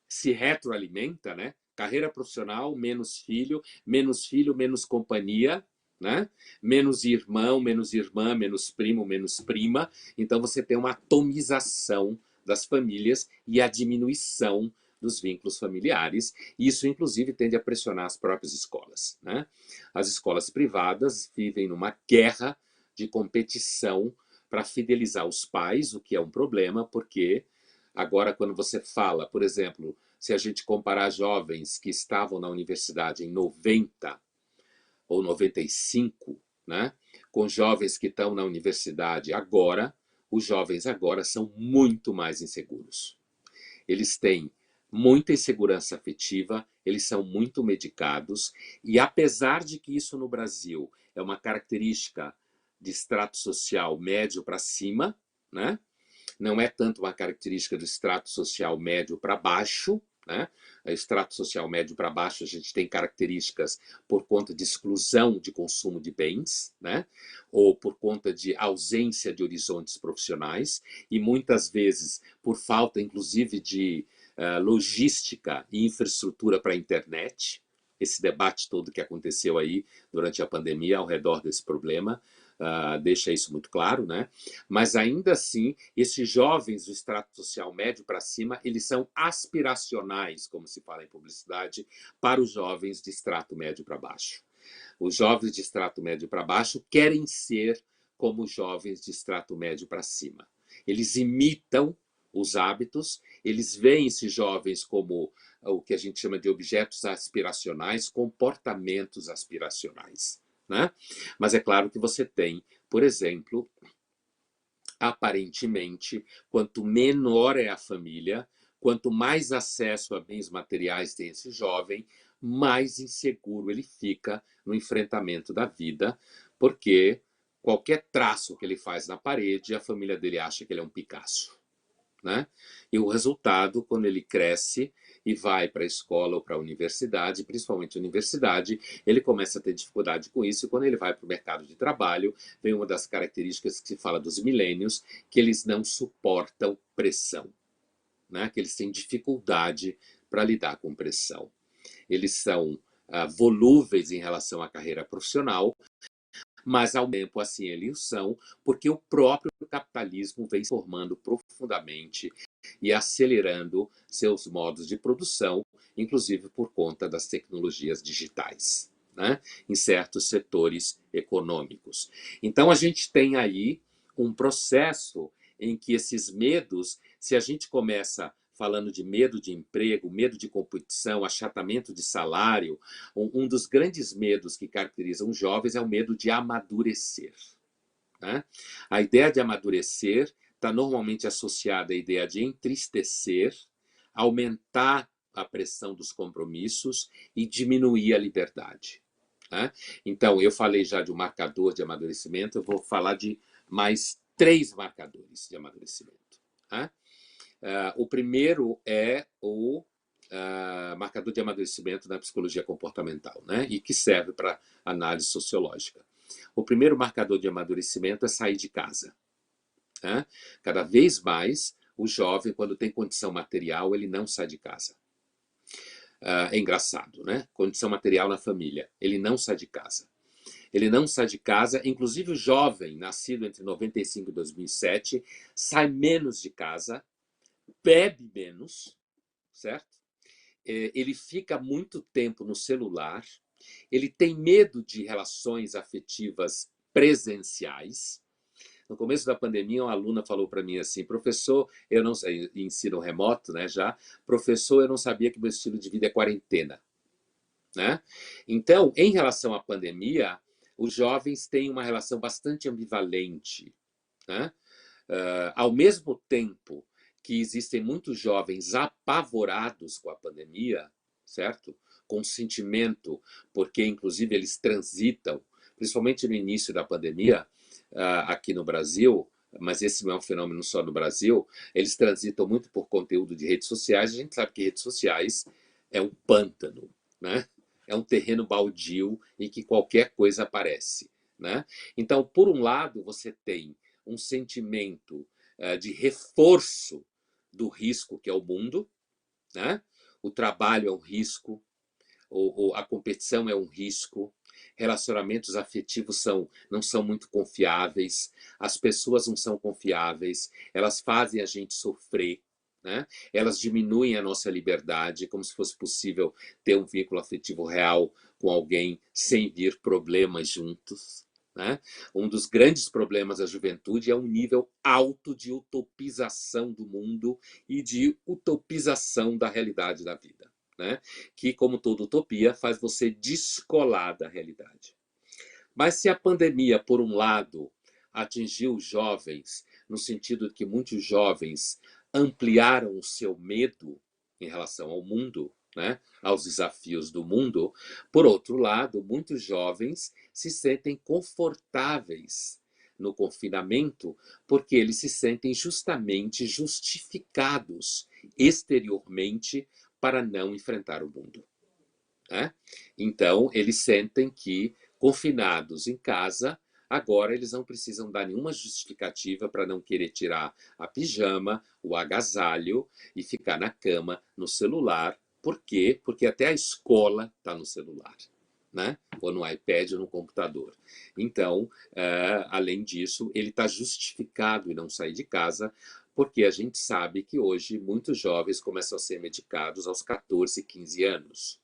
se retroalimenta, né? Carreira profissional, menos filho, menos companhia, né? Menos irmão, menos irmã, menos primo, menos prima. Então você tem uma atomização das famílias e a diminuição dos vínculos familiares. Isso, inclusive, tende a pressionar as próprias escolas, né? As escolas privadas vivem numa guerra de competição para fidelizar os pais, o que é um problema, porque agora, quando você fala, por exemplo, se a gente comparar jovens que estavam na universidade em 90 ou 95, né, com jovens que estão na universidade agora, os jovens agora são muito mais inseguros. Eles têm muita insegurança afetiva, eles são muito medicados, e apesar de que isso no Brasil é uma característica de extrato social médio para cima, né? Não é tanto uma característica do extrato social médio para baixo, né? O extrato social médio para baixo a gente tem características por conta de exclusão de consumo de bens, né? Ou por conta de ausência de horizontes profissionais, e muitas vezes por falta, inclusive, de logística e infraestrutura para a internet. Esse debate todo que aconteceu aí durante a pandemia ao redor desse problema deixa isso muito claro, né? Mas ainda assim, esses jovens do extrato social médio para cima, eles são aspiracionais, como se fala em publicidade, para os jovens de extrato médio para baixo. Os jovens de extrato médio para baixo querem ser como os jovens de extrato médio para cima. Eles imitam os hábitos, eles veem esses jovens como o que a gente chama de objetos aspiracionais, comportamentos aspiracionais, né? Mas é claro que você tem, por exemplo, aparentemente, quanto menor é a família, quanto mais acesso a bens materiais tem esse jovem, mais inseguro ele fica no enfrentamento da vida, porque qualquer traço que ele faz na parede, a família dele acha que ele é um Picasso, né? E o resultado, quando ele cresce e vai para a escola ou para a universidade, principalmente a universidade, ele começa a ter dificuldade com isso, e quando ele vai para o mercado de trabalho, vem uma das características que se fala dos milênios, que eles não suportam pressão, né? Que eles têm dificuldade para lidar com pressão. Eles são volúveis em relação à carreira profissional, mas ao mesmo tempo assim eles são, porque o próprio capitalismo vem se formando profundamente e acelerando seus modos de produção, inclusive por conta das tecnologias digitais, né? Em certos setores econômicos. Então a gente tem aí um processo em que esses medos, se a gente começa falando de medo de emprego, medo de competição, achatamento de salário, um dos grandes medos que caracterizam os jovens é o medo de amadurecer, né? A ideia de amadurecer está normalmente associada à ideia de entristecer, aumentar a pressão dos compromissos e diminuir a liberdade, né? Então, eu falei já de um marcador de amadurecimento, eu vou falar de mais 3 marcadores de amadurecimento, né? O primeiro é o marcador de amadurecimento na psicologia comportamental, né? E que serve para análise sociológica. O primeiro marcador de amadurecimento é sair de casa, né? Cada vez mais, o jovem, quando tem condição material, ele não sai de casa. É engraçado, né? Condição material na família, ele não sai de casa. Ele não sai de casa, inclusive o jovem, nascido entre 95 e 2007, sai menos de casa, bebe menos, certo? Ele fica muito tempo no celular, ele tem medo de relações afetivas presenciais. No começo da pandemia, uma aluna falou para mim assim: professor, eu não sei, ensino remoto, né, já, professor, eu não sabia que meu estilo de vida é quarentena, né? Então, em relação à pandemia, os jovens têm uma relação bastante ambivalente, né? Ao mesmo tempo que existem muitos jovens apavorados com a pandemia, certo? Com sentimento, porque inclusive eles transitam, principalmente no início da pandemia, aqui no Brasil, mas esse não é um fenômeno só no Brasil, eles transitam muito por conteúdo de redes sociais. A gente sabe que redes sociais é um pântano, né? É um terreno baldio em que qualquer coisa aparece, né? Então, por um lado, você tem um sentimento de reforço do risco que é o mundo, né? O trabalho é um risco, a competição é um risco, relacionamentos afetivos não são muito confiáveis, as pessoas não são confiáveis, elas fazem a gente sofrer, né? Elas diminuem a nossa liberdade, como se fosse possível ter um vínculo afetivo real com alguém sem vir problemas juntos, né? Um dos grandes problemas da juventude é um nível alto de utopização do mundo e de utopização da realidade da vida, né? Que, como toda utopia, faz você descolar da realidade. Mas se a pandemia, por um lado, atingiu os jovens, no sentido de que muitos jovens ampliaram o seu medo em relação ao mundo, né, aos desafios do mundo, por outro lado, muitos jovens se sentem confortáveis no confinamento porque eles se sentem justamente justificados exteriormente para não enfrentar o mundo, né? Então, eles sentem que, confinados em casa, agora eles não precisam dar nenhuma justificativa para não querer tirar a pijama, o agasalho e ficar na cama, no celular. Por quê? Porque até a escola está no celular, né? Ou no iPad ou no computador. Então, além disso, ele está justificado em não sair de casa, porque a gente sabe que hoje muitos jovens começam a ser medicados aos 14, 15 anos.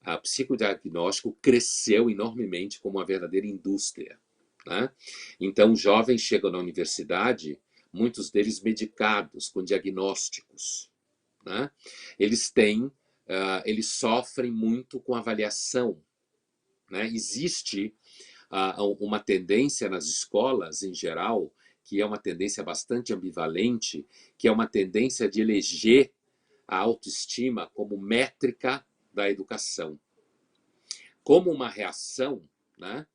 O psicodiagnóstico cresceu enormemente como uma verdadeira indústria, né? Então, jovens chegam na universidade, muitos deles medicados, com diagnósticos, né? Eles sofrem muito com avaliação, né? Existe uma tendência nas escolas, em geral, que é uma tendência bastante ambivalente, que é uma tendência de eleger a autoestima como métrica da educação. Como uma reação, né?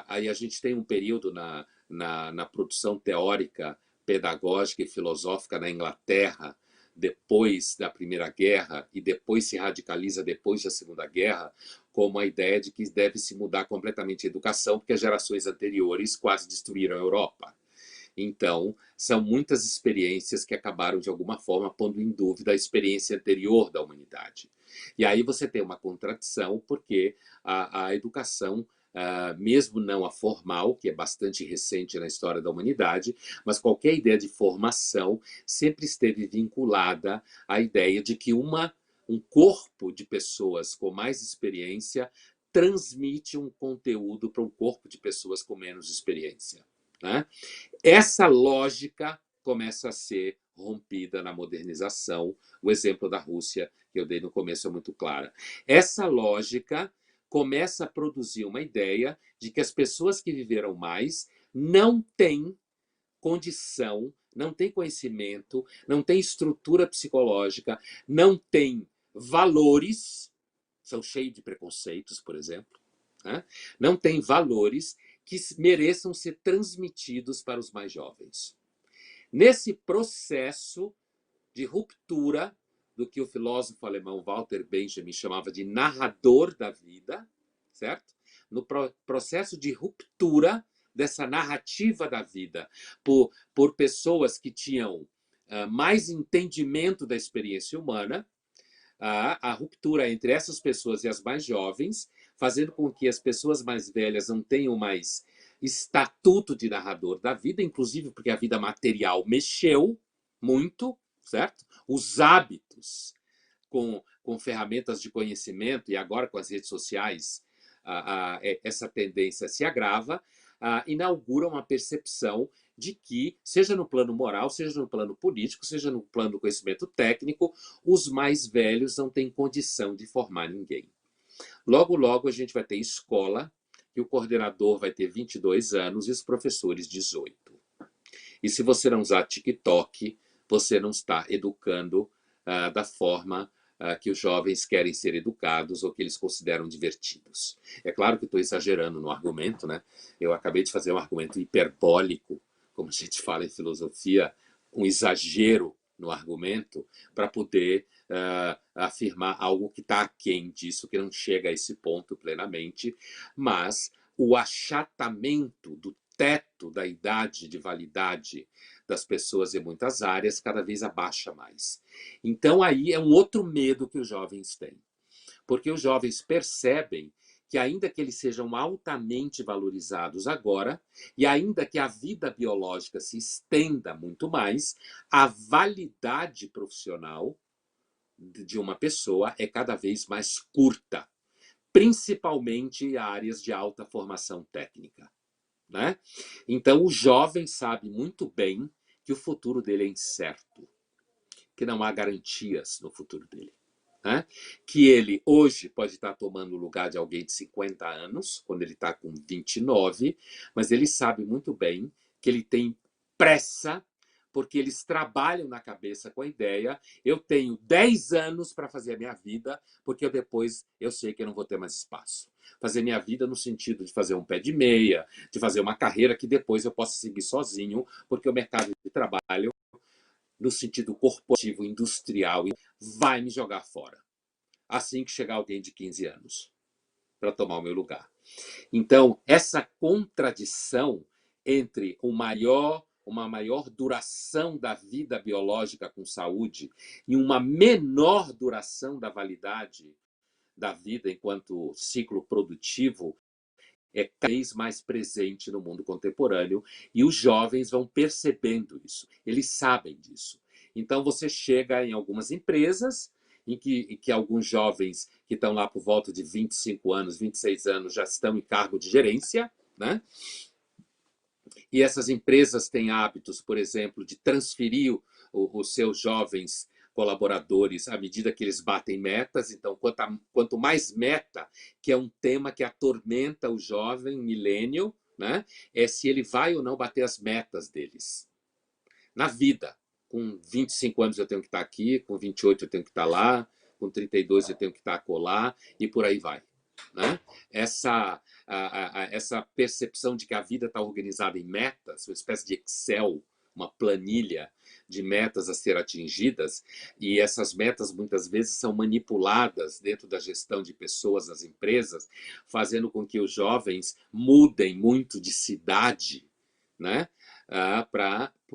Aí a gente tem um período na produção teórica, pedagógica e filosófica na Inglaterra, depois da Primeira Guerra e depois se radicaliza depois da Segunda Guerra, como a ideia de que deve se mudar completamente a educação, porque as gerações anteriores quase destruíram a Europa. Então, são muitas experiências que acabaram, de alguma forma, pondo em dúvida a experiência anterior da humanidade. E aí você tem uma contradição, porque a educação, mesmo não a formal, que é bastante recente na história da humanidade, mas qualquer ideia de formação sempre esteve vinculada à ideia de que um corpo de pessoas com mais experiência transmite um conteúdo para um corpo de pessoas com menos experiência, né? Essa lógica começa a ser rompida na modernização. O exemplo da Rússia, que eu dei no começo, é muito claro. Essa lógica começa a produzir uma ideia de que as pessoas que viveram mais não têm condição, não têm conhecimento, não têm estrutura psicológica, não têm valores, são cheios de preconceitos, por exemplo, né? Não têm valores que mereçam ser transmitidos para os mais jovens. Nesse processo de ruptura do que o filósofo alemão Walter Benjamin chamava de narrador da vida, certo? No processo de ruptura dessa narrativa da vida por pessoas que tinham mais entendimento da experiência humana, a ruptura entre essas pessoas e as mais jovens, fazendo com que as pessoas mais velhas não tenham mais estatuto de narrador da vida, inclusive porque a vida material mexeu muito, certo? Os hábitos com ferramentas de conhecimento, e agora com as redes sociais, essa tendência se agrava, inaugura uma percepção de que, seja no plano moral, seja no plano político, seja no plano do conhecimento técnico, os mais velhos não têm condição de formar ninguém. Logo, logo, a gente vai ter escola, e o coordenador vai ter 22 anos e os professores 18. E se você não usar TikTok, você não está educando da forma que os jovens querem ser educados ou que eles consideram divertidos. É claro que estou exagerando no argumento, né? Eu acabei de fazer um argumento hiperbólico, como a gente fala em filosofia, um exagero no argumento, para poder afirmar algo que está aquém disso, que não chega a esse ponto plenamente, mas o achatamento do teto da idade de validade das pessoas em muitas áreas cada vez abaixa mais. Então aí é um outro medo que os jovens têm, porque os jovens percebem que ainda que eles sejam altamente valorizados agora, e ainda que a vida biológica se estenda muito mais, a validade profissional de uma pessoa é cada vez mais curta, principalmente em áreas de alta formação técnica, né? Então o jovem sabe muito bem que o futuro dele é incerto, que não há garantias no futuro dele, né? Que ele hoje pode estar tomando o lugar de alguém de 50 anos, quando ele está com 29, mas ele sabe muito bem que ele tem pressa, porque eles trabalham na cabeça com a ideia, eu tenho 10 anos para fazer a minha vida, porque depois eu sei que eu não vou ter mais espaço. Fazer minha vida no sentido de fazer um pé de meia, de fazer uma carreira que depois eu possa seguir sozinho, porque o mercado de trabalho, no sentido corporativo, industrial, vai me jogar fora. Assim que chegar alguém de 15 anos para tomar o meu lugar. Então, essa contradição entre uma maior duração da vida biológica com saúde e uma menor duração da validade da vida enquanto ciclo produtivo é cada vez mais presente no mundo contemporâneo, e os jovens vão percebendo isso, eles sabem disso. Então você chega em algumas empresas em que alguns jovens que estão lá por volta de 25 anos, 26 anos, já estão em cargo de gerência, né? E essas empresas têm hábitos, por exemplo, de transferir os seus jovens colaboradores à medida que eles batem metas. Então, quanto mais meta, que é um tema que atormenta o jovem milênio, né? É se ele vai ou não bater as metas deles na vida. Com 25 anos eu tenho que estar aqui, com 28 eu tenho que estar lá, com 32 eu tenho que estar acolá, e por aí vai, né? Essa percepção de que a vida está organizada em metas, uma espécie de Excel uma planilha de metas a ser atingidas, e essas metas muitas vezes são manipuladas dentro da gestão de pessoas nas empresas, fazendo com que os jovens mudem muito de cidade, né?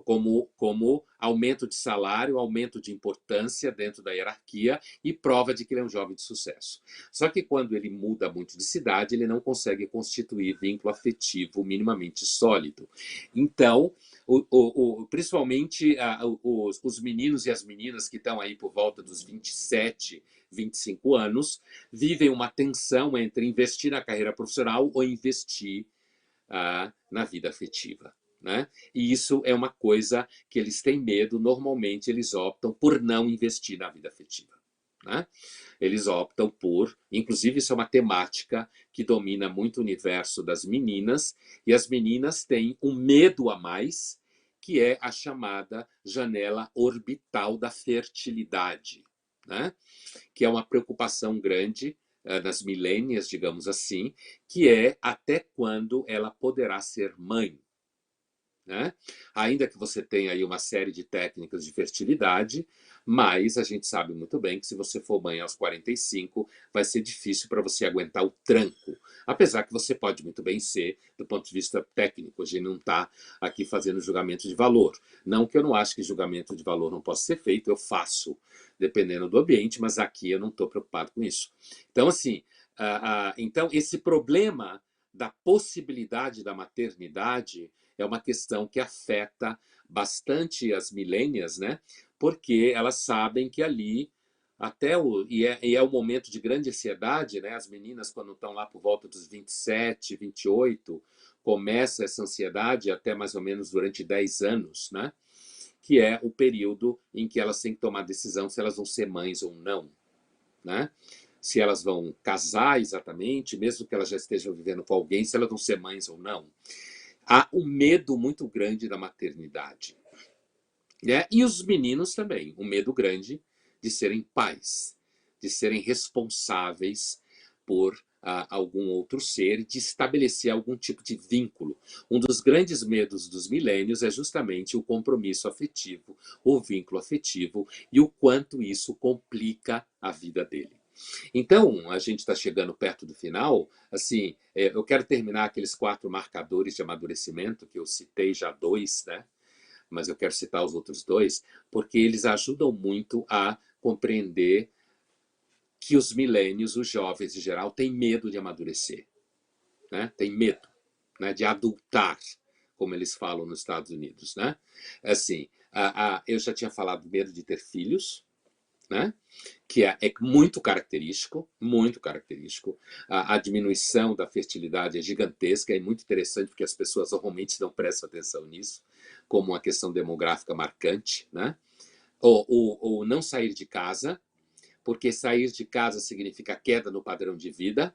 Como aumento de salário, aumento de importância dentro da hierarquia e prova de que ele é um jovem de sucesso. Só que quando ele muda muito de cidade, ele não consegue constituir vínculo afetivo minimamente sólido. Então, principalmente os meninos e as meninas que estão aí por volta dos 27, 25 anos, vivem uma tensão entre investir na carreira profissional ou investir na vida afetiva. Né? E isso é uma coisa que eles têm medo, normalmente eles optam por não investir na vida afetiva. Né? Eles optam por, inclusive isso é uma temática que domina muito o universo das meninas, e as meninas têm um medo a mais, que é a chamada janela orbital da fertilidade, né? Que é uma preocupação grande das milênias, digamos assim, que é até quando ela poderá ser mãe. Né? Ainda que você tenha aí uma série de técnicas de fertilidade, mas a gente sabe muito bem que se você for mãe aos 45, vai ser difícil para você aguentar o tranco. Apesar que você pode muito bem ser, do ponto de vista técnico, a gente não está aqui fazendo julgamento de valor. Não que eu não acho que julgamento de valor não possa ser feito, eu faço, dependendo do ambiente, mas aqui eu não estou preocupado com isso. Então, assim, então esse problema da possibilidade da maternidade é uma questão que afeta bastante as milênias, né? Porque elas sabem que ali, é o momento de grande ansiedade, né? As meninas, quando estão lá por volta dos 27, 28, começa essa ansiedade até mais ou menos durante 10 anos, né? Que é o período em que elas têm que tomar decisão se elas vão ser mães ou não, né? Se elas vão casar exatamente, mesmo que elas já estejam vivendo com alguém, se elas vão ser mães ou não. Há um medo muito grande da maternidade. Né? E os meninos também, um medo grande de serem pais, de serem responsáveis por algum outro ser, de estabelecer algum tipo de vínculo. Um dos grandes medos dos milênios é justamente o compromisso afetivo, o vínculo afetivo, e o quanto isso complica a vida dele. Então, a gente está chegando perto do final. Assim, eu quero terminar aqueles 4 marcadores de amadurecimento, que eu citei já 2, né? Mas eu quero citar os outros 2, porque eles ajudam muito a compreender que os milênios, os jovens em geral, têm medo de amadurecer. Né? Tem medo, né, de adultar, como eles falam nos Estados Unidos. Né? Assim, eu já tinha falado do medo de ter filhos, né? Que é muito característico, muito característico. A diminuição da fertilidade é gigantesca, é muito interessante porque as pessoas normalmente não prestam atenção nisso, como uma questão demográfica marcante, né? Ou não sair de casa, porque sair de casa significa queda no padrão de vida,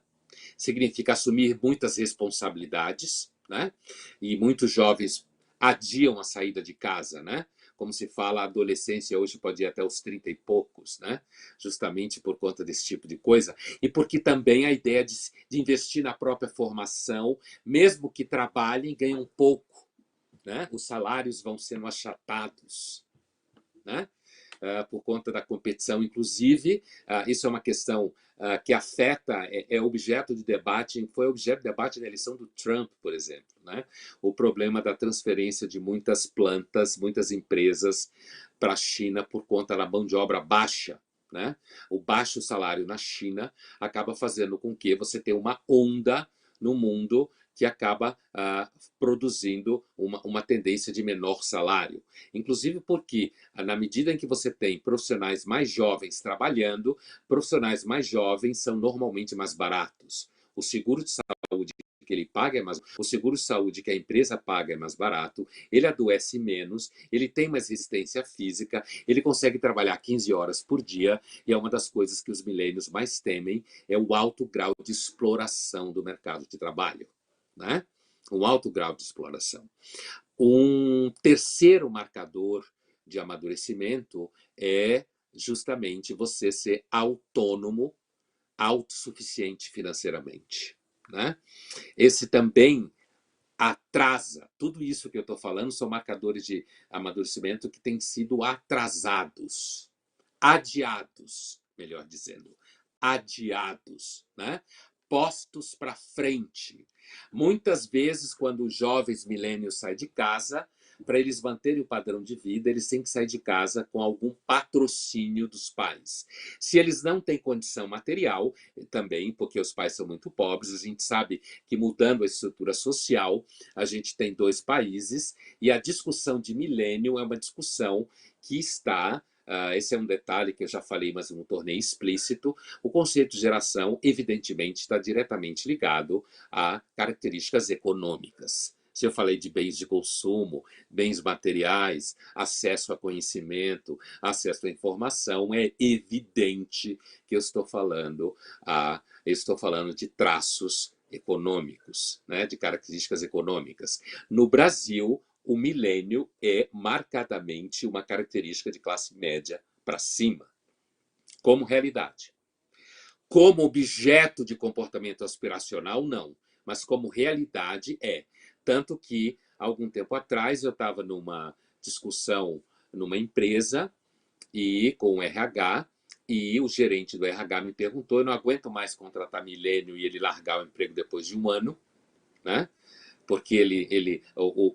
significa assumir muitas responsabilidades, né? E muitos jovens adiam a saída de casa, né? Como se fala, a adolescência hoje pode ir até os 30 e poucos, né? Justamente por conta desse tipo de coisa. E porque também a ideia de investir na própria formação, mesmo que trabalhem, ganham pouco, né? Os salários vão sendo achatados, né? Por conta da competição. Inclusive, isso é uma questão que afeta, é objeto de debate, foi objeto de debate na eleição do Trump, por exemplo. Né? O problema da transferência de muitas plantas, muitas empresas para a China por conta da mão de obra baixa. Né? O baixo salário na China acaba fazendo com que você tenha uma onda no mundo que acaba produzindo uma tendência de menor salário. Inclusive porque, na medida em que você tem profissionais mais jovens trabalhando, profissionais mais jovens são normalmente mais baratos. O seguro de saúde que ele paga é mais, o seguro de saúde que a empresa paga é mais barato, ele adoece menos, ele tem mais resistência física, ele consegue trabalhar 15 horas por dia, e é uma das coisas que os milênios mais temem, é o alto grau de exploração do mercado de trabalho. Né? Um alto grau de exploração. Um terceiro marcador de amadurecimento é justamente você ser autônomo, autossuficiente financeiramente. Né? Esse também atrasa. Tudo isso que eu estou falando são marcadores de amadurecimento que têm sido atrasados, adiados, melhor dizendo, adiados, né? Postos para frente. Muitas vezes, quando os jovens milênios saem de casa, para eles manterem o padrão de vida, eles têm que sair de casa com algum patrocínio dos pais. Se eles não têm condição material, também, porque os pais são muito pobres, a gente sabe que mudando a estrutura social, a gente tem 2 países, e a discussão de milênio é uma discussão que está... esse é um detalhe que eu já falei, mas não tornei explícito. O conceito de geração, evidentemente, está diretamente ligado a características econômicas. Se eu falei de bens de consumo, bens materiais, acesso a conhecimento, acesso à informação, é evidente que eu estou falando de traços econômicos, né, de características econômicas. No Brasil, o milênio é marcadamente uma característica de classe média para cima, como realidade. Como objeto de comportamento aspiracional, não, mas como realidade é. Tanto que, algum tempo atrás, eu estava numa discussão numa empresa e com o RH, e o gerente do RH me perguntou, eu não aguento mais contratar milênio e ele largar o emprego depois de 1 ano, né? Porque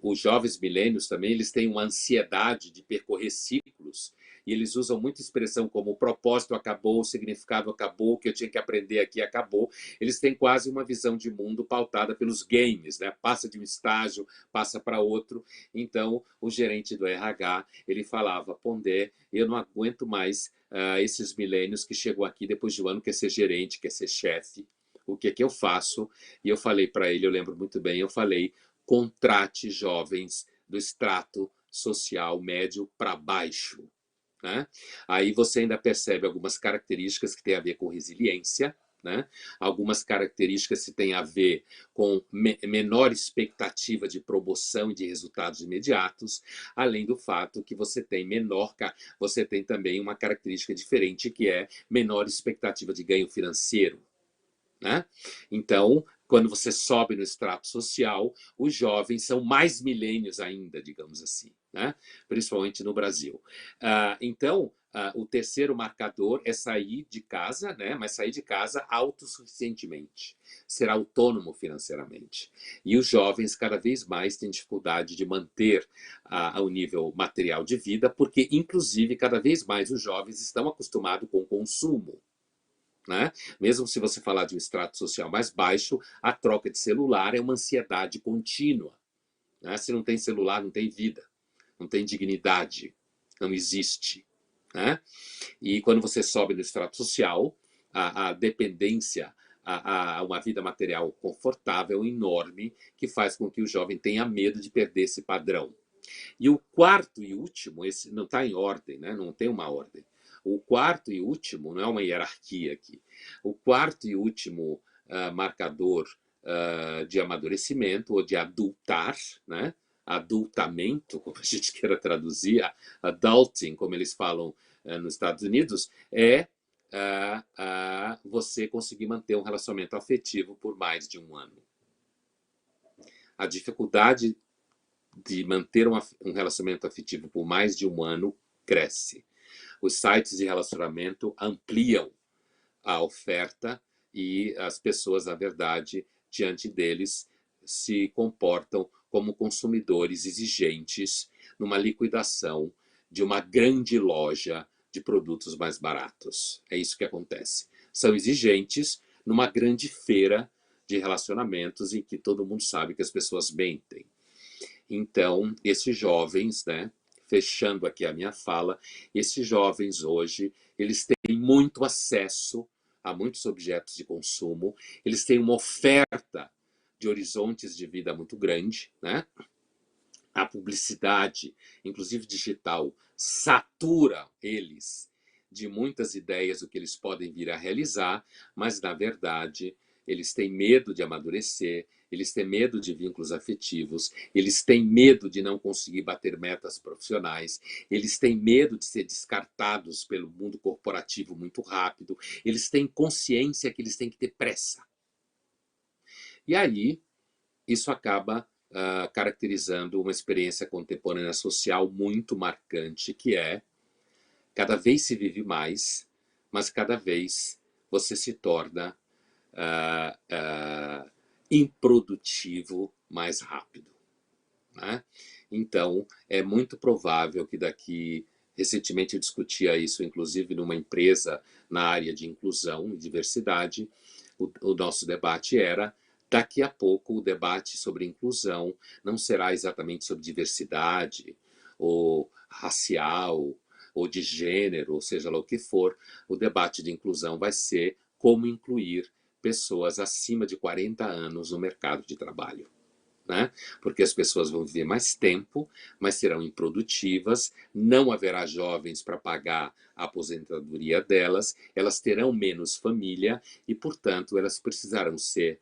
os jovens milênios também, eles têm uma ansiedade de percorrer ciclos, e eles usam muita expressão como o propósito acabou, o significado acabou, o que eu tinha que aprender aqui acabou. Eles têm quase uma visão de mundo pautada pelos games, né? Passa de um estágio, passa para outro. Então, o gerente do RH, ele falava, Pondé, eu não aguento mais esses milênios que chegam aqui depois de 1 ano, quer ser gerente, quer ser chefe. O que eu faço? E eu falei para ele, eu lembro muito bem, eu falei, contrate jovens do extrato social médio para baixo, né? Aí você ainda percebe algumas características que têm a ver com resiliência, né? Algumas características que têm a ver com menor expectativa de promoção e de resultados imediatos, além do fato que você tem também uma característica diferente, que é menor expectativa de ganho financeiro, né? Então, quando você sobe no extrato social, os jovens são mais milênios ainda, digamos assim, né? Principalmente no Brasil. Então, o terceiro marcador é sair de casa, né? Mas sair de casa autossuficientemente, ser autônomo financeiramente. E os jovens cada vez mais têm dificuldade de manter o nível material de vida, porque, inclusive, cada vez mais os jovens estão acostumados com o consumo, né? Mesmo se você falar de um extrato social mais baixo, a troca de celular é uma ansiedade contínua, né? Se não tem celular, não tem vida, não tem dignidade, não existe, né? E quando você sobe no extrato social, a dependência a uma vida material confortável enorme, que faz com que o jovem tenha medo de perder esse padrão. E o quarto e último, esse não está em ordem, né? Não tem uma ordem. O quarto e último, não é uma hierarquia aqui, o quarto e último marcador de amadurecimento ou de adultar, né? Adultamento, como a gente queira traduzir, adulting, como eles falam nos Estados Unidos, é você conseguir manter um relacionamento afetivo por mais de 1 ano. A dificuldade de manter um relacionamento afetivo por mais de 1 ano cresce. Os sites de relacionamento ampliam a oferta e as pessoas, na verdade, diante deles, se comportam como consumidores exigentes numa liquidação de uma grande loja de produtos mais baratos. É isso que acontece. São exigentes numa grande feira de relacionamentos em que todo mundo sabe que as pessoas mentem. Então, esses jovens, né, fechando aqui a minha fala, esses jovens hoje, eles têm muito acesso a muitos objetos de consumo, eles têm uma oferta de horizontes de vida muito grande, né? A publicidade, inclusive digital, satura eles de muitas ideias do que eles podem vir a realizar, mas, na verdade, eles têm medo de amadurecer, eles têm medo de vínculos afetivos, eles têm medo de não conseguir bater metas profissionais, eles têm medo de ser descartados pelo mundo corporativo muito rápido, eles têm consciência que eles têm que ter pressa. E aí, isso acaba caracterizando uma experiência contemporânea social muito marcante, que é cada vez se vive mais, mas cada vez você se torna improdutivo mais rápido, né? Então, é muito provável que recentemente eu discutia isso, inclusive, numa empresa na área de inclusão e diversidade, o nosso debate era, daqui a pouco o debate sobre inclusão não será exatamente sobre diversidade, ou racial, ou de gênero, ou seja lá o que for, o debate de inclusão vai ser como incluir pessoas acima de 40 anos no mercado de trabalho, né? Porque as pessoas vão viver mais tempo, mas serão improdutivas, não haverá jovens para pagar a aposentadoria delas, elas terão menos família e, portanto, elas precisarão ser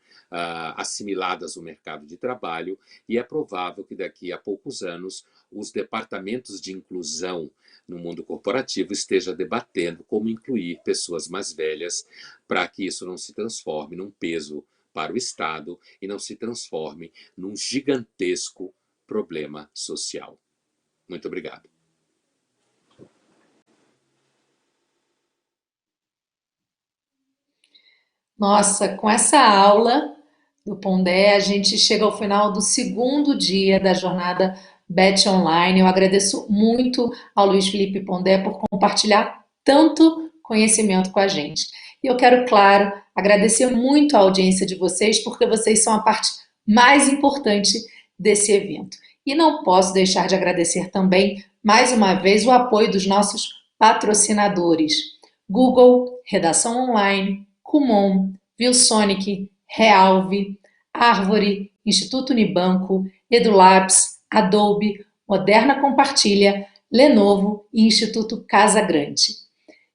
assimiladas no mercado de trabalho, e é provável que daqui a poucos anos os departamentos de inclusão no mundo corporativo esteja debatendo como incluir pessoas mais velhas para que isso não se transforme num peso para o Estado e não se transforme num gigantesco problema social. Muito obrigado. Nossa, com essa aula do Pondé, a gente chega ao final do segundo dia da jornada Bett Online. Eu agradeço muito ao Luiz Felipe Pondé por compartilhar tanto conhecimento com a gente. E eu quero, claro, agradecer muito a audiência de vocês, porque vocês são a parte mais importante desse evento. E não posso deixar de agradecer também, mais uma vez, o apoio dos nossos patrocinadores: Google, Redação Online, Kumon, Vilsonic, Realve, Árvore, Instituto Unibanco, EduLabs, Adobe, Moderna Compartilha, Lenovo e Instituto Casa Grande.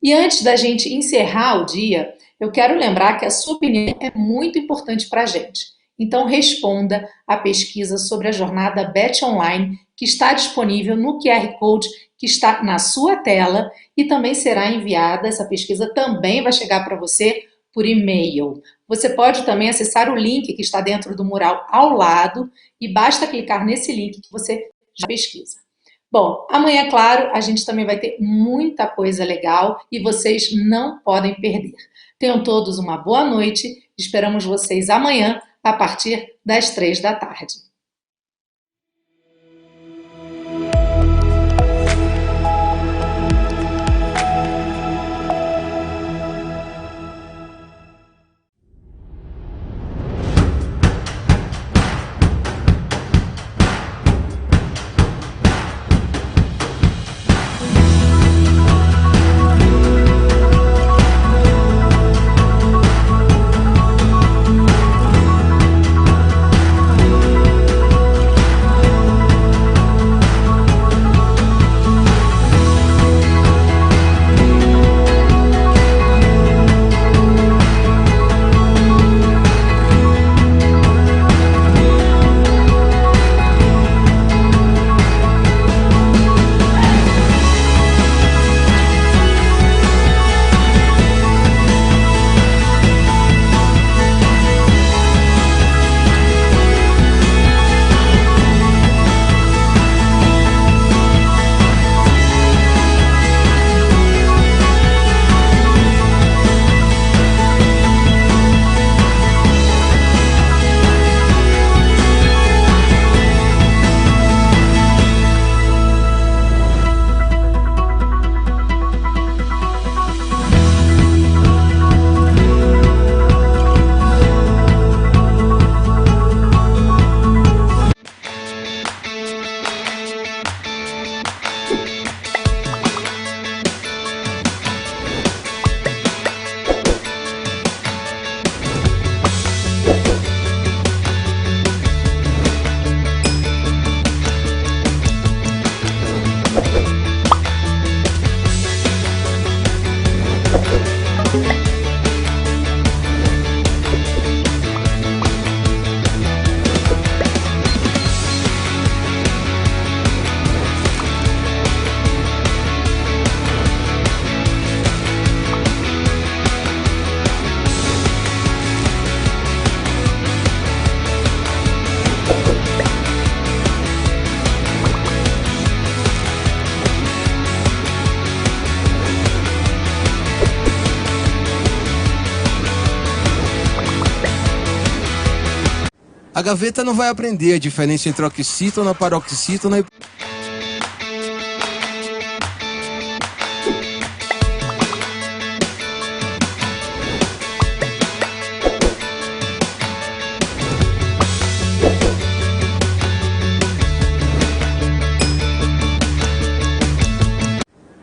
E antes da gente encerrar o dia, eu quero lembrar que a sua opinião é muito importante para a gente. Então responda a pesquisa sobre a jornada Bett Online, que está disponível no QR Code que está na sua tela, e também será enviada, essa pesquisa também vai chegar para você por e-mail. Você pode também acessar o link que está dentro do mural ao lado e basta clicar nesse link que você já pesquisa. Bom, amanhã, claro, a gente também vai ter muita coisa legal e vocês não podem perder. Tenham todos uma boa noite. Esperamos vocês amanhã a partir das 15h. A gaveta não vai aprender a diferença entre oxítona, paroxítona e...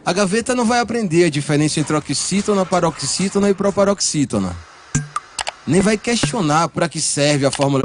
A gaveta não vai aprender a diferença entre oxítona, paroxítona e proparoxítona. Nem vai questionar para que serve a fórmula...